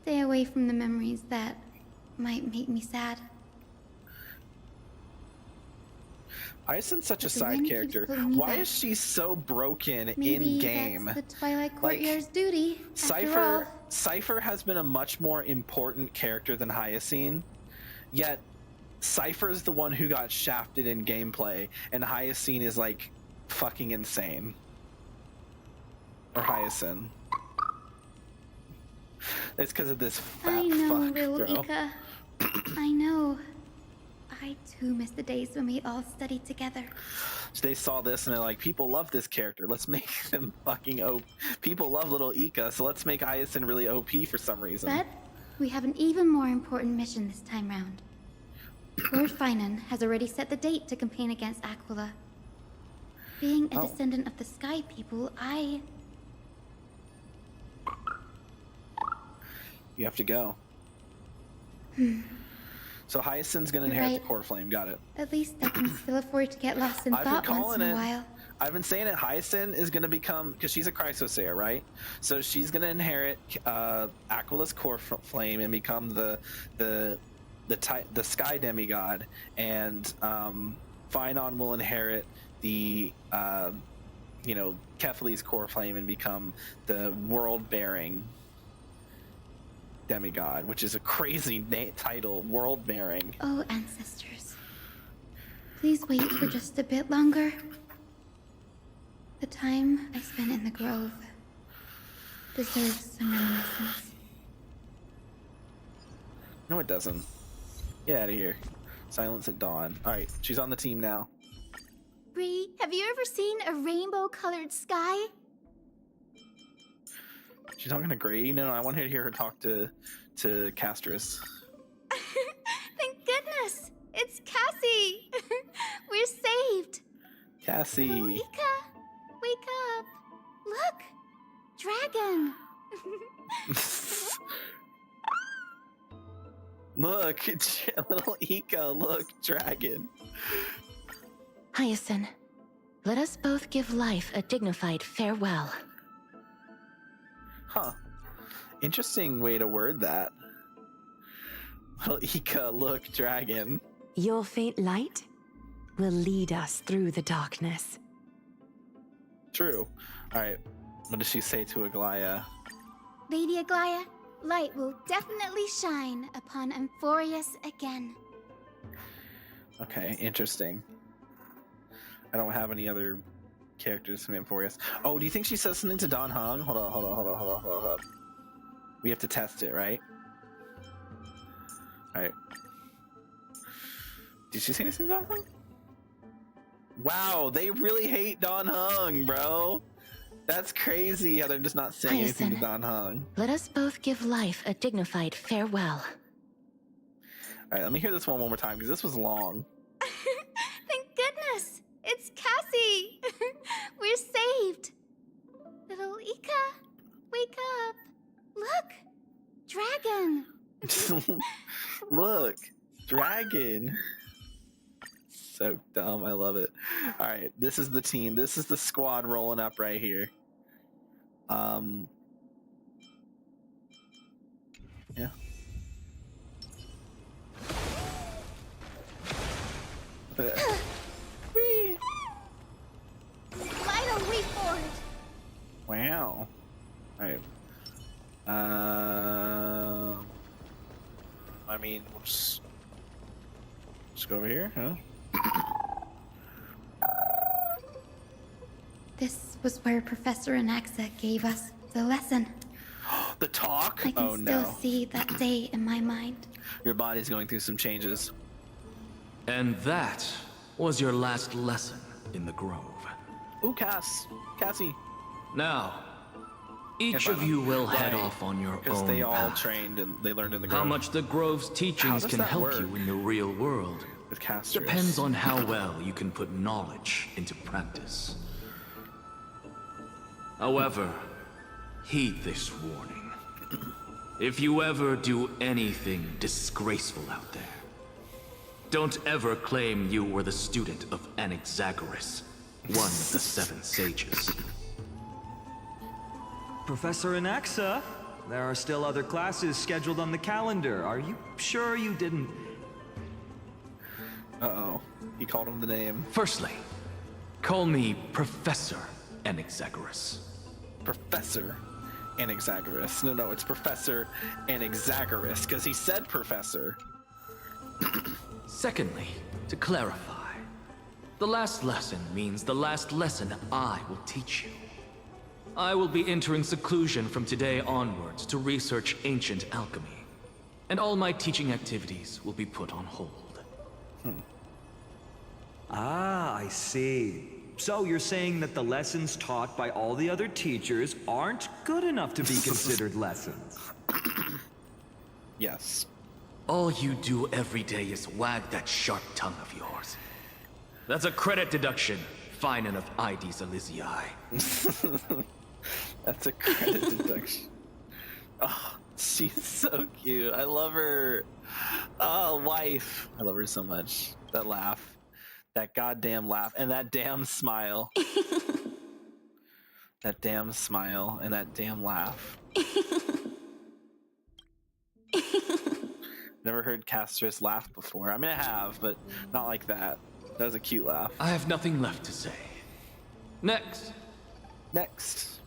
stay away from the memories that might make me sad. Hyacinth's such a But the side wind character. keeps pulling me Why back. is she so broken Maybe in game? that's the Twilight Courtyard's duty. After all. Cypher has been a much more important character than Hyacinth, yet Cypher's the one who got shafted in gameplay, and Hyacinth is like fucking insane. Or Hyacinth. It's because of this fat I know, fuck, little bro. Ika. I know. I too miss the days when we all studied together. So they saw this and they're like, people love this character. Let's make them fucking OP. People love little Ika, so let's make Hyacinth really OP for some reason. But we have an even more important mission this time round. Lord Finan has already set the date to campaign against Aquila. Being a descendant of the Sky People, You have to go. So Hyacinth's gonna You're inherit right. the core flame. Got it. At least I can still afford to get lost in I've been thought once calling in a it. while. I've been saying it. Hyacinth is gonna become, because she's a Chrysosaur, right? So she's gonna inherit Aquila's core flame and become the Sky Demigod, and Finon will inherit the Kefali's core flame and become the world-bearing demigod, which is a crazy title, world-bearing. Oh, ancestors. Please wait for just a bit longer. The time I spent in the grove deserves some reminiscence. No, it doesn't. Get out of here. Silence at dawn. All right, she's on the team now. Bree, have you ever seen a rainbow-colored sky? She's talking to Grady? No, I want to hear her talk to Castris. Thank goodness! It's Cassie! We're saved! Cassie. Little Ika, wake up! Look! Dragon! Look, it's little Ika, look, dragon. Hyacinth, let us both give life a dignified farewell. Huh. Interesting way to word that. Little Ika, look, dragon. Your faint light will lead us through the darkness. True. Alright, what does she say to Aglaya? Lady Aglaya, light will definitely shine upon Amphoreus again. Okay, interesting. I don't have any other characters from Amphoreus. Oh, do you think she says something to Don Hung? Hold on. We have to test it, right? Alright. Did she say anything to Don Hung? Wow, they really hate Don Hung, bro. That's crazy how they're just not saying anything to Don Hung. Let us both give life a dignified farewell. Alright, let me hear this one more time, because this was long. Thank goodness! It's Cassie! We're saved! Little Ika, wake up! Look! Dragon! Look, dragon. So dumb, I love it. All right, this is the team. This is the squad rolling up right here. Yeah. Light a way forward! Wow. All right. I mean, we'll just go over here, huh? This was where Professor Anaxa gave us the lesson. The talk? I can Oh still no. see that day in my mind. Your body's going through some changes. And that was your last lesson in the Grove. Ooh, Cassie. Now, each of you will head off on your Because own they all path. trained and they learned in the Grove. How much the Grove's teachings does can that help work? you in the real world With Castris. depends on how well you can put knowledge into practice. However, heed this warning. If you ever do anything disgraceful out there, Don't ever claim you were the student of Anaxagoras, one of the 7 sages. Professor Anaxa, there are still other classes scheduled on the calendar. Are you sure you didn't... Uh-oh. He called him the name. Firstly, call me Professor Anaxagoras. Professor Anaxagoras. No, it's Professor Anaxagoras, because he said professor. Secondly, to clarify, the last lesson means the last lesson I will teach you. I will be entering seclusion from today onwards to research ancient alchemy, and all my teaching activities will be put on hold. Ah, I see. So you're saying that the lessons taught by all the other teachers aren't good enough to be considered lessons? Yes. All you do every day is wag that sharp tongue of yours. That's a credit deduction, fine enough IDs Elysiae. That's a credit deduction. Oh, she's so cute. I love her. Oh, wife. I love her so much. That laugh. That goddamn laugh. And that damn smile. That damn smile and that damn laugh. Never heard Castor's laugh before. I mean, I have, but not like that. That was a cute laugh. I have nothing left to say. Next. Next.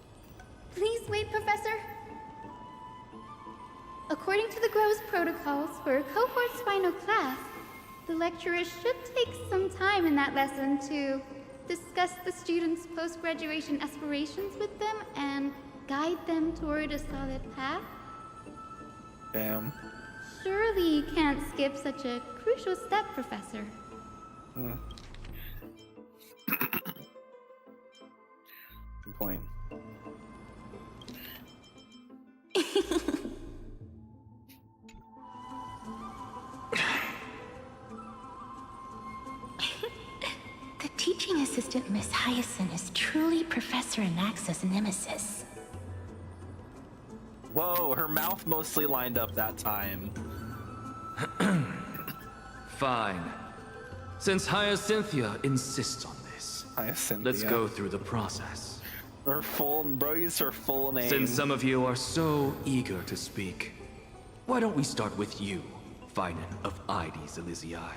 Please wait, Professor. According to the Grove's protocols for a cohort's final class, the lecturer should take some time in that lesson to discuss the students' post-graduation aspirations with them and guide them toward a solid path. Damn. Surely you can't skip such a crucial step, Professor. Good point. The teaching assistant, Miss Hyacinth, is truly Professor Anaxa's nemesis. Whoa, her mouth mostly lined up that time. Fine. Since Hyacinthia insists on this, let's go through the process. Her full, bro, use her full name. Since some of you are so eager to speak, why don't we start with you, Finan of IDs Elysiae?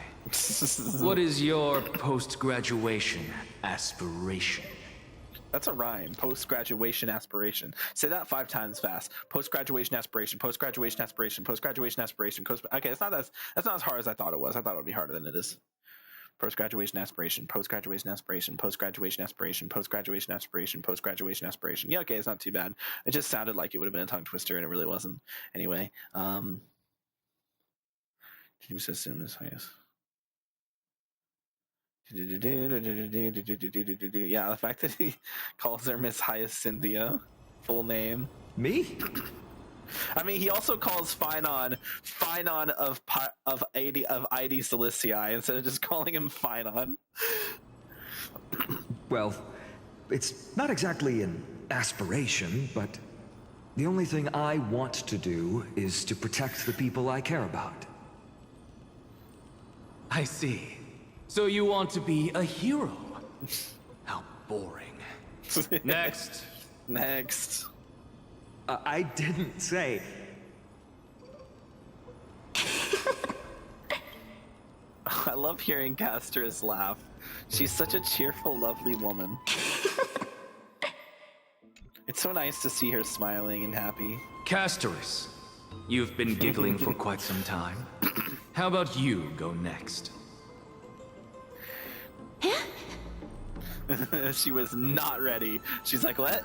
What is your post-graduation aspiration? That's a rhyme. Post-graduation aspiration. Say that 5 times fast. Post-graduation aspiration. Post-graduation aspiration. Post-graduation aspiration. Okay, that's not as hard as I thought it was. I thought it would be harder than it is. Post-graduation aspiration. Post-graduation aspiration. Post-graduation aspiration. Post-graduation aspiration. Post-graduation aspiration. Yeah, okay, it's not too bad. It just sounded like it would have been a tongue twister, and it really wasn't. Anyway, you assume this, I guess. Yeah, the fact that he calls her Miss Hyacinthia, full name. Me? I mean, he also calls Finon of ID Ciliciae instead of just calling him Finon. Well, it's not exactly an aspiration, but the only thing I want to do is to protect the people I care about. I see. So you want to be a hero? How boring. Next. Next. I didn't say. I love hearing Castor's laugh. She's such a cheerful, lovely woman. It's so nice to see her smiling and happy. Castorus, you've been giggling for quite some time. How about you go next? She was not ready. She's like, what?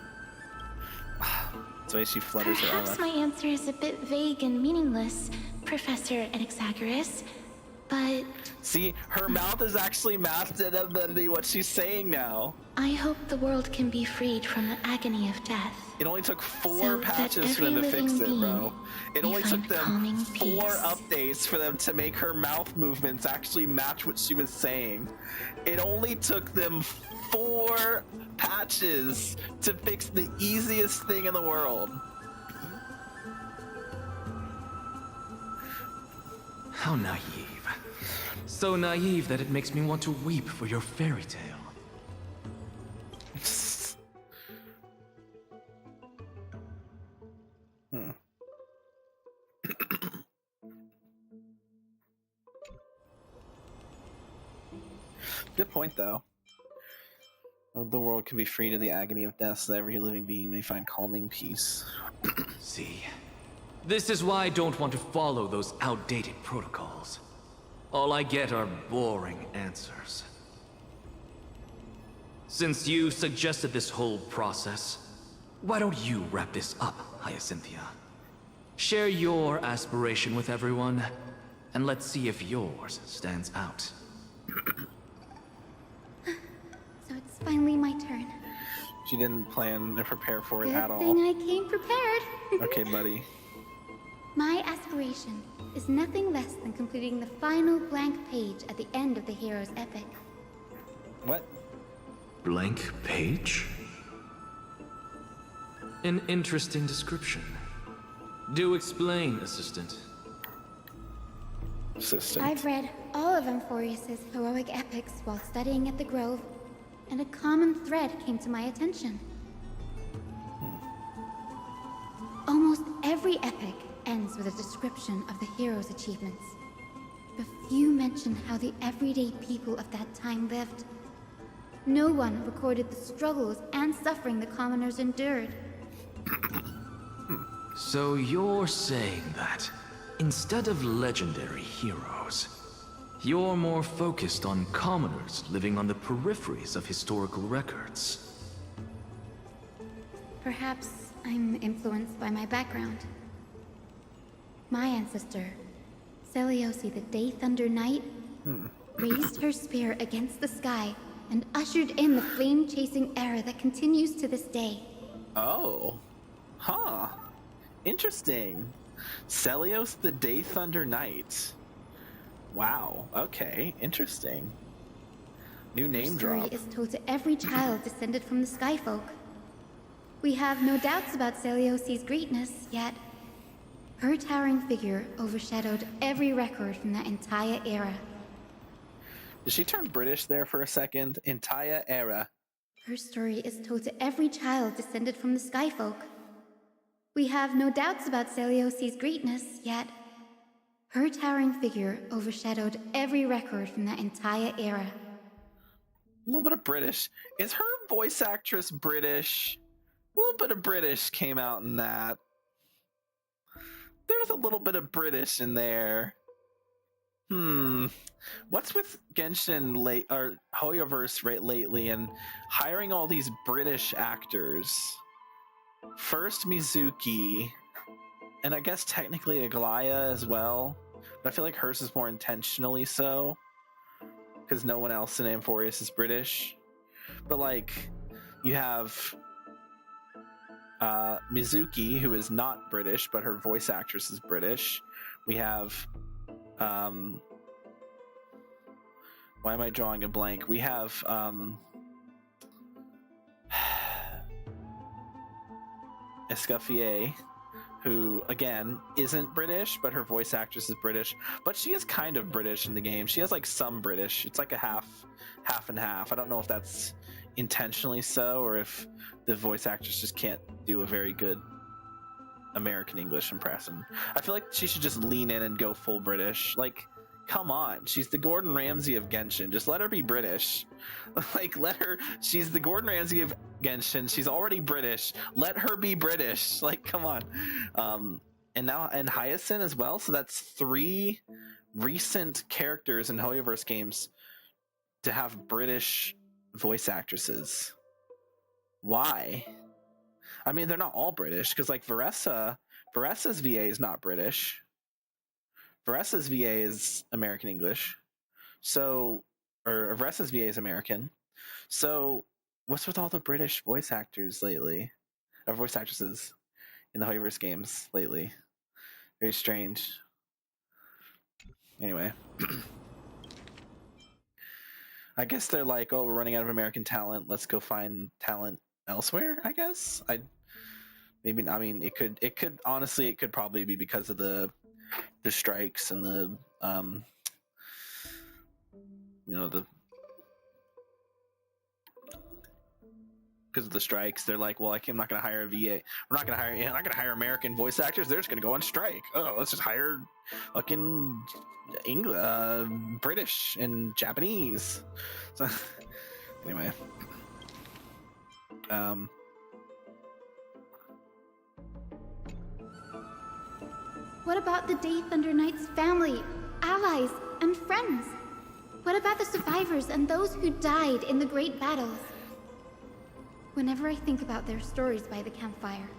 That's the way she flutters her arm. Perhaps my answer is a bit vague and meaningless, Professor Anaxagoras, but... See, her mouth is actually masked than what she's saying now. I hope the world can be freed from the agony of death. It only took 4 patches for them to fix it, bro. It only took them 4 updates for them to make her mouth movements actually match what she was saying. It only took them 4 patches to fix the easiest thing in the world. How naive. So naive that it makes me want to weep for your fairy tale. Good point, though. The world can be free to the agony of death so that every living being may find calming peace. See, this is why I don't want to follow those outdated protocols. All I get are boring answers. Since you suggested this whole process, why don't you wrap this up, Hyacinthia? Share your aspiration with everyone, and let's see if yours stands out. So it's finally my turn. She didn't plan to prepare for it Good at all. thing I came prepared. Okay, buddy. My aspiration is nothing less than completing the final blank page at the end of the hero's epic. What? Blank page? An interesting description. Do explain, assistant. I've read all of Amphoreus' heroic epics while studying at the Grove, and a common thread came to my attention. Almost every epic ends with a description of the hero's achievements. But few mention how the everyday people of that time lived. No one recorded the struggles and suffering the commoners endured. So you're saying that, instead of legendary heroes, you're more focused on commoners living on the peripheries of historical records. Perhaps I'm influenced by my background. My ancestor, Seliosi the Day Thunder Knight, raised her spear against the sky and ushered in the flame-chasing era that continues to this day. Oh. Huh. Interesting. Celios the Day Thunder Knight. Wow. Okay. Interesting. New name Her story drop. is told to every child descended from the Skyfolk. We have no doubts about Celiosi's greatness, yet her towering figure overshadowed every record from that entire era. Did she turn British there for a second? Entire era. Her story is told to every child descended from the Skyfolk. We have no doubts about Celiosi's greatness, yet her towering figure overshadowed every record from that entire era. A little bit of British. Is her voice actress British? A little bit of British came out in that. There's a little bit of British in there. What's with Genshin late or Hoyoverse lately and hiring all these British actors? First Mizuki, and I guess technically Aglaya as well, but I feel like hers is more intentionally so because no one else in Amphoreus is British. But like, you have Mizuki, who is not British, but her voice actress is British. We have why am I drawing a blank? We have Escoffier, who again isn't British, but her voice actress is British. But she is kind of British in the game. She has like some British. It's like a half and half. I don't know if that's intentionally so or if the voice actress just can't do a very good American English impression. I feel like she should just lean in and go full British. Like, come on, she's the Gordon Ramsay of Genshin. Just let her be British. Like, she's the Gordon Ramsay of Genshin. She's already British. Let her be British. Like, come on. And Hyacinth as well. So that's 3 recent characters in Hoyoverse games to have British voice actresses. Why? I mean, they're not all British, because like Varessa's VA is not British. Varessa's VA is American English. So, or Varessa's VA is American. So, what's with all the British voice actors lately? Or voice actresses in the Hoyoverse games lately? Very strange. Anyway. I guess they're like, oh, we're running out of American talent. Let's go find talent elsewhere, I guess. It could probably be because of the strikes and the you know, because of the strikes, they're like, well, I'm not going to hire a VA. I'm not going to hire American voice actors. They're just going to go on strike. Oh, let's just hire fucking British and Japanese. So, anyway, What about the Day Thunder Knight's family, allies, and friends? What about the survivors and those who died in the great battles? Whenever I think about their stories by the campfire,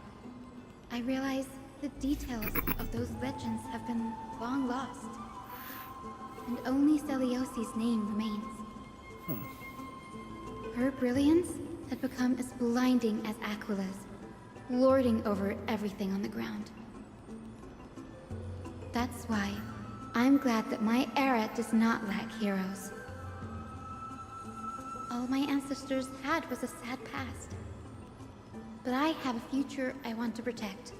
I realize the details of those legends have been long lost. And only Celiosi's name remains. Her brilliance had become as blinding as Aquila's, lording over everything on the ground. That's why I'm glad that my era does not lack heroes. All my ancestors had was a sad past. But I have a future I want to protect.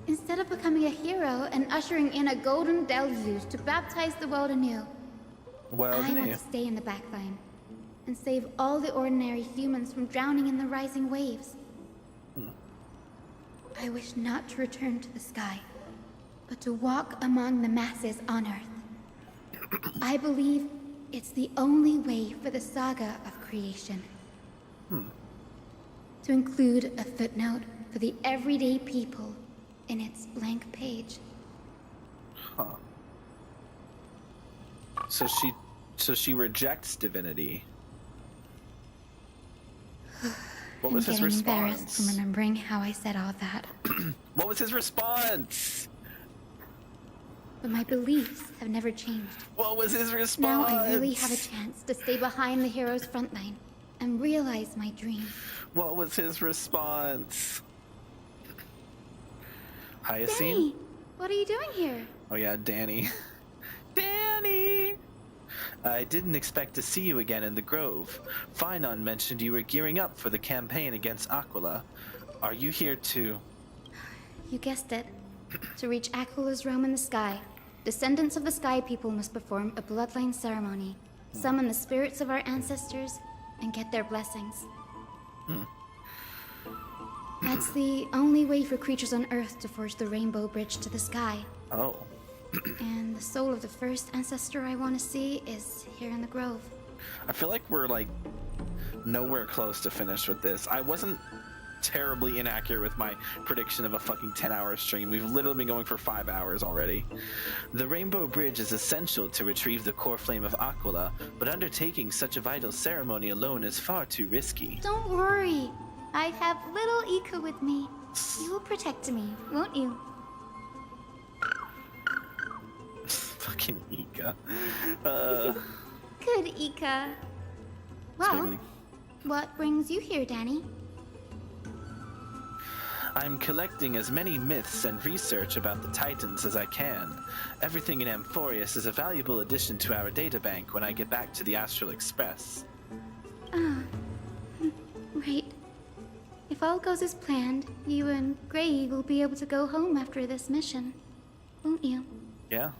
Instead of becoming a hero and ushering in a golden deluge to baptize the world anew, I want to stay in the backline and save all the ordinary humans from drowning in the rising waves. I wish not to return to the sky, but to walk among the masses on Earth. I believe it's the only way for the saga of creation. To include a footnote for the everyday people in its blank page. Huh. So she rejects divinity. What was his response? I'm getting embarrassed from remembering how I said all that. What was his response? But my beliefs have never changed. What was his response? Now I really have a chance to stay behind the hero's front line and realize my dream. What was his response? Hyacinth? Danny, what are you doing here? Oh yeah, Danny. Danny! I didn't expect to see you again in the Grove. Finon mentioned you were gearing up for the campaign against Aquila. Are you here to... You guessed it. To reach Aquila's realm in the sky, descendants of the Sky People must perform a bloodline ceremony, summon the spirits of our ancestors, and get their blessings. That's the only way for creatures on Earth to forge the rainbow bridge to the sky. Oh. And the soul of the first ancestor I want to see is here in the Grove. I feel like we're like nowhere close to finish with this. I wasn't terribly inaccurate with my prediction of a fucking 10-hour stream. We've literally been going for 5 hours already. The Rainbow Bridge is essential to retrieve the core flame of Aquila, but undertaking such a vital ceremony alone is far too risky. Don't worry. I have little Ika with me. You will protect me, won't you? Fucking Ika. Good, Ika. Well, what brings you here, Danny? I'm collecting as many myths and research about the Titans as I can. Everything in Amphoreus is a valuable addition to our databank when I get back to the Astral Express. Right. If all goes as planned, you and Gray will be able to go home after this mission, won't you? Yeah.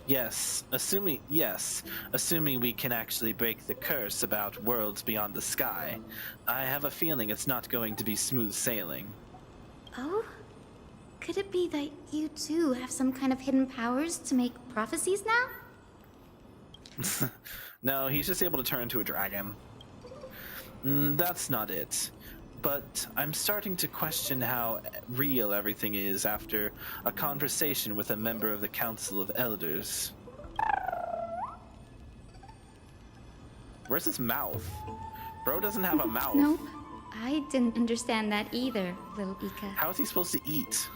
Yes, assuming we can actually break the curse about worlds beyond the sky. I have a feeling it's not going to be smooth sailing. Oh? Could it be that you too have some kind of hidden powers to make prophecies now? No, he's just able to turn into a dragon. That's not it. But I'm starting to question how real everything is after a conversation with a member of the Council of Elders. Where's his mouth? Bro doesn't have a mouth. Nope. I didn't understand that either, little Ika. How is he supposed to eat?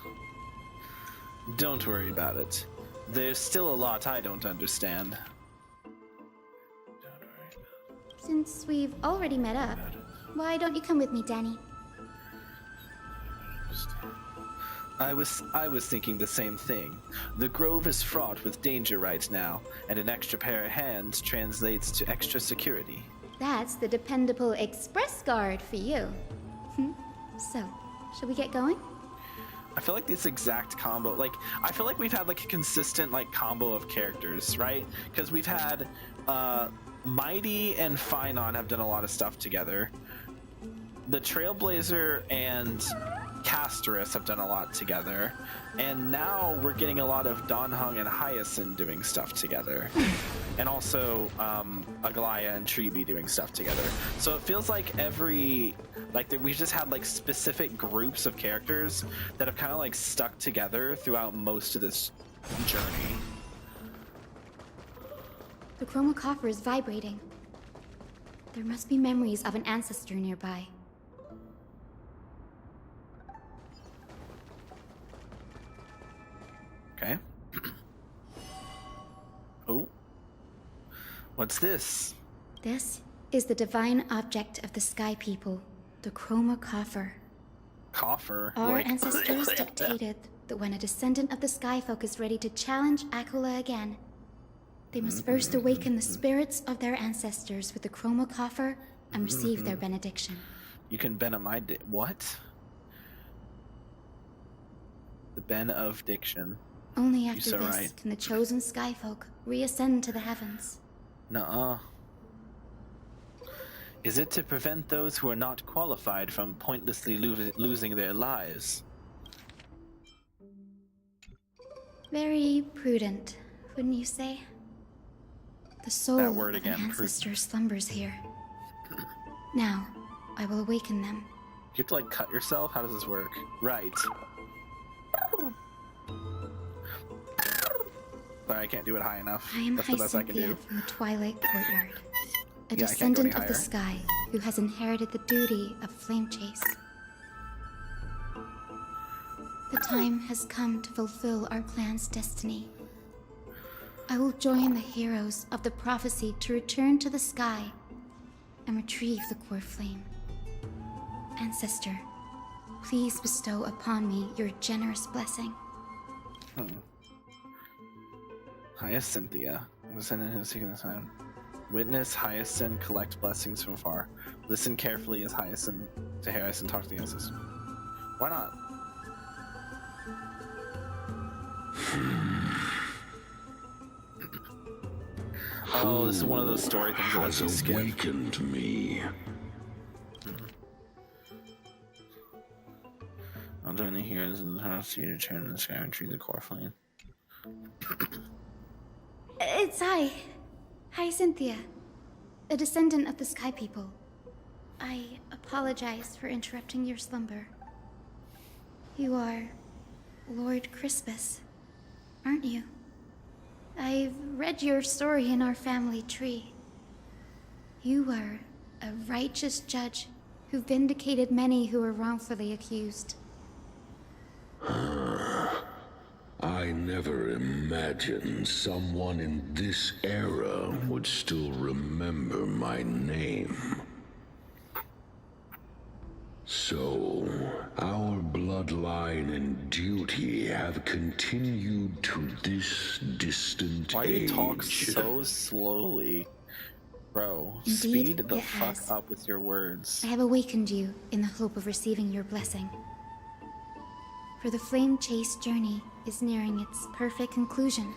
Don't worry about it. There's still a lot I don't understand. Since we've already met up, why don't you come with me, Danny? I was thinking the same thing. The Grove is fraught with danger right now, and an extra pair of hands translates to extra security. That's the dependable express guard for you. So, shall we get going? I feel like this exact combo, like, I feel like we've had like a consistent like combo of characters, right? Because we've had Mighty and Phynon have done a lot of stuff together. The Trailblazer and Casterus have done a lot together, and now we're getting a lot of Donhung and Hyacinth doing stuff together, and also Aglaya and Treeby doing stuff together. So it feels like we just had like specific groups of characters that have kind of like stuck together throughout most of this journey. The chroma coffer is vibrating. There must be memories of an ancestor nearby. Okay. Oh. What's this? This is the divine object of the Sky People, the chroma coffer. Coffer? Our ancestors dictated that when a descendant of the Skyfolk is ready to challenge Aquila again, they must first awaken the spirits of their ancestors with the chroma coffer and receive their benediction. You can ben of my what? The ben of diction. Only after so this right. can the chosen Skyfolk reascend to the heavens. Nuh-uh. Is it to prevent those who are not qualified from pointlessly losing their lives? Very prudent, wouldn't you say? The soul That word of again, an ancestor slumbers here. Now, I will awaken them. You have to like cut yourself? How does this work? Right. Sorry, I can't do it high enough. I am That's the best I can do. from the Twilight Courtyard, a Yeah, I can't go any descendant of the higher. sky who has inherited the duty of flame chase. The time has come to fulfill our clan's destiny. I will join the heroes of the prophecy to return to the sky and retrieve the core flame. Ancestor, please bestow upon me your generous blessing. Hyacinthia. Descendant who's taken this time. Witness Hyacinth collect blessings from afar. Listen carefully as Hyacinth talk to the ancestor. Why not? Oh, this is one of those story things that lets you skip. Awakened me. I'll join the heroes in the house to return to the sky and retrieve the core flame. It's Hyacinthia, a descendant of the Sky People. I apologize for interrupting your slumber. You are Lord Crispus, aren't you? I've read your story in our family tree. You were a righteous judge who vindicated many who were wrongfully accused. I never imagined someone in this era would still remember my name. So, our bloodline and duty have continued to this distant Why do you age. talk so slowly? Bro, Indeed, speed the it fuck has. up with your words. I have awakened you in the hope of receiving your blessing. For the flame chase journey is nearing its perfect conclusion.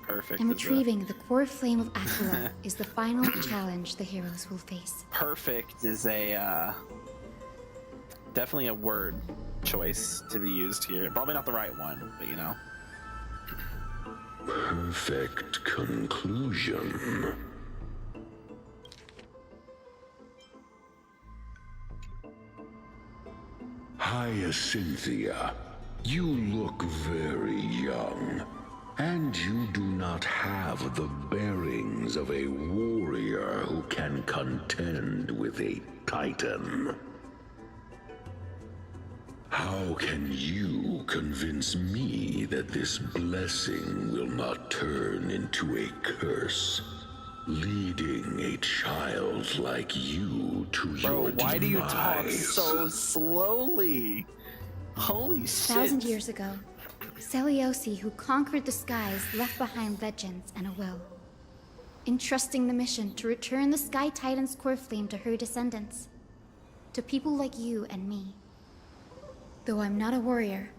Perfect. And is a- retrieving the core flame of Aquila is the final challenge the heroes will face. Perfect is a definitely a word choice to be used here. Probably not the right one, but you know. Perfect conclusion. Hyacinthia, you look very young, and you do not have the bearings of a warrior who can contend with a titan. How can you convince me that this blessing will not turn into a curse, leading a child like you to your Bro, why do you talk demise? so slowly? Holy shit. 1,000 years ago, Seliosi, who conquered the skies, left behind legends and a will, entrusting the mission to return the Sky Titan's core flame to her descendants, to people like you and me. Though I'm not a warrior,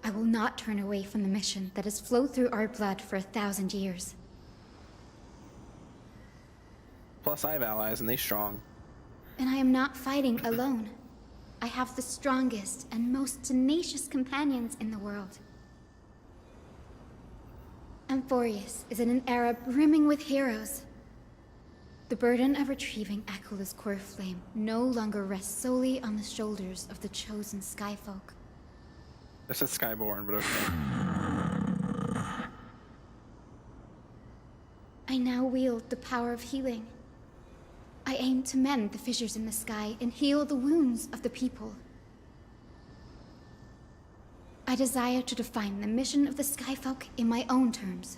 I will not turn away from the mission that has flowed through our blood for 1,000 years. Plus, I have allies, and they strong. And I am not fighting alone. I have the strongest and most tenacious companions in the world. Amphoreus is in an era brimming with heroes. The burden of retrieving Aquala's core flame no longer rests solely on the shoulders of the chosen Skyfolk. This is Skyborn, but okay. I now wield the power of healing. I aim to mend the fissures in the sky and heal the wounds of the people. I desire to define the mission of the Skyfolk in my own terms,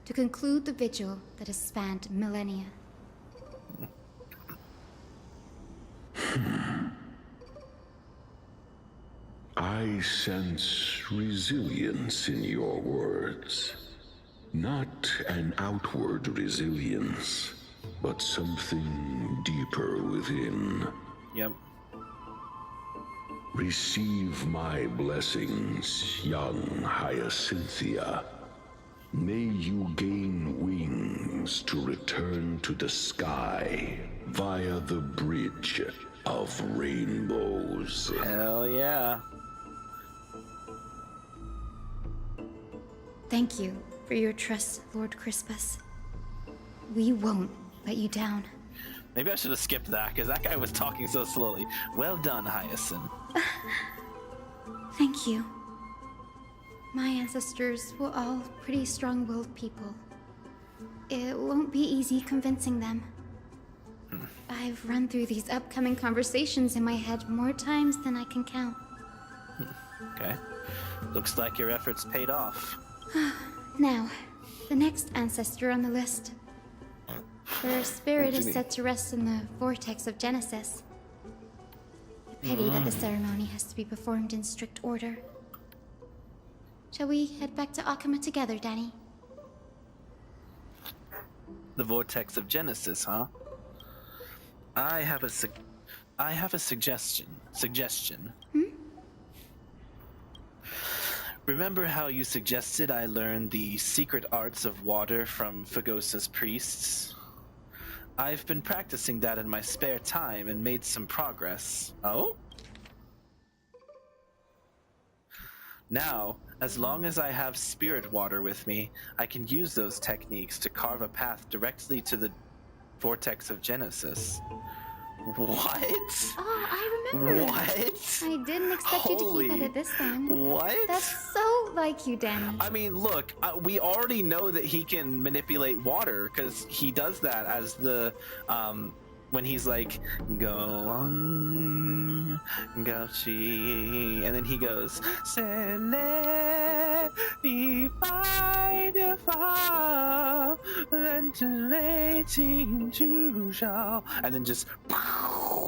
to conclude the vigil that has spanned millennia. I sense resilience in your words. Not an outward resilience, but something deeper within. Yep. Receive my blessings, young Hyacinthia. May you gain wings to return to the sky via the bridge of rainbows. Hell yeah. Thank you for your trust, Lord Crispus. We won't let you down. Maybe I should have skipped that, because that guy was talking so slowly. Well done, Hyacinth. Thank you. My ancestors were all pretty strong-willed people. It won't be easy convincing them. I've run through these upcoming conversations in my head more times than I can count. Okay. Looks like your efforts paid off. Now, the next ancestor on the list. Her spirit is said to rest in the vortex of Genesis. A pity that the ceremony has to be performed in strict order. Shall we head back to Akama together, Danny? The vortex of Genesis, huh? I have a suggestion. Remember how you suggested I learn the secret arts of water from Fagosa's priests? I've been practicing that in my spare time and made some progress. Oh? Now, as long as I have spirit water with me, I can use those techniques to carve a path directly to the vortex of Genesis. What? Oh, I remember. What? I didn't expect you to keep at it this time. What? That's so like you, Danny. I mean, look, we already know that he can manipulate water, because he does that as the, when he's like, go on, go chi, and then he goes, and then just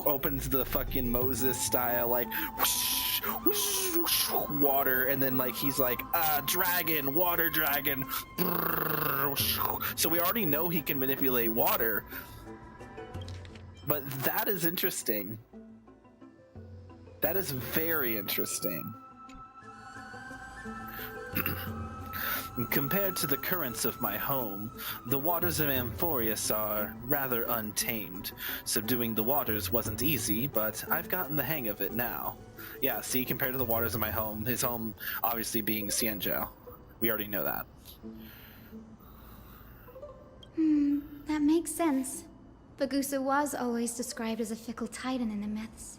opens the fucking Moses style, like, whoosh, whoosh, whoosh, water, and then like he's like, dragon, water dragon. So we already know he can manipulate water. But that is interesting. That is very interesting. Compared to the currents of my home, the waters of Amphoreus are rather untamed. Subduing the waters wasn't easy, but I've gotten the hang of it now. Yeah, see, compared to the waters of my home, his home obviously being Xianzhou. We already know that. That makes sense. Fagusa was always described as a fickle titan in the myths.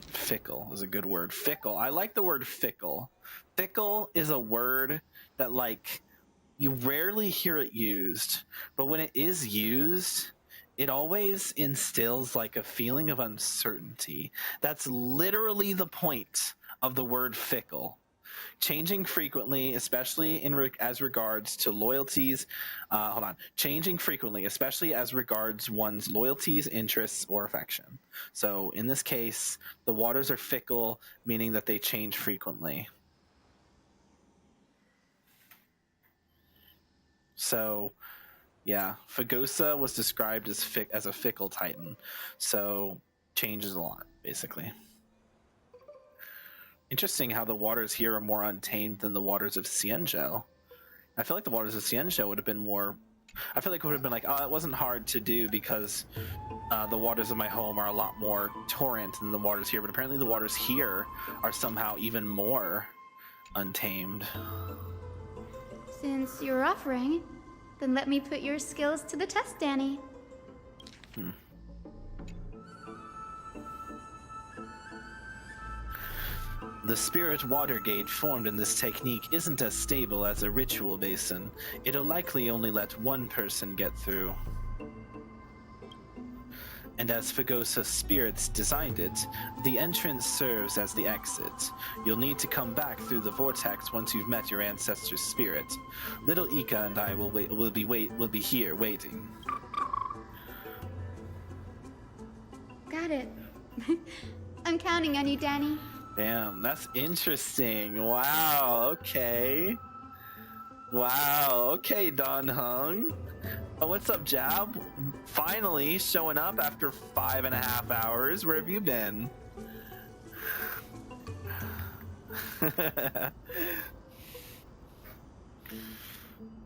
Fickle is a good word. Fickle. I like the word fickle. Fickle is a word that, like, you rarely hear it used, but when it is used, it always instills like a feeling of uncertainty. That's literally the point of the word fickle. Changing frequently, especially as regards to loyalties. Changing frequently, especially as regards one's loyalties, interests, or affection. So in this case, the waters are fickle, meaning that they change frequently. So, yeah, Fagosa was described as a fickle titan, so changes a lot, basically. Interesting how the waters here are more untamed than the waters of Cienjo. I feel like the waters of Cienjo would have been more... I feel like it would have been like, oh, it wasn't hard to do because the waters of my home are a lot more torrent than the waters here, but apparently the waters here are somehow even more untamed. Since you're offering, then let me put your skills to the test, Danny. The spirit water gate formed in this technique isn't as stable as a ritual basin. It'll likely only let one person get through. And as Fagosa's spirits designed it, the entrance serves as the exit. You'll need to come back through the vortex once you've met your ancestor's spirit. Little Ika and I will be here waiting. Got it. I'm counting on you, Danny. Damn, that's interesting. Wow, okay. Wow, okay, Don Hung. Oh, what's up, Jab? Finally showing up after 5.5 hours. Where have you been?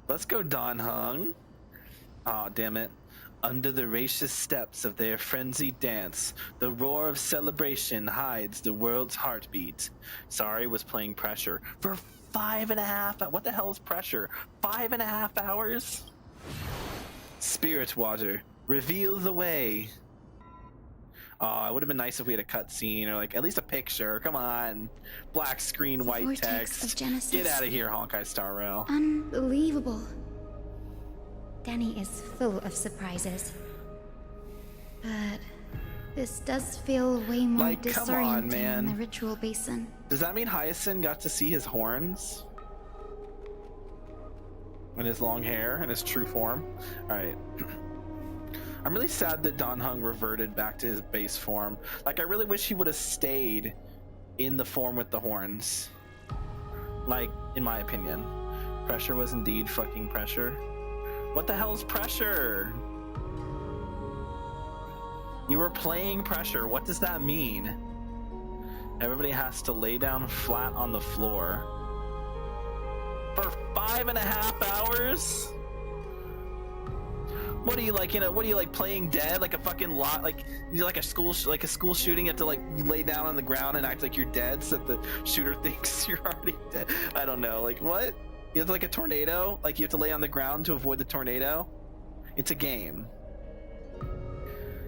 Let's go, Don Hung. Aw, damn it. Under the racious steps of their frenzied dance, the roar of celebration hides the world's heartbeat. Sorry was playing pressure for 5.5. What the hell is pressure? 5.5 hours? Spirit water, reveal the way. Oh, it would have been nice if we had a cutscene or like at least a picture. Come on, black screen, white vortex text. of Genesis. Get out of here, Honkai Star Rail. Unbelievable. Danny is full of surprises. But this does feel way more Like, come disorienting on, man. than the ritual basin. Does that mean Hyacinth got to see his horns? And his long hair and his true form? Alright. I'm really sad that Don Hung reverted back to his base form. Like, I really wish he would have stayed in the form with the horns. Like, in my opinion. Pressure was indeed fucking pressure. What the hell is pressure? You were playing pressure. What does that mean? Everybody has to lay down flat on the floor for 5.5 hours. What are you like? What are you like playing dead? Like a fucking lot? Like you like a school shooting? You have to like lay down on the ground and act like you're dead so that the shooter thinks you're already dead. I don't know. Like what? You have like a tornado? Like you have to lay on the ground to avoid the tornado? It's a game.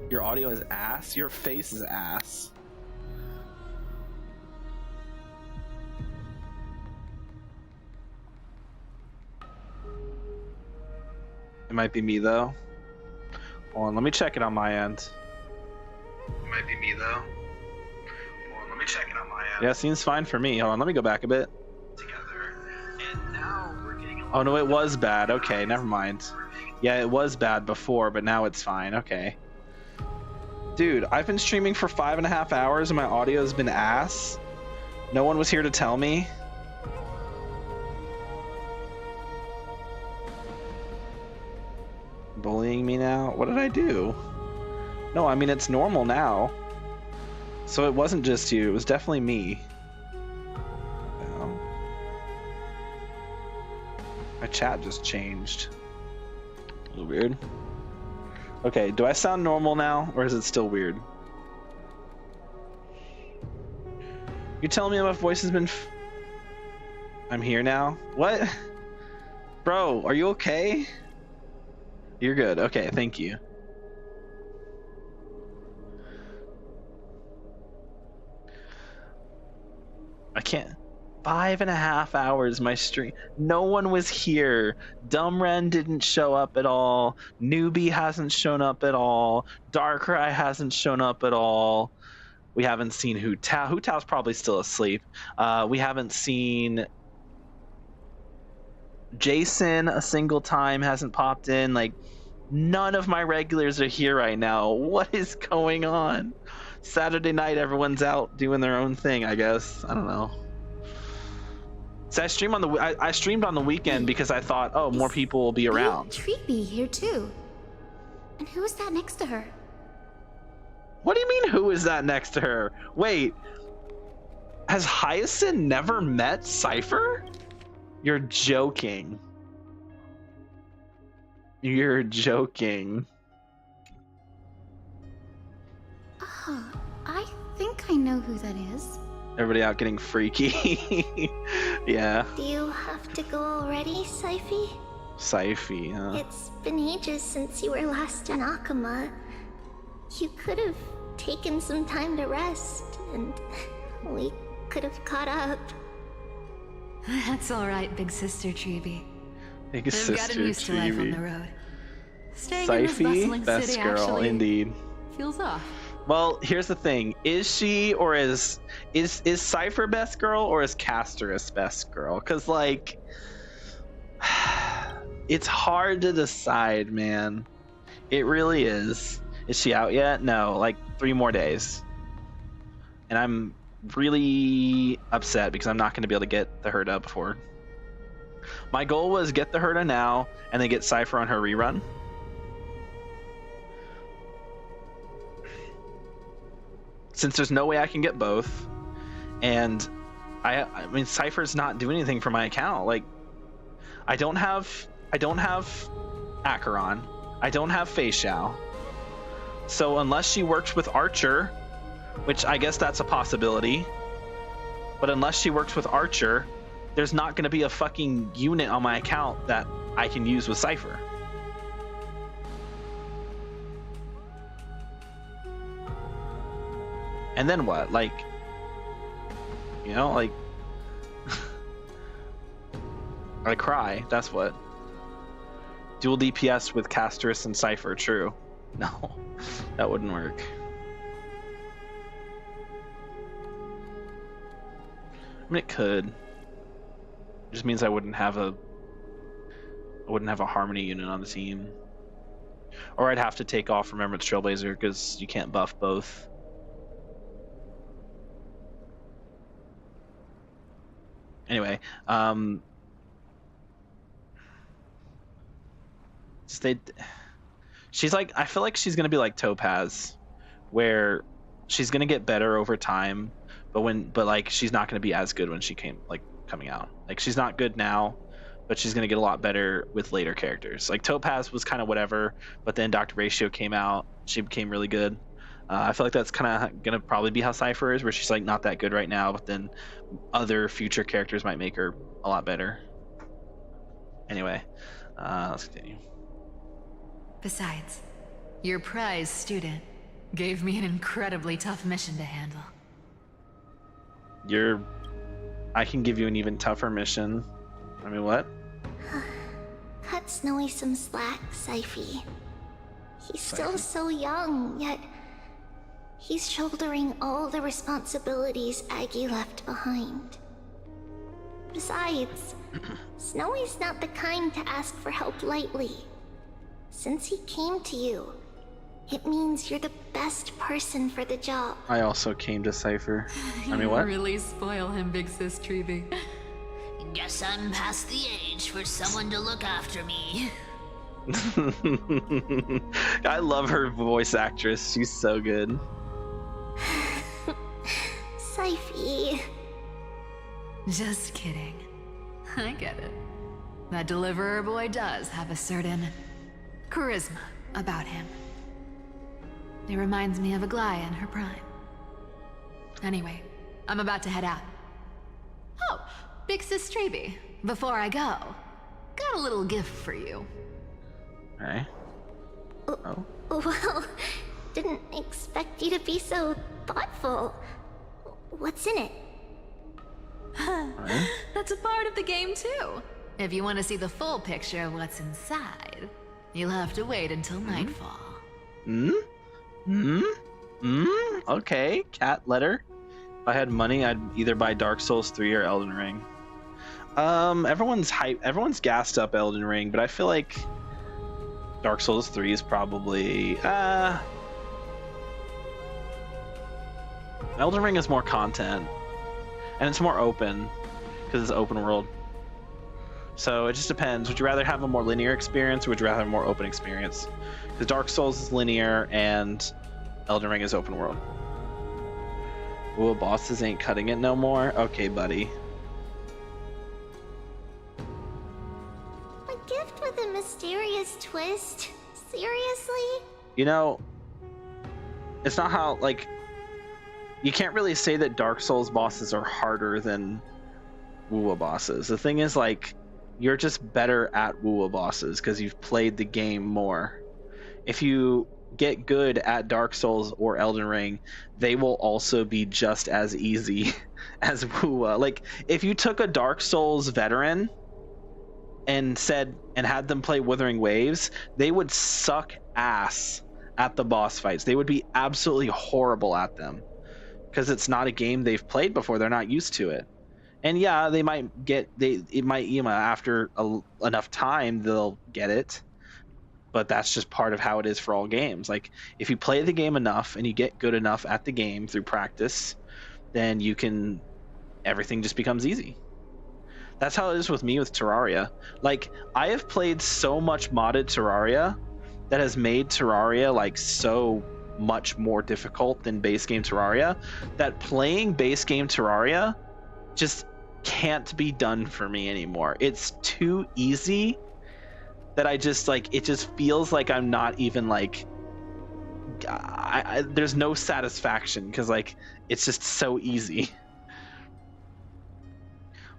Your audio is ass. Your face is ass. It might be me though. Hold on, let me check it on my end. It might be me though. Hold on, let me check it on my end. Yeah, seems fine for me. Hold on, let me go back a bit. And now we're getting oh no, it was bad. Okay, never mind. Yeah, it was bad before, but now it's fine. Okay. Dude, I've been streaming for 5.5 hours and my audio has been ass. No one was here to tell me. Bullying me now? What did I do? No, I mean, it's normal now. So it wasn't just you, it was definitely me. My chat just changed. A little weird. Okay, do I sound normal now, or is it still weird? You telling me my voice has been I'm here now? What? Bro, are you okay? You're good. Okay, thank you. I can't. 5.5 hours my stream. No one was here. Dumbren didn't show up at all. Newbie hasn't shown up at all. Darkrai hasn't shown up at all. We haven't seen Hu Tao. Hu Tao's probably still asleep. We haven't seen Jason a single time, hasn't popped in. Like, none of my regulars are here right now. What is going on? Saturday night, everyone's out doing their own thing, I guess. I don't know. So I streamed on the weekend because I thought, oh, more people will be around. Treepy here too. And who is that next to her? What do you mean, who is that next to her? Wait. Has Hyacinth never met Cypher? You're joking. You're joking. Oh, I think I know who that is. Everybody out getting freaky. Yeah. Do you have to go already, Syphy? Syphy, huh? It's been ages since you were last in Akama. You could have taken some time to rest, and we could have caught up. That's all right, big sister Treeby. Big I've sister gotten used to life on the Treeby. road. Staying in this bustling Syphy, best city girl, actually indeed. feels off. Well, here's the thing: is she or is Cypher best girl or is Casterus best girl? Because like, it's hard to decide, man. It really is. Is she out yet? No, like 3 more days. And I'm really upset because I'm not going to be able to get the Herda before. My goal was get the Herda now and then get Cypher on her rerun. Since there's no way I can get both, and I mean Cypher's not doing anything for my account. Like, I don't have Acheron, I don't have Fei Xiao. So unless she works with Archer, which I guess that's a possibility, but unless she works with Archer, there's not going to be a fucking unit on my account that I can use with Cypher. And then what? Like, you know, like, I cry. That's what. Dual DPS with Casterus and Cypher, true. No, that wouldn't work. I mean, it could. It just means I wouldn't have a Harmony unit on the team. Or I'd have to take off Remembrance Trailblazer because you can't buff both. Anyway, she's like, I feel like she's gonna be like Topaz, where she's gonna get better over time, but like she's not gonna be as good when she coming out. Like, she's not good now, but she's gonna get a lot better with later characters. Like Topaz was kind of whatever, but then Dr. Ratio came out, she became really good. I feel like that's kind of gonna probably be how Cypher is, where she's like not that good right now, but then other future characters might make her a lot better. Anyway, let's continue. Besides, your prize student gave me an incredibly tough mission to handle. I can give you an even tougher mission. I mean, what? Cut Snowy some slack, Syphy. He's still so young, yet he's shouldering all the responsibilities Aggie left behind. Besides, Snowy's not the kind to ask for help lightly. Since he came to you, it means you're the best person for the job. I also came to Cypher. I mean, what? You really spoil him, big sis Treeby. Guess I'm past the age for someone to look after me. I love her voice actress. She's so good. Syphy. Just kidding. I get it. That deliverer boy does have a certain charisma about him. It reminds me of Aglaia in her prime. Anyway, I'm about to head out. Oh, big sis Treeby, before I go, got a little gift for you. Alright. Oh. Well, didn't expect you to be so thoughtful. What's in it? That's a part of the game too. If you want to see the full picture of what's inside, you'll have to wait until nightfall. Okay, cat letter. If I had money, I'd either buy Dark Souls 3 or Elden Ring. Everyone's gassed up Elden Ring, but I feel like Dark Souls 3 is probably Elden Ring is more content, and it's more open because it's open world. So it just depends. Would you rather have a more linear experience, or would you rather have a more open experience? Because Dark Souls is linear and Elden Ring is open world. Ooh, bosses ain't cutting it no more? Okay, buddy. A gift with a mysterious twist? Seriously? You know, it's not how, like, you can't really say that Dark Souls bosses are harder than WoW bosses. The thing is, like, you're just better at WoW bosses because you've played the game more. If you get good at Dark Souls or Elden Ring, they will also be just as easy as WoW. Like, if you took a Dark Souls veteran and had them play Wuthering Waves, they would suck ass at the boss fights. They would be absolutely horrible at them because it's not a game they've played before. They're not used to it. And yeah, they might get after enough time they'll get it. But that's just part of how it is for all games. Like, if you play the game enough and you get good enough at the game through practice, then everything just becomes easy. That's how it is with me with Terraria. Like, I have played so much modded Terraria that has made Terraria like so much more difficult than base game Terraria that playing base game Terraria just can't be done for me anymore. It's too easy that I just like, it just feels like I'm not even like, there's no satisfaction because like it's just so easy.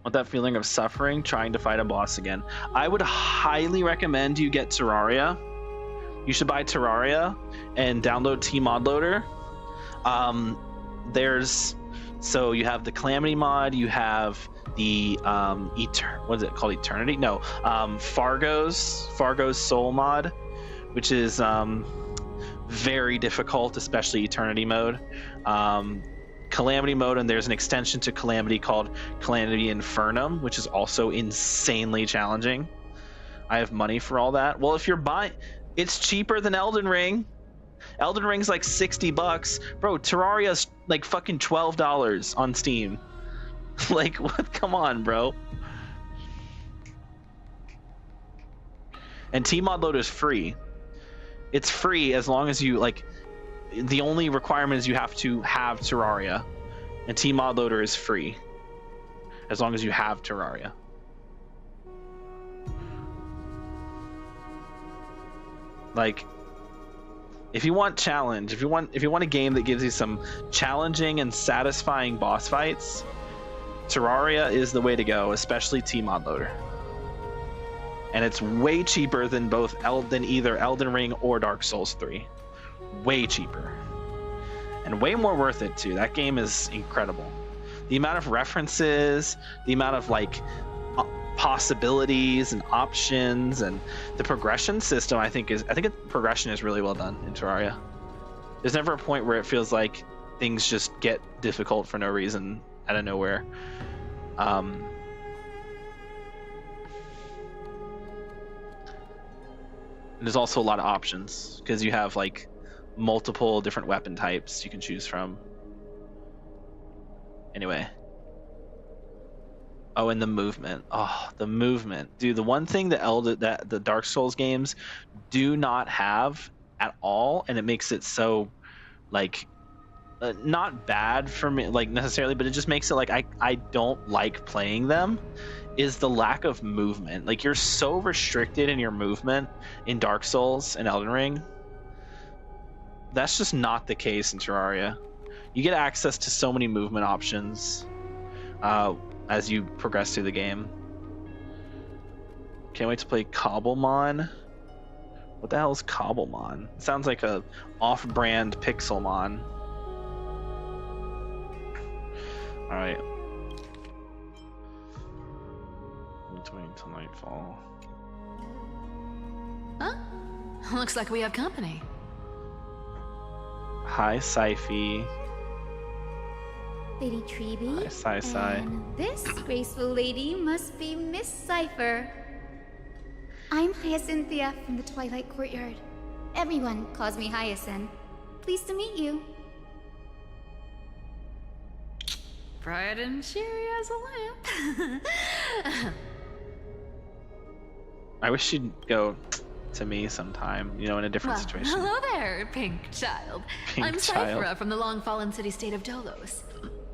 Want that feeling of suffering trying to fight a boss again? I would highly recommend you get Terraria. You should buy Terraria and download Tmodloader. So you have the Calamity mod, you have the what is it called, Eternity? No, Fargo's Soul mod, which is very difficult, especially Eternity mode. Calamity mode, and there's an extension to Calamity called Calamity Infernum, which is also insanely challenging. I have money for all that. Well, if you're buying, it's cheaper than Elden Ring. Elden Ring's like $60, bro. Terraria's like fucking $12 on Steam. Like, what? Come on, bro. And Tmodloader is free. It's free as long as you like. The only requirement is you have to have Terraria, and Tmodloader is free as long as you have Terraria. Like, if you want challenge, if you want a game that gives you some challenging and satisfying boss fights, Terraria is the way to go, especially Tmodloader. And it's way cheaper than either Elden Ring or Dark Souls 3. Way cheaper. And way more worth it too. That game is incredible. The amount of references, the amount of like possibilities and options, and the progression system, I think progression is really well done in Terraria. There's never a point where it feels like things just get difficult for no reason out of nowhere. There's also a lot of options because you have like multiple different weapon types you can choose from. Anyway. Oh, and the movement. Oh, the movement. Dude, the one thing that the Dark Souls games do not have at all, and it makes it so like not bad for me like necessarily, but it just makes it like I don't like playing them, is the lack of movement. Like, you're so restricted in your movement in Dark Souls and Elden Ring. That's just not the case in Terraria. You get access to so many movement options as you progress through the game. Can't wait to play Cobblemon. What the hell is Cobblemon? It sounds like a off-brand Pixelmon. All right. Wait until nightfall. Huh? Looks like we have company. Hi, Syphy. Lady Treeby. Hi, Sai. And this graceful lady must be Miss Cypher. I'm Hyacinthia from the Twilight Courtyard. Everyone calls me Hyacinth. Pleased to meet you. Bright and cheery as a lamp. I wish she'd go to me sometime, you know, in a different Well, situation. hello there, Pink Child. Pink I'm Child. Cyphera from the long-fallen city-state of Dolos.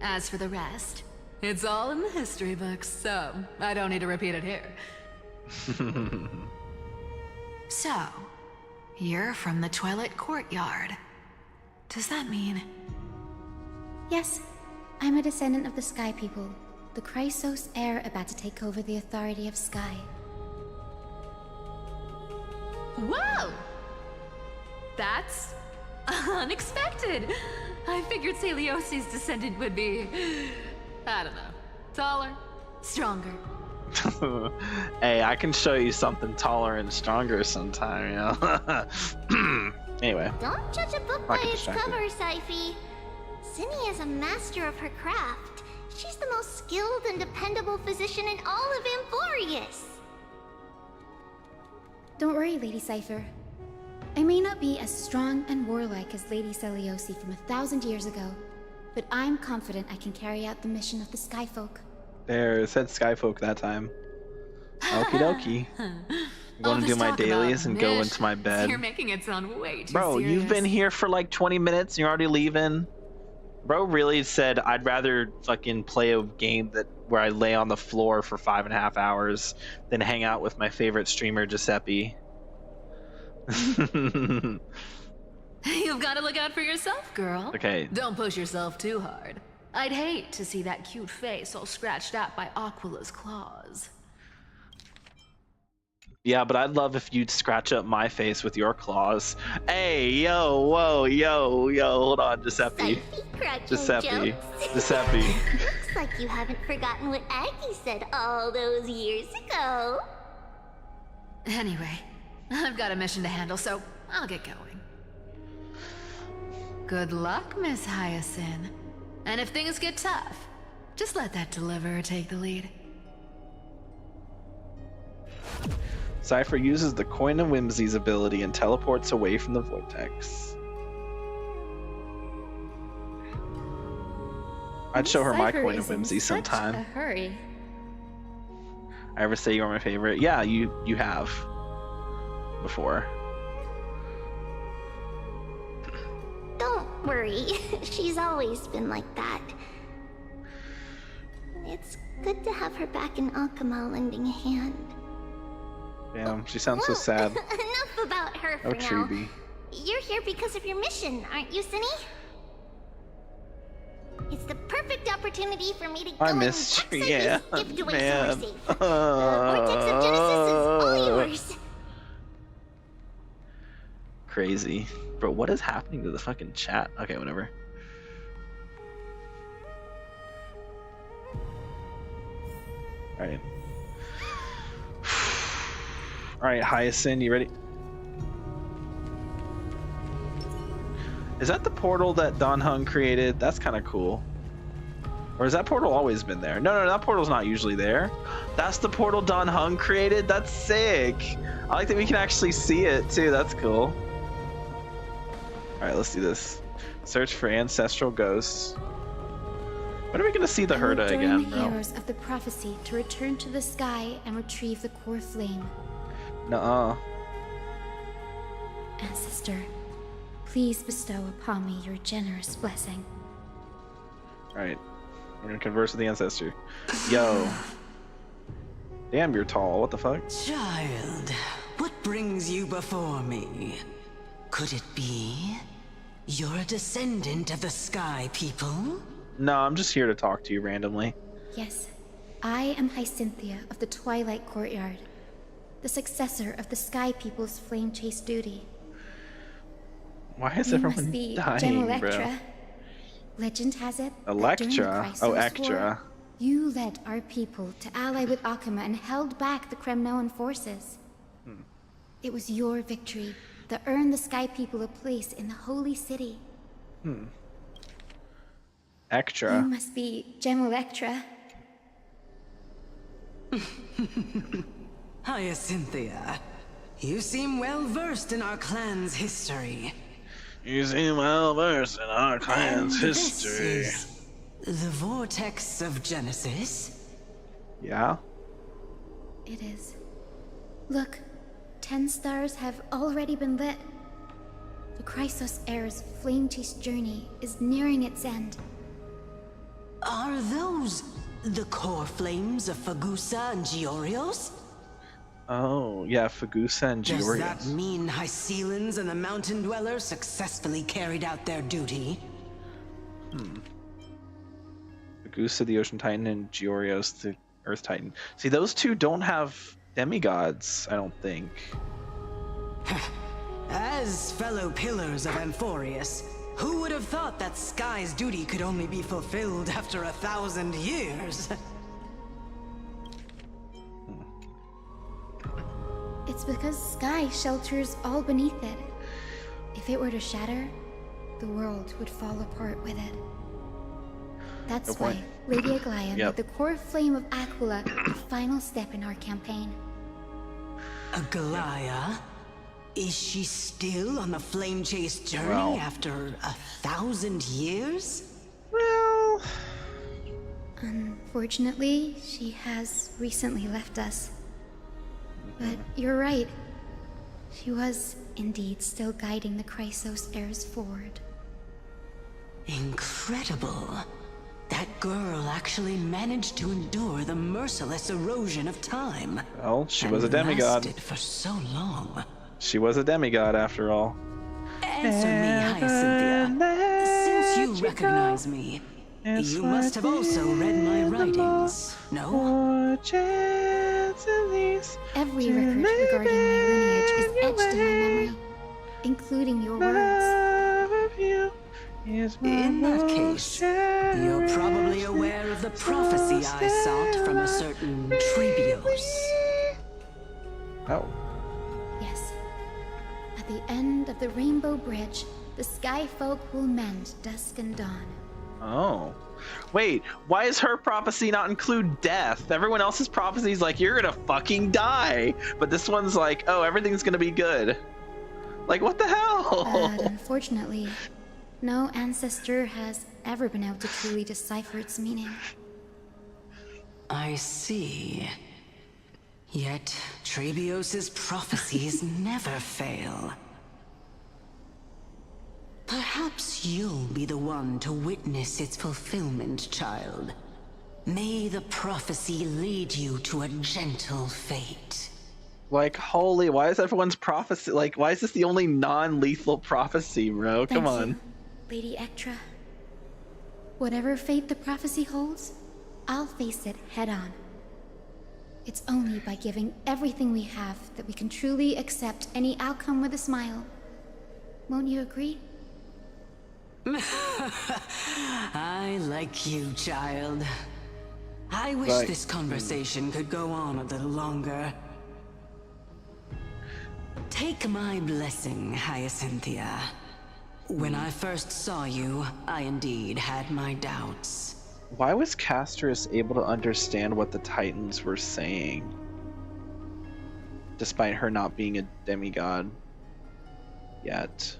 As for the rest, it's all in the history books, so I don't need to repeat it here. So, you're from the Twilight Courtyard. Does that mean... Yes, I'm a descendant of the Sky People, the Chrysos heir about to take over the authority of Sky. Whoa! That's unexpected. I figured Celiosi's descendant would be, I don't know, taller, stronger. Hey, I can show you something taller and stronger sometime, you know. Anyway. Don't judge a book I'll by get its distracted. cover, Syphe. Zinni is a master of her craft. She's the most skilled and dependable physician in all of Amphoreus. Don't worry, Lady Cypher. I may not be as strong and warlike as Lady Celiosi from 1,000 years ago, but I'm confident I can carry out the mission of the Skyfolk. There, it said Skyfolk that time. Okie dokie. I'm going to do my dailies and go into my bed. You're making it sound way too Bro, serious. you've been here for like 20 minutes and you're already leaving. Bro really said I'd rather fucking play a game where I lay on the floor for 5.5 hours than hang out with my favorite streamer Giuseppe. You've got to look out for yourself, girl. Okay. Don't push yourself too hard. I'd hate to see that cute face all scratched out by Aquila's claws. Yeah, but I'd love if you'd scratch up my face with your claws. Hey, yo, whoa, yo, hold on, Giuseppe. Giuseppe. Giuseppe. Looks like you haven't forgotten what Aggie said all those years ago. Anyway, I've got a mission to handle, so I'll get going. Good luck, Miss Hyacinth. And if things get tough, just let that deliverer take the lead. Cypher uses the Coin of Whimsy's ability and teleports away from the vortex. I'd show her my Cypher Coin is of in Whimsy such sometime. a hurry. I ever say you're my favorite? Yeah, you have. Before. Don't worry, she's always been like that. It's good to have her back in Alchema lending a hand. Damn, she sounds so sad. Enough about her for Oh, now. Treeby. You're here because of your mission, aren't you, Zinni? It's the perfect opportunity for me to go I and missed tuck you, Syphe's yeah, gift away man. somewhere safe. The Vortex of Genesis is all yours. Crazy. Bro, what is happening to the fucking chat? Okay, whatever. Alright. Alright, Hyacinth, you ready? Is that the portal that Don Hung created? That's kind of cool. Or has that portal always been there? No, that portal's not usually there. That's the portal Don Hung created? That's sick. I like that we can actually see it too. That's cool. Alright, let's do this. Search for ancestral ghosts. When are we gonna see the Herda Join again, the bro? heroes of the prophecy to return to the sky and retrieve the core flame. Nuh-uh. Ancestor, please bestow upon me your generous blessing. Alright. We're gonna converse with the ancestor. Yo. Damn, you're tall. What the fuck? Child, what brings you before me? Could it be you're a descendant of the Sky People? No, I'm just here to talk to you randomly. Yes, I am Hyacinthia of the Twilight Courtyard, the successor of the Sky People's flame chase duty. Why is You everyone must be dying, Gem bro? Electra. Legend has it that during the Electra? Chrysos Oh, War, Extra. you led our people to ally with Akama and held back the Kremnoan forces. It was your victory that earned the Sky People a place in the Holy City. Extra. You must be Gem Electra. Hyacinthia, you seem well versed in our clan's history. You seem well versed in our clan's history. This is the Vortex of Genesis? Yeah? It is. Look, 10 stars have already been lit. The Chrysos heir's flame-chased journey is nearing its end. Are those the core flames of Fagusa and Georios? Oh, yeah, Fagusa and Does Georios. that mean Hycelans and the Mountain Dwellers successfully carried out their duty? Fagusa, the Ocean Titan, and Georios, the Earth Titan. See, those two don't have demigods, I don't think. As fellow pillars of Amphoreus, who would have thought that Sky's duty could only be fulfilled after 1,000 years? It's because Sky shelters all beneath it. If it were to shatter, the world would fall apart with it. That's why Lady Aglaia made the core flame of Aquila the final step in our campaign. Aglaia? Is she still on the flame chase journey after 1,000 years? Well... Unfortunately, she has recently left us. But you're right. She was indeed still guiding the Chrysos heirs forward. Incredible. That girl actually managed to endure the merciless erosion of time. Well, she was a demigod. Lasted for so long. She was a demigod, after all. Answer me, Hyacinthia. Since you recognize me, you must have also read my writings, no? Every record regarding my lineage is etched in my memory, including your words. In that case, you're probably aware of the prophecy I sought from a certain Trebios. Oh. Yes. At the end of the Rainbow Bridge, the Sky Folk will mend dusk and dawn. Oh. Wait, why does her prophecy not include death? Everyone else's prophecy is like, you're gonna fucking die. But this one's like, oh, everything's gonna be good. Like, what the hell? But unfortunately, no ancestor has ever been able to truly decipher its meaning. I see. Yet, Trebios' prophecies never fail. Perhaps you'll be the one to witness its fulfillment, child. May the prophecy lead you to a gentle fate. Like, holy, why is everyone's prophecy, like, why is this the only non-lethal prophecy, bro? Come on. You, Lady Ectra. Whatever fate the prophecy holds, I'll face it head on. It's only by giving everything we have that we can truly accept any outcome with a smile. Won't you agree? I like you, child. I wish this conversation could go on a little longer. Take my blessing, Hyacinthia. When I first saw you, I indeed had my doubts. Why was Casterus able to understand what the Titans were saying? Despite her not being a demigod yet.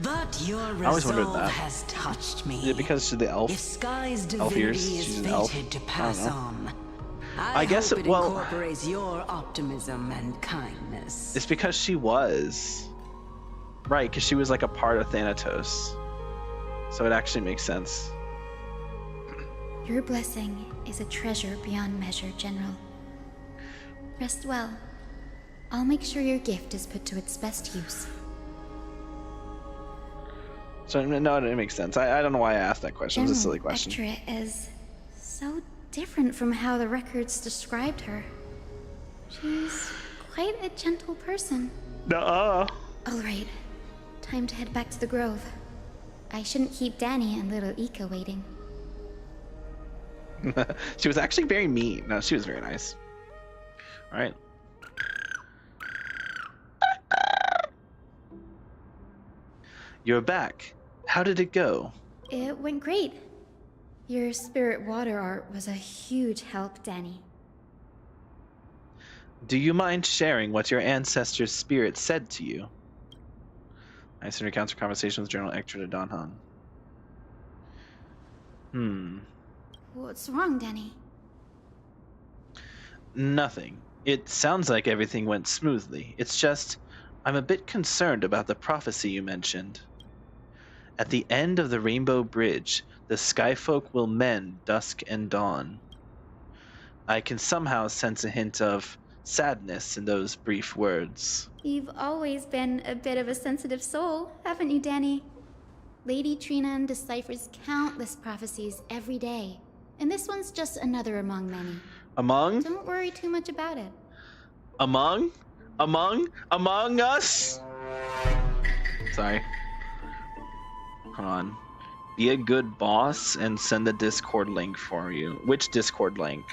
But your I always wondered resolve that. has touched me. Is it because she's the elf? If Sky's Elf divinity ears? is She's an elf? fated to I don't pass know. on, I guess hope it, well, incorporates your optimism and kindness. it's because she was. Right, because she was like a part of Thanatos. So it actually makes sense. Your blessing is a treasure beyond measure, General. Rest well. I'll make sure your gift is put to its best use. So no, it makes sense. I don't know why I asked that question. It was a silly question. Ectra is so different from how the records described her. She's quite a gentle person. Nuh-uh. All right, time to head back to the Grove. I shouldn't keep Danny and little Ika waiting. She was actually very mean. No, she was very nice. All right. You're back. How did it go? It went great. Your spirit water art was a huge help, Danny. Do you mind sharing what your ancestors' spirit said to you? I sent recounts your conversation with General Ectra to Don Hung. What's wrong, Danny? Nothing. It sounds like everything went smoothly. It's just, I'm a bit concerned about the prophecy you mentioned. At the end of the Rainbow Bridge, the Skyfolk will mend dusk and dawn. I can somehow sense a hint of sadness in those brief words. You've always been a bit of a sensitive soul, haven't you, Danny? Lady Trina deciphers countless prophecies every day, and this one's just another among many. Among? Don't worry too much about it. Among us? Sorry. Hold on. Be a good boss and send the Discord link for you. Which Discord link?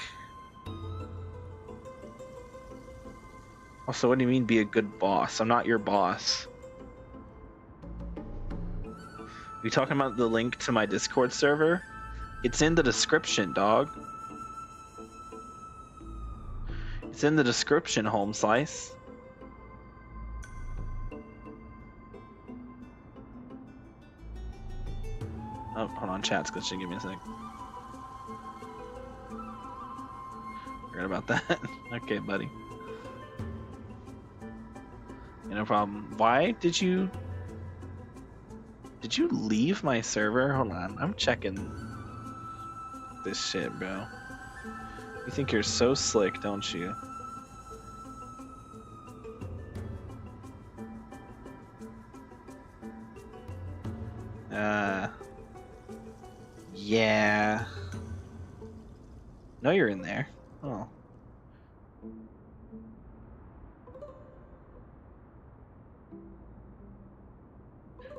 Also, what do you mean be a good boss? I'm not your boss. Are you talking about the link to my Discord server? It's in the description, dog. It's in the description, home slice. Oh, hold on, chat's glitching. Give me a sec. Forgot about that. Okay, buddy. Yeah, no problem. Why did you leave my server? Hold on, I'm checking this shit, bro. You think you're so slick, don't you? Yeah. No, you're in there. Oh.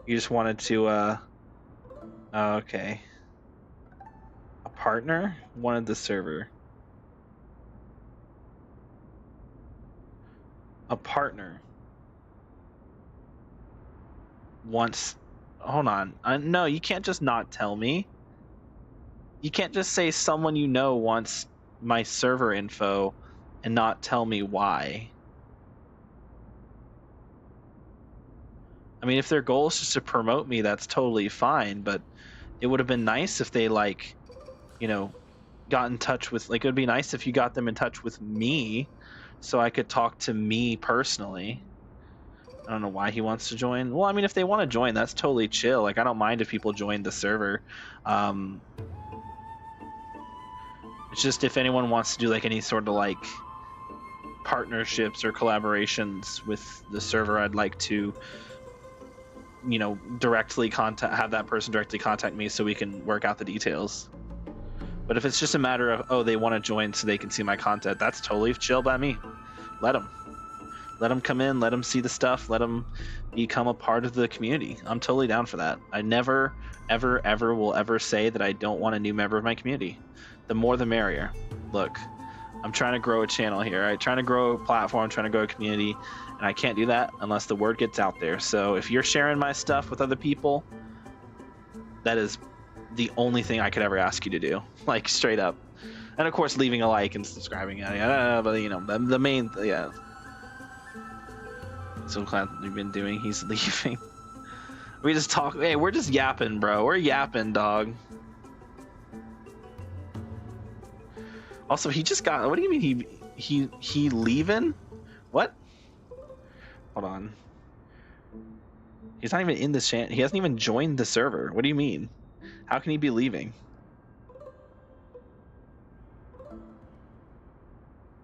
You just wanted to, oh, okay. A partner wanted the server. A partner wants... Hold on. No, you can't just not tell me. You can't just say someone you know wants my server info and not tell me why. I mean, if their goal is just to promote me, that's totally fine, but it would have been nice if they, like, you know, got in touch with... Like, it would be nice if you got them in touch with me so I could talk to me personally. I don't know why he wants to join. Well, I mean, if they want to join, that's totally chill. Like, I don't mind if people join the server. It's just if anyone wants to do, like, any sort of, like, partnerships or collaborations with the server, I'd like to, you know, directly have that person directly contact me so we can work out the details. But if it's just a matter of, oh, they want to join so they can see my content, that's totally chill by me. Let them come in, let them see the stuff, let them become a part of the community. I'm totally down for that. I never, ever, ever will ever say that I don't want a new member of my community. The more the merrier. Look, I'm trying to grow a channel here. I'm trying to grow a platform, trying to grow a community, and I can't do that unless the word gets out there. So if you're sharing my stuff with other people, that is the only thing I could ever ask you to do. Like, straight up. And of course, leaving a like and subscribing. But, you know, the main, yeah. So glad we've been doing. He's leaving. We just talk. Hey, we're just yapping, bro. We're yapping, dog. Also, he just got... What do you mean he leaving? What? Hold on. He's not even in this channel. He hasn't even joined the server. What do you mean? How can he be leaving?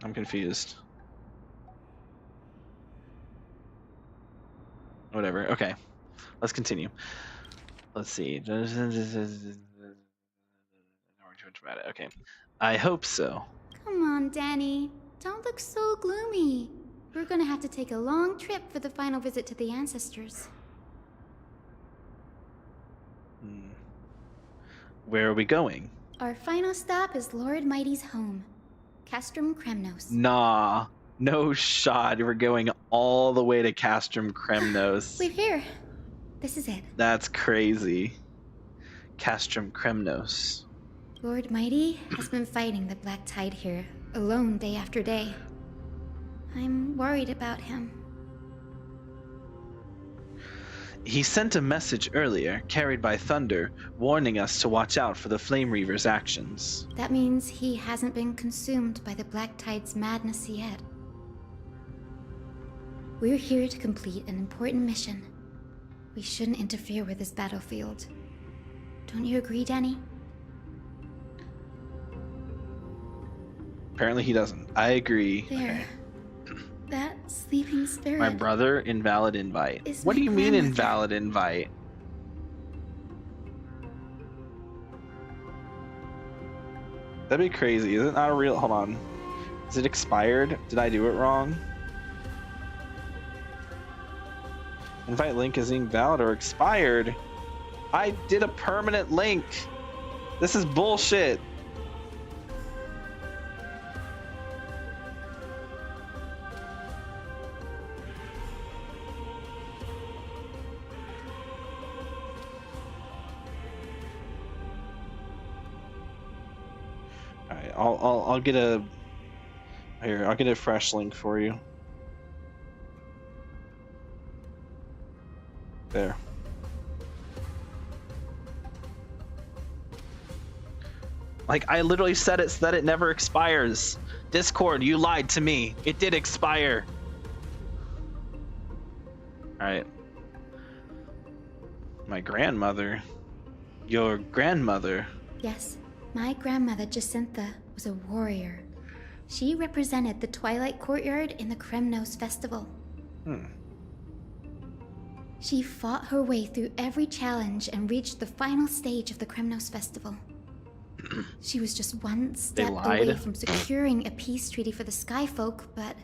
I'm confused. Whatever. Okay. Let's continue. Let's see. Okay. I hope so. Come on, Danny. Don't look so gloomy. We're gonna have to take a long trip for the final visit to the ancestors. Where are we going? Our final stop is Lord Mighty's home, Castrum Kremnos. Nah. No shot. We're going all the way to Castrum Kremnos. Wait here. This is it. That's crazy. Castrum Kremnos. Lord Mighty has been fighting the Black Tide here, alone day after day. I'm worried about him. He sent a message earlier, carried by thunder, warning us to watch out for the Flame Reaver's actions. That means he hasn't been consumed by the Black Tide's madness yet. We're here to complete an important mission. We shouldn't interfere with this battlefield. Don't you agree, Danny? Apparently he doesn't. I agree. There. That sleeping spirit. My brother, invalid invite. Is What my do you mean grandmother. invalid invite? That'd be crazy. Is it not a real? Hold on. Is it expired? Did I do it wrong? Invite link is invalid or expired. I did a permanent link. This is bullshit. Alright, I'll get a here, I'll get a fresh link for you. There. Like, I literally said it so that it never expires. Discord, you lied to me. It did expire. Alright. My grandmother. Your grandmother. Yes, my grandmother Jacintha was a warrior. She represented the Twilight Courtyard in the Kremnos Festival. She fought her way through every challenge and reached the final stage of the Kremnos Festival. She was just one step away from securing a peace treaty for the Skyfolk, but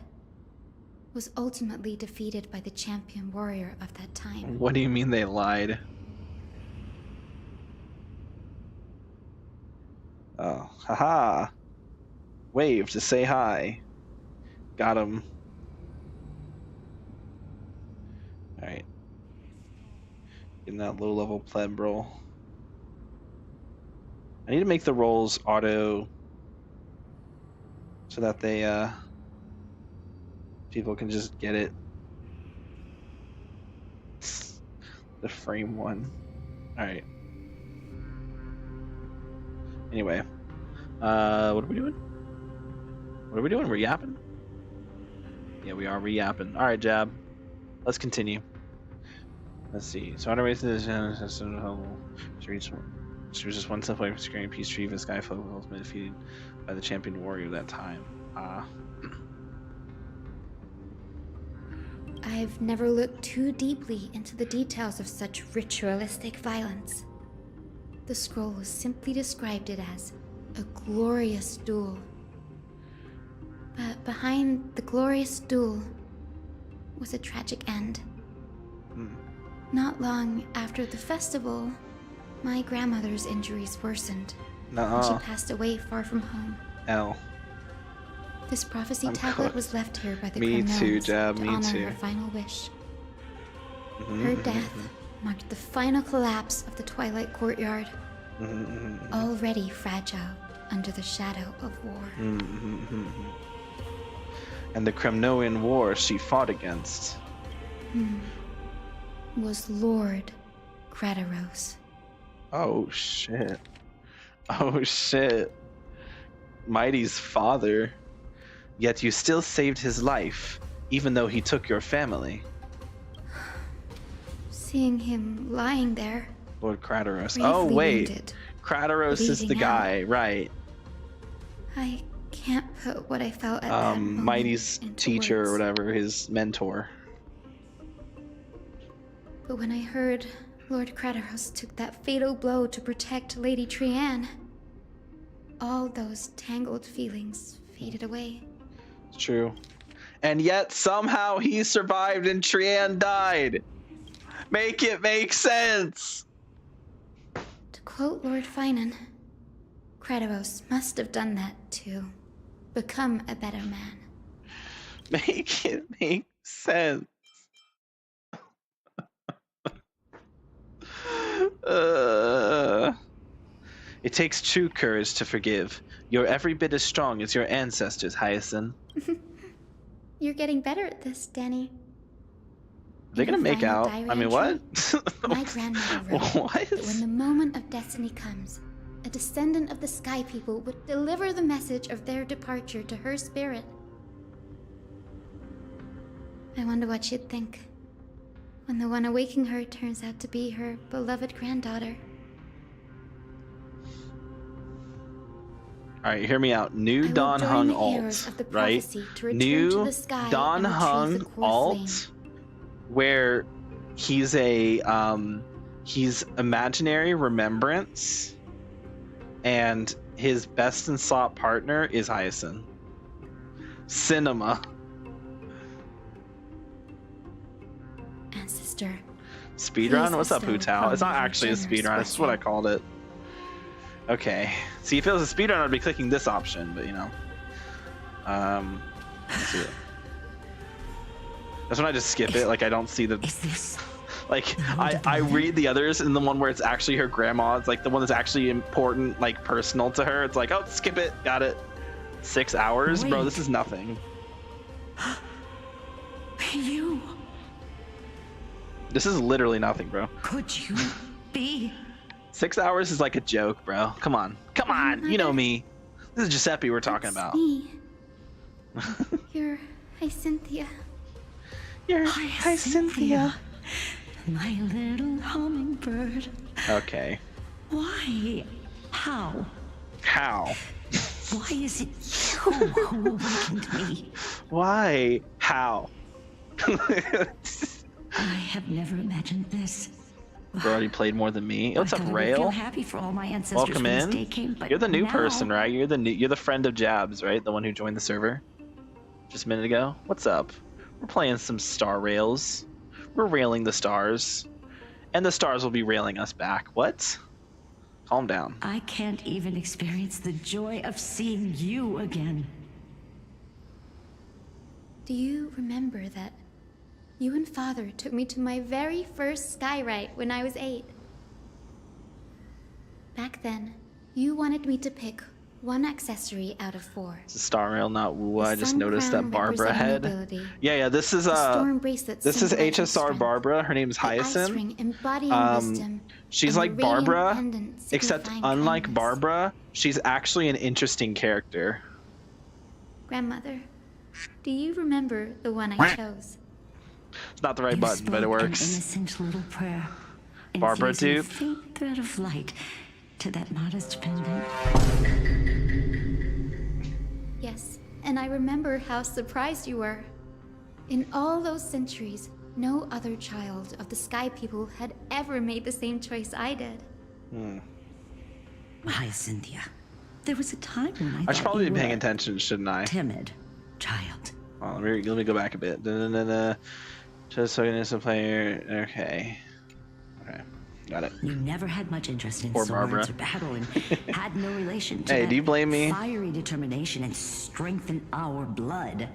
was ultimately defeated by the champion warrior of that time. What do you mean they lied? Oh, haha. Wave to say hi. Got him. Alright. Getting that low level pleb roll. I need to make the rolls auto so that they people can just get it. The frame one. Alright. Anyway. What are we doing? What are we doing? We're yapping? Yeah, we are re-yapping. Alright, Jab. Let's continue. Let's see. So underway to this she was just one step away from securing peace treaty with Skyfolk, was ultimately defeated by the champion warrior that time. I've never looked too deeply into the details of such ritualistic violence. The scroll simply described it as a glorious duel. But behind the glorious duel was a tragic end. Not long after the festival, my grandmother's injuries worsened, and she passed away far from home. This prophecy tablet was left here by the Kremnons to honor her final wish. Her death marked the final collapse of the Twilight Courtyard, already fragile under the shadow of war. And the Kremnoan war she fought against was Lord Kratos. Oh shit. Oh shit. Mighty's father. Yet you still saved his life, even though he took your family. Seeing him lying there. Lord Kratos. Bravely Oh wait. wounded, Kratos is the bleeding guy, right. I can't put what I felt at that moment Mighty's into teacher words. or whatever, his mentor. But when I heard Lord Kratos took that fatal blow to protect Lady Trianne, all those tangled feelings faded away. It's true. And yet somehow he survived and Trianne died. Make it make sense. To quote Lord Finan, Kratos must have done that to become a better man. Make it make sense. It takes true courage to forgive. You're every bit as strong as your ancestors, Hyacinth. You're getting better at this, Danny. Are they gonna make out? I mean, what? My grandmother wrote that when the moment of destiny comes, a descendant of the Sky People would deliver the message of their departure to her spirit. I wonder what she'd think when the one awaking her turns out to be her beloved granddaughter. Alright, hear me out. New I will Don join Hung the heroes alt, of the right? prophecy to return New to the sky Don and retrieve Hung the core alt, flame. where he's he's imaginary remembrance, and his best and slot partner is Hyacinth. Cinema. Ancestor. Speedrun? Please What's up, bestow Pootal? upon It's not me your actually a generous speedrun, it's what I called it. Okay. See, if it was a speedrun, I'd be clicking this option, but you know. Let's see it. That's when I just skip it, like I don't see the... Like, I read the others, and the one where it's actually her grandma, it's like the one that's actually important, like personal to her. It's like, oh, skip it, got it. 6 hours? Bro, this is nothing. You... This is literally nothing, bro. Could you be... 6 hours is like a joke, bro. Come on. Come on, you know me. This is Giuseppe we're talking about. Me. You're Hyacinthia. You're Hyacinthia. My little hummingbird. Okay. Why? How? How? Why is it you who awakened me? Why? How? I have never imagined this. Bro, already played more than me. What's I up, thought I would feel Rail? happy for all my ancestors Welcome when this in. day came, but You're the new now... person, right? You're the friend of Jabs, right? The one who joined the server just a minute ago. What's up? We're playing some Star Rails. We're railing the stars, and the stars will be railing us back. What? Calm down. I can't even experience the joy of seeing you again. Do you remember that you and Father took me to my very first skyride when I was 8? Back then, you wanted me to pick one accessory out of 4. It's a Star Rail, not woo. I just sun noticed crown that Barbara representing head. nobility. Yeah, this is storm bracelet this is symbolizing HSR strength. Barbara. Her name is The ice Hyacinth. ring embodying wisdom, She's and like the radiant Barbara, pendant except signifying unlike kindness. Barbara, she's actually an interesting character. Grandmother, do you remember the one I chose? It's not the right You button, but it spoke an works. innocent little prayer, Barbara infusing a dupe. faint thread of light to that modest pendant. Yes, and I remember how surprised you were. In all those centuries, no other child of the Sky People had ever made the same choice I did. Hyacinthia, there was a time when I I should thought probably you be paying were attention, shouldn't I? timid child. Oh, let me go back a bit. Just so innocent player. Okay. Got it. You never had much interest in Poor swords Barbara. or battle and had no relation to Hey, that do you blame me? fiery determination and strength in our blood.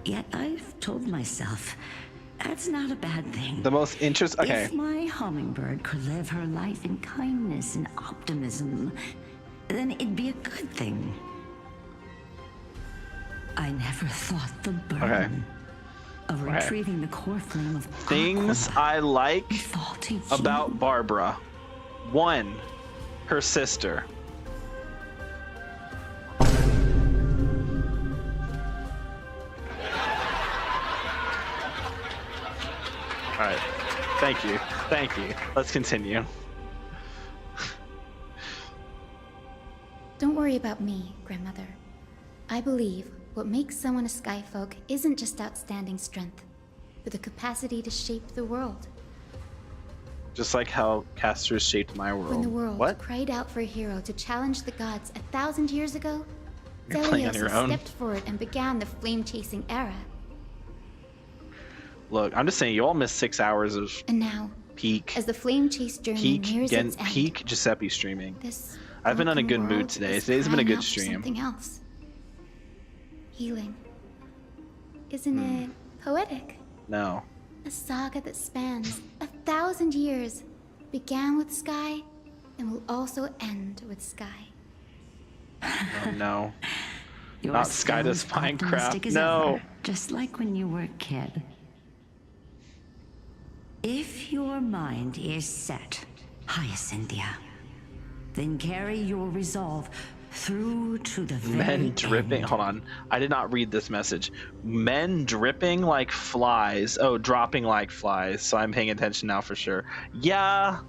Yet I've told myself that's not a bad thing. The most interesting. Okay. If my hummingbird could live her life in kindness and optimism, then it'd be a good thing. I never thought the burden of retrieving the core flame of Things I like about Barbara. 1, her sister. Alright. Thank you. Thank you. Let's continue. Don't worry about me, Grandmother. I believe what makes someone a Skyfolk isn't just outstanding strength, but the capacity to shape the world. Just like how casters shaped my world. When the world What? cried out for a hero to challenge the gods 1,000 years ago, You're playing on your own. stepped forward and began the flame-chasing era. Look, I'm just saying you all missed 6 hours of And now, peak as the flame-chase journey nears its end, peak Giuseppe streaming. this I've been on a broken good mood world today. is Today's been a crying good out for stream. Something else. Healing. Isn't it poetic? No. A saga that spans 1,000 years, began with Sky, and will also end with Sky. Oh, no. You're Not still Skydas as optimistic Minecraft. as No. ever, just like when you were a kid. If your mind is set, Hyacinthia, then carry your resolve through to the very Men dripping. end. Hold on. I did not read this message. Men dripping like flies. Oh, dropping like flies. So I'm paying attention now for sure. Yeah.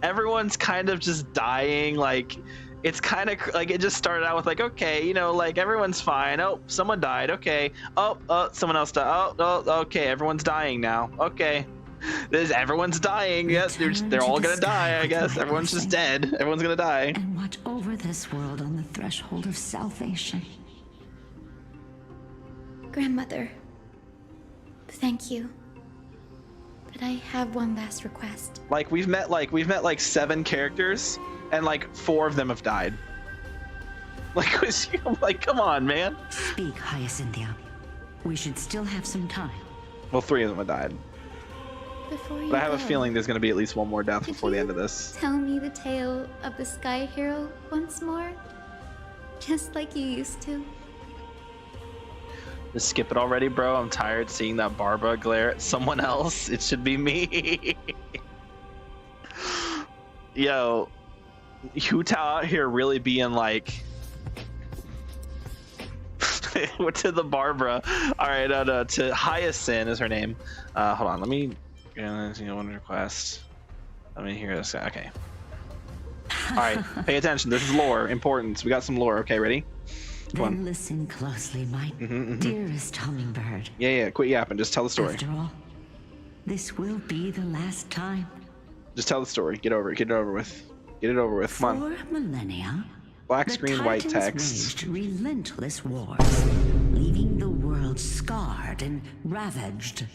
Everyone's kind of just dying. Like, it's kind of like it just started out with like, okay, you know, like everyone's fine. Oh, someone died. Okay. Oh, someone else died. Oh, okay. Everyone's dying now. Okay. Everyone's dying. Yes, they're all gonna die. I guess everyone's just dead. Everyone's gonna die. And watch over this world on the threshold of salvation. Grandmother, thank you. But I have one last request. Like we've met like 7 characters, and like 4 of them have died. Like, come on, man. Speak, Hyacinthia. We should still have some time. Well, 3 of them have died. Before you But I have a go, feeling there's gonna be at least one more death could before the you end of this. Tell me the tale of the Sky Hero once more? Just like you used to. Just skip it already, bro. I'm tired seeing that Barbara glare at someone else. It should be me. Yo, Hutao out here really being like... to the Barbara. Alright, to Hyacinth is her name. Hold on, let me... one request. Let me hear this. Okay. Alright, pay attention. This is lore. Importance. We got some lore. Okay, ready? Then listen closely, my dearest hummingbird. Yeah, quit yapping. Just tell the story. After all, this will be the last time. Just tell the story. Get over it. Get it over with. Get it over with. Come on. For millennia, Black screen, white Titans text. waged relentless wars, leaving the world scarred and ravaged.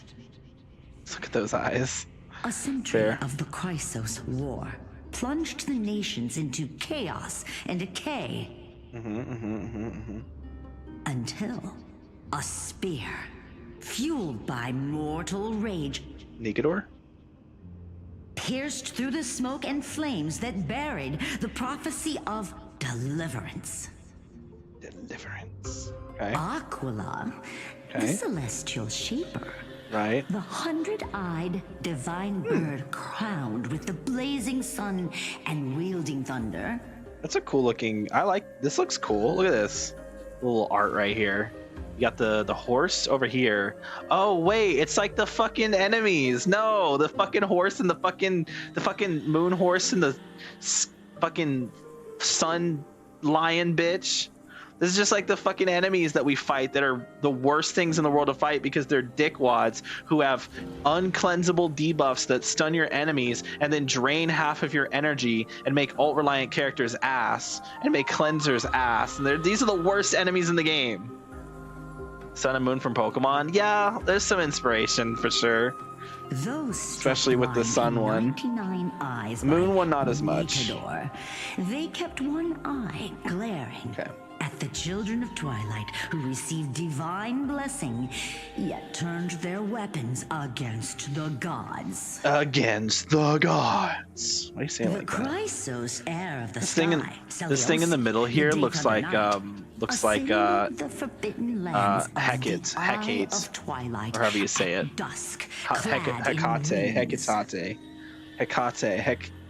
Look at those eyes. A century of the Chrysos War plunged the nations into chaos and decay. Until a spear, fueled by mortal rage, Nigador? pierced through the smoke and flames that buried the prophecy of deliverance. Deliverance. Okay. Aquila, the celestial shaper. Right. The 100-eyed divine bird crowned with the blazing sun and wielding thunder. That's a cool looking. I like this. Looks cool. Look at this little art right here. You got the horse over here. Oh wait, it's like the fucking enemies. No, the fucking horse and the fucking moon horse and the fucking sun lion bitch. This is just like the fucking enemies that we fight that are the worst things in the world to fight because they're dickwads who have uncleansable debuffs that stun your enemies and then drain half of your energy and make alt-reliant characters ass and make cleansers ass. And these are the worst enemies in the game. Sun and Moon from Pokemon. Yeah, there's some inspiration for sure. Those especially with the Sun one. 99 eyes Moon one not as much. Matador. They kept one eye glaring at the children of Twilight who received divine blessing, yet turned their weapons against the gods. Against the gods. Why are you saying The like that? Chrysos heir of the This sky. this thing in the middle here looks like the forbidden lands Hecate, of Twilight, or however you say it. dusk,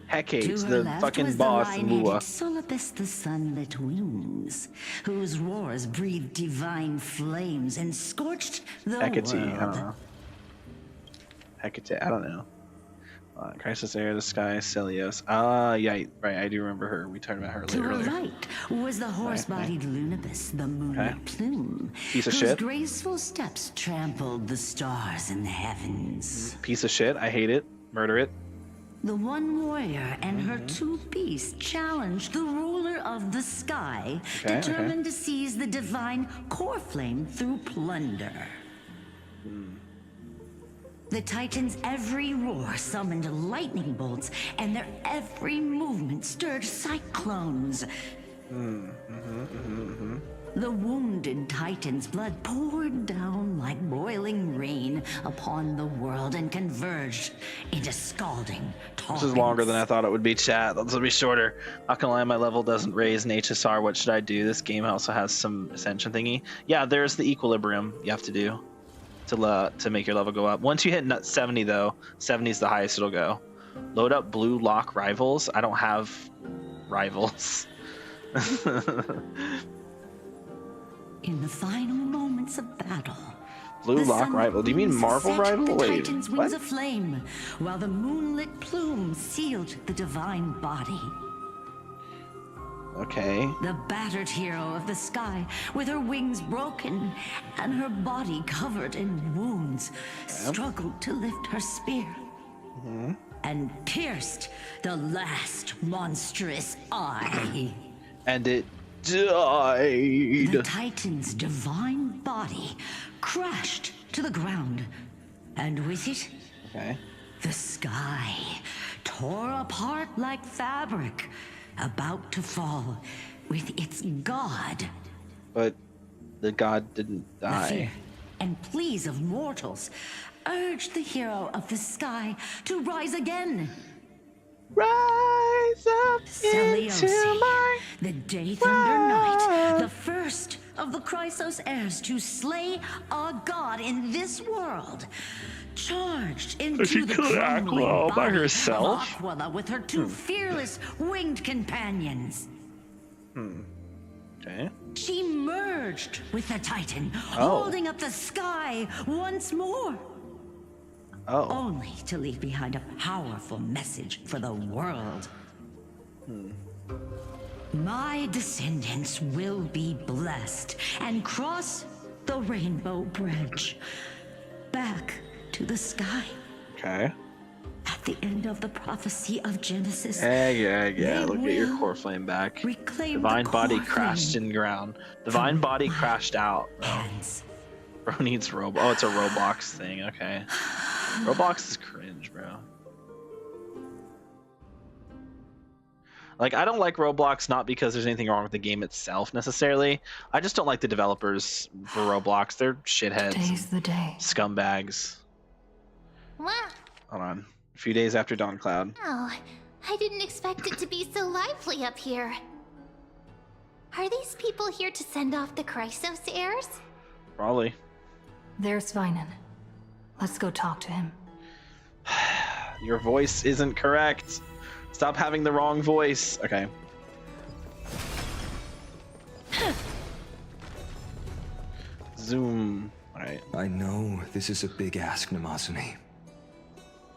Hecate's to her the left fucking was boss the in lion-headed Lua. Solopus the sunlit wings, whose roars breathed divine flames and scorched the Hecate, world. I don't know. Hecate, I don't know. Crisis Air, the Sky, Celios. Yeah, right, I do remember her. We talked about her To her earlier. right was the horse-bodied Lunibus, the moonlit plume, Piece of whose shit. graceful steps trampled the stars in the heavens. Piece of shit, I hate it. Murder it. The one warrior and her 2 beasts challenged the ruler of the sky, Okay, determined to seize the divine core flame through plunder. The Titans' every roar summoned lightning bolts, and their every movement stirred cyclones. The wounded Titan's blood poured down like boiling rain upon the world and converged into scalding torrents. This is longer than I thought it would be, chat. This will be shorter. Not gonna lie, my level doesn't raise in HSR. What should I do? This game also has some ascension thingy. Yeah, there's the equilibrium you have to do to make your level go up. Once you hit 70 though, 70 is the highest it'll go. Load up blue lock rivals. I don't have rivals. In the final moments of battle, Blue the Lock sun rival. Do you mean winds Marvel set rival? The Wait, Titan's what? wings aflame, while the moonlit plume sealed the divine body. Okay. The battered hero of the sky, with her wings broken and her body covered in wounds, struggled to lift her spear and pierced the last monstrous eye. And it died. The Titan's divine body crashed to the ground, and with it, the sky tore apart like fabric, about to fall with its god. But the god didn't The die. fear and pleas of mortals urged the hero of the sky to rise again. Rise up into my the Day Thunder Knight, the first of the Chrysos heirs to slay a god in this world, charged into She the killed crumbling Aquila all by body herself? of Aquila with her two fearless winged companions. Okay. She merged with the Titan, Oh. holding up the sky once more. Oh. Only to leave behind a powerful message for the world. My descendants will be blessed and cross the rainbow bridge back to the sky. Okay. At the end of the prophecy of Genesis, Yeah. they Look at your will core flame back. reclaim Divine the body core crashed flame in ground. Divine body crashed out. Bro needs Roblox. Oh, it's a Roblox thing. Okay. Roblox is cringe, bro. Like, I don't like Roblox not because there's anything wrong with the game itself necessarily. I just don't like the developers for Roblox. They're shitheads. Today's the day. Scumbags. Wow. Hold on. A few days after Dawn Cloud. Oh, I didn't expect it to be so lively up here. Are these people here to send off the Chrysos heirs? Probably. There's Sveinen. Let's go talk to him. Your voice isn't correct. Stop having the wrong voice. Okay. Zoom. Alright. I know this is a big ask, Mnemosyne.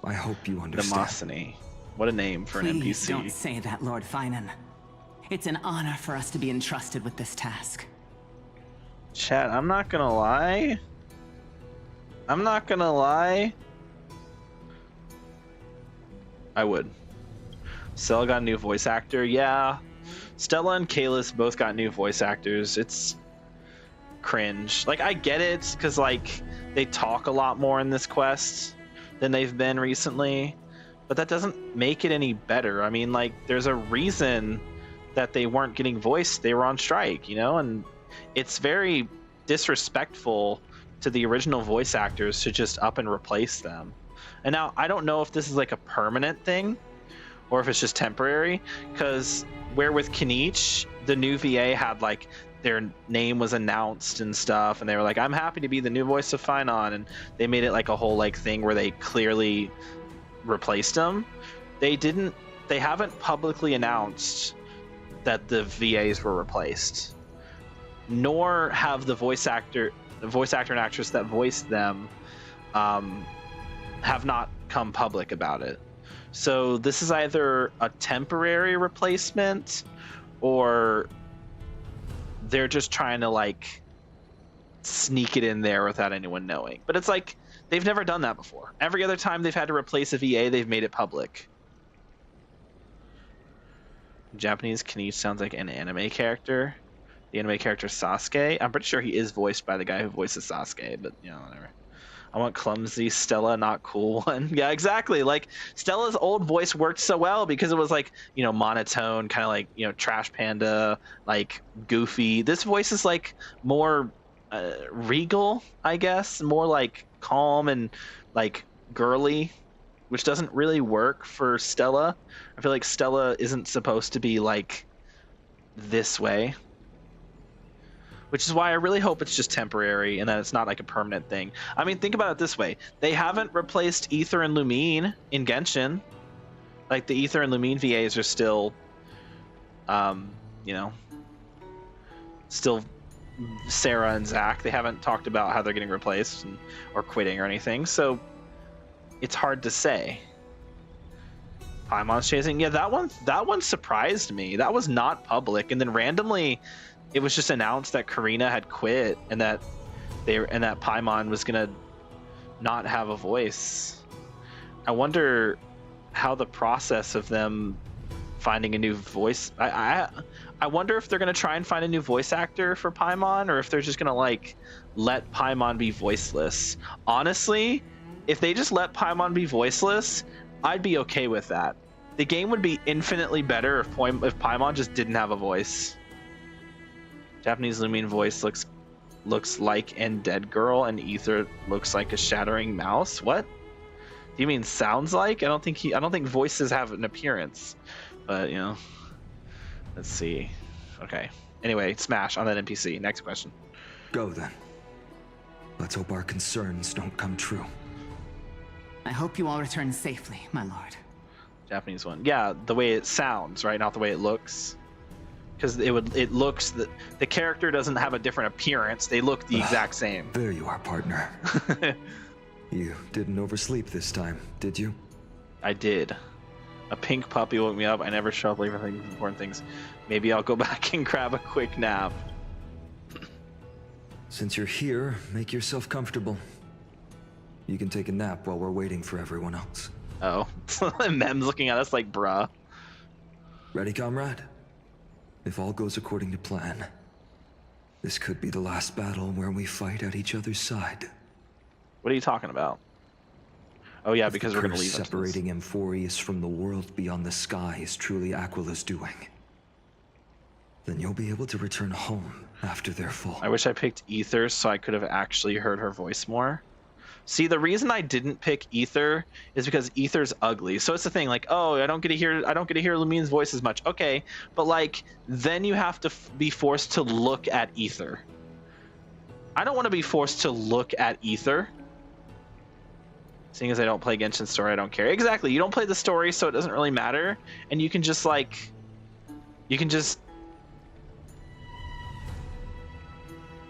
I hope you understand. Mnemosyne. What a name for an Please NPC. don't say that, Lord Finan. It's an honor for us to be entrusted with this task. Chat, I'm not gonna lie. I would. Stella got a new voice actor. Yeah. Stella and Kalis both got new voice actors. It's cringe. Like, I get it, because, like, they talk a lot more in this quest than they've been recently. But that doesn't make it any better. I mean, like, there's a reason that they weren't getting voiced. They were on strike, you know? And it's very disrespectful to the original voice actors to just up and replace them. And now, I don't know if this is, like, a permanent thing, or if it's just temporary, because where with Kinich, the new VA had, like, their name was announced and stuff, and they were like, I'm happy to be the new voice of Finon, and they made it like a whole like thing where they clearly replaced them. They haven't publicly announced that the VAs were replaced, nor have the voice actor and actress that voiced them have not come public about it. So this is either a temporary replacement, or they're just trying to like sneak it in there without anyone knowing. But it's like they've never done that before. Every other time they've had to replace a VA, they've made it public. Japanese Kinich sounds like an anime character. The anime character Sasuke. I'm pretty sure he is voiced by the guy who voices Sasuke, but you know, whatever. I want clumsy Stella, not cool one. Yeah, exactly. Like, Stella's old voice worked so well because it was like, you know, monotone, kind of like, you know, Trash Panda, like goofy. This voice is like more regal, I guess, more like calm and like girly, which doesn't really work for Stella. I feel like Stella isn't supposed to be like this way. Which is why I really hope it's just temporary and that it's not like a permanent thing. I mean, think about it this way. They haven't replaced Aether and Lumine in Genshin. Like, the Aether and Lumine VAs are still, you know, still Sarah and Zack. They haven't talked about how they're getting replaced or quitting or anything, so it's hard to say. Paimon's chasing. Yeah, that one surprised me. That was not public, and then randomly, it was just announced that Karina had quit and that Paimon was gonna not have a voice. I wonder how the process of them finding a new voice. I wonder if they're gonna try and find a new voice actor for Paimon, or if they're just gonna like let Paimon be voiceless. Honestly, if they just let Paimon be voiceless, I'd be okay with that. The game would be infinitely better if Paimon just didn't have a voice. Japanese Lumine voice looks like Undead Girl, and Ether looks like a shattering mouse. What? Do you mean sounds like? I don't think voices have an appearance. But, you know, let's see. Okay. Anyway, smash on that NPC. Next question. Go then. Let's hope our concerns don't come true. I hope you all return safely, my lord. Japanese one. Yeah, the way it sounds, right? Not the way it looks. Because it looks that the character doesn't have a different appearance. They look the exact same. There you are, partner. You didn't oversleep this time, did you? I did. A pink puppy woke me up. I never show up late for things, important things. Maybe I'll go back and grab a quick nap. Since you're here, make yourself comfortable. You can take a nap while we're waiting for everyone else. Oh. Mem's looking at us like, bruh. Ready, comrade? If all goes according to plan, this could be the last battle where we fight at each other's side. What are you talking about? Oh yeah, because we're gonna leave. Separating Amphoreus from the world beyond the sky is truly Aquila's doing. Then you'll be able to return home after their fall. I wish I picked Ether so I could have actually heard her voice more. See, the reason I didn't pick Ether is because Ether's ugly. So it's the thing, like, oh, I don't get to hear Lumine's voice as much. Okay, but like, then you have to be forced to look at Ether. I don't want to be forced to look at Ether. Seeing as I don't play Genshin story, I don't care. Exactly, you don't play the story, so it doesn't really matter. And you can just like, you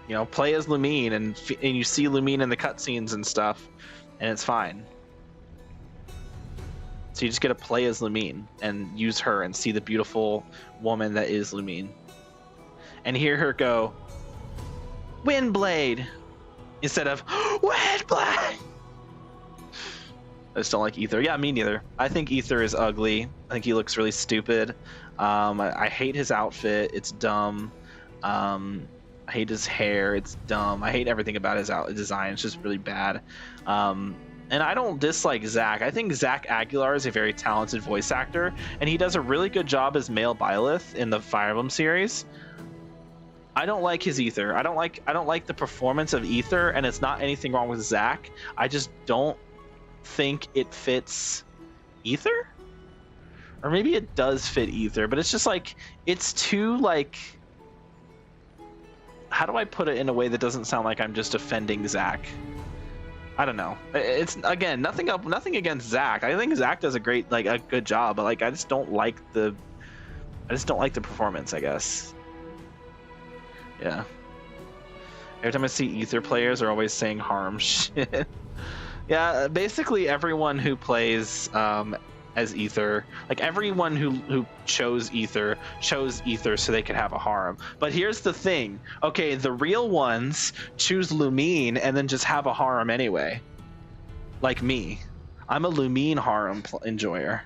know, play as Lumine, and you see Lumine in the cutscenes and stuff, and it's fine. So you just get to play as Lumine and use her and see the beautiful woman that is Lumine, and hear her go, "Windblade," instead of "Windblade." I just don't like Ether. Yeah, me neither. I think Ether is ugly. I think he looks really stupid. I hate his outfit. It's dumb. I hate his hair. It's dumb. I hate everything about his design. It's just really bad. And I don't dislike Zack. I think Zack Aguilar is a very talented voice actor, and he does a really good job as Male Byleth in the Fire Emblem series. I don't like his Ether. I don't like the performance of Ether, and it's not anything wrong with Zack. I just don't think it fits Ether, or maybe it does fit Ether, but it's just like, it's too like, how do I put it in a way that doesn't sound like I'm just offending Zack? I don't know. It's, again, nothing against Zack. I think Zack does a good job, but like, I just don't like the performance, I guess. Yeah. Every time I see Ether players are always saying harm shit. Yeah, basically everyone who plays as Ether, like everyone who chose Ether so they could have a harem. But here's the thing. Okay, the real ones choose Lumine and then just have a harem anyway. Like me. I'm a Lumine harem enjoyer.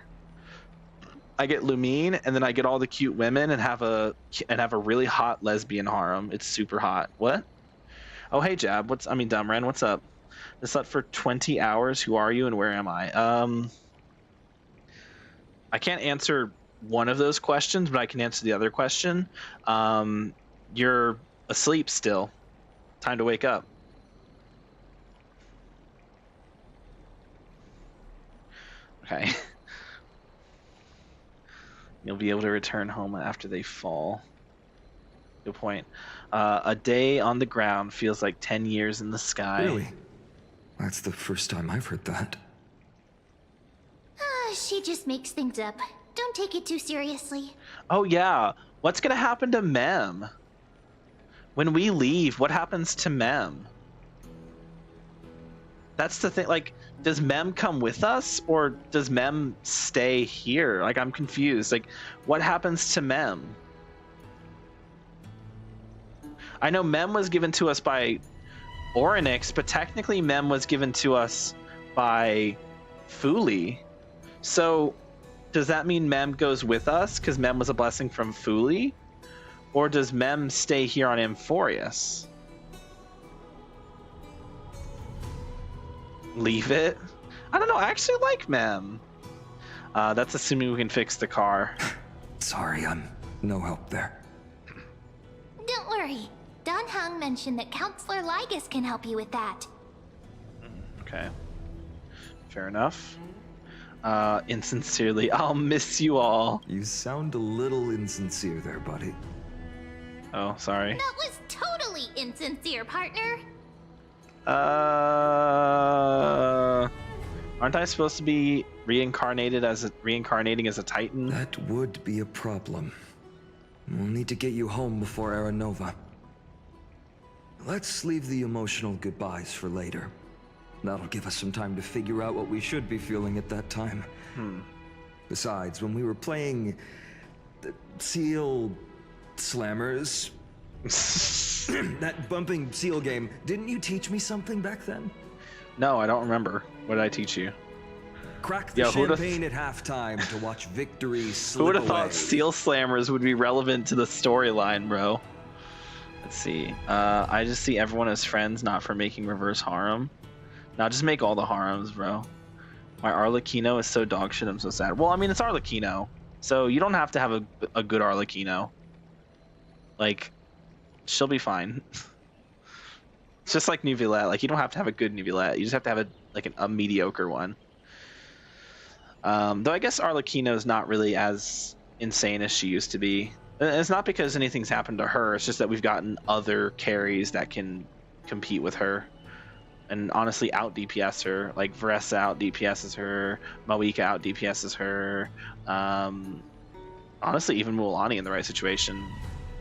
I get Lumine and then I get all the cute women and have a really hot lesbian harem. It's super hot. What? Oh, hey Jab. Dumren, what's up? I slept for 20 hours. Who are you and where am I? I can't answer one of those questions, but I can answer the other question. You're asleep still. Time to wake up. Okay. You'll be able to return home after they fall. Good point. A day on the ground feels like 10 years in the sky. Really? That's the first time I've heard that. She just makes things up. Don't take it too seriously. Oh yeah, what's gonna happen to Mem? when we leave, what happens to Mem? That's the thing. Like, does Mem come with us, or does Mem stay here? Like, I'm confused. Like, what happens to Mem? I know Mem was given to us by Orynyx, but technically Mem was given to us by Fuli. So does that mean Mem goes with us because Mem was a blessing from Fuli? Or does Mem stay here on Amphoreus? Leave it? I don't know. I actually like Mem. That's assuming we can fix the car. Sorry, I'm no help there. Don't worry. Don Hung mentioned that Counselor Lygus can help you with that. Okay. Fair enough. Insincerely, I'll miss you all. You sound a little insincere there, buddy. Oh, sorry. That was totally insincere, partner. Aren't I supposed to be reincarnating as a Titan? That would be a problem. We'll need to get you home before Aranova. Let's leave the emotional goodbyes for later. That'll give us some time to figure out what we should be feeling at that time. Besides, when we were playing the Seal Slammers, that bumping seal game, didn't you teach me something back then? No, I don't remember. What did I teach you? Crack the champagne at halftime to watch victory slip Who would have away. thought Seal Slammers would be relevant to the storyline, bro? Let's see. I just see everyone as friends, not for making reverse harem. Now just make all the harems, bro. My Arlecchino is so dog shit, I'm so sad. Well, I mean, it's Arlecchino, so you don't have to have a good Arlecchino. Like, she'll be fine. It's just like Neuvillette. Like, you don't have to have a good Neuvillette. You just have to have a mediocre one. Though I guess Arlecchino is not really as insane as she used to be. It's not because anything's happened to her. It's just that we've gotten other carries that can compete with her. And honestly, out DPS her. Like, Vressa out DPSs her. Moika out DPSs her. Honestly, even Mualani in the right situation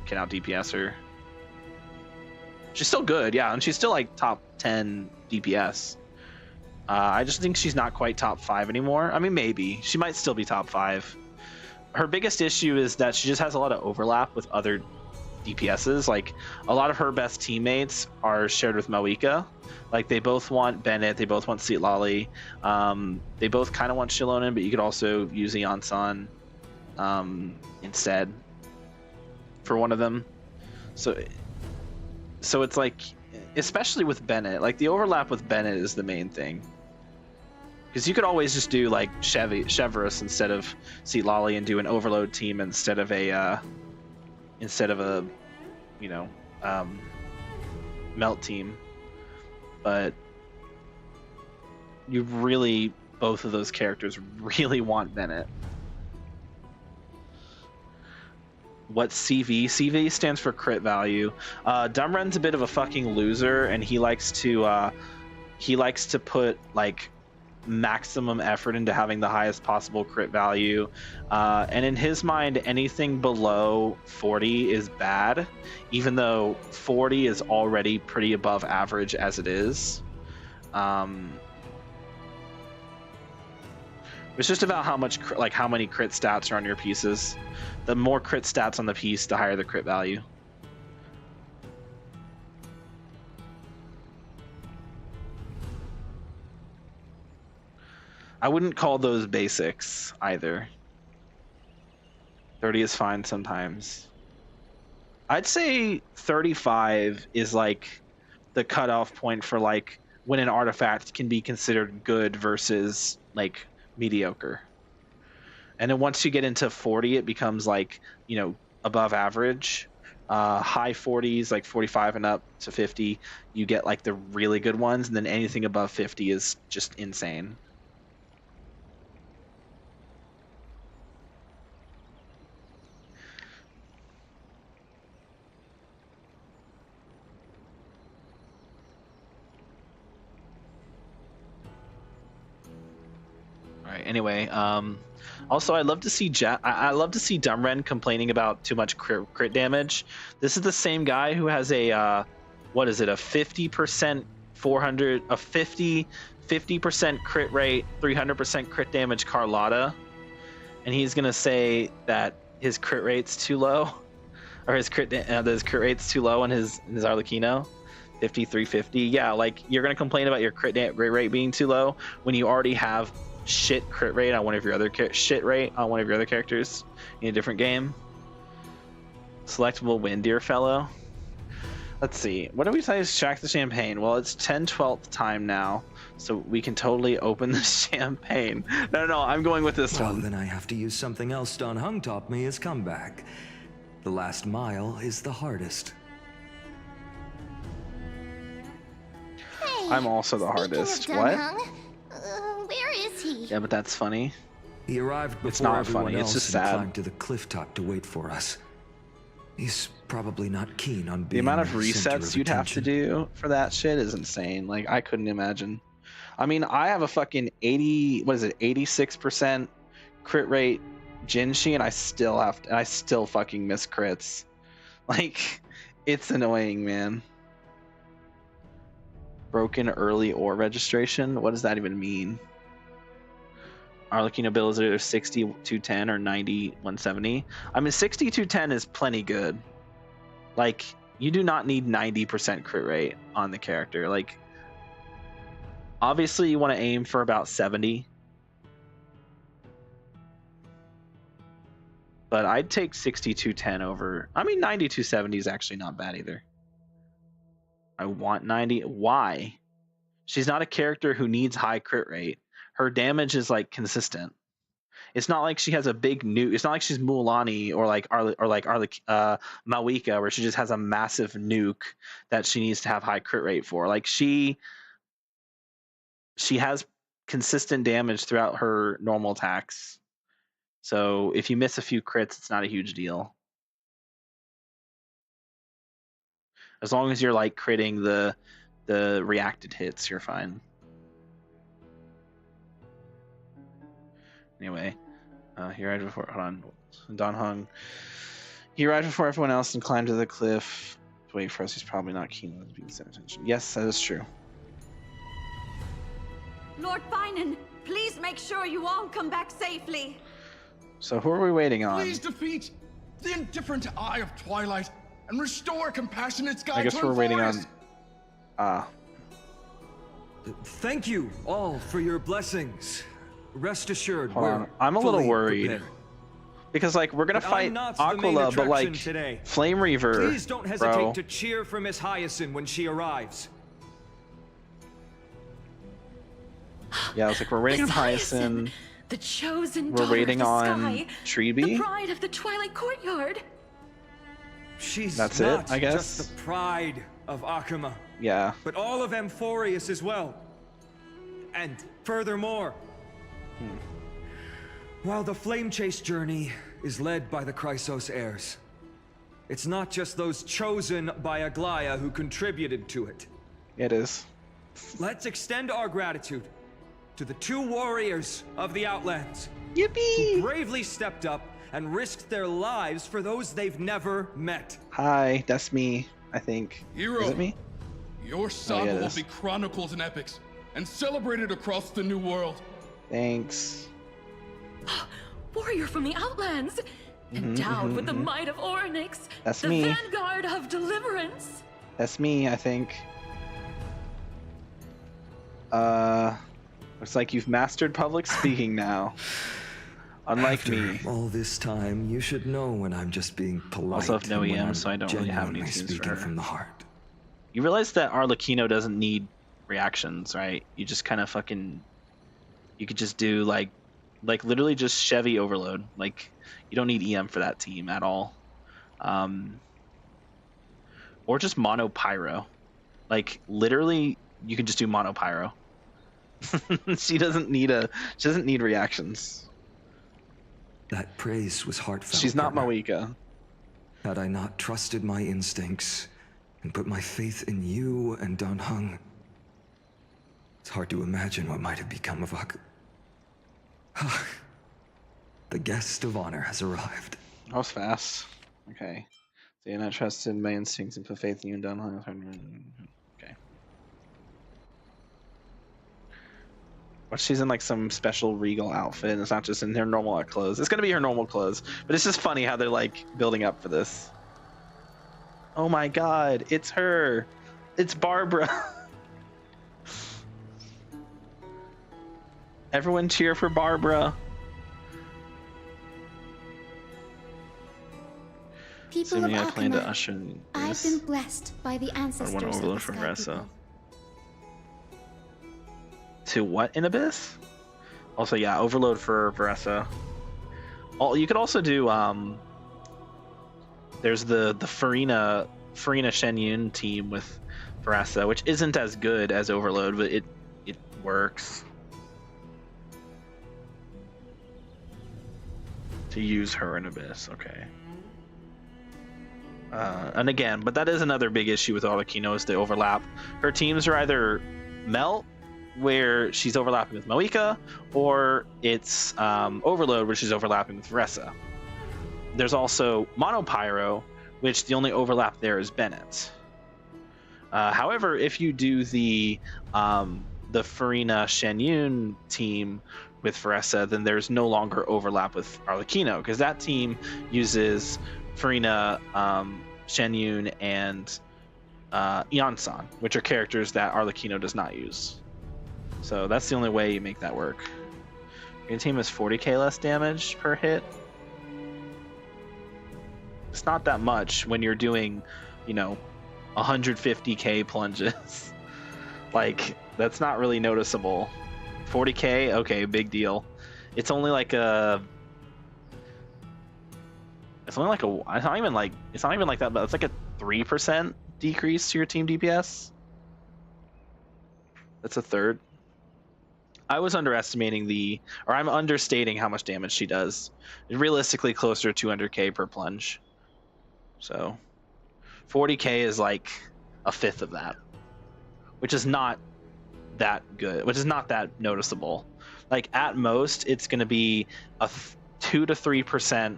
can out DPS her. She's still good, yeah, and she's still like top 10 DPS. I just think she's not quite top 5 anymore. I mean, maybe. She might still be top 5. Her biggest issue is that she just has a lot of overlap with other DPSs. Like, a lot of her best teammates are shared with Moika. Like, they both want Bennett, they both want Seat Lolly. They both kind of want Shilonen, but you could also use Eon-san instead for one of them. So it's like, especially with Bennett, like the overlap with Bennett is the main thing. Because you could always just do like Cheverus instead of Seat Lolly and do an overload team instead of a melt team. But you really, both of those characters really want Bennett. What CV? CV stands for crit value. Dumren's a bit of a fucking loser, and he likes to put like maximum effort into having the highest possible crit value. And in his mind, anything below 40 is bad, even though 40 is already pretty above average as it is. It's just about how many crit stats are on your pieces. The more crit stats on the piece, the higher the crit value. I wouldn't call those basics either. 30 is fine sometimes. I'd say 35 is like the cutoff point for like when an artifact can be considered good versus like mediocre. And then once you get into 40, it becomes like, above average. High 40s, like 45 and up to 50, you get like the really good ones. And then anything above 50 is just insane. right. Anyway, also I love to see I love to see Dumren complaining about too much crit damage. This is the same guy who has a what is it? A 50% 400 a 50% crit rate, 300% crit damage Carlotta, and he's gonna say that his crit rate's too low, or his crit rate's too low on his Arlecchino. 5350. Yeah, like you're gonna complain about your crit rate being too low when you already have shit crit rate on one of your other characters in a different game. Selectable win, dear fellow. Let's see. What do we say? Extract the champagne. Well, it's 10/12th time now, so we can totally open the champagne. No, I'm going with this one. Then I have to use something else Don Hung taught me as comeback. The last mile is the hardest. I'm also the hardest. What? Where is he? Yeah, but that's funny. He arrived before it's not everyone funny. else It's just and sad. climbed to the cliff top to wait for us. He's probably not keen on being The amount of the center resets of you'd have to do for that shit is insane. Like I couldn't imagine. I mean, I have a fucking 86% crit rate Jinshi, and I still fucking miss crits. Like, it's annoying, man. Broken early ore registration? What does that even mean? Arlecchino bill is either 60-210 or 90-170. I mean, 60-210 is plenty good. Like, you do not need 90% crit rate on the character. Like, obviously you want to aim for about 70. But I'd take 60-210 over. I mean, 90-270 is actually not bad either. I want 90. Why? She's not a character who needs high crit rate. Her damage is like consistent. It's not like she has a big nuke. It's not like she's Mulan or like Mawika, where she just has a massive nuke that she needs to have high crit rate for. Like she has consistent damage throughout her normal attacks. So if you miss a few crits, it's not a huge deal. As long as you're like critting the reacted hits, you're fine. Anyway, he arrived before. Hold on, Don Hung. He arrived before everyone else and climbed to the cliff to wait for us. He's probably not keen on being set attention. Yes, that is true. Lord Finan, please make sure you all come back safely. So who are we waiting on? Please defeat the indifferent eye of Twilight and restore compassionate sky. I guess we're waiting on. Thank you all for your blessings. Rest assured, Hold on. I'm a little worried because like we're gonna fight Aquila, but like today. Flame Reaver. Please don't hesitate to cheer for Miss Hyacinth when she arrives. Yeah, I was like, we're waiting on Hyacinth. The chosen We're waiting of the on sky, Treeby. the pride of the Twilight Courtyard. That's it, I guess. Just the pride of Akuma. Yeah. But all of Amphoreus as well. And furthermore, while the Flame Chase journey is led by the Chrysos heirs, it's not just those chosen by Aglaya who contributed to it. It is. Let's extend our gratitude to the 2 warriors of the Outlands. Yippee! Who bravely stepped up and risked their lives for those they've never met. Hi, that's me, I think. Hero, is it me? Your saga will be chronicled in epics and celebrated across the new world. Thanks. Warrior from the Outlands, endowed with the might of Orynyx, That's the me. vanguard of deliverance. That's me, I think. Looks like you've mastered public speaking now. Unlike me. All this time, you should know when I'm just being polite. Also have no and when EM, I'm so I don't really have any genuinely tunes for speaking her. from the heart. You realize that Arlecchino doesn't need reactions, right? You just kind of fucking... You could just do like literally just Chevy overload. Like, you don't need EM for that team at all. Or just mono pyro. Like, literally, you can just do mono pyro. she doesn't need reactions. That praise was heartfelt. She's not partner. Mawika. Had I not trusted my instincts and put my faith in you and Don Hung, it's hard to imagine what might have become of The guest of honor has arrived. That was fast. Okay. So you're not trusted in my instincts and put faith in you and done. Okay. But she's in like some special regal outfit, and it's not just in her normal clothes. It's gonna be her normal clothes, but it's just funny how they're like building up for this. Oh my god, it's her. It's Barbara. Everyone cheer for Barbara. People of I plan to Akama, usher in I've this. been blessed by the ancestors I want to of overload the from Sky Ressa. People. To what in Abyss? Also, yeah, overload for Veressa. Oh, you could also do there's the Farina Shenyun team with Veressa, which isn't as good as overload, but it works. To use her in Abyss, okay. And again, but that is another big issue with Arlecchino is the overlap. Her teams are either Melt, where she's overlapping with Moika, or it's Overload, where she's overlapping with Veressa. There's also Monopyro, which the only overlap there is Bennett. However, if you do the Farina Shenyun team with Veressa, then there's no longer overlap with Arlecchino, because that team uses Farina, Shenyun, and Iansan, which are characters that Arlecchino does not use. So that's the only way you make that work. Your team has 40k less damage per hit. It's not that much when you're doing, 150k plunges. Like, that's not really noticeable. 40k, okay, big deal. It's only like a. It's not even like that, but it's like a 3% decrease to your team DPS. That's a third. I was underestimating I'm understating how much damage she does. Realistically, closer to 200k per plunge. So, 40k is like a fifth of that, which is not that good, which is not that noticeable. Like, at most, it's going to be a 2 to 3%,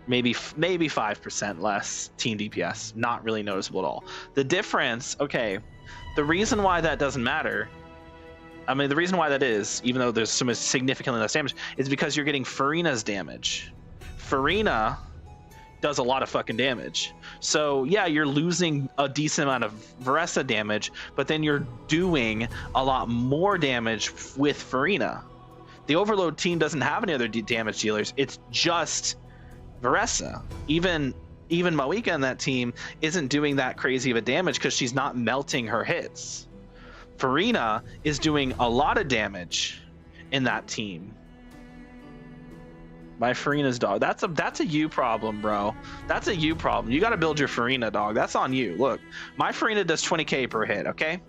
maybe 5% less team DPS. Not really noticeable at all. The difference, okay, the reason why that doesn't matter, the reason why that is, even though there's so much significantly less damage, is because you're getting Farina's damage. Farina does a lot of fucking damage. So yeah, you're losing a decent amount of Veressa damage, but then you're doing a lot more damage with Farina. The Overload team doesn't have any other damage dealers. It's just Veressa. Even Moika in that team isn't doing that crazy of a damage because she's not melting her hits. Farina is doing a lot of damage in that team. My Farina's dog. That's a you problem, bro. That's a you problem. You got to build your Farina, dog. That's on you. Look, my Farina does 20k per hit, okay?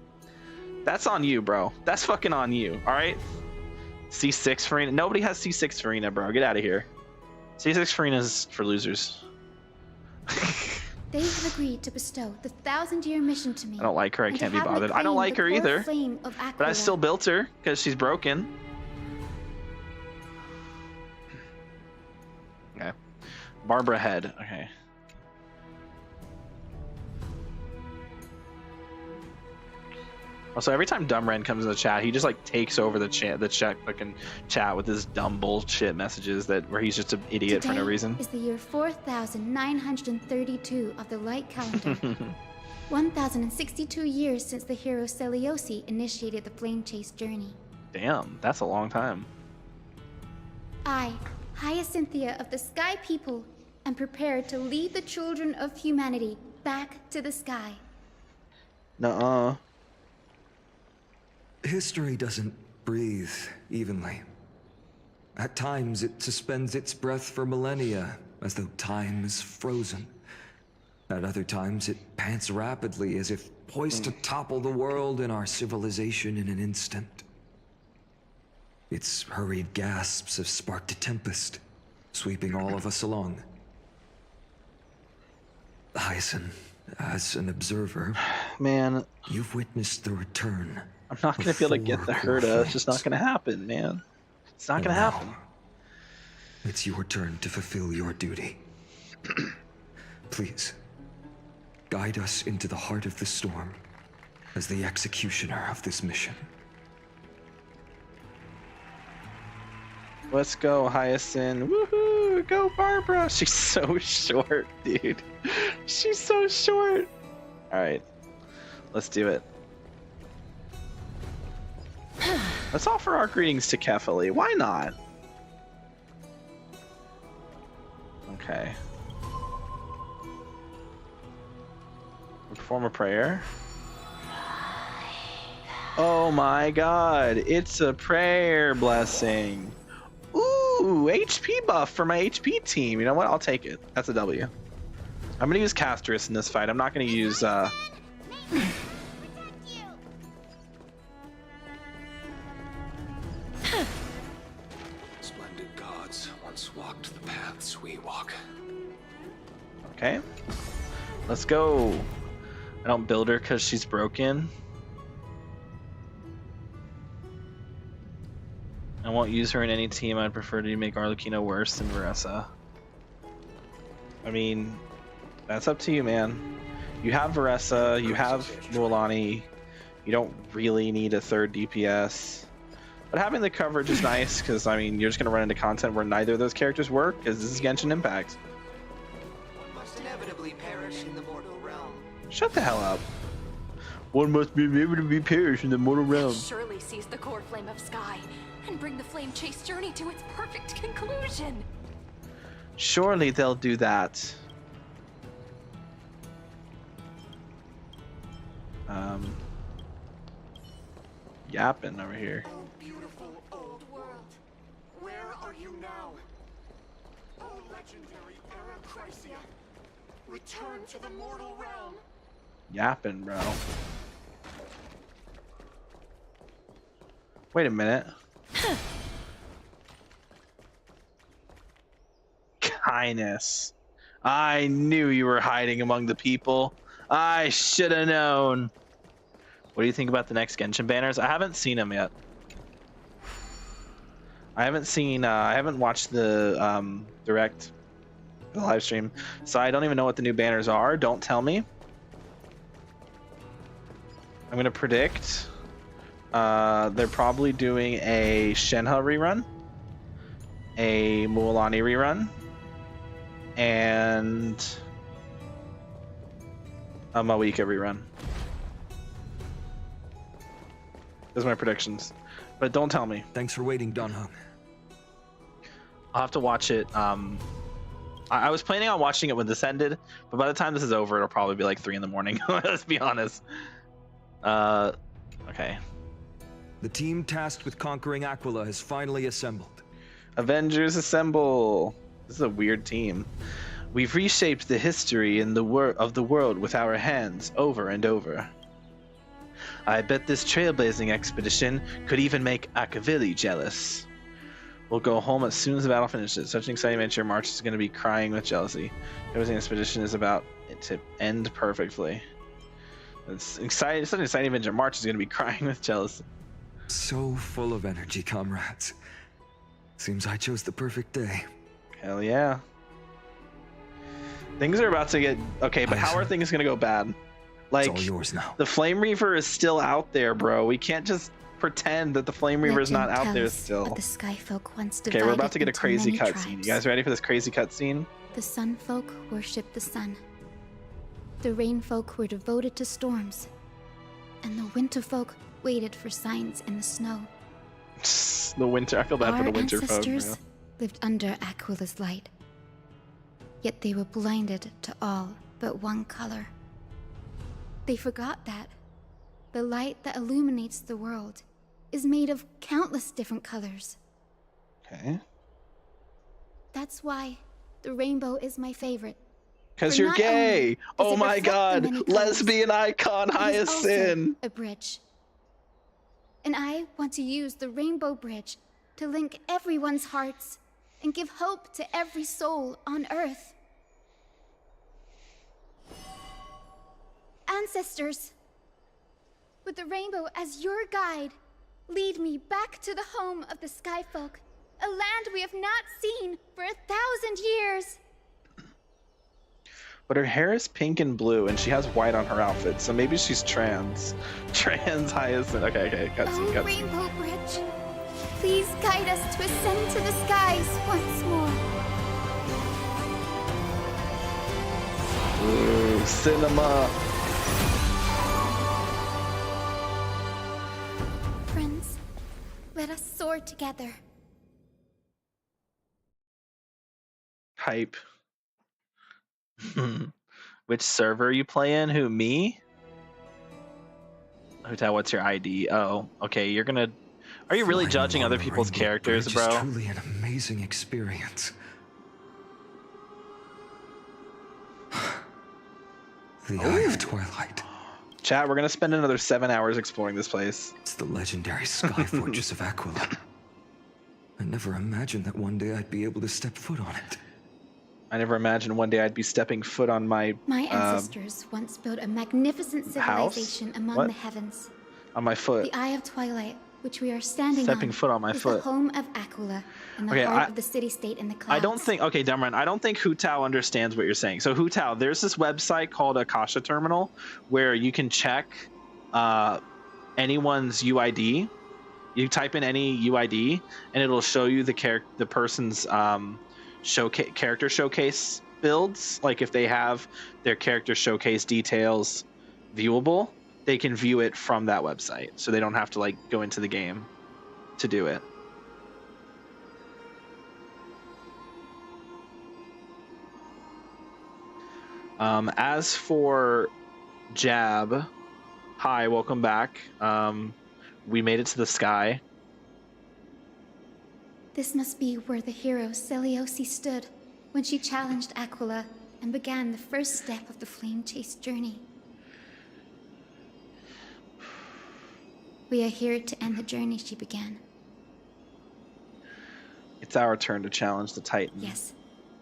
That's on you, bro. That's fucking on you, all right? C6 Farina. Nobody has C6 Farina, bro. Get out of here. C6 Farina's for losers. They have agreed to bestow the 1,000-year mission to me. I don't like her. I can't be bothered. I don't like her either. But I still built her because she's broken. Okay. Barbara Head. Okay. Also, every time Dumbren comes in the chat, he just like takes over the fucking chat with his dumb bullshit messages where he's just an idiot for no reason. Today is the year 4,932 of the light calendar. 1,062 years since the hero Seliosi initiated the flame chase journey. Damn, that's a long time. I, Hyacinthia of the Sky People, am prepared to lead the children of humanity back to the sky. Nuh-uh. History doesn't breathe evenly. At times, it suspends its breath for millennia, as though time is frozen. At other times, it pants rapidly, as if poised to topple the world and our civilization in an instant. Its hurried gasps have sparked a tempest, sweeping all of us along. Hyacin, as an observer, man, you've witnessed the return. I'm not gonna be able to get the Herda. It's just not gonna happen, man. It's not gonna happen. It's your turn to fulfill your duty. Please, guide us into the heart of the storm as the executioner of this mission. Let's go, Hyacinth. Woohoo! Go, Barbara! She's so short, dude. She's so short. Alright. Let's do it. Let's offer our greetings to Kefali. Why not? Okay. We'll perform a prayer. Oh my god, it's a prayer blessing. Ooh, HP buff for my HP team. You know what? I'll take it. That's a W. I'm gonna use Casterus in this fight. I'm not gonna use Splendid gods once walked the paths we walk. Okay. Let's go. I don't build her because she's broken. I won't use her in any team. I'd prefer to make Arlecchino worse than Veressa. I mean, that's up to you, man. You have Veressa, you have Mualani. You don't really need a third DPS. But having the coverage is nice, because, I mean, you're just going to run into content where neither of those characters work, because this is Genshin Impact. One must inevitably perish in the mortal realm. Shut the hell up. One must be able to be perished in the mortal realm. Surely seize the core flame of sky and bring the flame chase journey to its perfect conclusion. Surely they'll do that. Yapping over here. Oh, beautiful old world. Where are you now? Oh, legendary Amphoreus. Return to the mortal realm. Yapping, bro. Wait a minute. Kindness. I knew you were hiding among the people. I should have known. What do you think about the next Genshin banners? I haven't seen them yet. I haven't watched the direct, the live stream, so I don't even know what the new banners are. Don't tell me. I'm gonna predict they're probably doing a Shenhe rerun, a Mualani rerun, and a Mawika rerun. Those are my predictions, but don't tell me. Thanks for waiting, Donhung. I'll have to watch it. I was planning on watching it when this ended, but by the time this is over, it'll probably be like 3 in the morning. Let's be honest. Okay. The team tasked with conquering Aquila has finally assembled. Avengers assemble. This is a weird team. We've reshaped the history of the world with our hands over and over. I bet this trailblazing expedition could even make Akavili jealous. We'll go home as soon as the battle finishes. Such an exciting adventure. March is going to be crying with jealousy. Everything expedition is about it to end perfectly. It's exciting. Such an exciting adventure. March is going to be crying with jealousy. So full of energy, comrades. Seems I chose the perfect day. Hell yeah. Things are about to get okay, but how are things going to go bad? Like, it's all yours now. The Flame Reaver is still out there, bro. We can't just pretend that the Flame Reaver is not out there still. The Sky Folk once Okay, we're about to get a into crazy many cutscene. You tribes. guys ready for this crazy cutscene? The Sun Folk worshipped the sun. The Rain Folk were devoted to storms. And the Winter Folk waited for signs in the snow. The winter. I feel bad for the winter folk. Ancestors lived under Aquila's light. Yet they were blinded to all but one color. They forgot that the light that illuminates the world is made of countless different colors. Okay. That's why the rainbow is my favorite. Because For you're not gay. only does Oh it my reflect the god. many colors, Lesbian icon it is also Hyacinth. a bridge. And I want to use the rainbow bridge to link everyone's hearts and give hope to every soul on Earth. Ancestors, with the rainbow as your guide, lead me back to the home of the Skyfolk, a land we have not seen for 1,000 years. But her hair is pink and blue, and she has white on her outfit, so maybe she's trans. Trans Hyacinth. Okay, cutscene. Rainbow Bridge, please guide us to ascend to the skies once more. Ooh, cinema. Friends, let us soar together. Hype. Which server you play in? Who, me? Hotel, what's your ID? Oh, okay. You're gonna. Are you really judging other people's characters, bro? It's truly an amazing experience. The Eye of Twilight. Chat, we're gonna spend another 7 hours exploring this place. It's the legendary Sky Fortress of Aquila. I never imagined that one day I'd be able to step foot on it. I never imagined one day I'd be stepping foot on my ancestors once built a magnificent civilization among the heavens. On my foot. The Eye of Twilight, which we are standing Stepping on, foot on my is foot. the home of Aquila, in the heart of the city-state in the clouds. I don't think, okay, Dumrun, I don't think Hutao understands what you're saying. So Hutao, there's this website called Akasha Terminal where you can check anyone's UID. You type in any UID and it'll show you the person's character showcase builds. Like if they have their character showcase details viewable, they can view it from that website, so they don't have to like go into the game to do it. As for Jab, hi, welcome back. We made it to the sky. This must be where the hero Seliosi stood when she challenged Aquila and began the first step of the flame chase journey. We are here to end the journey she began. It's our turn to challenge the Titan. Yes.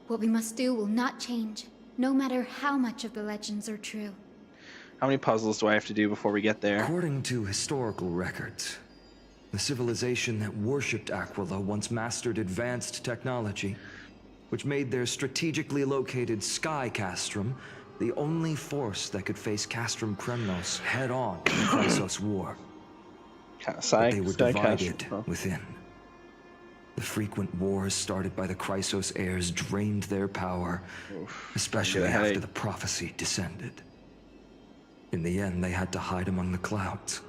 What we must do will not change, no matter how much of the legends are true. How many puzzles do I have to do before we get there? According to historical records, the civilization that worshipped Aquila once mastered advanced technology, which made their strategically located Sky Castrum the only force that could face Castrum Kremnos head-on in the Chrysos War. But they were divided within. The frequent wars started by the Chrysos heirs drained their power, especially after the prophecy descended. In the end, they had to hide among the clouds,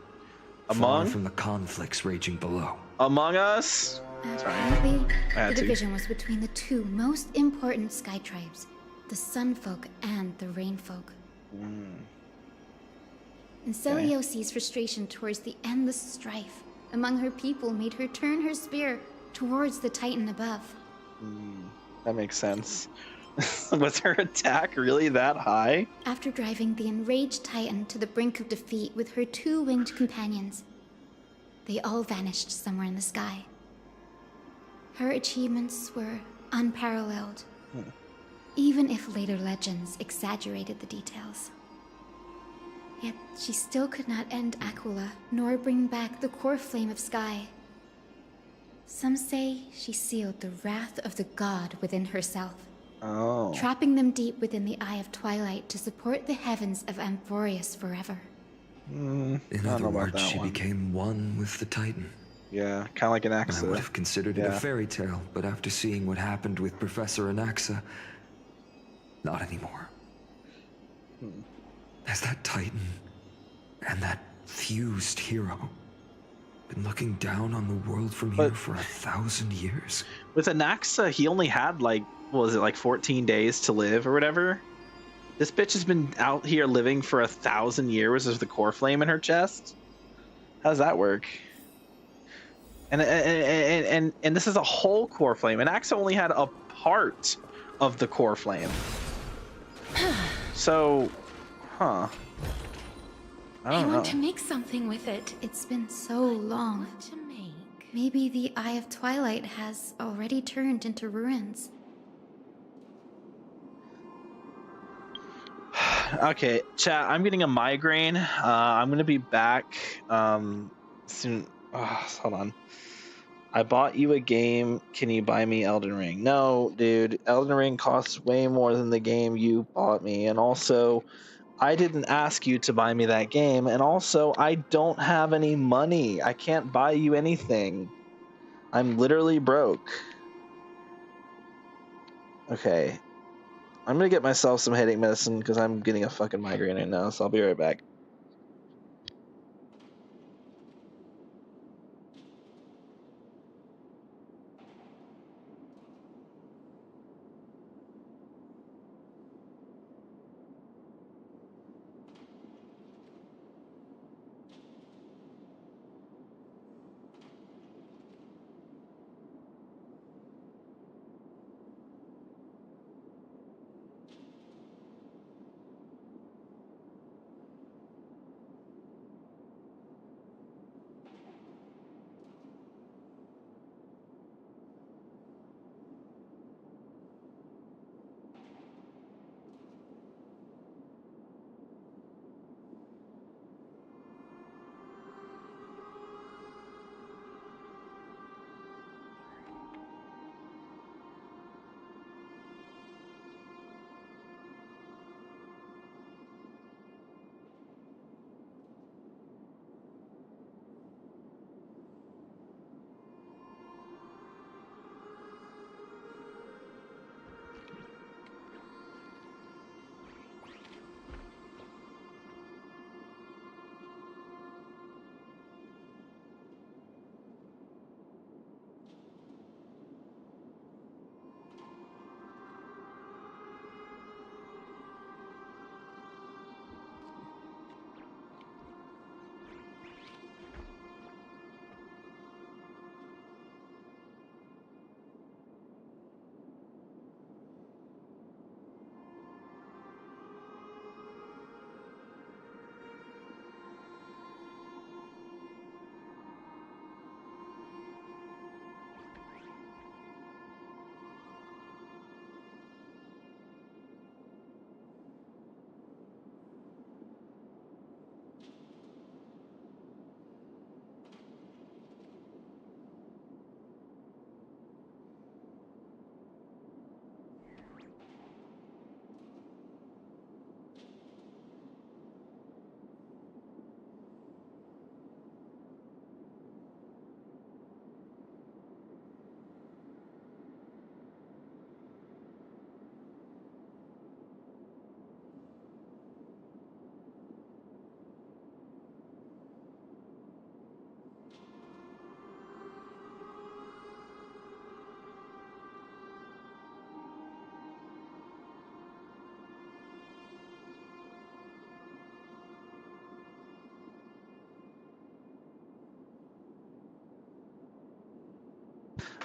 far from the conflicts raging below. Among Us? Apparently, the division was between the two most important sky tribes, the Sun Folk and the Rain Folk. And Seliosi's frustration towards the endless strife among her people made her turn her spear towards the Titan above. That makes sense. Was her attack really that high? After driving the enraged Titan to the brink of defeat with her two winged companions, they all vanished somewhere in the sky. Her achievements were unparalleled, even if later legends exaggerated the details. Yet she still could not end Aquila, nor bring back the core flame of Sky. Some say she sealed the wrath of the god within herself, trapping them deep within the Eye of Twilight to support the heavens of Amphoreus forever. In other words, she became one with the Titan. Yeah, kind of like Anaxa. I would have considered it a fairy tale, but after seeing what happened with Professor Anaxa, not anymore. Has that Titan and that fused hero been looking down on the world from here for 1,000 years? With Anaxa, he only had like, what was it, like 14 days to live or whatever? This bitch has been out here living for 1,000 years with the core flame in her chest? How does that work? And this is a whole core flame. Anaxa only had a part of the core flame. So, I don't know. want to make something with it. It's been so long. What to make? Maybe the Eye of Twilight has already turned into ruins. Okay, chat, I'm getting a migraine. I'm gonna be back soon. Hold on. I bought you a game. Can you buy me Elden Ring? No, dude. Elden Ring costs way more than the game you bought me. And also, I didn't ask you to buy me that game. And also, I don't have any money. I can't buy you anything. I'm literally broke. Okay. I'm gonna get myself some headache medicine because I'm getting a fucking migraine right now. So I'll be right back.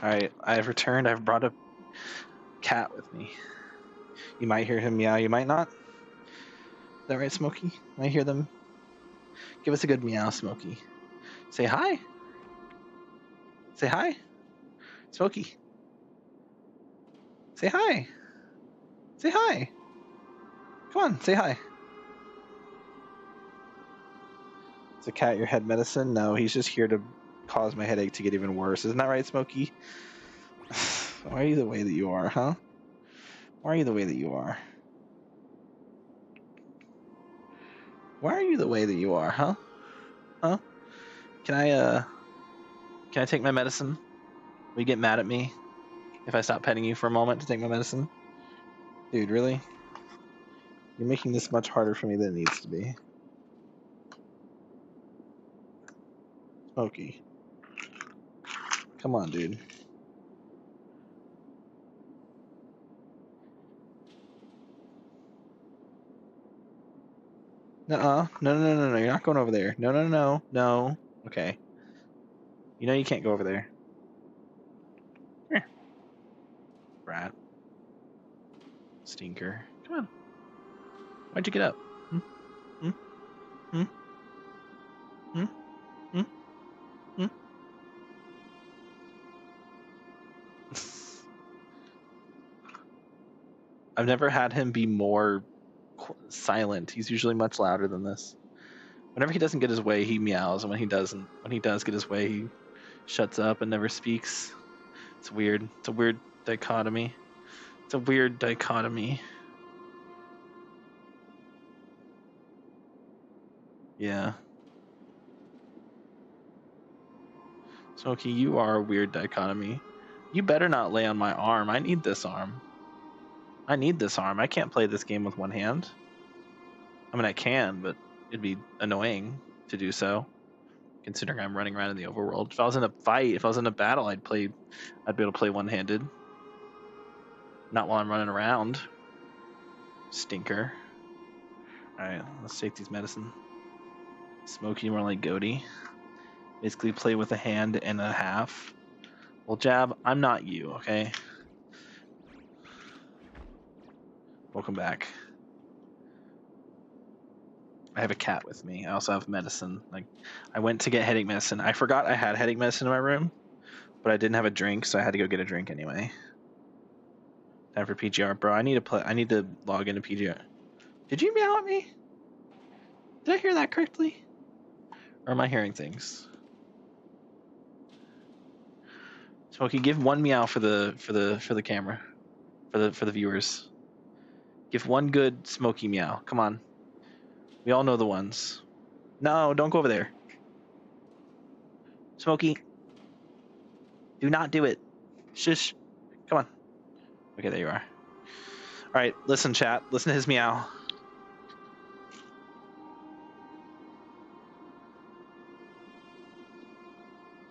Alright, I've returned. I've brought a cat with me. You might hear him meow, you might not. Is that right, Smokey? Might hear them. Give us a good meow, Smokey. Say hi. Say hi. Smokey. Say hi. Say hi. Come on, say hi. Is the cat your head medicine? No, he's just here to cause my headache to get even worse. Isn't that right, Smokey? Why are you the way that you are, huh? Why are you the way that you are? Why are you the way that you are, huh? Huh? Can I take my medicine? Will you get mad at me if I stop petting you for a moment to take my medicine? Dude, really? You're making this much harder for me than it needs to be. Smokey. Come on, dude. Nuh-uh. No. You're not going over there. No. Okay. You know you can't go over there. Here. Brat. Stinker. Come on. Why'd you get up? I've never had him be more silent. He's usually much louder than this. Whenever he doesn't get his way, he meows, and when he does get his way, he shuts up and never speaks. It's weird. It's a weird dichotomy. It's a weird dichotomy. Yeah. Smokey, you are a weird dichotomy. You better not lay on my arm. I need this arm. I need this arm. I can't play this game with one hand. I mean, I can, but it'd be annoying to do so, considering I'm running around in the overworld. If I was in a fight, if I was in a battle, I'd be able to play one-handed. Not while I'm running around. Stinker. Alright, let's take these medicine. Smokey more like Goaty. Basically play with a hand and a half. Well, Jab, I'm not you, okay? Welcome back. I have a cat with me. I also have medicine. Like, I went to get headache medicine. I forgot I had headache medicine in my room, but I didn't have a drink, so I had to go get a drink anyway. Time for PGR, bro. I need to log into PGR. Did you meow at me? Did I hear that correctly? Or am I hearing things? Smokey, give one meow for the camera, for the viewers. Give one good Smokey meow. Come on. We all know the ones. No, don't go over there. Smokey. Do not do it. Shush. Come on. Okay, there you are. All right, listen, chat. Listen to his meow.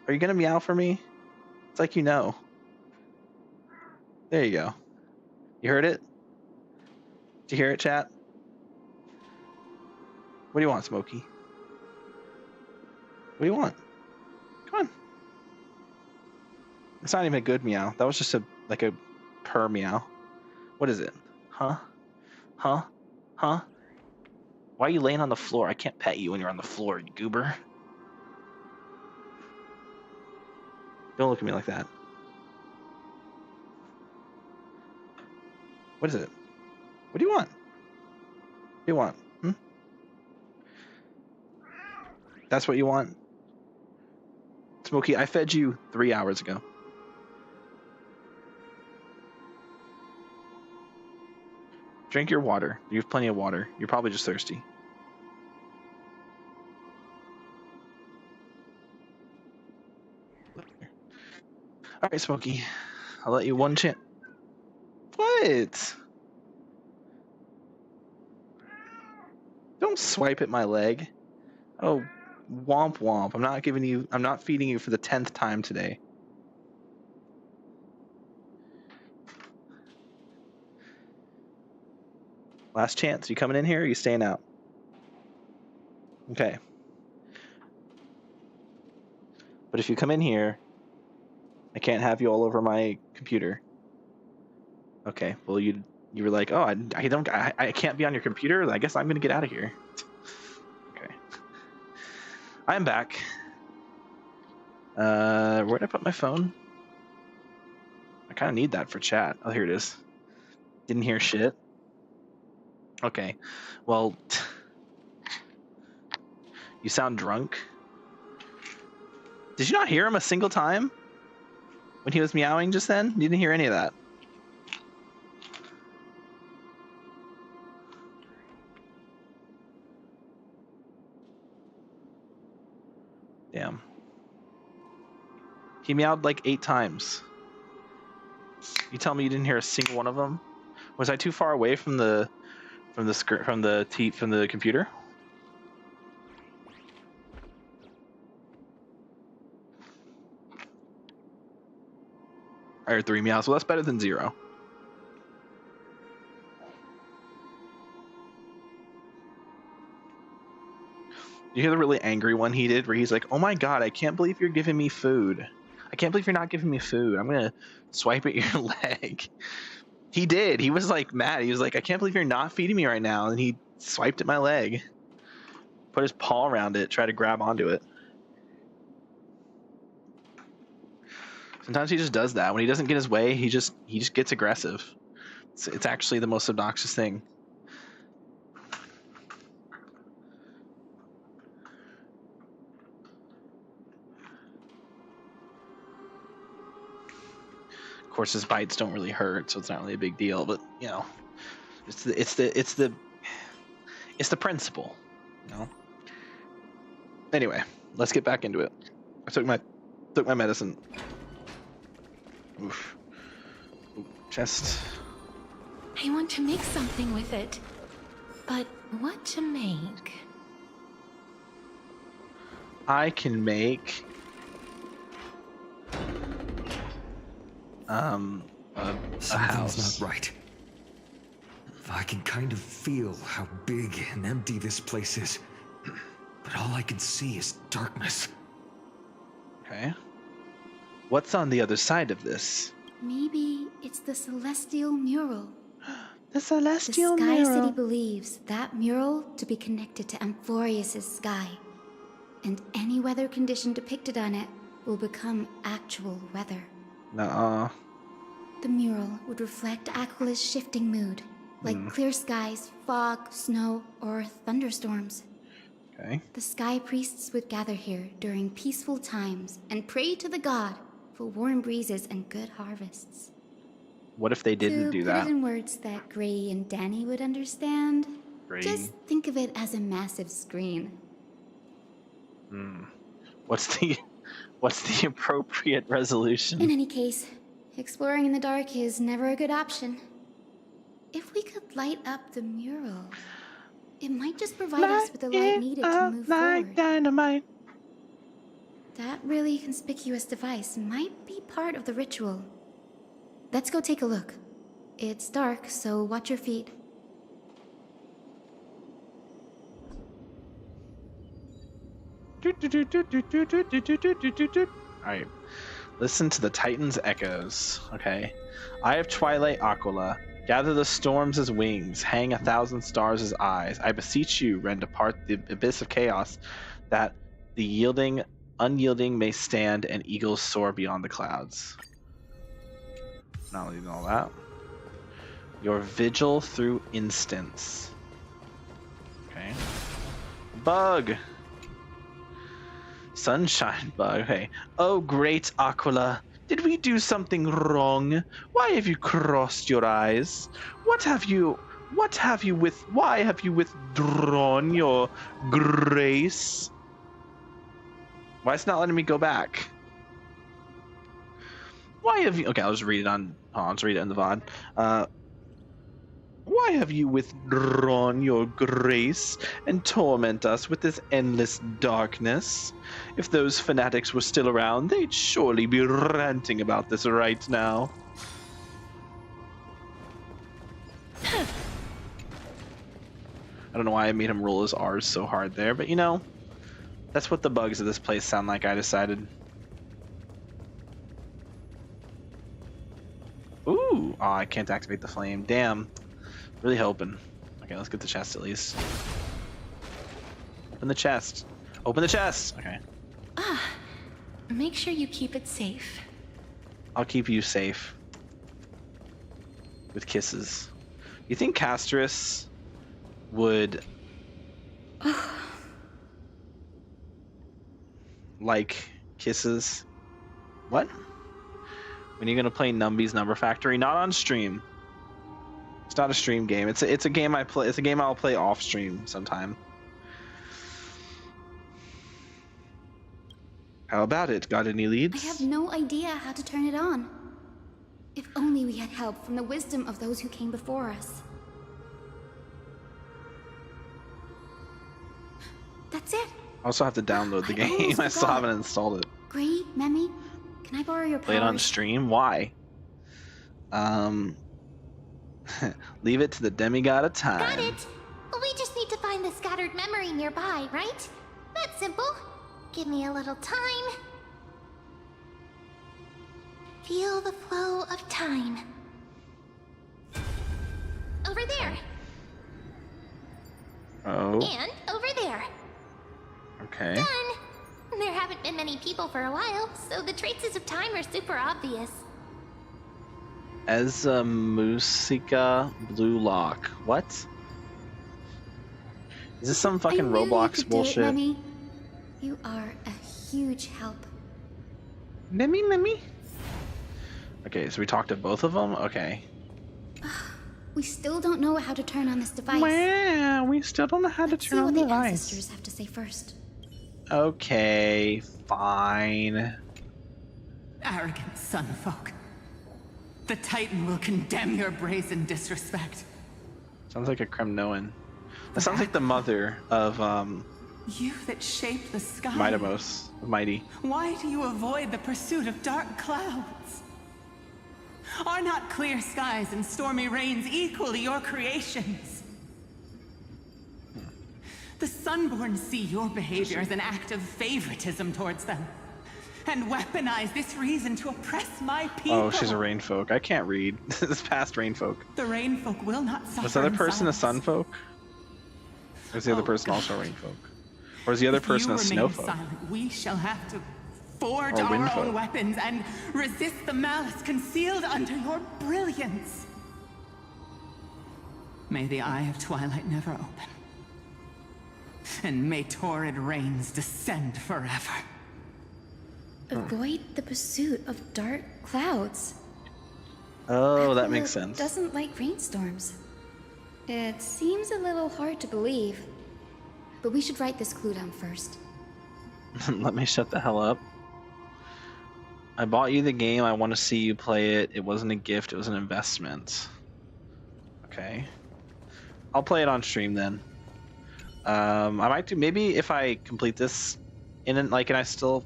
Are you gonna meow for me? It's like you know. There you go. You heard it? Did you hear it, chat? What do you want, Smokey? What do you want? Come on. It's not even a good meow. That was just a purr meow. What is it? Huh? Huh? Huh? Why are you laying on the floor? I can't pet you when you're on the floor, you goober. Don't look at me like that. What is it? What do you want? What do you want? That's what you want? Smokey, I fed you 3 hours ago. Drink your water. You have plenty of water. You're probably just thirsty. All right, Smokey. I'll let you one chance. What? Don't swipe at my leg. Oh, womp womp. I'm not feeding you for the 10th time today. Last chance. You coming in here or are you staying out? Okay. But if you come in here, I can't have you all over my computer. Okay. Well, you were like, oh, I can't be on your computer. I guess I'm gonna get out of here. Okay. I'm back. Where'd I put my phone? I kind of need that for chat. Oh, here it is. Didn't hear shit. Okay. Well, you sound drunk. Did you not hear him a single time? When he was meowing just then? You didn't hear any of that. Damn. He meowed like 8 times. You tell me you didn't hear a single one of them? Was I too far away from the computer? I heard 3 meows. Well, that's better than 0. You hear the really angry one he did where he's like, oh my god, I can't believe you're giving me food. I can't believe you're not giving me food. I'm gonna swipe at your leg. He did. He was like mad. He was like, I can't believe you're not feeding me right now. And he swiped at my leg. Put his paw around it, tried to grab onto it. Sometimes he just does that. When he doesn't get his way, he just gets aggressive. It's actually the most obnoxious thing. course, his bites don't really hurt, so it's not really a big deal. But you know, it's the principle. You know. Anyway, let's get back into it. I took my medicine. Oof. Ooh, chest. I want to make something with it. But what to make? I can make a Something's house. not right. I can kind of feel how big and empty this place is, but all I can see is darkness. Okay. What's on the other side of this? Maybe it's the celestial mural. The celestial The Sky mural. City believes that mural to be connected to Amphoreus' sky, and any weather condition depicted on it will become actual weather. Nuh-uh. The mural would reflect Aquila's shifting mood, like clear skies, fog, snow, or thunderstorms. Okay. The sky priests would gather here during peaceful times and pray to the god for warm breezes and good harvests. What if they didn't do To that? put it in words that Gray and Danny would understand, Gray. just think of it as a massive screen. What's the appropriate resolution? In any case, exploring in the dark is never a good option. If we could light up the mural, it might just provide us with the light needed to move forward. Dynamite. That really conspicuous device might be part of the ritual. Let's go take a look. It's dark, so watch your feet. Alright. Listen to the Titan's echoes. Okay. Eye of Twilight Aquila. Gather the storms as wings. Hang 1,000 stars as eyes. I beseech you, rend apart the abyss of chaos, that the unyielding may stand and eagles soar beyond the clouds. Not leaving all that. Your vigil through instance. Okay. Bug. Sunshine bug. Okay. Oh, great Aquila. Did we do something wrong? Why have you crossed your eyes? Why have you withdrawn your grace? Why is it not letting me go back? Why have you... Okay, I'll just read it on... I'll just read it in the VOD. Why have you withdrawn your grace and torment us with this endless darkness? If those fanatics were still around, they'd surely be ranting about this right now. I don't know why I made him roll his R's so hard there, but you know, that's what the bugs of this place sound like, I decided. Ooh! Oh, I can't activate the flame. Damn. Really hoping. Okay, let's get the chest at least. Open the chest. Open the chest! Okay. Make sure you keep it safe. I'll keep you safe. With kisses. You think Castrus would... like kisses? What? When are you gonna play Numby's Number Factory? Not on stream. It's not a stream game. It's a game I play. It's a game I'll play off stream sometime. How about it? Got any leads? I have no idea how to turn it on. If only we had help from the wisdom of those who came before us. That's it. I also have to download the game. I still haven't installed it. Gray, Memi, can I borrow your powers? Play it on stream? Why? Leave it to the demigod of time. Got it! We just need to find the scattered memory nearby, right? That's simple. Give me a little time. Feel the flow of time. Over there. Oh. And over there. Okay. Done! There haven't been many people for a while, so the traces of time are super obvious. As a Musica Blue Lock. What? Is this some fucking Roblox bullshit? Memi. You are a huge help. Memi? Okay, so we talked to both of them? Okay. We still don't know how to turn on this device. Wow, we still don't know how to turn on the See what the device. ancestors have to say first. Okay, fine. Arrogant sunfolk. The Titan will condemn your brazen disrespect. Sounds like a Kremnoan. That sounds like the mother of You that shape the sky. Mighty. Why do you avoid the pursuit of dark clouds? Are not clear skies and stormy rains equally your creations? The Sunborn see your behavior as an act of favoritism towards them, and weaponize this reason to oppress my people. Oh, she's a rainfolk. I can't read. This is past rainfolk. The rainfolk will not suffer. Was the other in person a silence. sunfolk? Or is the other person also a rainfolk? Or is the other person a If you remain snowfolk? silent, we shall have to forge Or our windfolk. own weapons and resist the malice concealed under your brilliance. May the Eye of Twilight never open. And may torrid rains descend forever. Avoid the pursuit of dark clouds. Oh, that Aquila makes sense. Doesn't like rainstorms. It seems a little hard to believe. But we should write this clue down first. Let me shut the hell up. I bought you the game. I want to see you play it. It wasn't a gift. It was an investment. Okay. I'll play it on stream then. I might do, maybe if I complete this and I still,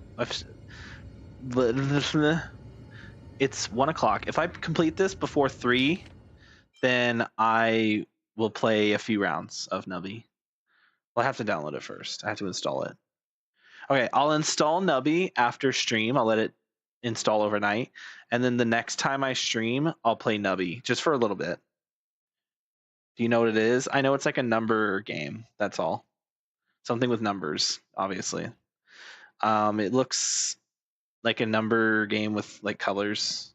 it's 1 o'clock. If I complete this before 3, then I will play a few rounds of Nubby. Well, I have to download it first. I have to install it. Okay, I'll install Nubby after stream. I'll let it install overnight. And then the next time I stream, I'll play Nubby just for a little bit. Do you know what it is? I know it's like a number game. That's all. Something with numbers, obviously. It looks like a number game with like colors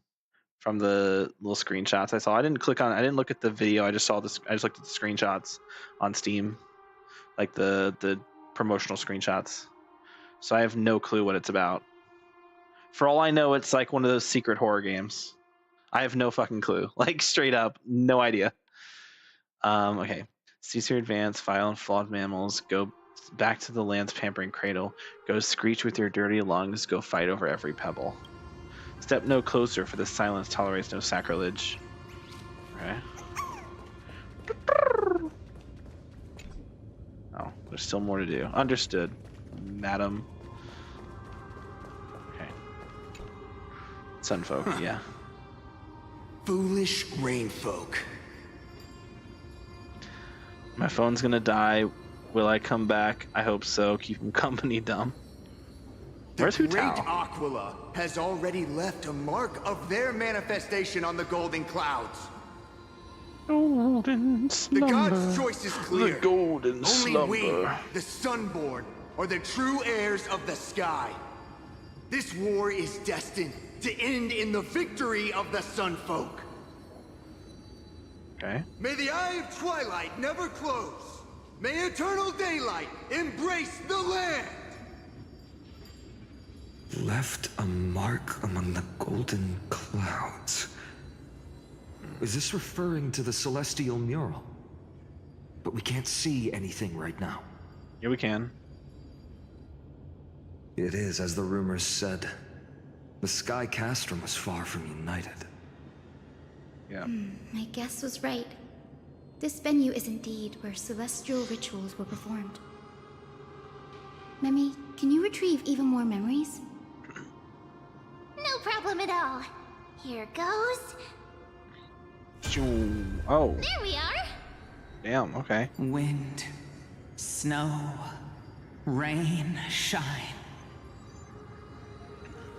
from the little screenshots I saw. I didn't look at the video. I just looked at the screenshots on Steam, like the promotional screenshots. So I have no clue what it's about. For all I know, it's like one of those secret horror games. I have no fucking clue. Like straight up, no idea. Okay. Cease your advance, vile and flawed mammals. Go back to the land's pampering cradle. Go screech with your dirty lungs. Go fight over every pebble. Step no closer, for this silence tolerates no sacrilege. Okay. Oh, there's still more to do. Understood, madam. Okay. Sunfolk, yeah. Foolish rainfolk. My phone's gonna die. Will I come back? I hope so. Keep him company, dumb. Where's The great Hu-Tao? Aquila has already left a mark of their manifestation on the golden clouds. Golden slumber. The gods' choice is clear. The golden Only slumber. we, the Sunborn, are the true heirs of the sky. This war is destined to end in the victory of the Sunfolk. Okay. May the Eye of Twilight never close. May eternal daylight embrace the land. Left a mark among the golden clouds. Is this referring to the celestial mural? But we can't see anything right now. Yeah, we can. It is, as the rumors said. The Sky Castrum was far from united. Yeah. My guess was right. This venue is indeed where celestial rituals were performed. Memi, can you retrieve even more memories? No problem at all. Here goes. Oh. There we are. Damn, okay. Wind, snow, rain, shine.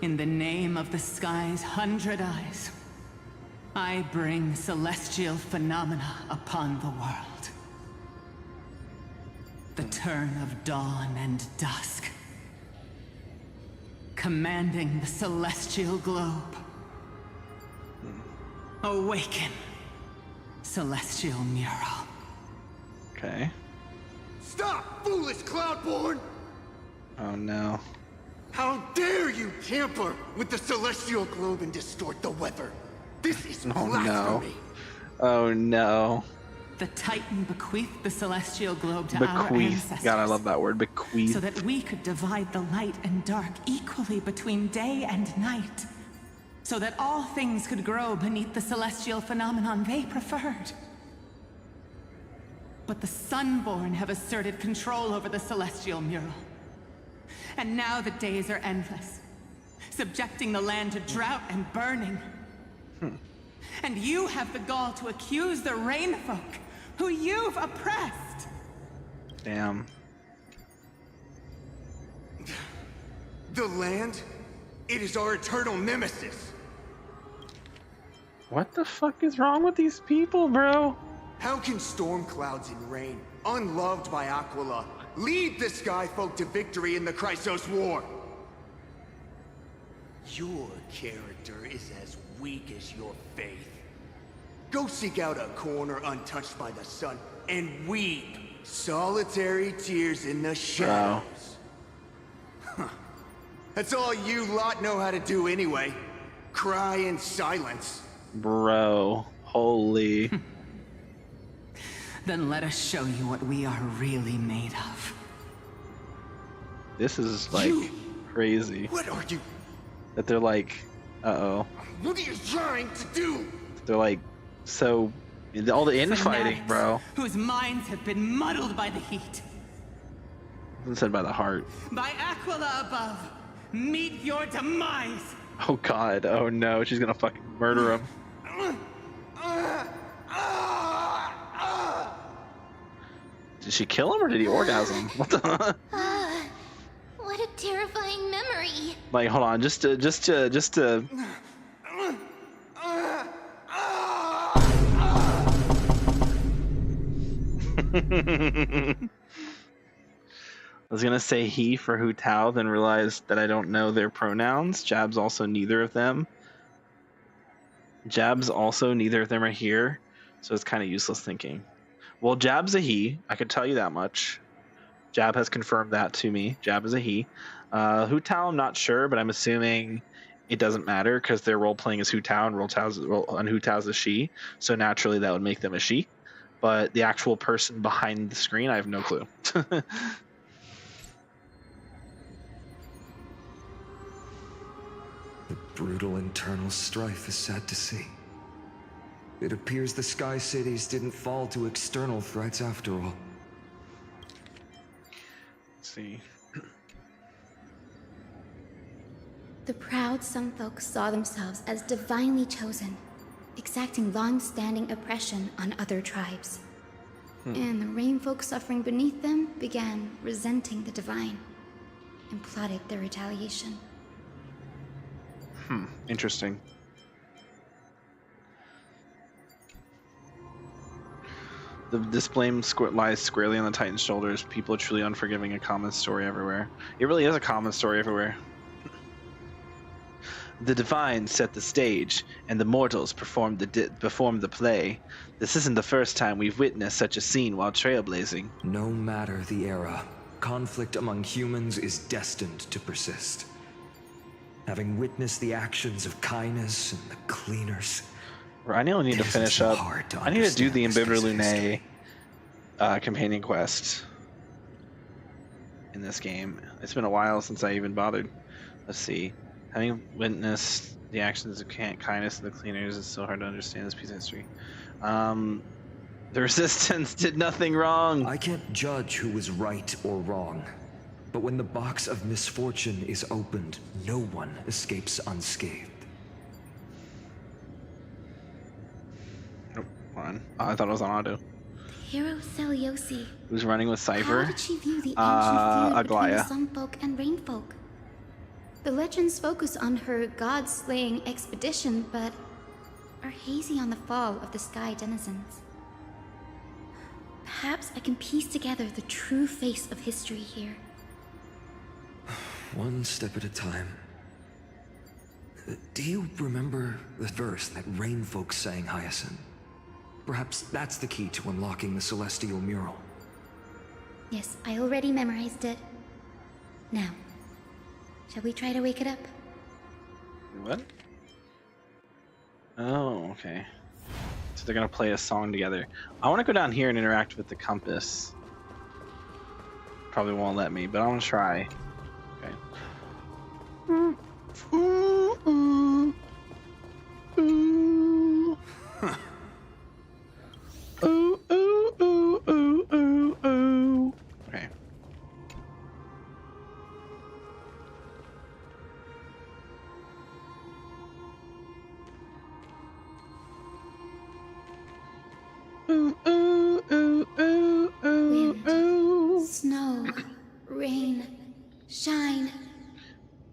In the name of the sky's 100 eyes, I bring celestial phenomena upon the world. The turn of dawn and dusk, commanding the celestial globe. Awaken, celestial mural. Okay. Stop, foolish Cloudborn! Oh no. How dare you tamper with the celestial globe and distort the weather? This is blasphemy. Oh no. The Titan bequeathed the celestial globe to our Bequeath. ancestors. God, I love that word. Bequeath. So that we could divide the light and dark equally between day and night. So that all things could grow beneath the celestial phenomenon they preferred. But the Sunborn have asserted control over the celestial mural. And now the days are endless, subjecting the land to drought and burning. And you have the gall to accuse the Rainfolk, who you've oppressed. Damn. The land? It is our eternal nemesis. What the fuck is wrong with these people, bro? How can storm clouds and rain, unloved by Aquila, lead the Skyfolk to victory in the Chrysos War? Your character is as weak as your faith. Go seek out a corner untouched by the sun and weep solitary tears in the shadows. Huh. That's all you lot know how to do anyway. Cry in silence. Bro, holy. Then let us show you what we are really made of. This is like crazy. What are you? That they're like, uh-oh. What are you trying to do? They're like, so, all the infighting, Fanatics bro. Whose minds have been muddled by the heat. Wasn't said by the heart. By Aquila above, meet your demise. Oh god, oh no, she's gonna fucking murder him. Did she kill him or did he orgasm? What the? What a terrifying memory. Like, hold on, just to. I was gonna say he for Hu Tao, then realized that I don't know their pronouns. Jab's also neither of them. Jab's also neither of them are here, so it's kind of useless thinking. Well, Jab's a he. I can tell you that much. Jab has confirmed that to me. Jab is a he. Hu Tao, I'm not sure, but I'm assuming it doesn't matter because their role playing is Hu Tao and Hu Tao's a she. So naturally, that would make them a she. But the actual person behind the screen, I have no clue. The brutal internal strife is sad to see. It appears the Sky Cities didn't fall to external threats after all. Let's see. The proud Sunfolk saw themselves as divinely chosen, exacting long-standing oppression on other tribes. And the Rainfolk suffering beneath them began resenting the divine and plotted their retaliation. Interesting. This blame lies squarely on the Titan's shoulders. People are truly unforgiving, a common story everywhere. It really is a common story everywhere. The divine set the stage, and the mortals performed the play. This isn't the first time we've witnessed such a scene while trailblazing. No matter the era, conflict among humans is destined to persist. Having witnessed the actions of Kindness and the Cleaners, I only need to finish up. I need to do the Imbibber Lunae companion quest in this game. It's been a while since I even bothered. Let's see. Having witnessed the actions of Kindness and the Cleaners, it's so hard to understand this piece of history. The Resistance did nothing wrong. I can't judge who was right or wrong, but when the box of misfortune is opened, no one escapes unscathed. Oh, hold on. Oh, I thought it was on auto. Hero Celiosi. Who's running with Cypher? How did she view the ancient feud between Aglaya. Sunfolk and Rainfolk? The legends focus on her god-slaying expedition, but are hazy on the fall of the sky denizens. Perhaps I can piece together the true face of history here. One step at a time. Do you remember the verse that Rainfolk sang, Hyacinth? Perhaps that's the key to unlocking the celestial mural. Yes, I already memorized it. Now, Shall we try to wake it up? What? Oh, okay. So they're gonna play a song together. I want to go down here and interact with the compass. Probably won't let me, but I want to try. Okay. Huh. Ooh, ooh, ooh, ooh, ooh, ooh. Okay. Ooh, ooh, ooh, ooh, ooh, ooh. Snow, rain, shine.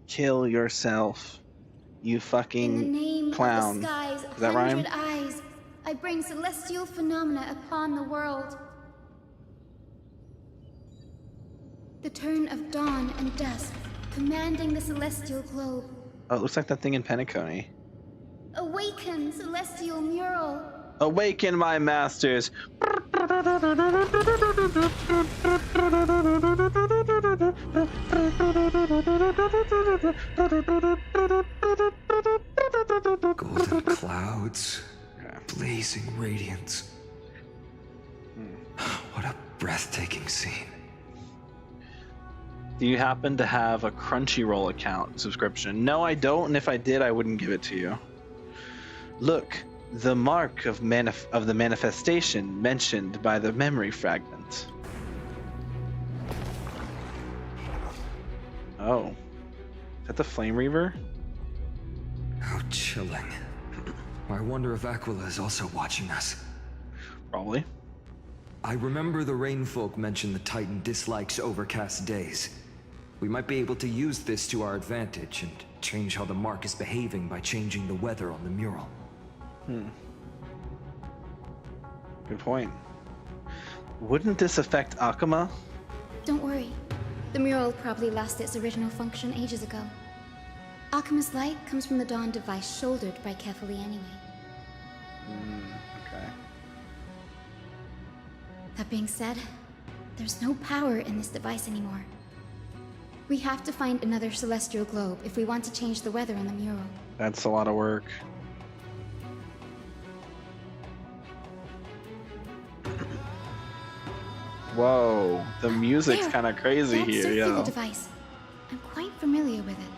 Kill yourself, you In the fucking name clown. of the sky's Does that rhyme? 100 eyes, I bring celestial phenomena upon the world. The turn of dawn and dusk, commanding the celestial globe. Oh, it looks like that thing in Penacony. Awaken, celestial mural. Awaken, my masters. Golden clouds, blazing radiance. What a breathtaking scene. Do you happen to have a Crunchyroll account subscription? No, I don't, and if I did, I wouldn't give it to you. Look, the mark of the manifestation mentioned by the memory fragment. Oh. Is that the Flame Reaver? How chilling. I wonder if Aquila is also watching us. Probably. I remember the Rainfolk mentioned the Titan dislikes overcast days. We might be able to use this to our advantage and change how the mark is behaving by changing the weather on the mural. Good point. Wouldn't this affect Akuma? Don't worry. The mural probably lost its original function ages ago. Akuma's light comes from the dawn device shouldered by Kefali anyway. Okay. That being said, there's no power in this device anymore. We have to find another celestial globe if we want to change the weather on the mural. That's a lot of work. Whoa, the music's kind of crazy That's here, circular yo. device. I'm quite familiar with it.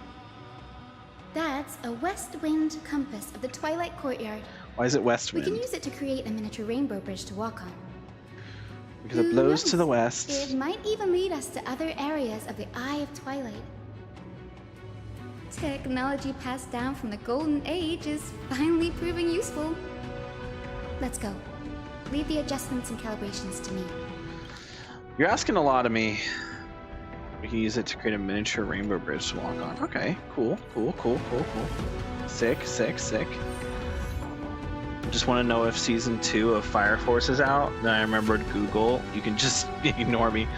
That's a west wind compass of the Twilight Courtyard. Why is it west We wind? can use it to create a miniature rainbow bridge to walk on. Because it Who blows to knows? the west. It might even lead us to other areas of the Eye of Twilight. Technology passed down from the Golden Age is finally proving useful. Let's go. Leave the adjustments and calibrations to me. You're asking a lot of me. We can use it to create a miniature rainbow bridge to walk on. Okay, cool. Sick. Just want to know if season 2 of Fire Force is out. Then I remembered Google. You can just ignore me.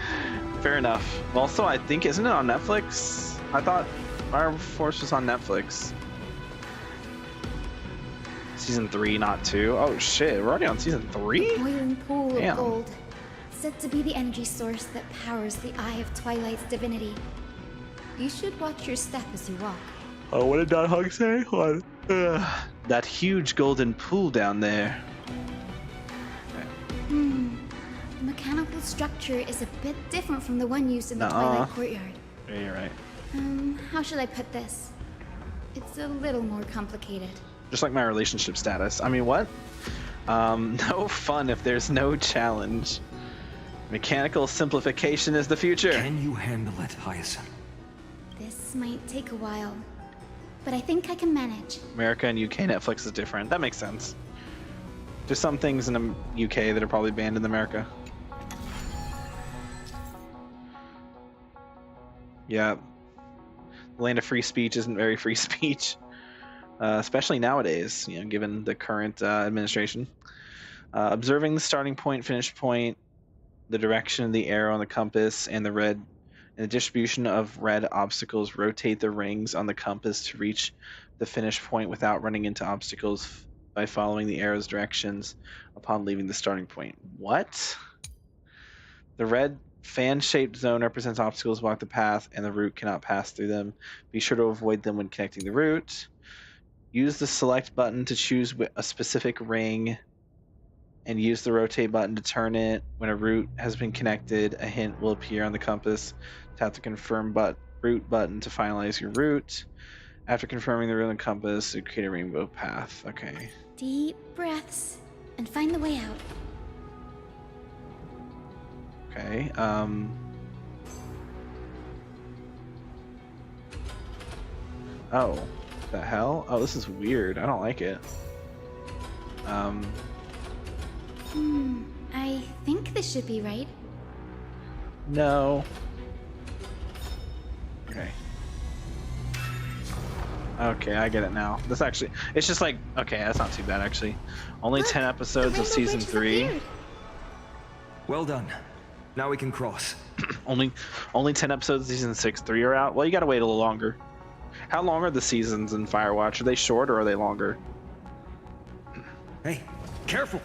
Fair enough. Also, I think, isn't it on Netflix? I thought Fire Force was on Netflix. Season 3, not 2. Oh shit, we're already on season 3? Boiling pool Damn. of gold. Said to be the energy source that powers the Eye of Twilight's divinity. You should watch your step as you walk. Oh, what did Don Hug say? Hold on. That huge golden pool down there. The mechanical structure is a bit different from the one used in the Twilight Courtyard. Yeah, you're right. How should I put this? It's a little more complicated. Just like my relationship status. I mean, what? No fun if there's no challenge. Mechanical simplification is the future. Can you handle it, Hyacinth? This might take a while, but I think I can manage. America and UK Netflix is different. That makes sense. There's some things in the UK that are probably banned in America. Yeah. The land of free speech isn't very free speech. Especially nowadays, you know, given the current administration. Observing the starting point, finish point, the direction of the arrow on the compass, and the distribution of red obstacles, rotate the rings on the compass to reach the finish point without running into obstacles by following the arrow's directions upon leaving the starting point. What? The red Fan-shaped zone represents obstacles block the path, and the route cannot pass through them. Be sure to avoid them when connecting the route. Use the select button to choose a specific ring, and use the rotate button to turn it. When a route has been connected, a hint will appear on the compass. Tap the confirm route button to finalize your route. After confirming the route and compass, you create a rainbow path. Okay. Deep breaths and find the way out. Okay. Oh, the hell? Oh, this is weird. I don't like it. I think this should be right. No. Okay. Okay, I get it now. This actually, it's just like, okay, that's not too bad actually. Only 10 episodes of season 3. Well done. Now we can cross. only 10 episodes of season 6, 3 are out. Well, you gotta wait a little longer. How long are the seasons in Firewatch? Are they short or are they longer? Hey, careful!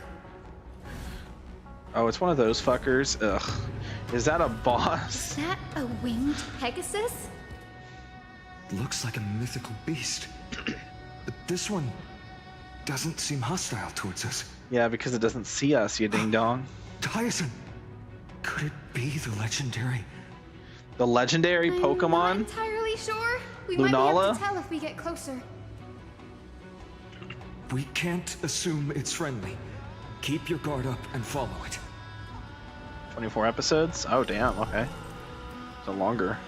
Oh, it's one of those fuckers. Ugh. Is that a boss? Is that a winged Pegasus? Looks like a mythical beast. But this one doesn't seem hostile towards us. Yeah, because it doesn't see us, you ding dong. Tyson! Could it be the legendary? The legendary I'm Pokemon? not entirely sure. We might be Lunala? able to tell if we get closer. We can't assume it's friendly. Keep your guard up and follow it. 24 episodes? Oh, damn, okay. So longer.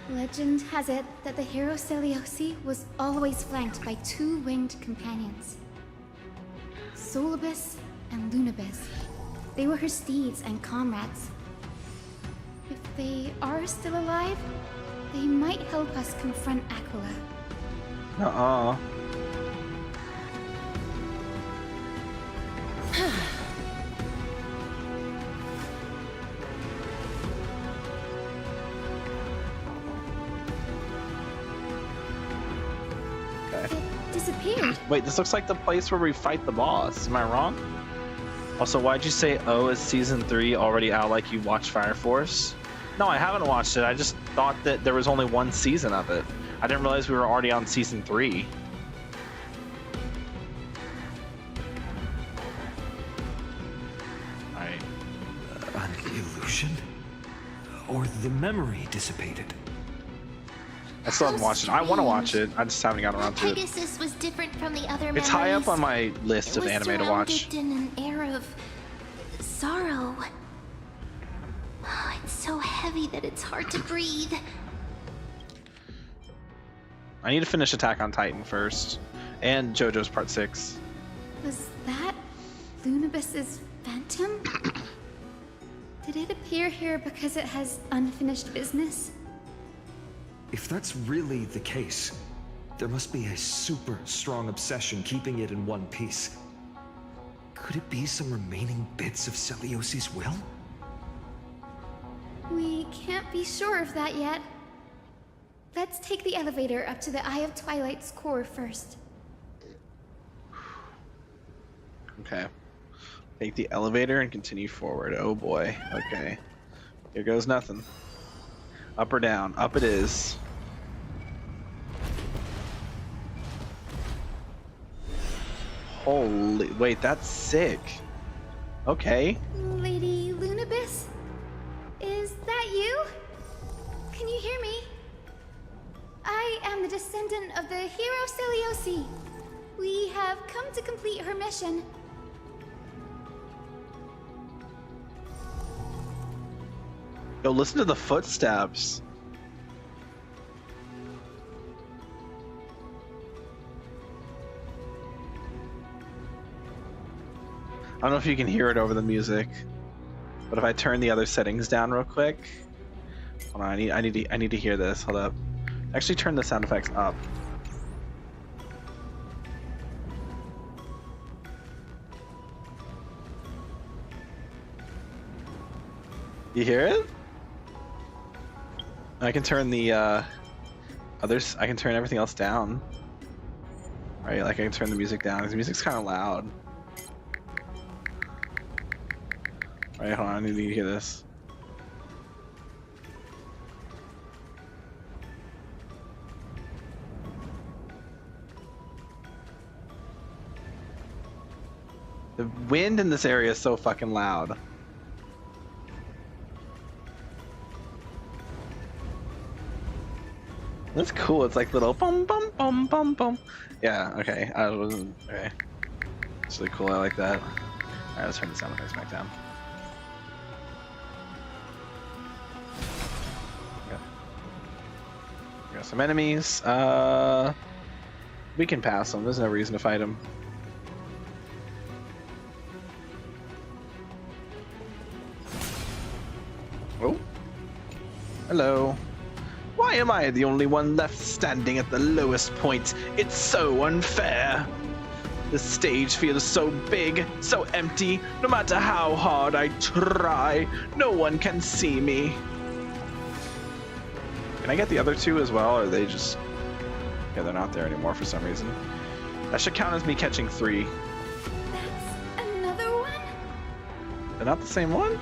Legend has it that the hero Celiosi was always flanked by 2 winged companions. Solibus and Lunabis. They were her steeds and comrades. If they are still alive, they might help us confront Aquila. Uh-uh. Disappeared. Wait, this looks like the place where we fight the boss. Am I wrong? Also, why'd you say, oh, is season 3 already out like you watched Fire Force? No, I haven't watched it. I just thought that there was only 1 season of it. I didn't realize we were already on season 3. Alright. An illusion? Or the memory dissipated? I still haven't watched it. I want to watch it. I just haven't gotten around to it. Pegasus was different from the other It's high up on my list of anime to watch. It was surrounded in an air of sorrow. Oh, it's so heavy that it's hard to breathe. I need to finish Attack on Titan first. And JoJo's Part 6. Was that Lunabis's phantom? Did it appear here because it has unfinished business? If that's really the case, there must be a super strong obsession keeping it in one piece. Could it be some remaining bits of Celiosi's will? We can't be sure of that yet. Let's take the elevator up to the Eye of Twilight's core first. Okay. Take the elevator and continue forward. Oh boy. Okay. Here goes nothing. Up or down? Up it is. Holy... Wait, that's sick. Okay. Lady Lunabis? Is that you? Can you hear me? I am the descendant of the hero Celiosi. We have come to complete her mission. Yo, listen to the footsteps. I don't know if you can hear it over the music, but if I turn the other settings down real quick, hold on, I need to hear this. Hold up. Actually, turn the sound effects up. You hear it? I can turn the others. I can turn everything else down. Right, like I can turn the music down. The music's kind of loud. Alright, hold on, I need to hear this. The wind in this area is so fucking loud. That's cool. It's like little bum bum bum bum bum. Yeah. Okay. I wasn't. Okay. It's really cool. I like that. All right. Let's turn the sound effects back down. Okay. We got some enemies. We can pass them. There's no reason to fight them. Oh. Hello. Why am I the only one left standing at the lowest point? It's so unfair. The stage feels so big, so empty. No matter how hard I try, no one can see me. Can I get the other two as well, or are they just... Yeah, they're not there anymore for some reason. That should count as me catching 3. That's another one? They're not the same one?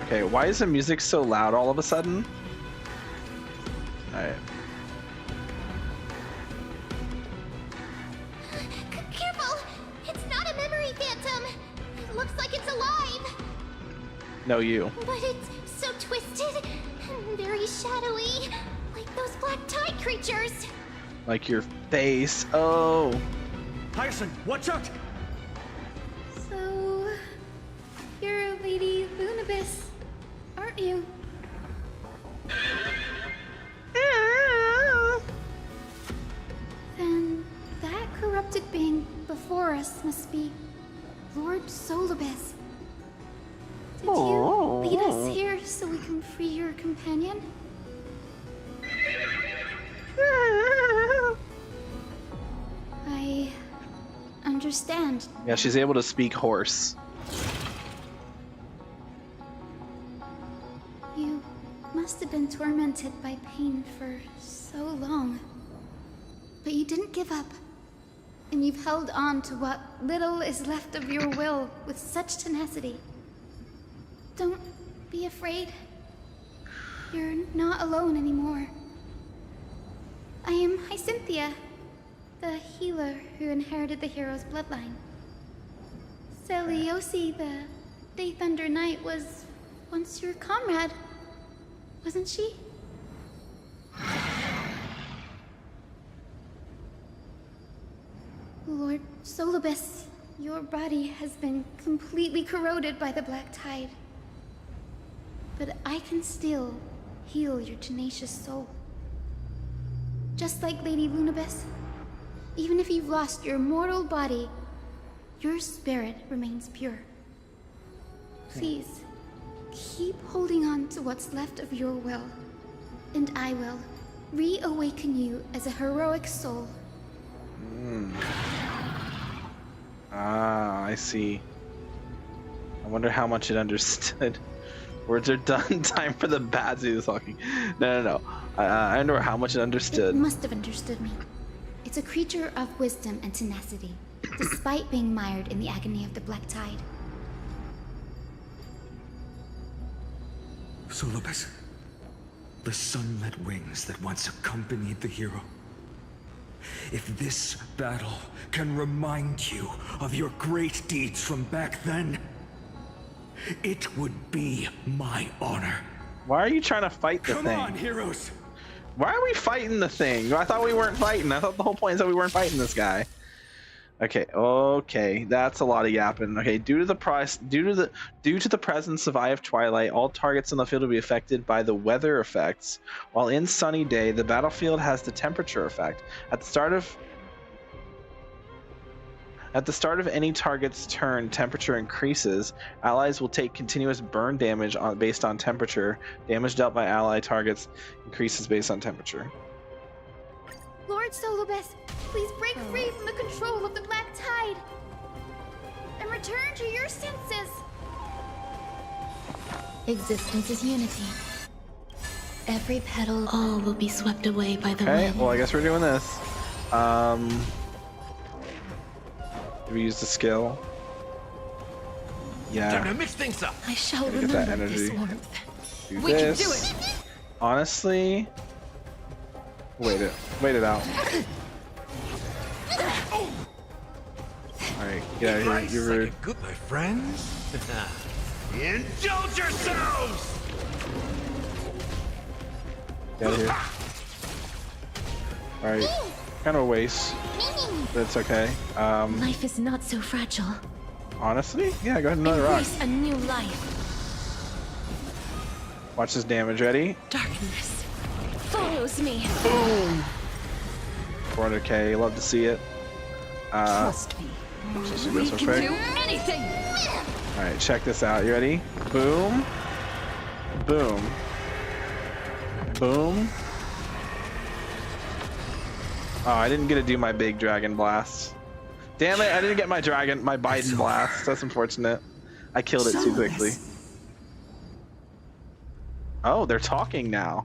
Okay, why is the music so loud all of a sudden? Alright. Careful! It's not a memory phantom! It looks like it's alive! No, you. But it's so twisted and very shadowy, like those black tide creatures. Like your face. Oh. Hyacinth, watch out! So, you're Lady Lunabis, aren't you? Then that corrupted being before us must be Lord Solibus. Did you lead us here so we can free your companion? I understand. Yeah, she's able to speak horse. You must have been tormented by pain for so long. But you didn't give up. And you've held on to what little is left of your will with such tenacity. Don't be afraid. You're not alone anymore. I am Hyacinthia, the healer who inherited the hero's bloodline. Celiosi, the Day Thunder Knight, was once your comrade, wasn't she? Lord Solibus, your body has been completely corroded by the black tide. But I can still heal your tenacious soul. Just like Lady Lunabis, even if you've lost your mortal body, your spirit remains pure. Please, keep holding on to what's left of your will, and I will reawaken you as a heroic soul. Ah, I see. I wonder how much it understood. Words are done. Time for the bad to do the talking. No. I wonder how much it understood. It must have understood me. It's a creature of wisdom and tenacity, despite being mired in the agony of the black tide. Solibus, the sunlit wings that once accompanied the hero. If this battle can remind you of your great deeds from back then, it would be my honor. Why are you trying to fight the thing? Come on, heroes! Why are we fighting the thing? I thought we weren't fighting. I thought the whole point is that we weren't fighting this guy. Okay, that's a lot of yapping. Okay, due to the presence of Eye of Twilight, all targets in the field will be affected by the weather effects. While in sunny day, the battlefield has the temperature effect. At the start of any target's turn, temperature increases. Allies will take continuous burn damage based on temperature. Damage dealt by ally targets increases based on temperature. Lord Solibus, please break free from the control of the black tide and return to your senses. Existence is unity. Every petal, all will be swept away by the wind. Okay, well I guess we're doing this. Do we use the skill? Yeah. Time to mix things up. I shall Gotta get that remember this energy. warmth. Do We can do this. it. Honestly, wait it out. All right, get out of here. You're rude. Good, my friends. Indulge yourselves. Get out of here. All right, kind of a waste, but it's okay. Life is not so fragile. Honestly, yeah, go ahead and another rock. Embrace a new life. Watch this damage. Ready? Darkness follows me. Boom. 400k. Love to see it. Trust me. Let's do We this real can quick. do anything. All right, check this out. You ready? Boom. Boom. Boom. Oh, I didn't get to do my big dragon blast. Damn it! I didn't get my Biden blast. That's unfortunate. I killed it too quickly. Oh, they're talking now.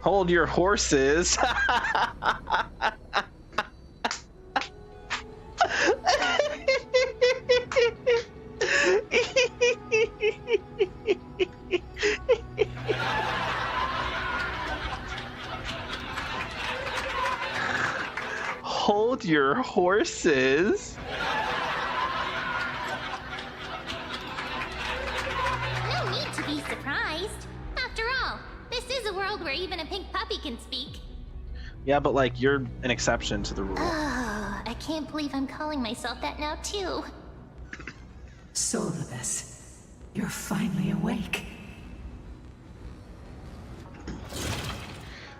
Hold your horses. Hold your horses. No need to be surprised. After all, this is a world where even a pink puppy can speak. Yeah, but like you're an exception to the rule. Oh, I can't believe I'm calling myself that now too. Solibus, you're finally awake.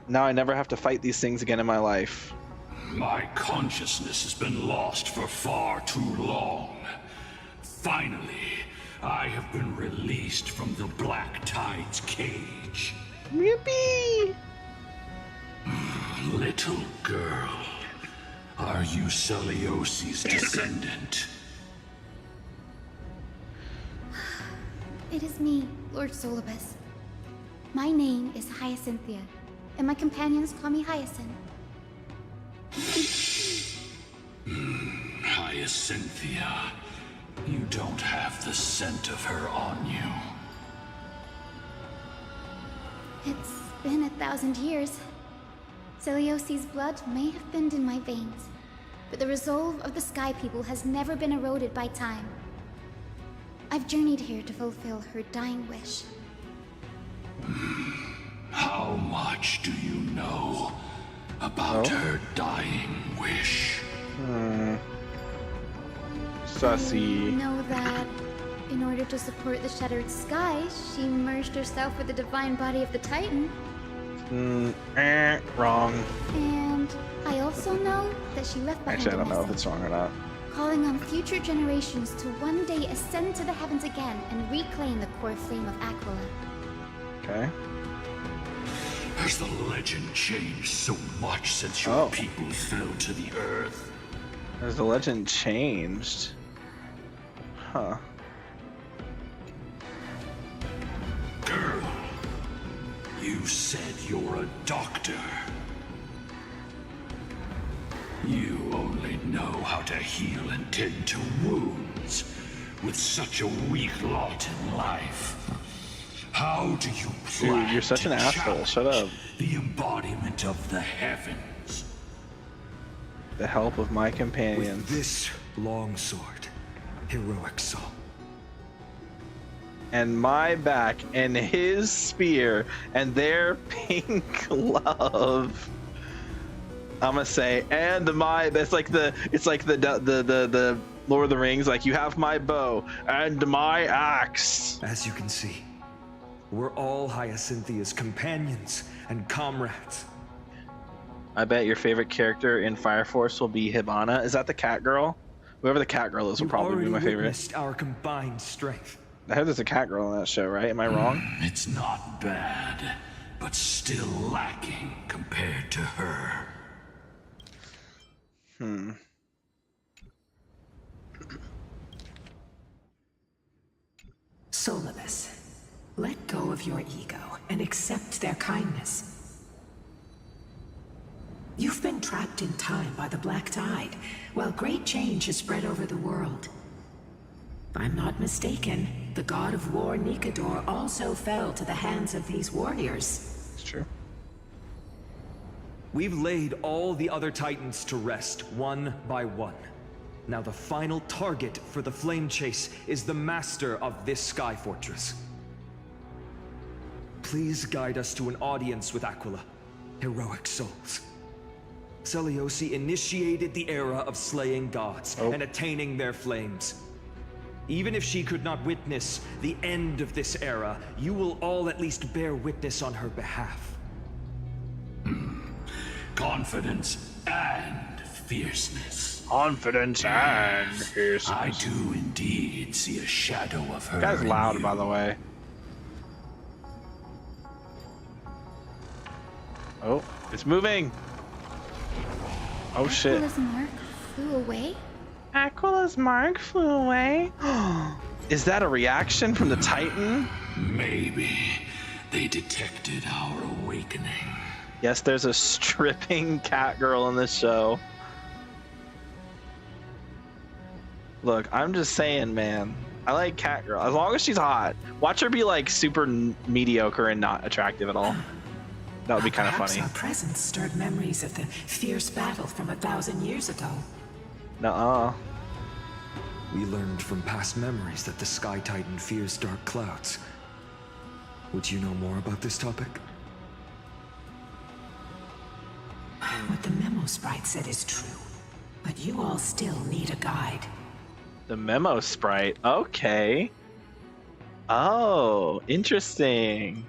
Now I never have to fight these things again in my life. My consciousness has been lost for far too long. Finally, I have been released from the Black Tide's cage. Yippee! Little girl, are you Celiosi's descendant? It is me, Lord Solibus. My name is Hyacinthia, and my companions call me Hyacinth. Hyacinthia, you don't have the scent of her on you. It's been 1,000 years. Celiosi's blood may have thinned in my veins, but the resolve of the Sky People has never been eroded by time. I've journeyed here to fulfill her dying wish. How much do you know about her dying wish? Sussy. Know that in order to support the shattered sky, she merged herself with the divine body of the Titan. Wrong. And I also know that she left behind Actually, I a don't know if message, it's wrong or not. calling on future generations to one day ascend to the heavens again and reclaim the core flame of Aquila. Okay. Has the legend changed so much since your people fell to the earth? Has the legend changed? Huh. Girl, you said you're a doctor. You only know how to heal and tend to wounds with such a weak lot in life. How do you plan Dude, you're such an to asshole. Shut up. the embodiment of the heavens? The help of my companions. With this longsword, heroic soul. And my back and his spear and their pink glove. I'm gonna say, and it's like the Lord of the Rings, like you have my bow and my axe. As you can see, we're all Hyacinthia's companions and comrades. I bet your favorite character in Fire Force will be Hibana. Is that the cat girl? Whoever the cat girl is will probably be my favorite. Witnessed our combined strength. I heard there's a cat girl in that show, right? Am I wrong? It's not bad, but still lacking compared to her. Solibus, let go of your ego and accept their kindness. You've been trapped in time by the Black Tide, while great change has spread over the world. If I'm not mistaken, the god of war Nikador also fell to the hands of these warriors. It's true. We've laid all the other Titans to rest, one by one. Now the final target for the flame chase is the master of this sky fortress. Please guide us to an audience with Aquila, heroic souls. Seliosi initiated the era of slaying gods and attaining their flames. Even if she could not witness the end of this era, you will all at least bear witness on her behalf. Confidence and fierceness. Confidence and fierceness. I do indeed see a shadow of her. That guy's loud, by the way. Oh, it's moving. Oh shit. Aquila's mark flew away? Aquila's mark flew away? Is that a reaction from the Titan? Maybe they detected our awakening. Yes, there's a stripping cat girl in this show. Look, I'm just saying, man. I like cat girl. As long as she's hot. Watch her be like super mediocre and not attractive at all. That would be kind of funny. Our presence stirred memories of the fierce battle from 1,000 years ago. Nuh-uh. We learned from past memories that the Sky Titan fears dark clouds. Would you know more about this topic? What the memo sprite said is true, but you all still need a guide. The memo sprite. Okay. Oh, interesting.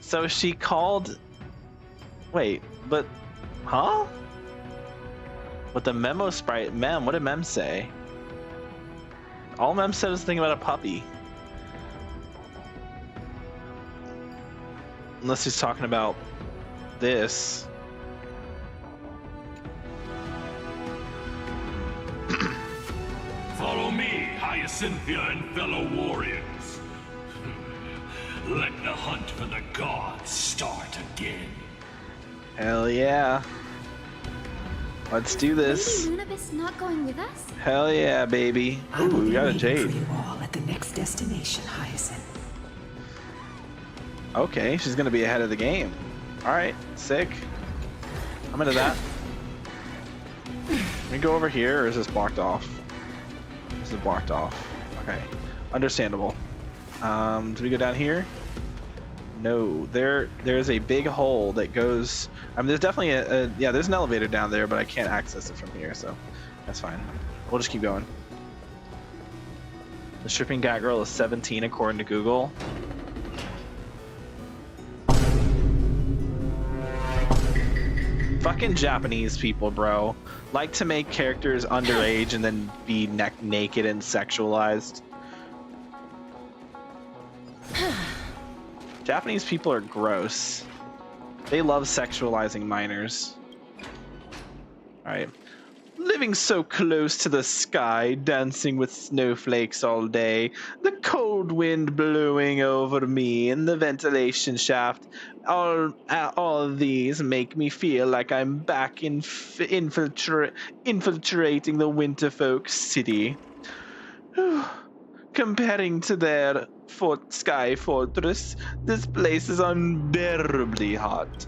So she called... Wait, but... Huh? With the memo sprite... Mem, what did Mem say? All Mem said was something about a puppy. Unless he's talking about this. Follow me, Hyacinthia and fellow warriors. Let the hunt for the gods start again. Hell yeah. Let's do this. Lady Lunabis not going with us? Hell yeah, baby. Ooh, we got a jade. For you all at the next destination, Hyacinth. Okay, she's gonna be ahead of the game. Alright, sick. I'm into that. Can we go over here, or is this blocked off? This is blocked off. Okay, understandable. Do we go down here? No, there's a big hole that goes... I mean, there's definitely yeah, there's an elevator down there, but I can't access it from here, so that's fine. We'll just keep going. The stripping cat girl is 17 according to Google. Fucking Japanese people, bro. Like to make characters underage and then be naked and sexualized. Japanese people are gross. They love sexualizing minors. Alright. Living so close to the sky, dancing with snowflakes all day, the cold wind blowing over me in the ventilation shaft, all of these make me feel like I'm back infiltrating the Winterfolk city. Comparing to their sky fortress, this place is unbearably hot.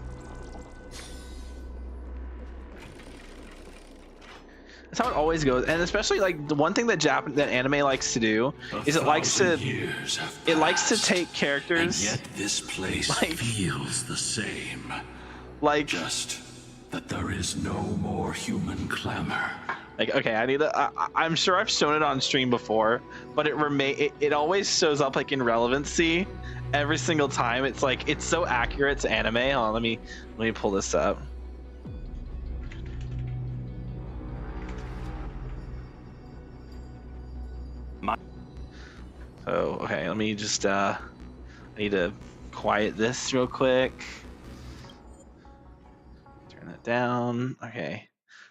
That's how it always goes, and especially like the one thing that anime likes to do is it likes to take characters. And yet this place feels the same. Like just that there is no more human clamor. Like, okay, I'm sure I've shown it on stream before, but it always shows up like in relevancy every single time. It's like it's so accurate to anime. Hold on, let me pull this up. Oh, okay, let me just I need to quiet this real quick. Turn that down. Okay.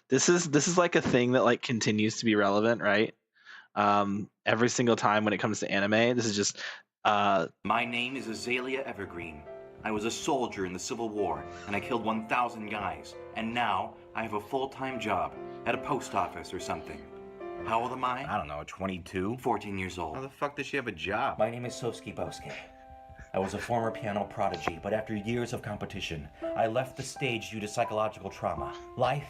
This is like a thing that like continues to be relevant, right? Every single time when it comes to anime, this is just My name is Azalea Evergreen. I was a soldier in the Civil War, and I killed 1,000 guys. And now I have a full-time job at a post office or something. How old am I? I don't know, 22? 14 years old. How the fuck does she have a job? My name is Soski Bosuke. I was a former piano prodigy, but after years of competition, I left the stage due to psychological trauma. Life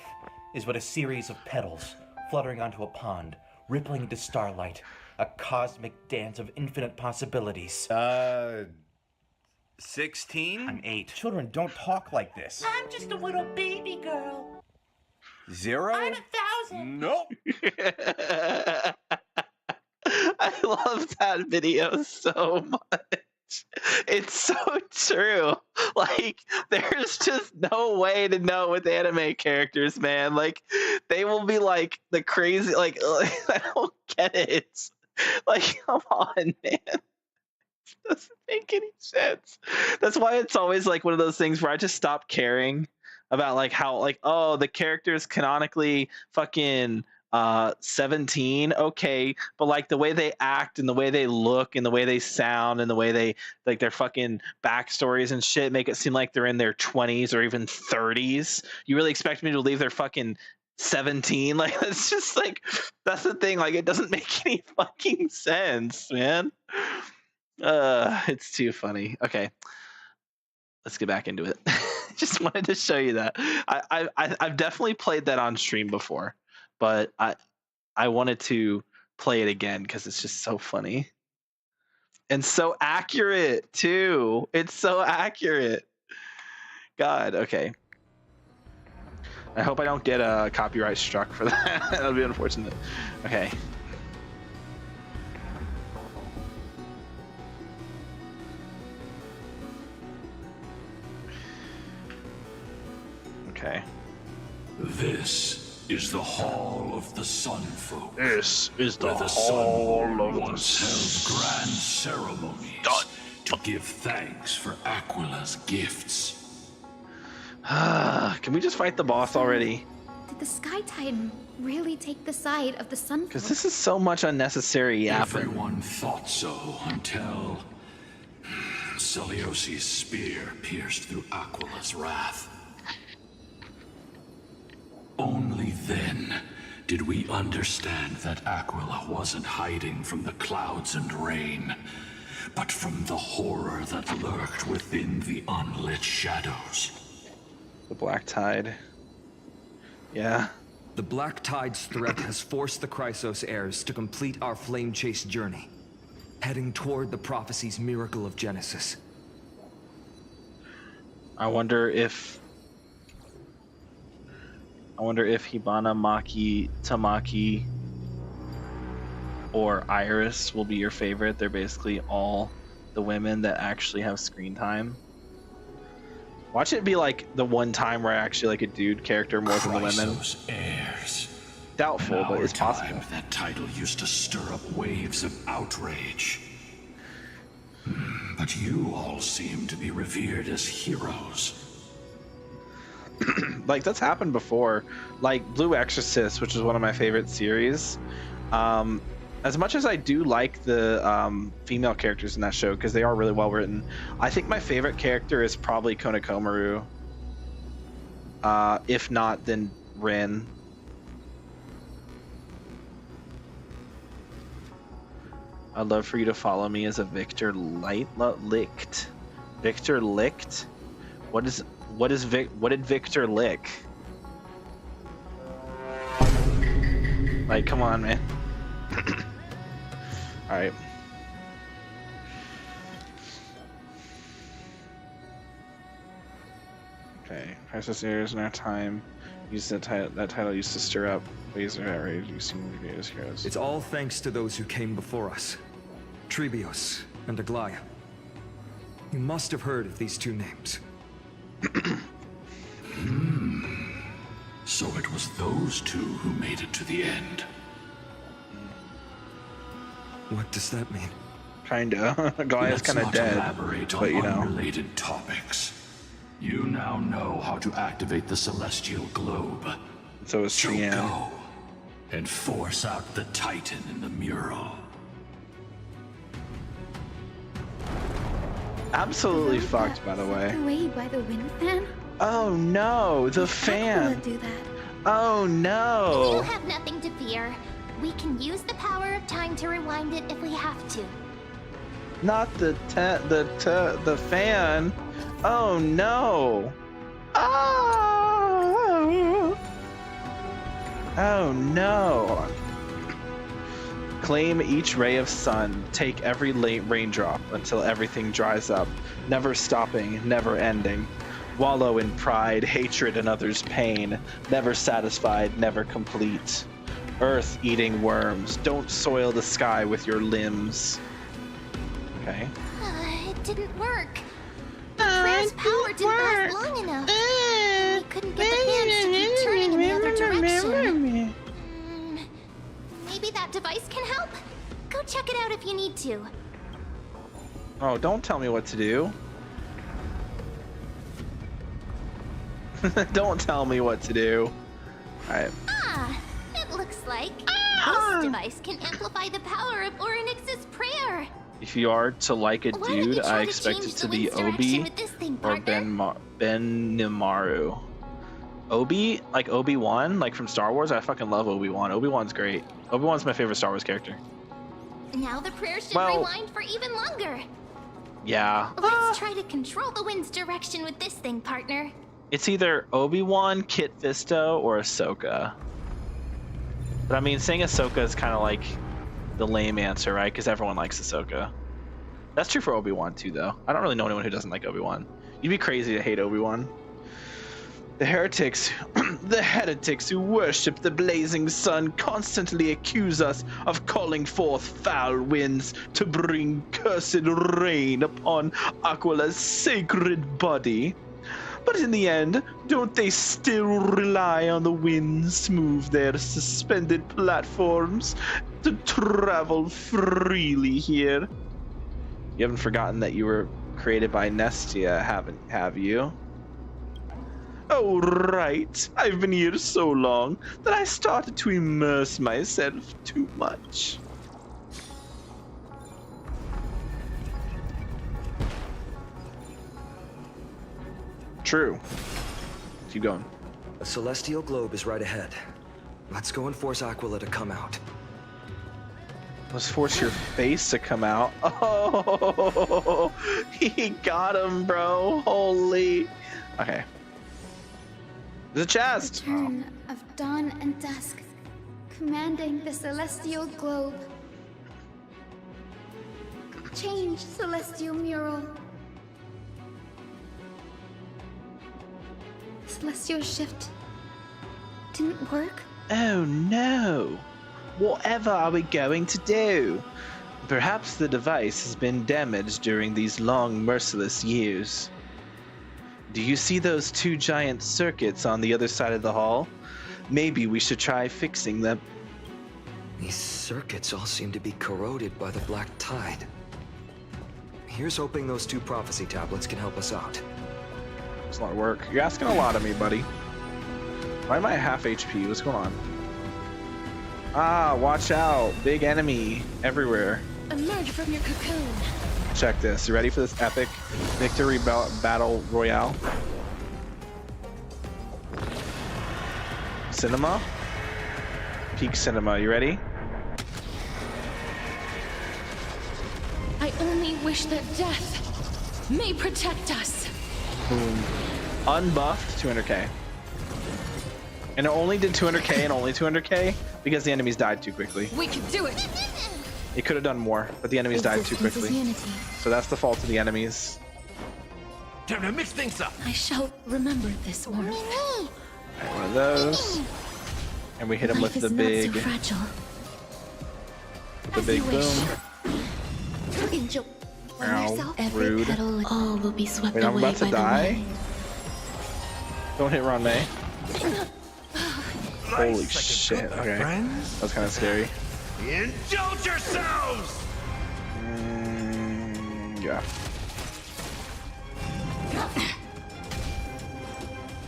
is but a series of petals fluttering onto a pond, rippling into starlight, a cosmic dance of infinite possibilities. 16? I'm 8. Children don't talk like this. I'm just a little baby girl. 0? I'm 1,000. Nope. I love that video so much. It's so true. Like, there's just no way to know with anime characters, man. Like, they will be like the crazy, like I don't get it. Like, come on, man. It doesn't make any sense. That's why it's always like one of those things where I just stop caring about like how like, oh, the character's canonically fucking 17, okay, but like the way they act and the way they look and the way they sound and the way they like their fucking backstories and shit make it seem like they're in their 20s or even 30s. You really expect me to believe they're fucking 17? Like, that's just like, that's the thing, like, it doesn't make any fucking sense, man. It's too funny. Okay, let's get back into it. Just wanted to show you that. I've definitely played that on stream before, but I wanted to play it again because it's just so funny and so accurate too. It's so accurate. God, okay. I hope I don't get a copyright struck for that. That'll be unfortunate. Okay. Okay. This is the Hall of the Sun Folk. This is the where the Hall Sun of the once held grand ceremonies to give thanks for Aquila's gifts. Can we just fight the boss already? Did the Sky Titan really take the side of the Sun? Because this is so much unnecessary yapping. Everyone thought so until Celiosi's spear pierced through Aquila's wrath. Only then did we understand that Aquila wasn't hiding from the clouds and rain, but from the horror that lurked within the unlit shadows. The Black Tide. Yeah. The Black Tide's threat has forced the Chrysos heirs to complete our flame chase journey, heading toward the prophecy's miracle of Genesis. I wonder if Hibana, Maki, Tamaki, or Iris will be your favorite. They're basically all the women that actually have screen time. Watch it be like the one time where I actually like a dude character more than the women. Heirs. Doubtful, but it's possible. That title used to stir up waves of outrage. But you all seem to be revered as heroes. Like, that's happened before. Like Blue Exorcist, which is one of my favorite series. As much as I do like the female characters in that show, because they are really well written, I think my favorite character is probably Konokomaru. If not, then Rin. I'd love for you to follow me as a Victor Licht. Victor Licht? What did Victor lick? Like, come on, man. Alright. Okay. Crisis Airs in our time. Use that title used to stir up waves of outrage. You seem the greatest heroes. It's all thanks to those who came before us. Trebios and Aglaia. You must have heard of these two names. So it was those two who made it to the end. What does that mean? Kinda. Agaia's kinda dead. Elaborate on but you know. unrelated topics. You now know how to activate the celestial globe. So is Trian. Go and force out the Titan in the mural. Absolutely fucked, by the way. Away by the wind fan? Oh no, the fan. Do that. Oh no. You have nothing to fear. We can use the power of time to rewind it if we have to. Not the fan. Oh no. Oh. Oh no. Claim each ray of sun. Take every raindrop until everything dries up. Never stopping, never ending. Wallow in pride, hatred, and others' pain. Never satisfied, never complete. Earth eating worms. Don't soil the sky with your limbs. Okay. It didn't work. Prayer's power didn't last long enough. We couldn't get the fans to keep turning in the other direction. Maybe that device can help? Go check it out if you need to. Oh, don't tell me what to do. Don't tell me what to do. Alright. It looks like this device can amplify the power of Orynyx's prayer. If you are to like a dude, I expect it to be Obi or Ben-Nimaru. Obi? Like Obi-Wan? Like from Star Wars? I fucking love Obi-Wan. Obi-Wan's great. Obi-Wan's my favorite Star Wars character. Now the prayer should rewind for even longer. Yeah. Let's try to control the wind's direction with this thing, partner. It's either Obi-Wan, Kit Fisto, or Ahsoka. But I mean, saying Ahsoka is kind of like the lame answer, right? Because everyone likes Ahsoka. That's true for Obi-Wan too, though. I don't really know anyone who doesn't like Obi-Wan. You'd be crazy to hate Obi-Wan. The heretics who worship the blazing sun constantly accuse us of calling forth foul winds to bring cursed rain upon Aquala's sacred body. But in the end, don't they still rely on the winds to move their suspended platforms to travel freely here? You haven't forgotten that you were created by Nestia, have you? Oh, right. I've been here so long that I started to immerse myself too much. True. Keep going. A celestial globe is right ahead. Let's go and force Aquila to come out. Let's force your face to come out. Oh, he got him, bro. Holy. Okay. There's a chest. Return of dawn and dusk, commanding the celestial globe. Change, celestial mural. Celestial shift didn't work. Oh no. Whatever are we going to do? Perhaps the device has been damaged during these long, merciless years. Do you see those two giant circuits on the other side of the hall? Maybe we should try fixing them. These circuits all seem to be corroded by the black tide. Here's hoping those two prophecy tablets can help us out. It's a lot of work. You're asking a lot of me, buddy. Why am I half HP? What's going on? Ah, watch out. Big enemy everywhere. Emerge from your cocoon. Check this. You ready for this epic victory battle royale? Cinema? Peak cinema. You ready? I only wish that death may protect us. Boom. Unbuffed 200k. And it only did 200k and only 200k because the enemies died too quickly. We can do it. It could have done more, but the enemies died too quickly. So that's the fault of the enemies. Time to mix things up. I shall remember this warmth. Alright, one of those. And we hit him with the big... The big boom. Angel, Ow, rude. All will be swept Wait, I'm away about to by die? Don't hit Ron May. Holy shit, okay. That's kind of scary. Indulge yourselves! Yeah.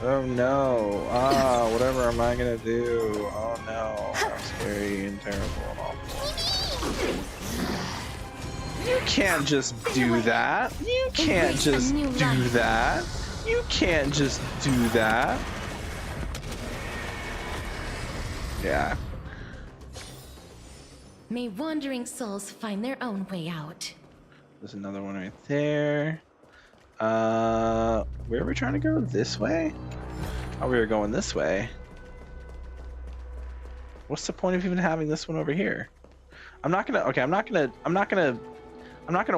Oh no. Ah, whatever am I gonna do? Oh no. That's scary and terrible and awful. You can't just do that. You can't just do that. You can't just do that. Yeah. May wandering souls find their own way out. There's another one right there. Where are we trying to go? This way? Oh, we were going this way. What's the point of even having this one over here? I'm not gonna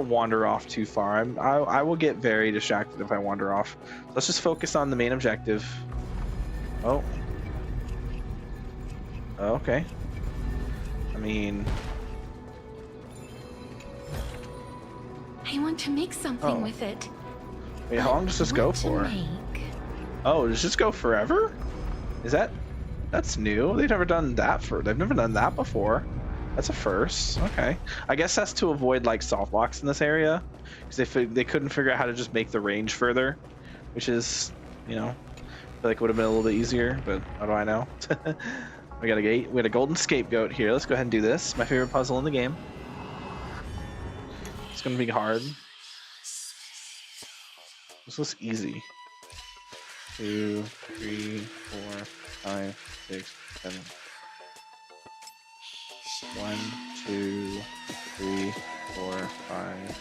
wander off too far. I will get very distracted if I wander off. Let's just focus on the main objective. Oh. Okay. I mean, I want to make something with it. wait, how long does this go for? Oh, does this go forever? That's new? They've never done that before. That's a first. Okay. I guess that's to avoid like soft locks in this area, because they couldn't figure out how to just make the range further, which is, you know, I feel like it would have been a little bit easier, but how do I know? We got a golden scapegoat here. Let's go ahead and do this. My favorite puzzle in the game. It's gonna be hard. This looks easy. 2, 3, 4, 5, 6, 7. 1, 2, 3, 4, 5,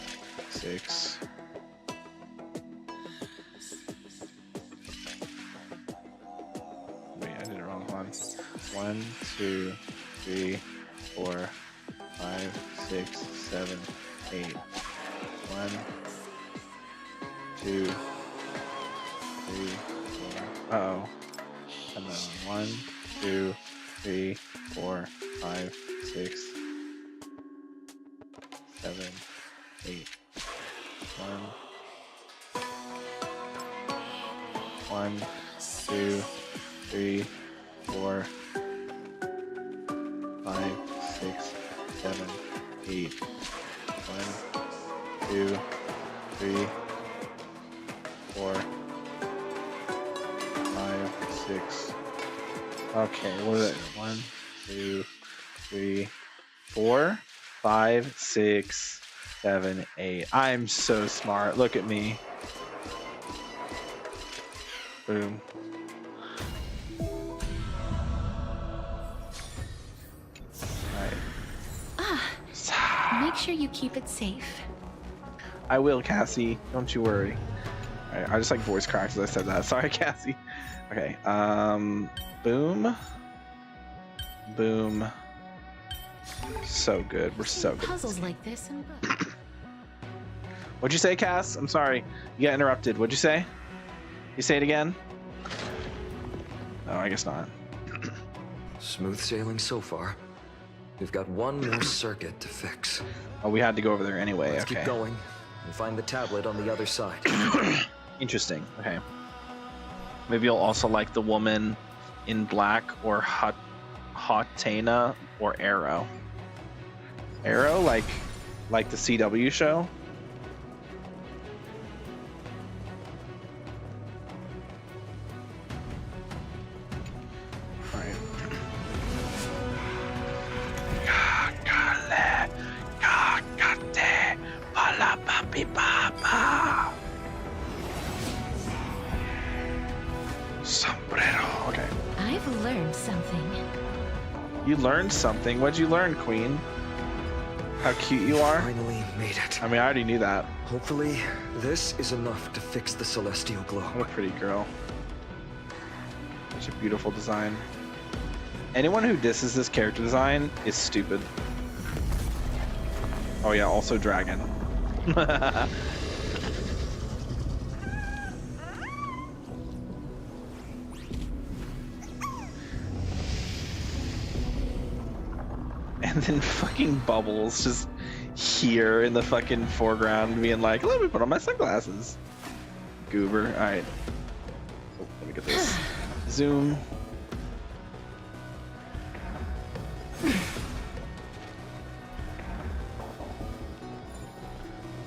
6. Wait, I did it wrong. 1, 2, 3, 4, 5, 6, 7, 8. 1, 2, 3, 4. Uh-oh. And then 1, 2, 3, 4, 5, 6, 7, 8. 1, 2, 3, 4, 5, 6, 7, 8. 1, 2, 3, 4, 5, 6. Okay, what is it? 1, 2, 3, 4, 5, 6, 7, 8. I'm so smart. Look at me. Boom. Make sure you keep it safe. I will, Cassie. Don't you worry. Alright, I just like voice cracks as I said that. Sorry, Cassie. Okay. Boom. Boom. So good. We're so good. Puzzles like this and books. What'd you say, Cass? I'm sorry. You got interrupted. What'd you say? You say it again? Oh, I guess not. Smooth sailing so far. We've got one more circuit to fix. Oh, we had to go over there anyway. Let's okay. keep going and find the tablet on the other side. Interesting. Okay. Maybe you'll also like the woman in black or Hotena or Arrow. Arrow, like the CW show. All right. Sombrero. Okay. I've learned something. You learned something. What'd you learn, Queen? How cute you are? Finally made it. I mean, I already knew that. Hopefully, this is enough to fix the celestial glow. What a pretty girl. Such a beautiful design. Anyone who disses this character design is stupid. Oh yeah, also dragon. And then fucking Bubbles just here in the fucking foreground being like, let me put on my sunglasses. Goober. Alright. Oh, let me get this. Zoom.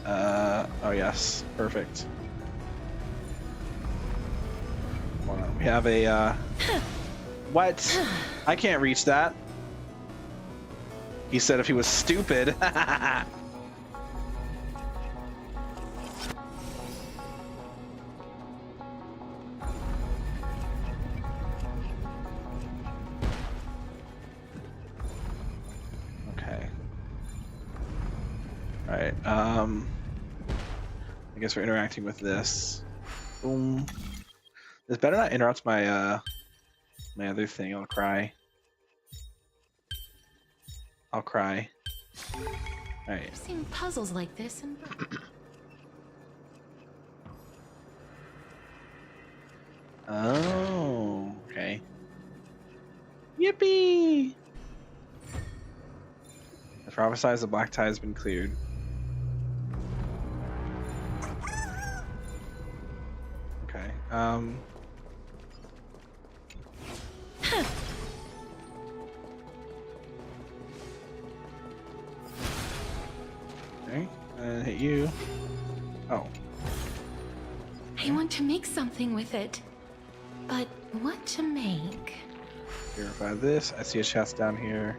Oh yes. Perfect. Hold on. We have a, What? I can't reach that. He said if he was stupid. Okay. Alright, I guess we're interacting with this. Boom. This better not interrupt my my other thing. I'll cry. I'll cry. Alright. I've seen puzzles like this in Oh, okay. Yippee! As prophesied, the black tide has been cleared. Okay. Okay, and hit you. Oh. I want to make something with it. But what to make? Verify this. I see a chest down here.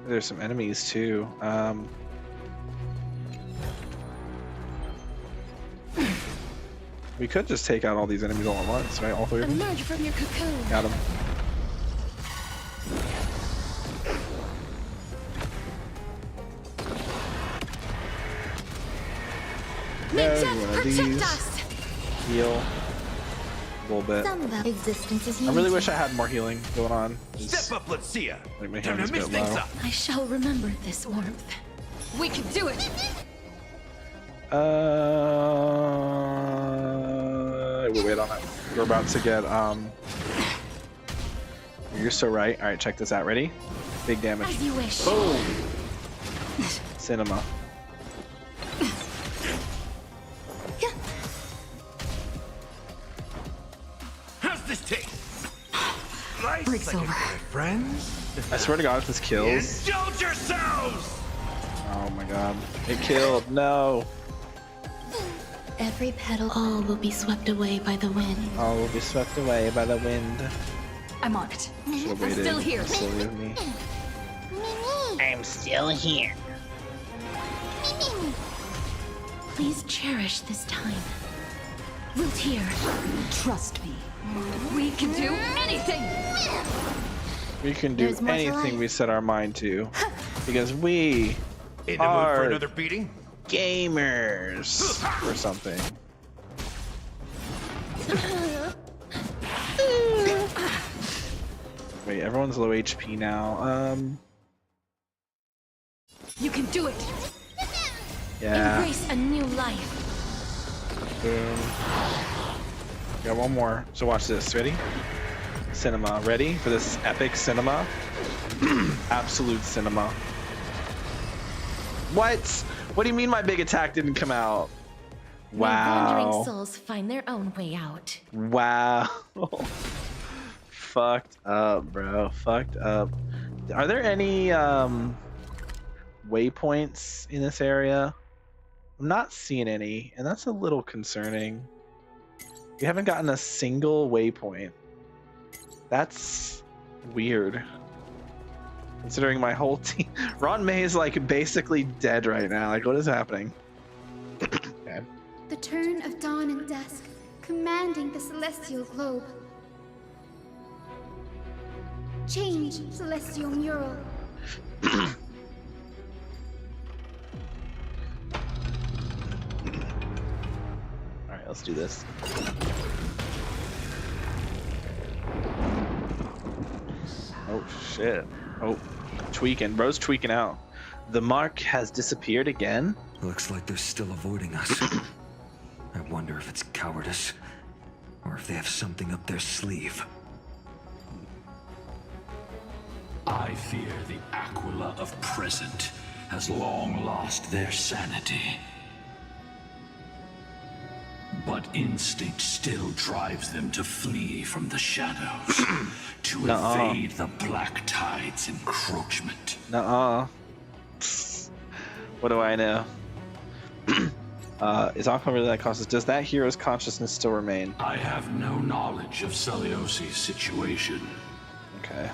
There's some enemies too. We could just take out all these enemies all at once, right? All three of them? Emerge from your cocoon. Got him. May death one of protect these. us. Heal. A little bit. Some about existence is I really wish I had more healing going on. Step up, let's see ya. Like my Time hand to is a mix bit things low. up. I shall remember this warmth. We can do it. Wait on it. We're about to get You're so right. All right, check this out. Ready? Big damage. As you wish. Boom. Cinema. How's this taste? Nice, Break's like over. my friends. I swear to God, if this kills. Indulge yourselves. Oh my God. It killed. No. every petal. All will be swept away by the wind. All will be swept away by the wind. I'm on it. Should've I'm waited. still here. Silly of me. I'm still here. Please cherish this time. Wiltier, trust me. We can do anything. We can do There's more to anything life. we set our mind to, because we In the mood for are another beating? gamers or something. Wait, everyone's low HP now. You can do it. Yeah. Embrace a new life. Boom. Got one more. So watch this. Ready? Cinema. Ready for this epic cinema? Absolute cinema. What? What do you mean my big attack didn't come out? May wandering Wow. souls find their own way out. Wow. Fucked up, bro. Fucked up. Are there any waypoints in this area? I'm not seeing any, and that's a little concerning. We haven't gotten a single waypoint. That's weird. Considering my whole team, Ron May is like basically dead right now. Like, what is happening? Okay. The turn of dawn and dusk, commanding the celestial globe. Change, celestial mural. All right, let's do this. Oh shit. Oh, tweaking. Bro's tweaking out. The mark has disappeared again? Looks like they're still avoiding us. I wonder if it's cowardice, or if they have something up their sleeve. I fear the Aquila of present has long lost their sanity. But instinct still drives them to flee from the shadows, to Nuh-uh. evade the Black Tide's encroachment. Nuh-uh. What do I know? Is Aqua really that cautious? Does that hero's consciousness still remain? I have no knowledge of Celiosi's situation. Okay.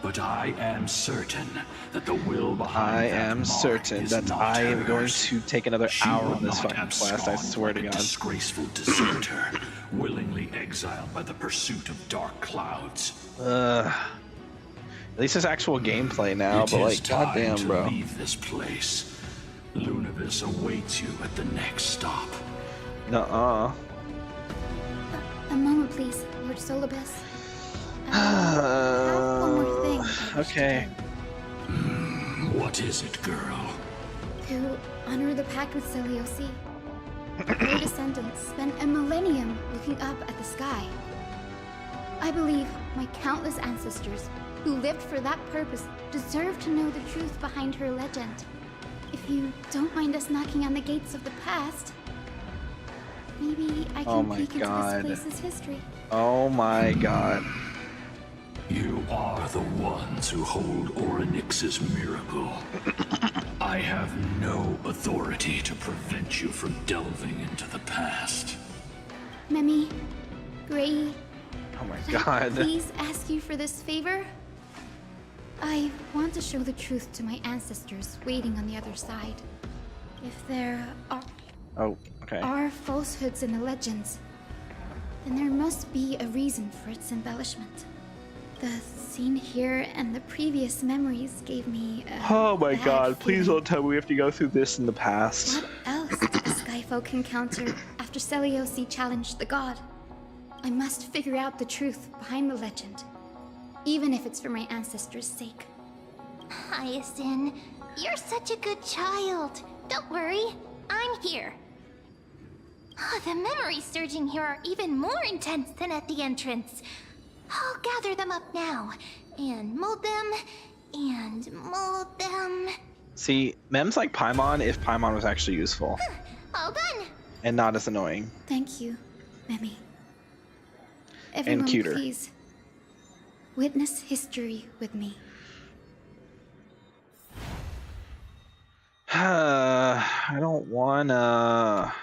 But I am certain that the will behind I that am mark certain is that not I am going hers. to take another She hour will on this not fucking quest, I abscond swear to like a God. disgraceful deserter, willingly exiled by the pursuit of dark clouds. At least there's actual gameplay now, It but is like, time goddamn, to bro. leave this place Lunavis awaits you at the next stop. Nuh-uh. A moment, please, Lord Solibus. I have one more thing. Okay. What is it, girl? To honor the pact with Seliosi, your descendants spent a millennium looking up at the sky. I believe my countless ancestors who lived for that purpose deserve to know the truth behind her legend. If you don't mind us knocking on the gates of the past, maybe I can peek into this place's history. Oh my god. You are the ones who hold Orynyx's miracle. I have no authority to prevent you from delving into the past. Memi, Gray, oh my could I god. please ask you for this favor? I want to show the truth to my ancestors waiting on the other side. If there are falsehoods in the legends, then there must be a reason for its embellishment. The scene here and the previous memories gave me a Oh my bad god, please feeling. don't tell me we have to go through this in the past. What else did the Skyfolk encounter after Seliosi challenged the god? I must figure out the truth behind the legend, even if it's for my ancestors' sake. Hyacinth, you're such a good child. Don't worry, I'm here. The memories surging here are even more intense than at the entrance. I'll gather them up now, and mold them, and mold them. See, Mem's like Paimon if Paimon was actually useful. All done. And not as annoying. Thank you, Memi. Everyone, And cuter. please, witness history with me. I don't wanna...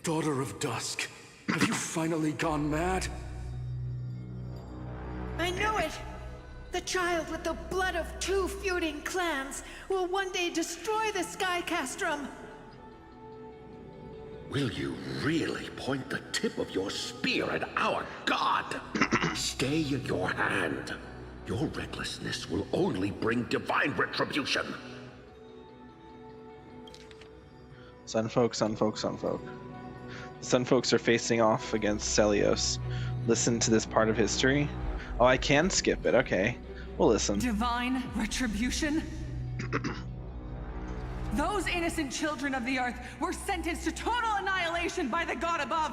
Daughter of Dusk, have you finally gone mad? I know it! The child with the blood of two feuding clans will one day destroy the Sky Castrum! Will you really point the tip of your spear at our god? Stay in your hand. Your recklessness will only bring divine retribution. Sunfolk, Sunfolk, Sunfolk. The Sunfolks are facing off against Celios. Listen to this part of history. Oh, I can skip it. Okay. We'll listen. Divine retribution? Those innocent children of the Earth were sentenced to total annihilation by the god above,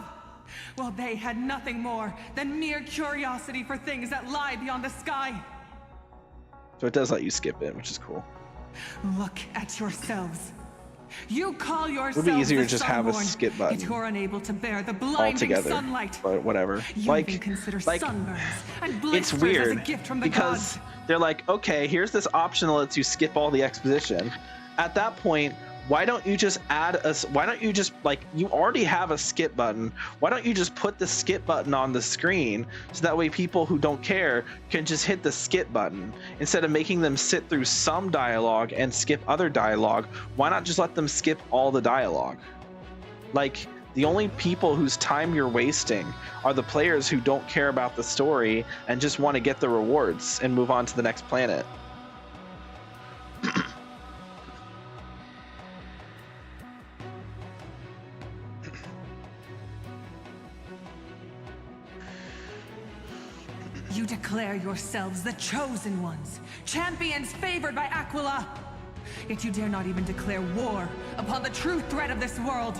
while they had nothing more than mere curiosity for things that lie beyond the sky. So it does let you skip it, which is cool. Look at yourselves. You call yourselves It would be easier the to just have a Sunborn, skip button yet you're unable to bear the blinding altogether, sunlight. but whatever. You Like, even consider like sunburns and it's blisters as a weird gift from the because gods. they're like, okay, here's this option that lets you skip all the exposition. At that point, why don't you just add a? Why don't you just like you already have a skip button? Why don't you just put the skip button on the screen so that way people who don't care can just hit the skip button instead of making them sit through some dialogue and skip other dialogue? Why not just let them skip all the dialogue? Like, the only people whose time you're wasting are the players who don't care about the story and just want to get the rewards and move on to the next planet. You declare yourselves the chosen ones, champions favored by Aquila. Yet you dare not even declare war upon the true threat of this world.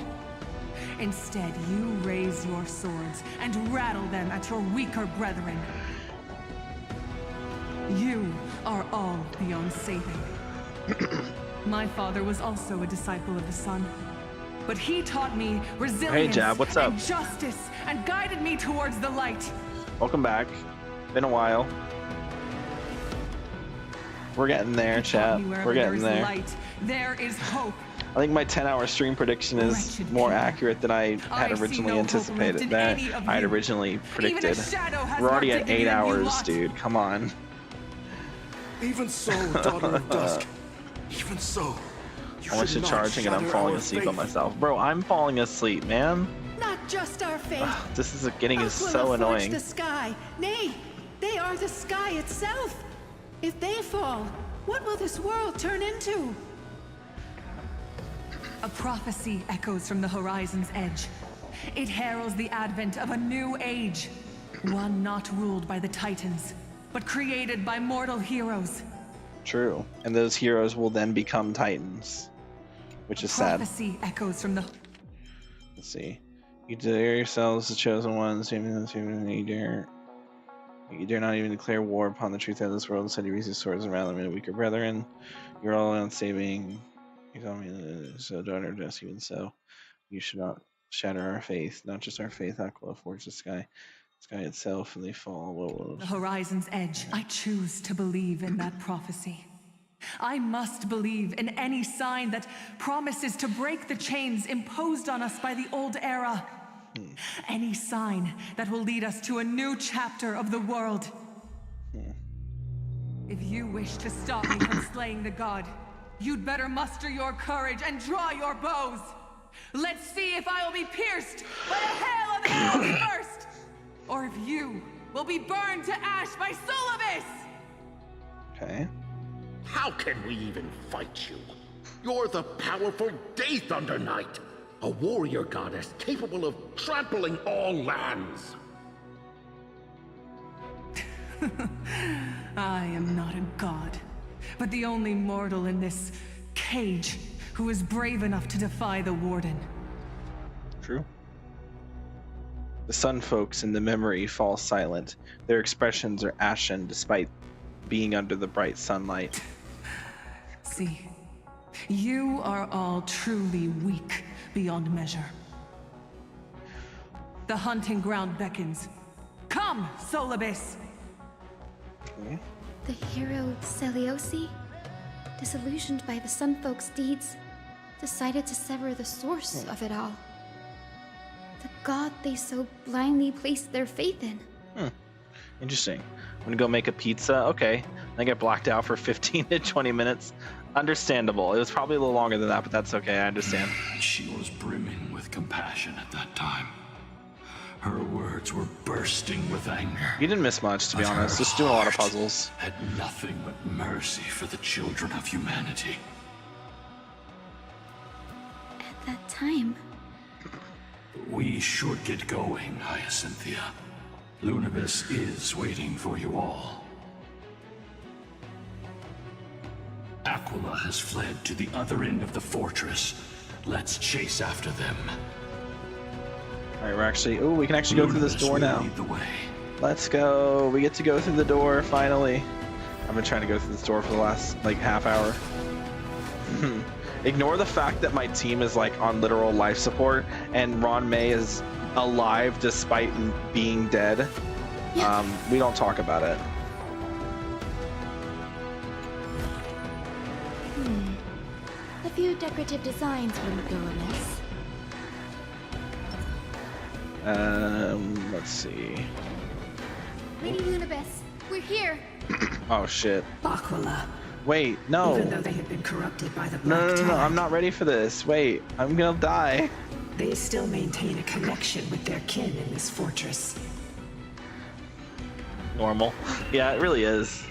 Instead, you raise your swords and rattle them at your weaker brethren. You are all beyond saving. My father was also a disciple of the sun, but he taught me resilience Jab, what's up? and justice and guided me towards the light. Welcome back. Been a while. We're getting there, chat. We're getting there. Light, there is hope. I think my 10-hour stream prediction is more accurate than I had originally anticipated. That I had originally predicted. We're already at 8 hours, dude. Come on. Even so, Daughter of Dusk. Even so. I want you charging and I'm falling asleep on myself. Bro, I'm falling asleep, man. Not just our fate. This is getting Aquila so forged annoying. the sky. Nay, they are the sky itself. If they fall, what will this world turn into? A prophecy echoes from the horizon's edge. It heralds the advent of a new age. One not ruled by the Titans, but created by mortal heroes. True. And those heroes will then become Titans, which is sad. Prophecy echoes from the... Let's see. You dare yourselves, the chosen ones, you dare not even declare war upon the truth of this world. Instead, you raise your swords and rally them into weaker brethren. You're all on saving. You tell me, so daughter, just even so. You should not shatter our faith, not just our faith. Aquila forged the sky itself, and they fall. The horizon's edge. I choose to believe in that prophecy. I must believe in any sign that promises to break the chains imposed on us by the old era. Any sign that will lead us to a new chapter of the world. If you wish to stop me from slaying the god, you'd better muster your courage and draw your bows. Let's see if I will be pierced by the hail of the arrows first, or if you will be burned to ash by Solibus! Okay. How can we even fight you? You're the powerful Day Thunder Knight, a warrior goddess capable of trampling all lands. I am not a god, but the only mortal in this cage who is brave enough to defy the Warden. True. The sun folks in the memory fall silent. Their expressions are ashen despite being under the bright sunlight. See, you are all truly weak beyond measure. The hunting ground beckons. Come, Solibus! Okay. The hero Seliosi, disillusioned by the Sunfolk's deeds, decided to sever the source of it all. The god they so blindly placed their faith in. Interesting. I'm gonna go make a pizza. Okay. I get blacked out for 15 to 20 minutes. Understandable. It was probably a little longer than that, but that's okay. I understand. She was brimming with compassion at that time. Her words were bursting with anger. You didn't miss much, to be honest. Just doing a lot of puzzles. Had nothing but mercy for the children of humanity. At that time, We should get going, Hyacinthia. Lunibus is waiting for you all. Aquila has fled to the other end of the fortress. Let's chase after them. Alright, we're actually... Oh, we can actually go through this door now. Lead the way. Let's go. We get to go through the door, finally. I've been trying to go through this door for the last, like, half hour. Ignore the fact that my team is, like, on literal life support, and Ron May is alive despite being dead. We don't talk about it. A few decorative designs wouldn't go amiss. Let's see. Lady Lunibus, we're here. Oh, shit. Aquila. Wait, no. Even though they have been corrupted by the No, Black no, Tide, I'm not ready for this. Wait, I'm gonna die. they still maintain a connection with their kin in this fortress. Normal. Yeah, it really is.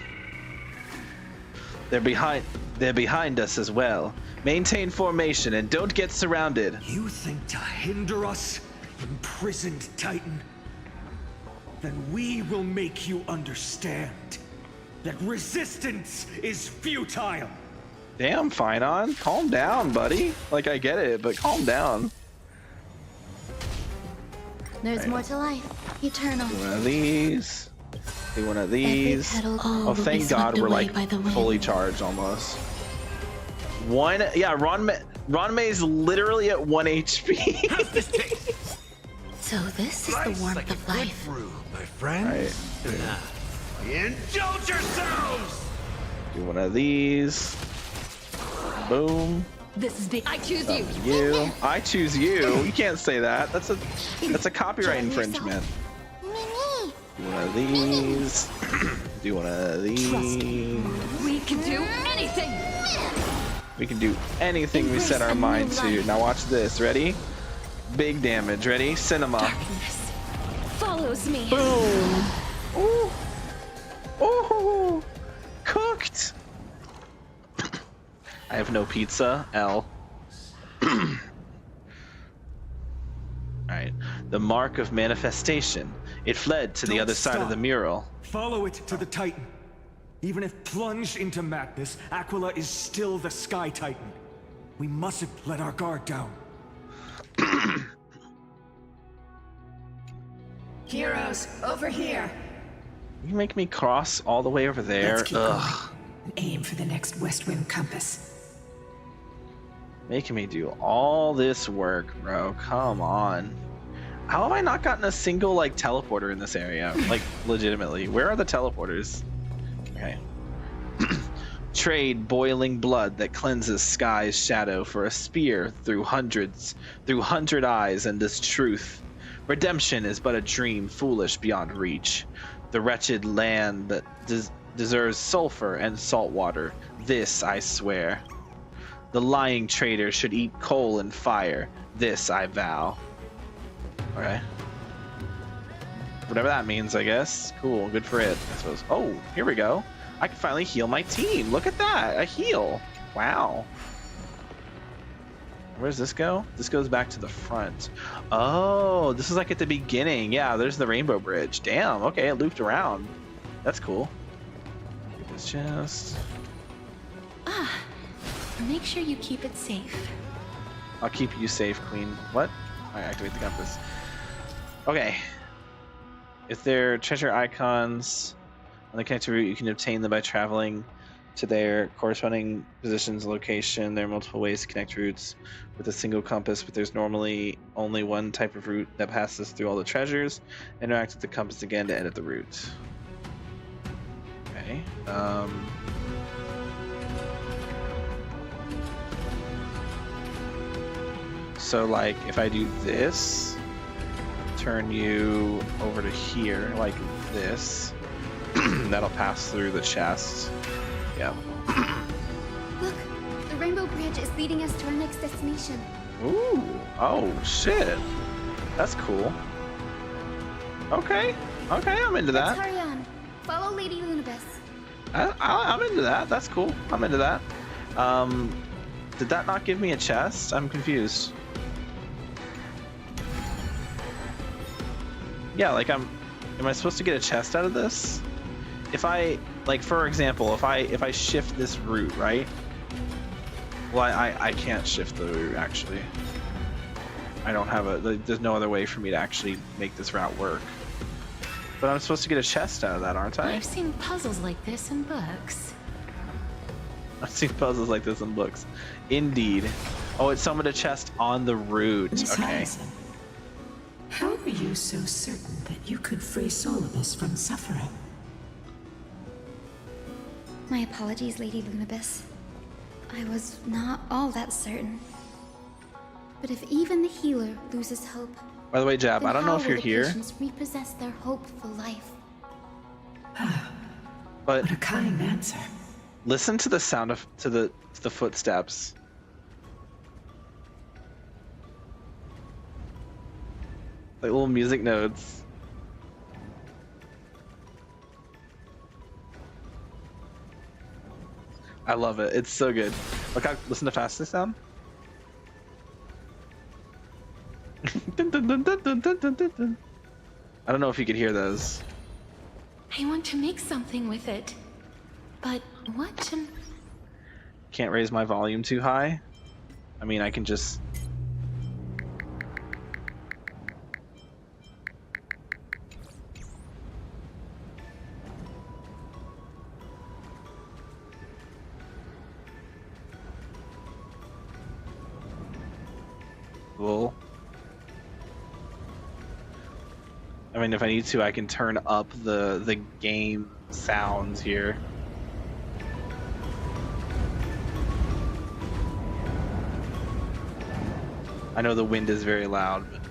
They're behind us as well. Maintain formation and don't get surrounded. You think to hinder us, imprisoned Titan? Then we will make you understand that resistance is futile. Damn, Finon. Calm down, buddy. Like, I get it, but calm down. There's more to life. Eternal. Do one of these. Do one of these. petal Oh, will be thank God swept we're away like by the wind. fully charged almost. Yeah, Ron May's literally at 1 HP. How's this taste? So this is the Life's warmth like a of good life. brew, my friend. Indulge yourselves! Do one of these. Boom. This is I choose you. You. I choose you. You can't say that. That's a copyright infringement. Do one of these. Do one of these. We can do anything. We can do anything we set our mind to. Now watch this. Ready? Big damage. Ready? Cinema. Darkness follows me. Boom. Ooh. Ooh. Cooked. I have no pizza. L. The mark of manifestation. It fled to the Don't other side of stop. the mural. Follow it to the Titan. Even if plunged into madness, Aquila is still the Sky Titan. We mustn't let our guard down. Heroes, over here. You make me cross all the way over there. Let's keep Ugh. and aim for the next west wind compass. Making me do all this work, bro. Come on. How have I not gotten a single, like, teleporter in this area? Like, legitimately. Where are the teleporters? Okay. Trade boiling blood that cleanses sky's shadow for a spear through 100 eyes and this truth. Redemption is but a dream foolish beyond reach. The wretched land that deserves sulfur and salt water. This I swear. The lying traitor should eat coal and fire. This I vow. Okay. Whatever that means, I guess. Cool, good for it, I suppose. Oh, here we go. I can finally heal my team. Look at that, a heal. Wow. Where does this go? This goes back to the front. Oh, this is like at the beginning. Yeah, there's the rainbow bridge. Damn, okay, it looped around. That's cool. Get this chest. Ah, make sure you keep it safe. I'll keep you safe, Queen. What? I activate the compass. Okay. If there are treasure icons on the connected route, you can obtain them by traveling to their corresponding positions and location. There are multiple ways to connect routes with a single compass, but there's normally only one type of route that passes through all the treasures. Interact with the compass again to edit the route. Okay. So, like, if I do this, turn you over to here, like this, that'll pass through the chest. Yeah. Look, the Rainbow Bridge is leading us to our next destination. Ooh. Oh, shit. That's cool. Okay. Okay, I'm into Let's that. hurry on. Follow Lady Lunabis. I'm into that. That's cool. I'm into that. Did that not give me a chest? I'm confused. Yeah, like am I supposed to get a chest out of this? If I, like, for example, if I shift this route, right? Well, I can't shift the route, actually. I don't have there's no other way for me to actually make this route work. But I'm supposed to get a chest out of that, aren't I? I've seen puzzles like this in books. I've seen puzzles like this in books. Indeed. Oh, it summoned a chest on the route. Miss Okay. Harrison, how are you so certain that you could free Solibus from suffering? My apologies, Lady Lunabis. I was not all that certain. But if even the healer loses hope, By the way, Jab, then I don't know how if will you're the here, patients repossess their hope for life? but What a kind answer. listen to the sound of to the footsteps. Like little music notes. I love it. It's so good. Look how listen to fast they sound. Dun, dun, dun, dun, dun, dun, dun, dun. I don't know if you could hear those. I want to make something with it. But what? Can't raise my volume too high. I mean, I can just. Cool. I mean, if I need to, I can turn up the game sounds here. I know the wind is very loud, but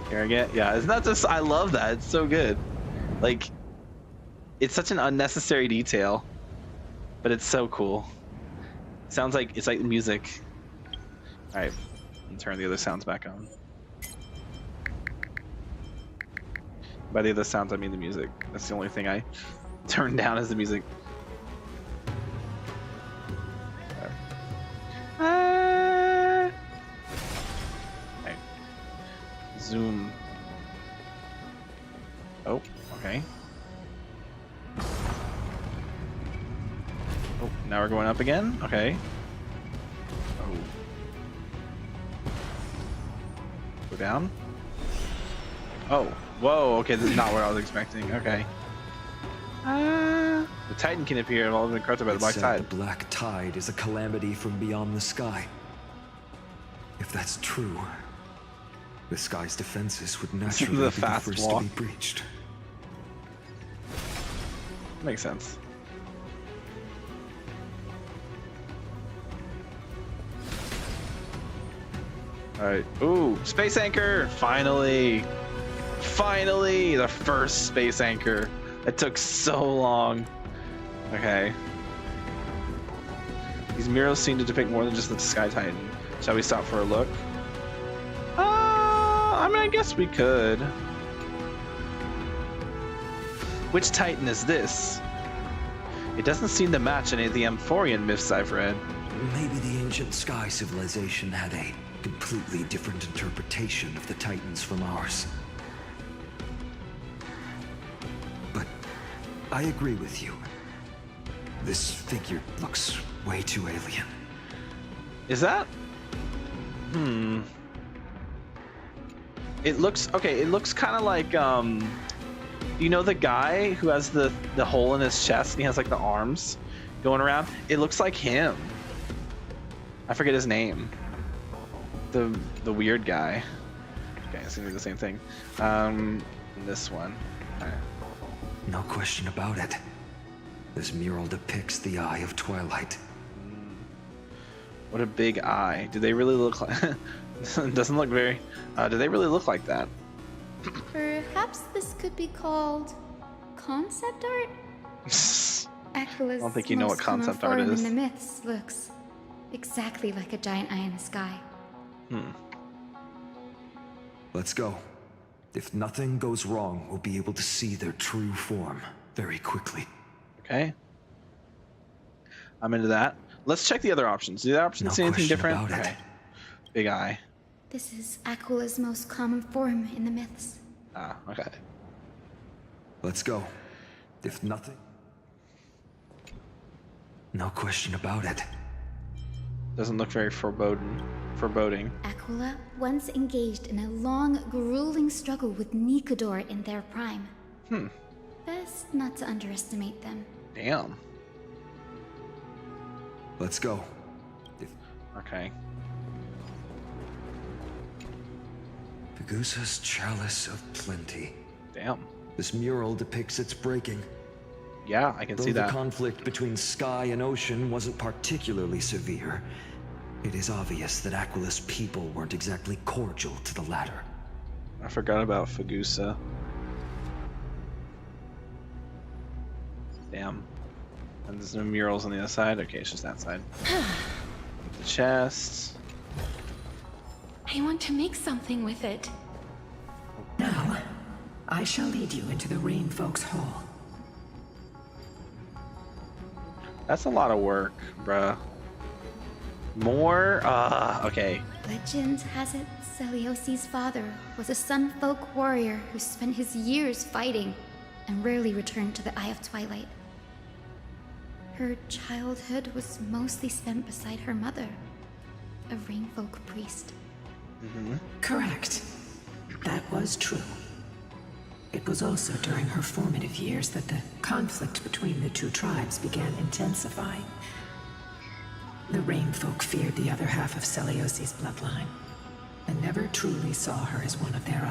here I get. Yeah, it's not just. I love that. It's so good. Like, it's such an unnecessary detail, but it's so cool. Sounds like it's like music. All right, and turn the other sounds back on. By the other sounds, I mean the music. That's the only thing I turn down is the music. Oh, okay. Oh, now we're going up again? Okay. Oh. Go down? Oh, whoa, okay, this is not what I was expecting. Okay. The Titan can appear and all been corrupted by the Black Tide. The Black Tide is a calamity from beyond the sky. If that's true, the sky's defenses would naturally be the first to be breached. Makes sense. Alright. Ooh, space anchor! Finally! Finally! The first space anchor. It took so long. Okay. These murals seem to depict more than just the Sky Titan. Shall we stop for a look? I mean, I guess we could. Which Titan is this? It doesn't seem to match any of the Amphorean myths I've read. Maybe the ancient sky civilization had a completely different interpretation of the Titans from ours. But I agree with you. This figure looks way too alien. Is that? It looks okay. It looks kind of like you know the guy who has the hole in his chest and he has like the arms going around. It looks like him. I forget his name. The weird guy. Okay, it's gonna be the same thing. This one. All right. No question about it. This mural depicts the Eye of Twilight. What a big eye. Do they really look like... It doesn't look very... do they really look like that? Perhaps this could be called concept art? Aquila's I don't think you know what most common concept art form is. in the myths looks exactly like a giant eye in the sky. Let's go. If nothing goes wrong, we'll be able to see their true form very quickly. Okay. I'm into that. Let's check the other options. Do the options see anything different? Okay. Big eye. This is Aquila's most common form in the myths. Ah, okay. Let's go. If nothing... No question about it. Doesn't look very foreboding. Aquila once engaged in a long, grueling struggle with Nikodor in their prime. Best not to underestimate them. Damn. Let's go. Okay. Pegusa's Chalice of Plenty. Damn. This mural depicts its breaking. Yeah, I can see that. Though the conflict between sky and ocean wasn't particularly severe, it is obvious that Aquila's people weren't exactly cordial to the latter. I forgot about Pegusa. Damn. And there's no murals on the other side? Okay, it's just that side. The chest. I want to make something with it. Now, I shall lead you into the Rain Folks Hall. That's a lot of work, bruh. More? Okay. Legend has it Celiosi's father was a Sun Folk warrior who spent his years fighting and rarely returned to the Eye of Twilight. Her childhood was mostly spent beside her mother, a Rainfolk priest. Correct. That was true. It was also during her formative years that the conflict between the two tribes began intensifying. The Rainfolk feared the other half of Celiosi's bloodline, and never truly saw her as one of their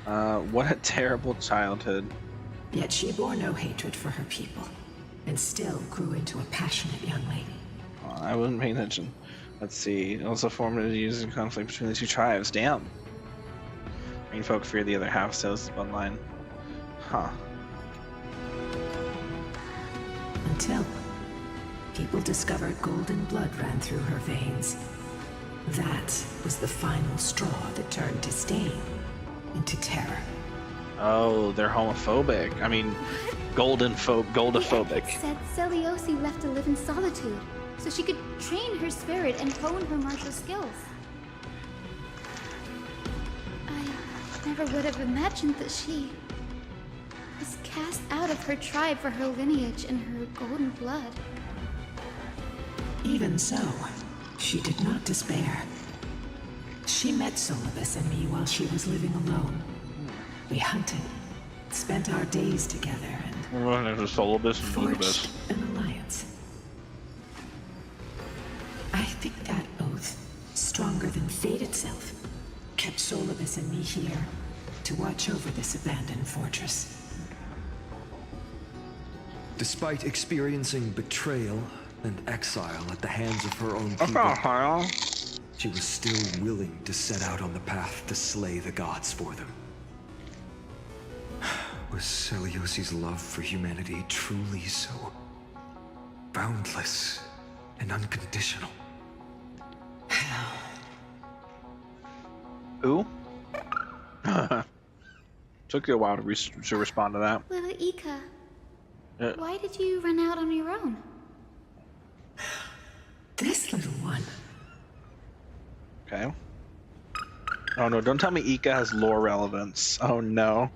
own. What a terrible childhood. Yet she bore no hatred for her people, and still grew into a passionate young lady. I wasn't paying attention. Let's see. Also formative years in conflict between the two tribes. Damn. Rainfolk fear the other half of Celiosi's bloodline. Huh. Until people discovered golden blood ran through her veins. That was the final straw that turned disdain into terror. Oh, they're homophobic. I mean, goldophobic. It said Celiosi left to live in solitude, so she could train her spirit and hone her martial skills. Never would have imagined that she was cast out of her tribe for her lineage and her golden blood. Even so, she did not despair. She met Solibus and me while she was living alone. We hunted, spent our days together, and There's a Solibus and forged Ludibus. an alliance. I think that oath, stronger than fate itself, kept Solibus and me here to watch over this abandoned fortress. Despite experiencing betrayal and exile at the hands of her own people, she was still willing to set out on the path to slay the gods for them. Was Celiosi's love for humanity truly so boundless and unconditional? Who? Took you a while to respond to that. Little Ika, why did you run out on your own? This little one. Okay. Oh no, don't tell me Ika has lore relevance. Oh no.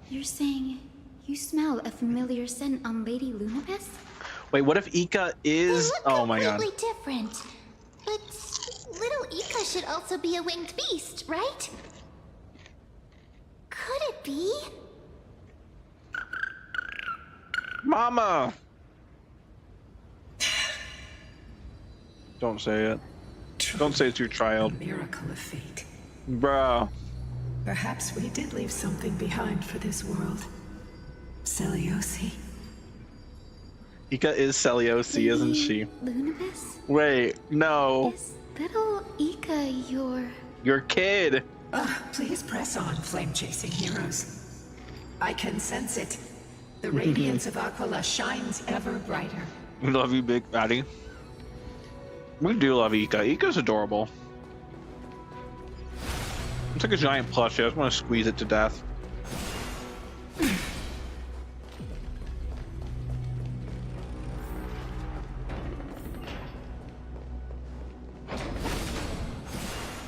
You're saying you smell a familiar scent on Lady Lunibus? Wait, what if Ika is... Oh my god. Completely different. But little Ika should also be a winged beast, right? Could it be? Mama! Don't say it. Don't say it's your child. A miracle of fate. Bruh. Perhaps we did leave something behind for this world. Celiosi. Ika is Celiosi, isn't she? Lunibus? Wait, no. Is little Ika your kid? Please press on, flame-chasing heroes. I can sense it. The radiance of Aquila shines ever brighter. We love you, Big Fatty. We do love Ika. Ika's adorable. It's like a giant plushie. I just want to squeeze it to death.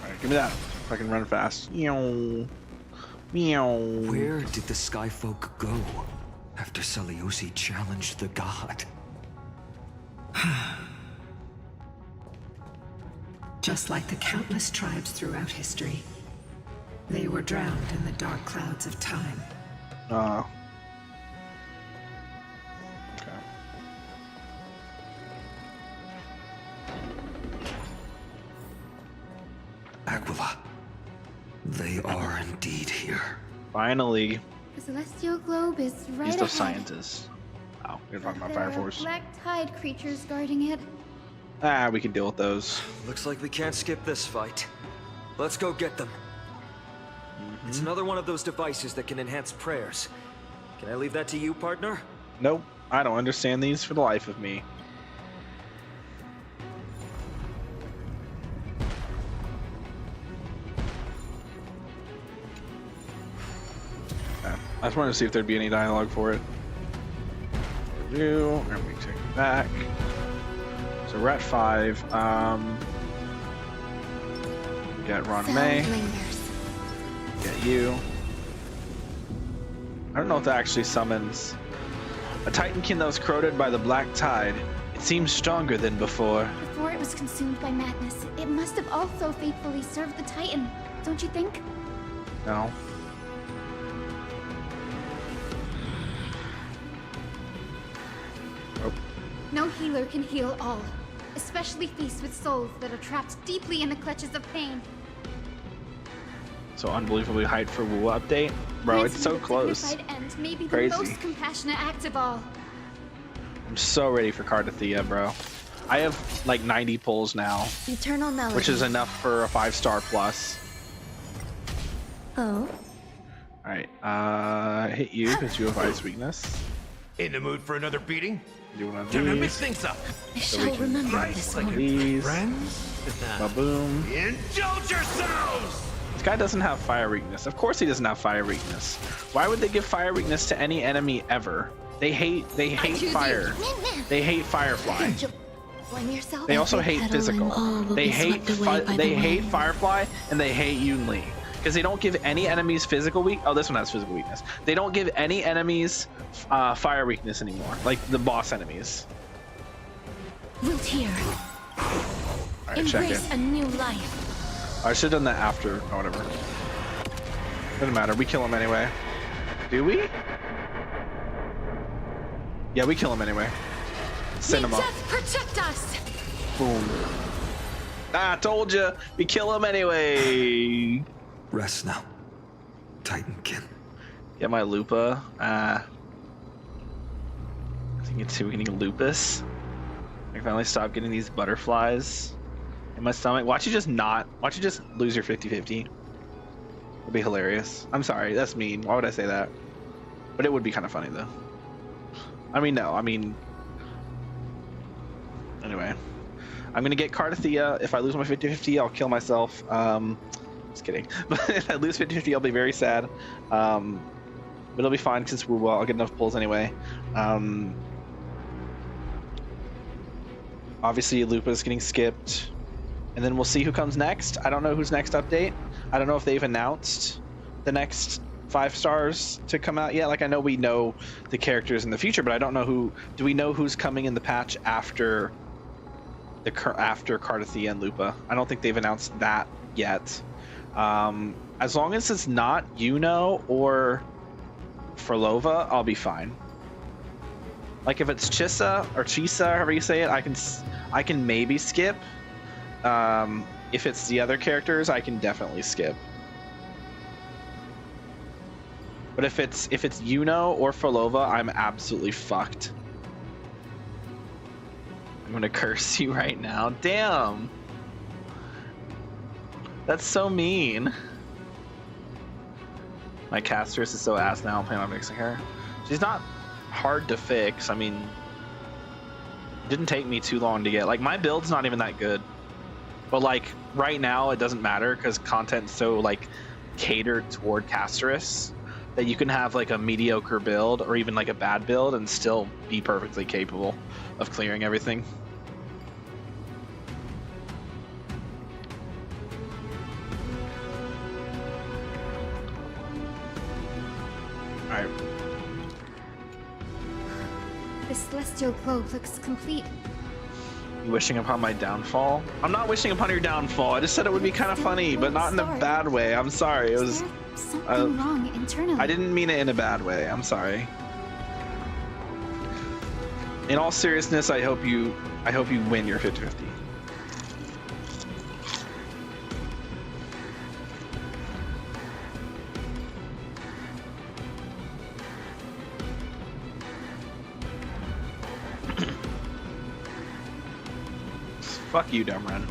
Alright, give me that. If I can run fast. Meow. Meow. Where did the Skyfolk go after Celiosi challenged the god? Just like the countless tribes throughout history, they were drowned in the dark clouds of time. Okay. Aquila. They are indeed here. Finally. The celestial globe is right He's ahead. the scientist. Oh, you're talking about There Fire are Force. black tide creatures guarding it. Ah, we can deal with those. Looks like we can't skip this fight. Let's go get them. It's another one of those devices that can enhance prayers. Can I leave that to you, partner? Nope, I don't understand these for the life of me. Okay. I just wanted to see if there'd be any dialogue for it. And we take it back. So we're at 5. Get Ron May. Get you. I don't know if that actually summons a Titankin that was corroded by the Black Tide. It seems stronger than before. Before it was consumed by madness, it must have also faithfully served the Titan, don't you think? No. Oh. No healer can heal all, especially feast with souls that are trapped deeply in the clutches of pain. So unbelievably hyped for Wu update. Bro, it's so close. Dignified end may be Crazy. the most compassionate act of all. I'm so ready for Cardathea, bro. I have like 90 pulls now, Eternal melody. which is enough for a 5-star plus. Oh. Alright, hit you because you have ice weakness. In the mood for another beating? Do one of Time to these. mix things up. I So shall we can remember like this like one. these. Friends? Ba-boom. Indulge yourselves! This guy doesn't have fire weakness. Of course he doesn't have fire weakness. Why would they give fire weakness to any enemy ever? They hate fire. They hate Firefly. Blame yourself. They also Every hate petal and physical. all will They be hate swept away by they the hate wind. Firefly and they hate Yunli. because they don't give any enemies physical weak. Oh, this one has physical weakness. They don't give any enemies fire weakness anymore, like the boss enemies. Root here. Embrace a new life. I should have done that after, or whatever. Doesn't matter. We kill him anyway. Do we? Yeah, we kill him anyway. Send him up. Death protect us. Boom. Ah, told you. We kill him anyway. Rest now, Titankin. Get my Lupa. I think it's getting lupus. I finally stop getting these butterflies in my stomach. Watch you just lose your 50-50. It'd be hilarious. I'm sorry, that's mean. Why would I say that? But it would be kind of funny though. Anyway. I'm gonna get Cardathea. If I lose my 50-50, I'll kill myself. Just kidding. But if I lose 50-50, I'll be very sad. But it'll be fine since I'll get enough pulls anyway. Obviously, Lupa's getting skipped. And then we'll see who comes next. I don't know who's next update. I don't know if they've announced the next 5 stars to come out yet. Like, I know we know the characters in the future, but I don't know who. Do we know who's coming in the patch after Cardathea and Lupa? I don't think they've announced that yet. As long as it's not or Frolova, I'll be fine. Like if it's Chisa, however you say it, I can maybe skip. If it's the other characters, I can definitely skip. But if it's or Frolova, I'm absolutely fucked. I'm gonna curse you right now. Damn. That's so mean. My castress is so ass now. I'm planning on fixing her. She's not hard to fix. I mean, it didn't take me too long to get. Like, my build's not even that good. But like right now, it doesn't matter because content's so like catered toward castress that you can have like a mediocre build or even like a bad build and still be perfectly capable of clearing everything. Alright. The celestial globe looks complete. You wishing upon my downfall? I'm not wishing upon your downfall. I just said it would be kind of funny, but not in a bad way. I'm sorry. It was something wrong internally. I didn't mean it in a bad way. I'm sorry. In all seriousness, I hope you win your 50-50. Fuck you, Dumren.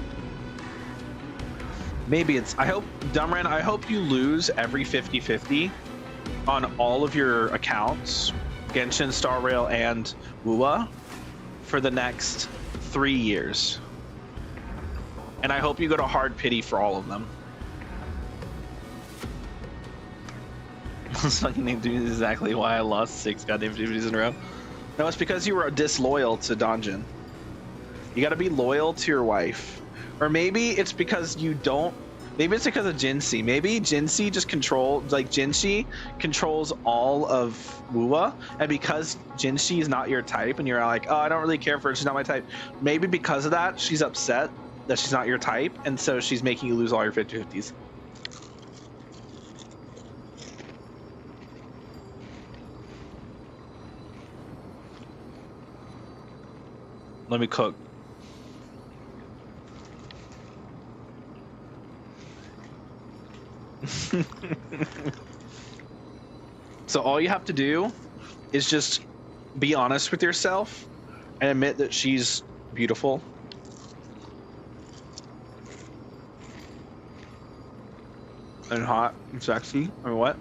Maybe it's... Dumren, I hope you lose every 50-50 on all of your accounts, Genshin, Star Rail, and WUA, for the next 3 years. And I hope you go to hard pity for all of them. This fucking name is exactly why I lost 6 goddamn 50s in a row. No, it's because you were disloyal to Donjin. You gotta be loyal to your wife. Or maybe it's because you don't... Maybe it's because of Jinxie. Maybe Jinxie just Jinxie controls all of WUA, and because Jinxie is not your type, and you're like, oh, I don't really care for her, she's not my type. Maybe because of that, she's upset that she's not your type, and so she's making you lose all your 50-50s. Let me cook. So all you have to do is just be honest with yourself and admit that she's beautiful. And hot and sexy. I mean, what?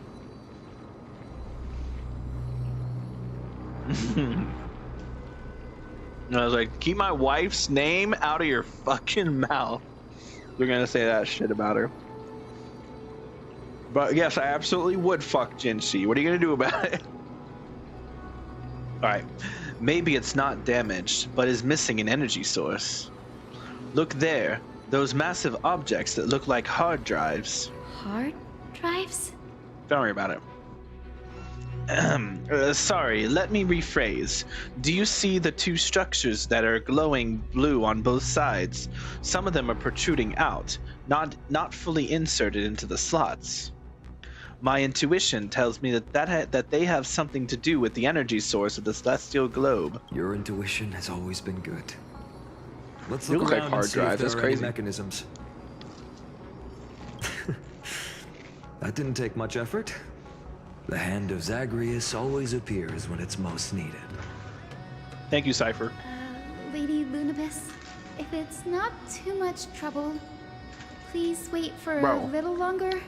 And I was like, keep my wife's name out of your fucking mouth. You're gonna say that shit about her. But yes, I absolutely would fuck Jinxie. What are you gonna do about it? Alright. Maybe it's not damaged, but is missing an energy source. Look there. Those massive objects that look like hard drives. Hard drives? Don't worry about it. Sorry, let me rephrase. Do you see the two structures that are glowing blue on both sides? Some of them are protruding out, not fully inserted into the slots. My intuition tells me that they have something to do with the energy source of the celestial globe. Your intuition has always been good. Let's You look look like around hard and see if drive, there that's are any crazy. mechanisms. That didn't take much effort. The hand of Zagreus always appears when it's most needed. Thank you, Cypher. Lady Lunabis, if it's not too much trouble, please wait for Bro. a little longer.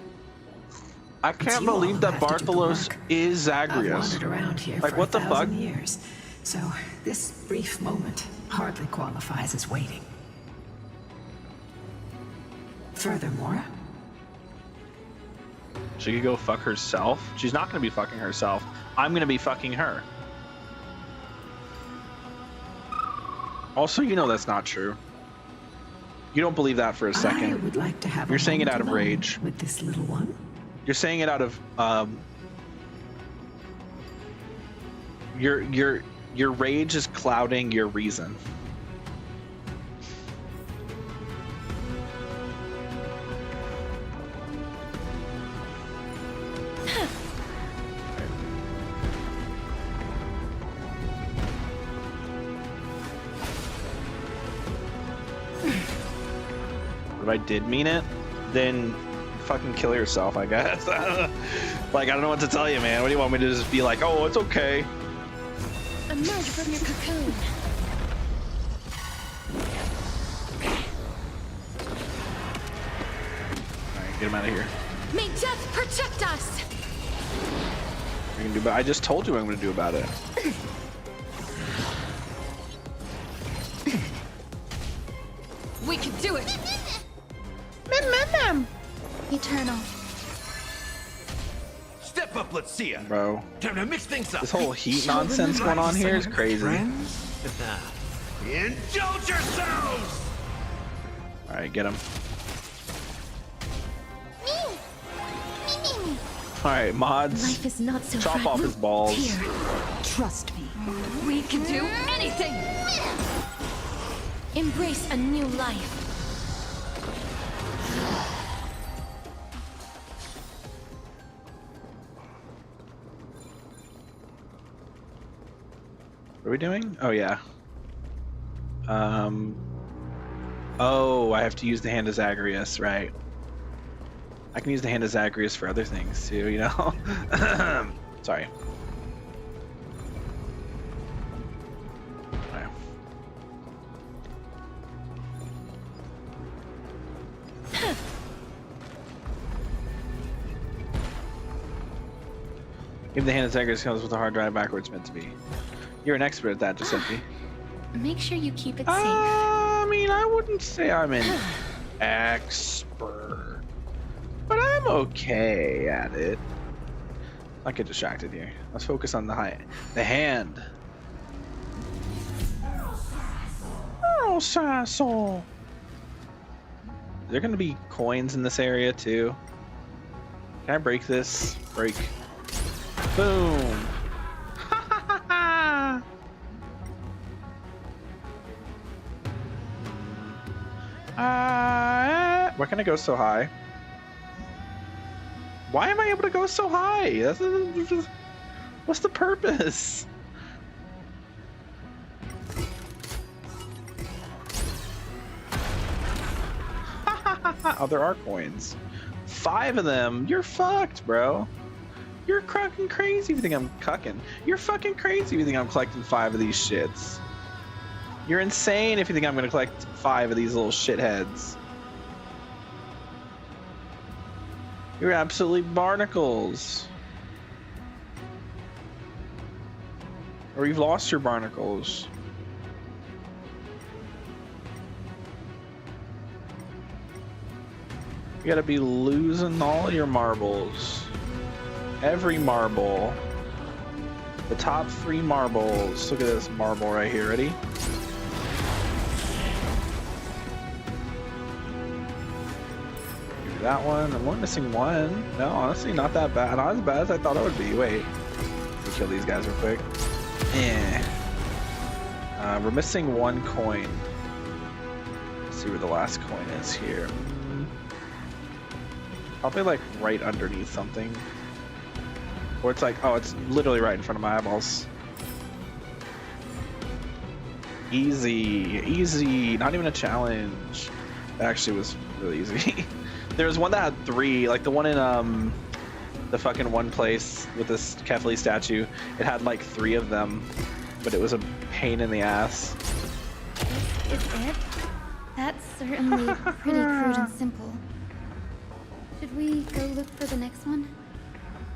I It's can't you all believe who that have to do the Bartholos work. is I've Zagreus. wandered around here Like, for what the fuck? 1,000 years, so this brief moment hardly qualifies as waiting. Furthermore, She could go fuck herself. She's not gonna be fucking herself. I'm gonna be fucking her. Also, you know that's not true. You don't believe that for a second. I would like to have You're a saying it moment out of alone rage. with this little one. You're saying it out of your rage is clouding your reason. If I did mean it, then fucking kill yourself, I guess. Like, I don't know what to tell you, man. What do you want me to just be like, oh, it's okay? Emerge from your cocoon. Alright, get him out of here. May death protect us. I can do, but I just told you what I'm gonna do about it. We can do it. Eternal. Step up, let's see ya. Bro. Time to mix things up. This whole heat nonsense going on here is crazy. Indulge yourselves! Alright, get him. Alright, mods. Life is not so Chop off his balls. Here, trust me. We can do anything. Embrace a new life. What are we doing? Oh, yeah. Oh, I have to use the Hand of Zagreus, right. I can use the Hand of Zagreus for other things, too, you know? Sorry. Okay. Even the Hand of Zagreus comes with a hard drive backwards meant to be. You're an expert at that, Giuseppe. Make sure you keep it safe. I mean, I wouldn't say I'm an expert, but I'm okay at it. I'll get distracted here. Let's focus on the hand. Oh, Sassel. Is there gonna be coins in this area too? Can I break this? Break. Boom. Why can I go so high? Why am I able to go so high? What's the purpose? Oh, there are coins. 5 of them. You're fucked, bro. You're fucking crazy if you think I'm cucking. You're fucking crazy if you think I'm collecting 5 of these shits. You're insane if you think I'm gonna collect 5 of these little shitheads. You're absolutely barnacles. Or you've lost your barnacles. You gotta be losing all your marbles. Every marble. The top 3 marbles. Look at this marble right here. Ready? that one. I'm only missing one. No, honestly, not that bad. Not as bad as I thought it would be. Wait. Let me kill these guys real quick. We're missing one coin. Let's see where the last coin is here. Probably like right underneath something. Or it's like, oh, it's literally right in front of my eyeballs. Easy, easy. Not even a challenge. That actually was really easy. There was one that had 3, like the one in the fucking one place with this Kefli statue. It had like 3 of them, but it was a pain in the ass. This is it? That's certainly pretty crude and simple. Should we go look for the next one?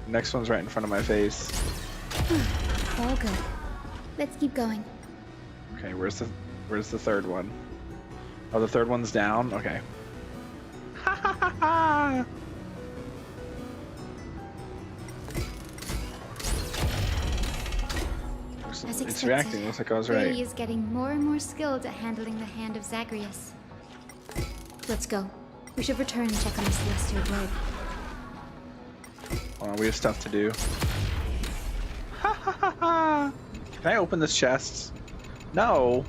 Next one's right in front of my face. All good. Let's keep going. Okay, where's the third one? Oh, the third one's down? Okay. As It's reacting, looks like I was right. Brady is getting more and more skilled at handling the hand of Zagreus. Let's go. We should return and check on the celestial globe. Hold on, we have stuff to do. Can I open this chest? No,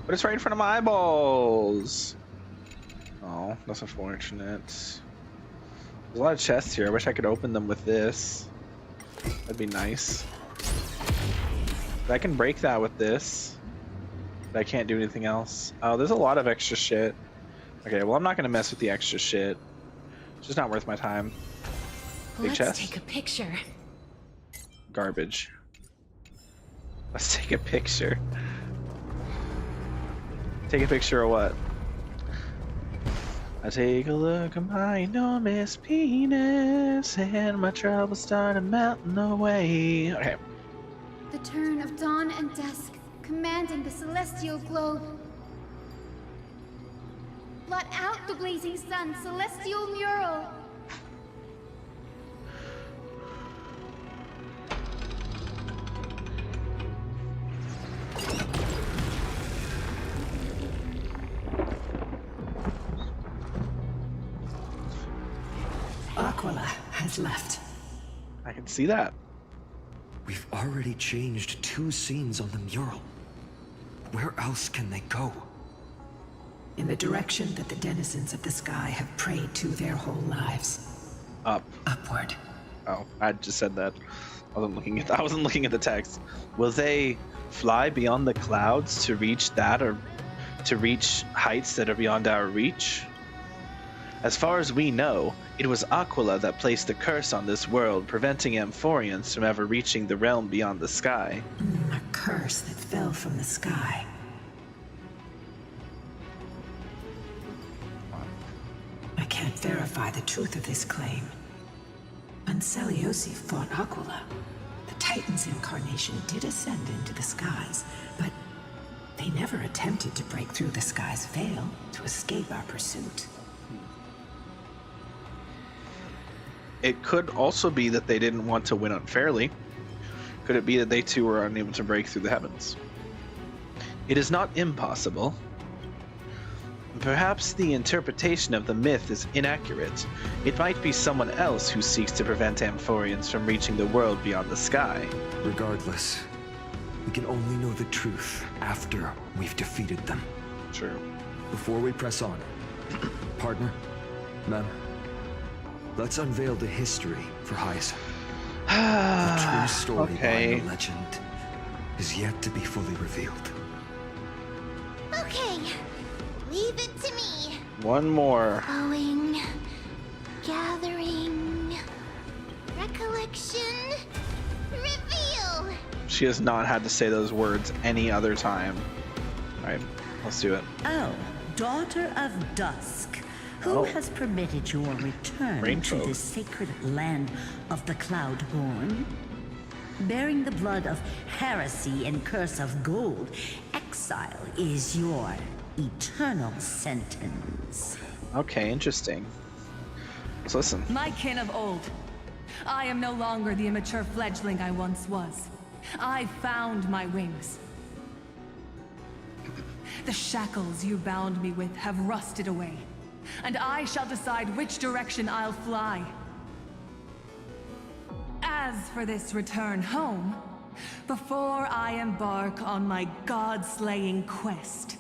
but it's right in front of my eyeballs. Oh, that's unfortunate. There's a lot of chests here. I wish I could open them with this. That'd be nice. But I can break that with this, but I can't do anything else. Oh, there's a lot of extra shit. Okay, well, I'm not gonna mess with the extra shit. It's just not worth my time. Big chest. Take a picture. Garbage. Let's take a picture. Take a picture of what? I take a look at my enormous penis and my troubles started melting away. Okay. The turn of dawn and dusk, commanding the celestial globe. Blot out the blazing sun, celestial mural. Aquila has left. I can see that. We've already changed 2 scenes on the mural. Where else can they go? In the direction that the denizens of the sky have prayed to their whole lives. Up. Upward. Oh, I just said that. I wasn't looking at the text. Will they fly beyond the clouds to reach that, or to reach heights that are beyond our reach? As far as we know, it was Aquila that placed the curse on this world, preventing Amphoreans from ever reaching the realm beyond the sky. A curse that fell from the sky. I can't verify the truth of this claim. When Seleucid fought Aquila, the Titan's incarnation did ascend into the skies, but they never attempted to break through the sky's veil to escape our pursuit. It could also be that they didn't want to win unfairly. Could it be that they too were unable to break through the heavens? It is not impossible. Perhaps the interpretation of the myth is inaccurate. It might be someone else who seeks to prevent Amphoreans from reaching the world beyond the sky. Regardless, we can only know the truth after we've defeated them. True. Before we press on, partner, ma'am, let's unveil the history for Hyacinth. The true story behind the legend is yet to be fully revealed. Okay, leave it to me. One more. Flowing, gathering, recollection, reveal. She has not had to say those words any other time. Alright, let's do it. Oh, daughter of dusk. Who has permitted your return to this sacred land of the Cloudborn? Bearing the blood of heresy and curse of gold, exile is your eternal sentence. Okay, interesting. Let's listen. My kin of old. I am no longer the immature fledgling I once was. I found my wings. The shackles you bound me with have rusted away. and I shall decide which direction I'll fly. As for this return home, before I embark on my god-slaying quest,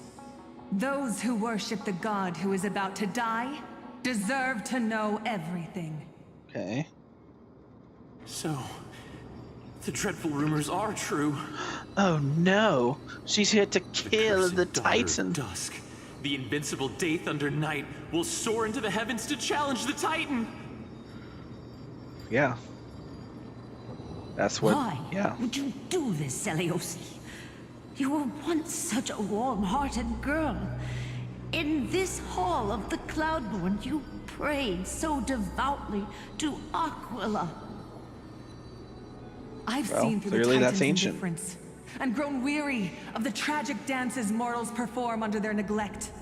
those who worship the god who is about to die deserve to know everything. Okay. So, the dreadful rumors are true. Oh no, she's here to kill the Titan. Dusk, the invincible Day Thunder Knight, will soar into the heavens to challenge the Titan. Yeah. That's what. Why would you do this, Seliosi? You were once such a warm-hearted girl. In this hall of the Cloudborn, you prayed so devoutly to Aquila. I've Well, seen through the clearly Titan's that's ancient. indifference and grown weary of the tragic dances mortals perform under their neglect.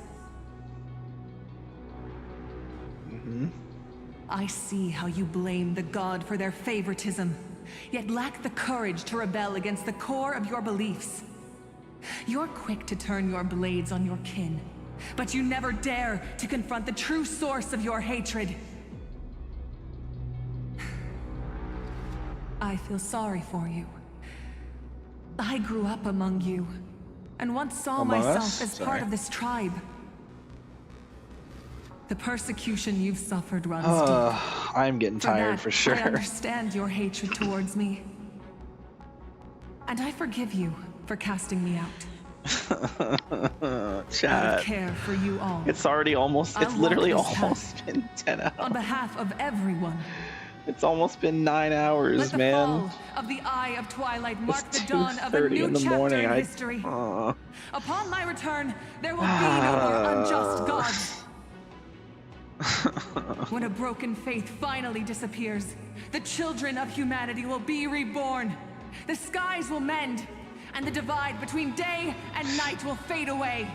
I see how you blame the god for their favoritism, yet lack the courage to rebel against the core of your beliefs. You're quick to turn your blades on your kin, but you never dare to confront the true source of your hatred. I feel sorry for you. I grew up among you, and once saw Among myself us? as part Sorry. of this tribe. The persecution you've suffered runs deep. I'm getting tired that, for sure. I understand your hatred towards me. And I forgive you for casting me out. Out Chat. of care for you all. It's already almost. It's I'll literally walk this almost path been 10 hours. on behalf of everyone. It's almost been 9 Let hours, the man. fall of the Eye of Twilight mark It's the dawn of a 2:30 new in the chapter morning. in I- history. Upon my return, there will be no more unjust gods. When a broken faith finally disappears, the children of humanity will be reborn. The skies will mend, and the divide between day and night will fade away.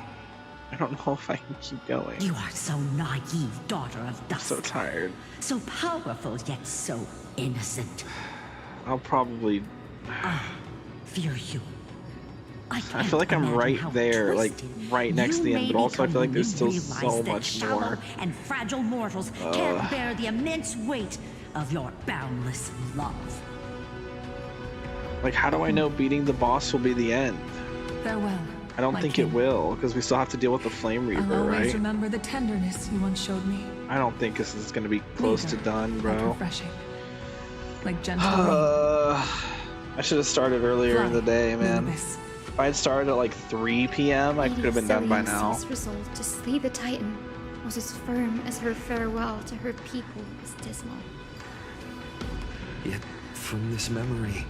I don't know if I can keep going. You are so naive, daughter of dusk. So tired. So powerful, yet so innocent. I'll probably. Fear you. I feel like I'm right there, like right next to the end, but also I feel like there's still so much more. And fragile mortals can't bear the immense weight of your boundless love. Like, how do I know beating the boss will be the end? Farewell. I don't my think king. it will, because we still have to deal with the Flame I'll Reaper, always right? remember the tenderness you once showed me. I don't think this is gonna be close to done, Like bro. refreshing. Like gentle rain. I should have started earlier in the day, man. Luminous. If I had started at like 3 p.m., I could have been done by now. Celios's resolve to slay the Titan was as firm as her farewell to her people was dismal. Yet, from this memory,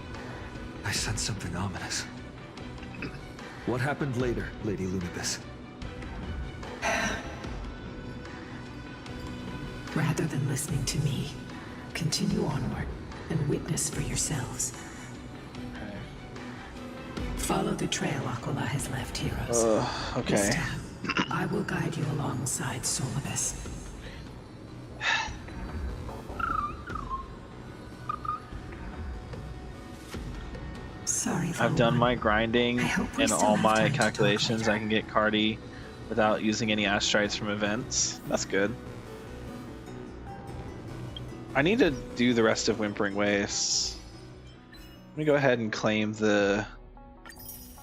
I sense something ominous. What happened later, Lady Lunibus? Rather than listening to me, continue onward and witness for yourselves. Follow the trail Aquila has left, heroes. Okay. This time, I will guide you alongside Solibus. Sorry, I've done my grinding we and still all have my time to talk calculations. I can get Cardi without using any astrites from events. That's good. I need to do the rest of Whimpering Wastes. Let me go ahead and claim the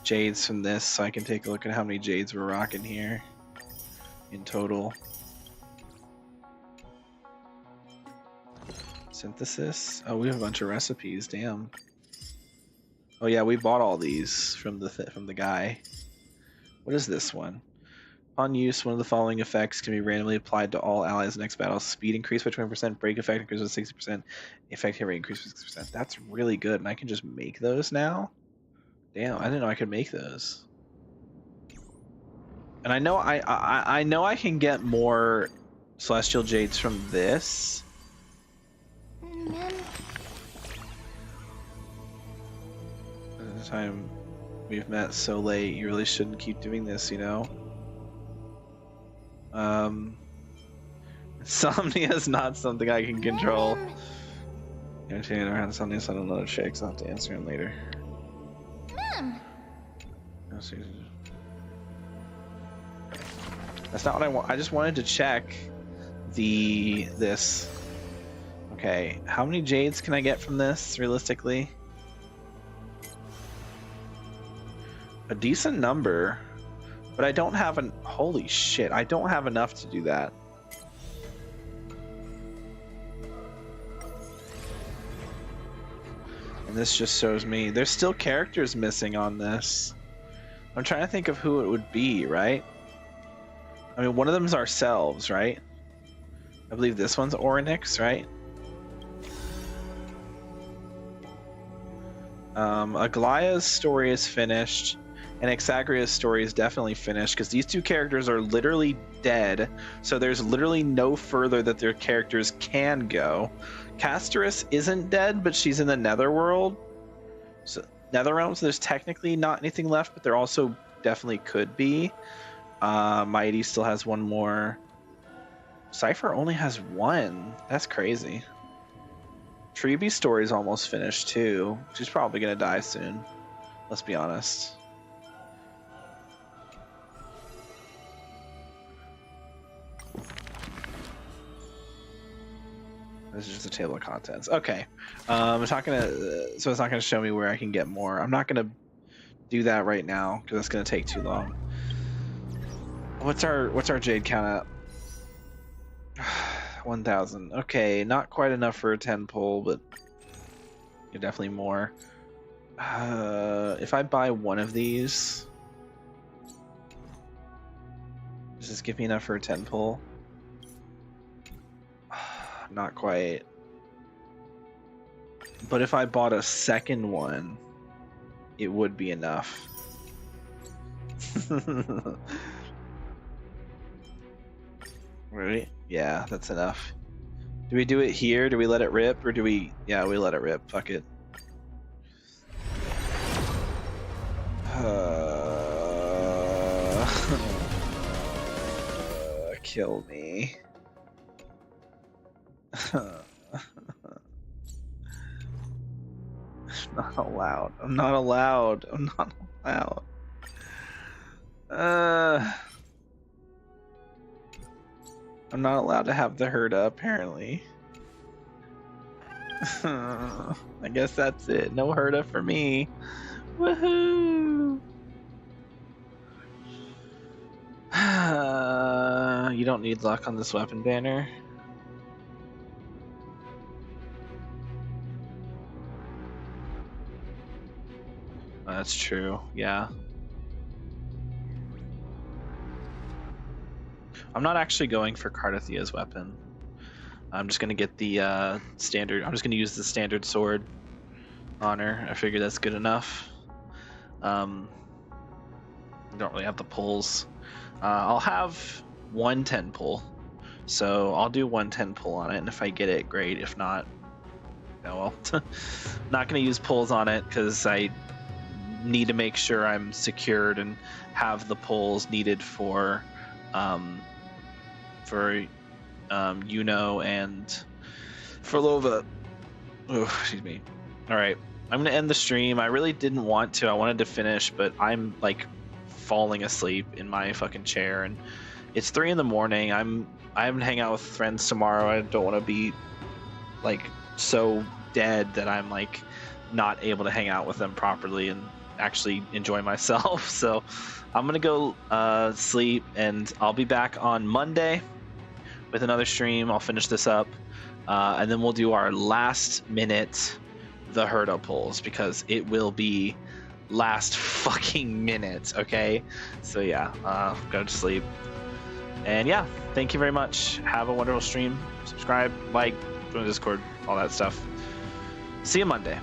jades from this so I can take a look at how many jades we're rocking here in total. Synthesis. Oh, we have a bunch of recipes. Damn. Oh yeah, we bought all these from the guy. What is this one? Upon use, one of the following effects can be randomly applied to all allies in next battle. Speed increased by 20%, break effect increased by 60%, effect hit rate increased by 60%. That's really good, and I can just make those now? Damn, I didn't know I could make those. And I know I know I can get more Celestial Jades from this. Man, At the time we've met so late, you really shouldn't keep doing this, you know? Insomnia is not something I can control. Entertaining around insomnia, so I don't know the checks. I'll have to answer him later. Ma'am. That's not what I want. I just wanted to check this. Okay, how many jades can I get from this realistically? A decent number, but I don't have an holy shit, I don't have enough to do that. And this just shows me there's still characters missing on this. I'm trying to think of who it would be, right? I mean, one of them is ourselves, right? I believe this one's Orynyx, right? Aglaya's story is finished, and Exagria's story is definitely finished, because these two characters are literally dead, so there's literally no further that their characters can go. Castorus isn't dead, but she's in the Netherworld. So Netherrealm, so there's technically not anything left, but there also definitely could be. Mighty still has one more. Cypher only has one. That's crazy. Treebe's story is almost finished too. She's probably gonna die soon. Let's be honest. This is just a table of contents. Okay. It's not gonna. So it's not gonna show me where I can get more. I'm not gonna do that right now because that's gonna take too long. What's our jade count at? 1,000. Okay, not quite enough for a 10 pull, but definitely more. If I buy one of these, does this give me enough for a 10 pull? Not quite. But if I bought a second one, it would be enough. Right? Yeah, that's enough. Do we do it here? Do we let it rip? Or do we... Yeah, we let it rip. Fuck it. Kill me. I'm not allowed. I'm not allowed. I'm not allowed. I'm not allowed to have the Herda, apparently. I guess that's it. No Herda for me. Woohoo! You don't need luck on this weapon banner. That's true, yeah. I'm not actually going for Cardathia's weapon. I'm just gonna get the standard. I'm just gonna use the standard sword on her. I figure that's good enough. I don't really have the pulls. I'll have 110 pull, so I'll do 110 pull on it, and if I get it, great. If not, oh well. Not gonna use pulls on it because I need to make sure I'm secured and have the pulls needed for Yuno and for Lova. Oh, excuse me. All right, I'm gonna end the stream. I really didn't want to. I wanted to finish, but I'm like falling asleep in my fucking chair, and it's 3 in the morning. I haven't hang out with friends tomorrow. I don't want to be like so dead that I'm like not able to hang out with them properly and actually enjoy myself. So I'm gonna go sleep, and I'll be back on Monday with another stream. I'll finish this up, and then we'll do our last minute the Herda pulls, because it will be last fucking minute. Okay, so yeah, go to sleep, and yeah, thank you very much. Have a wonderful stream. Subscribe, like, join the Discord, all that stuff. See you Monday.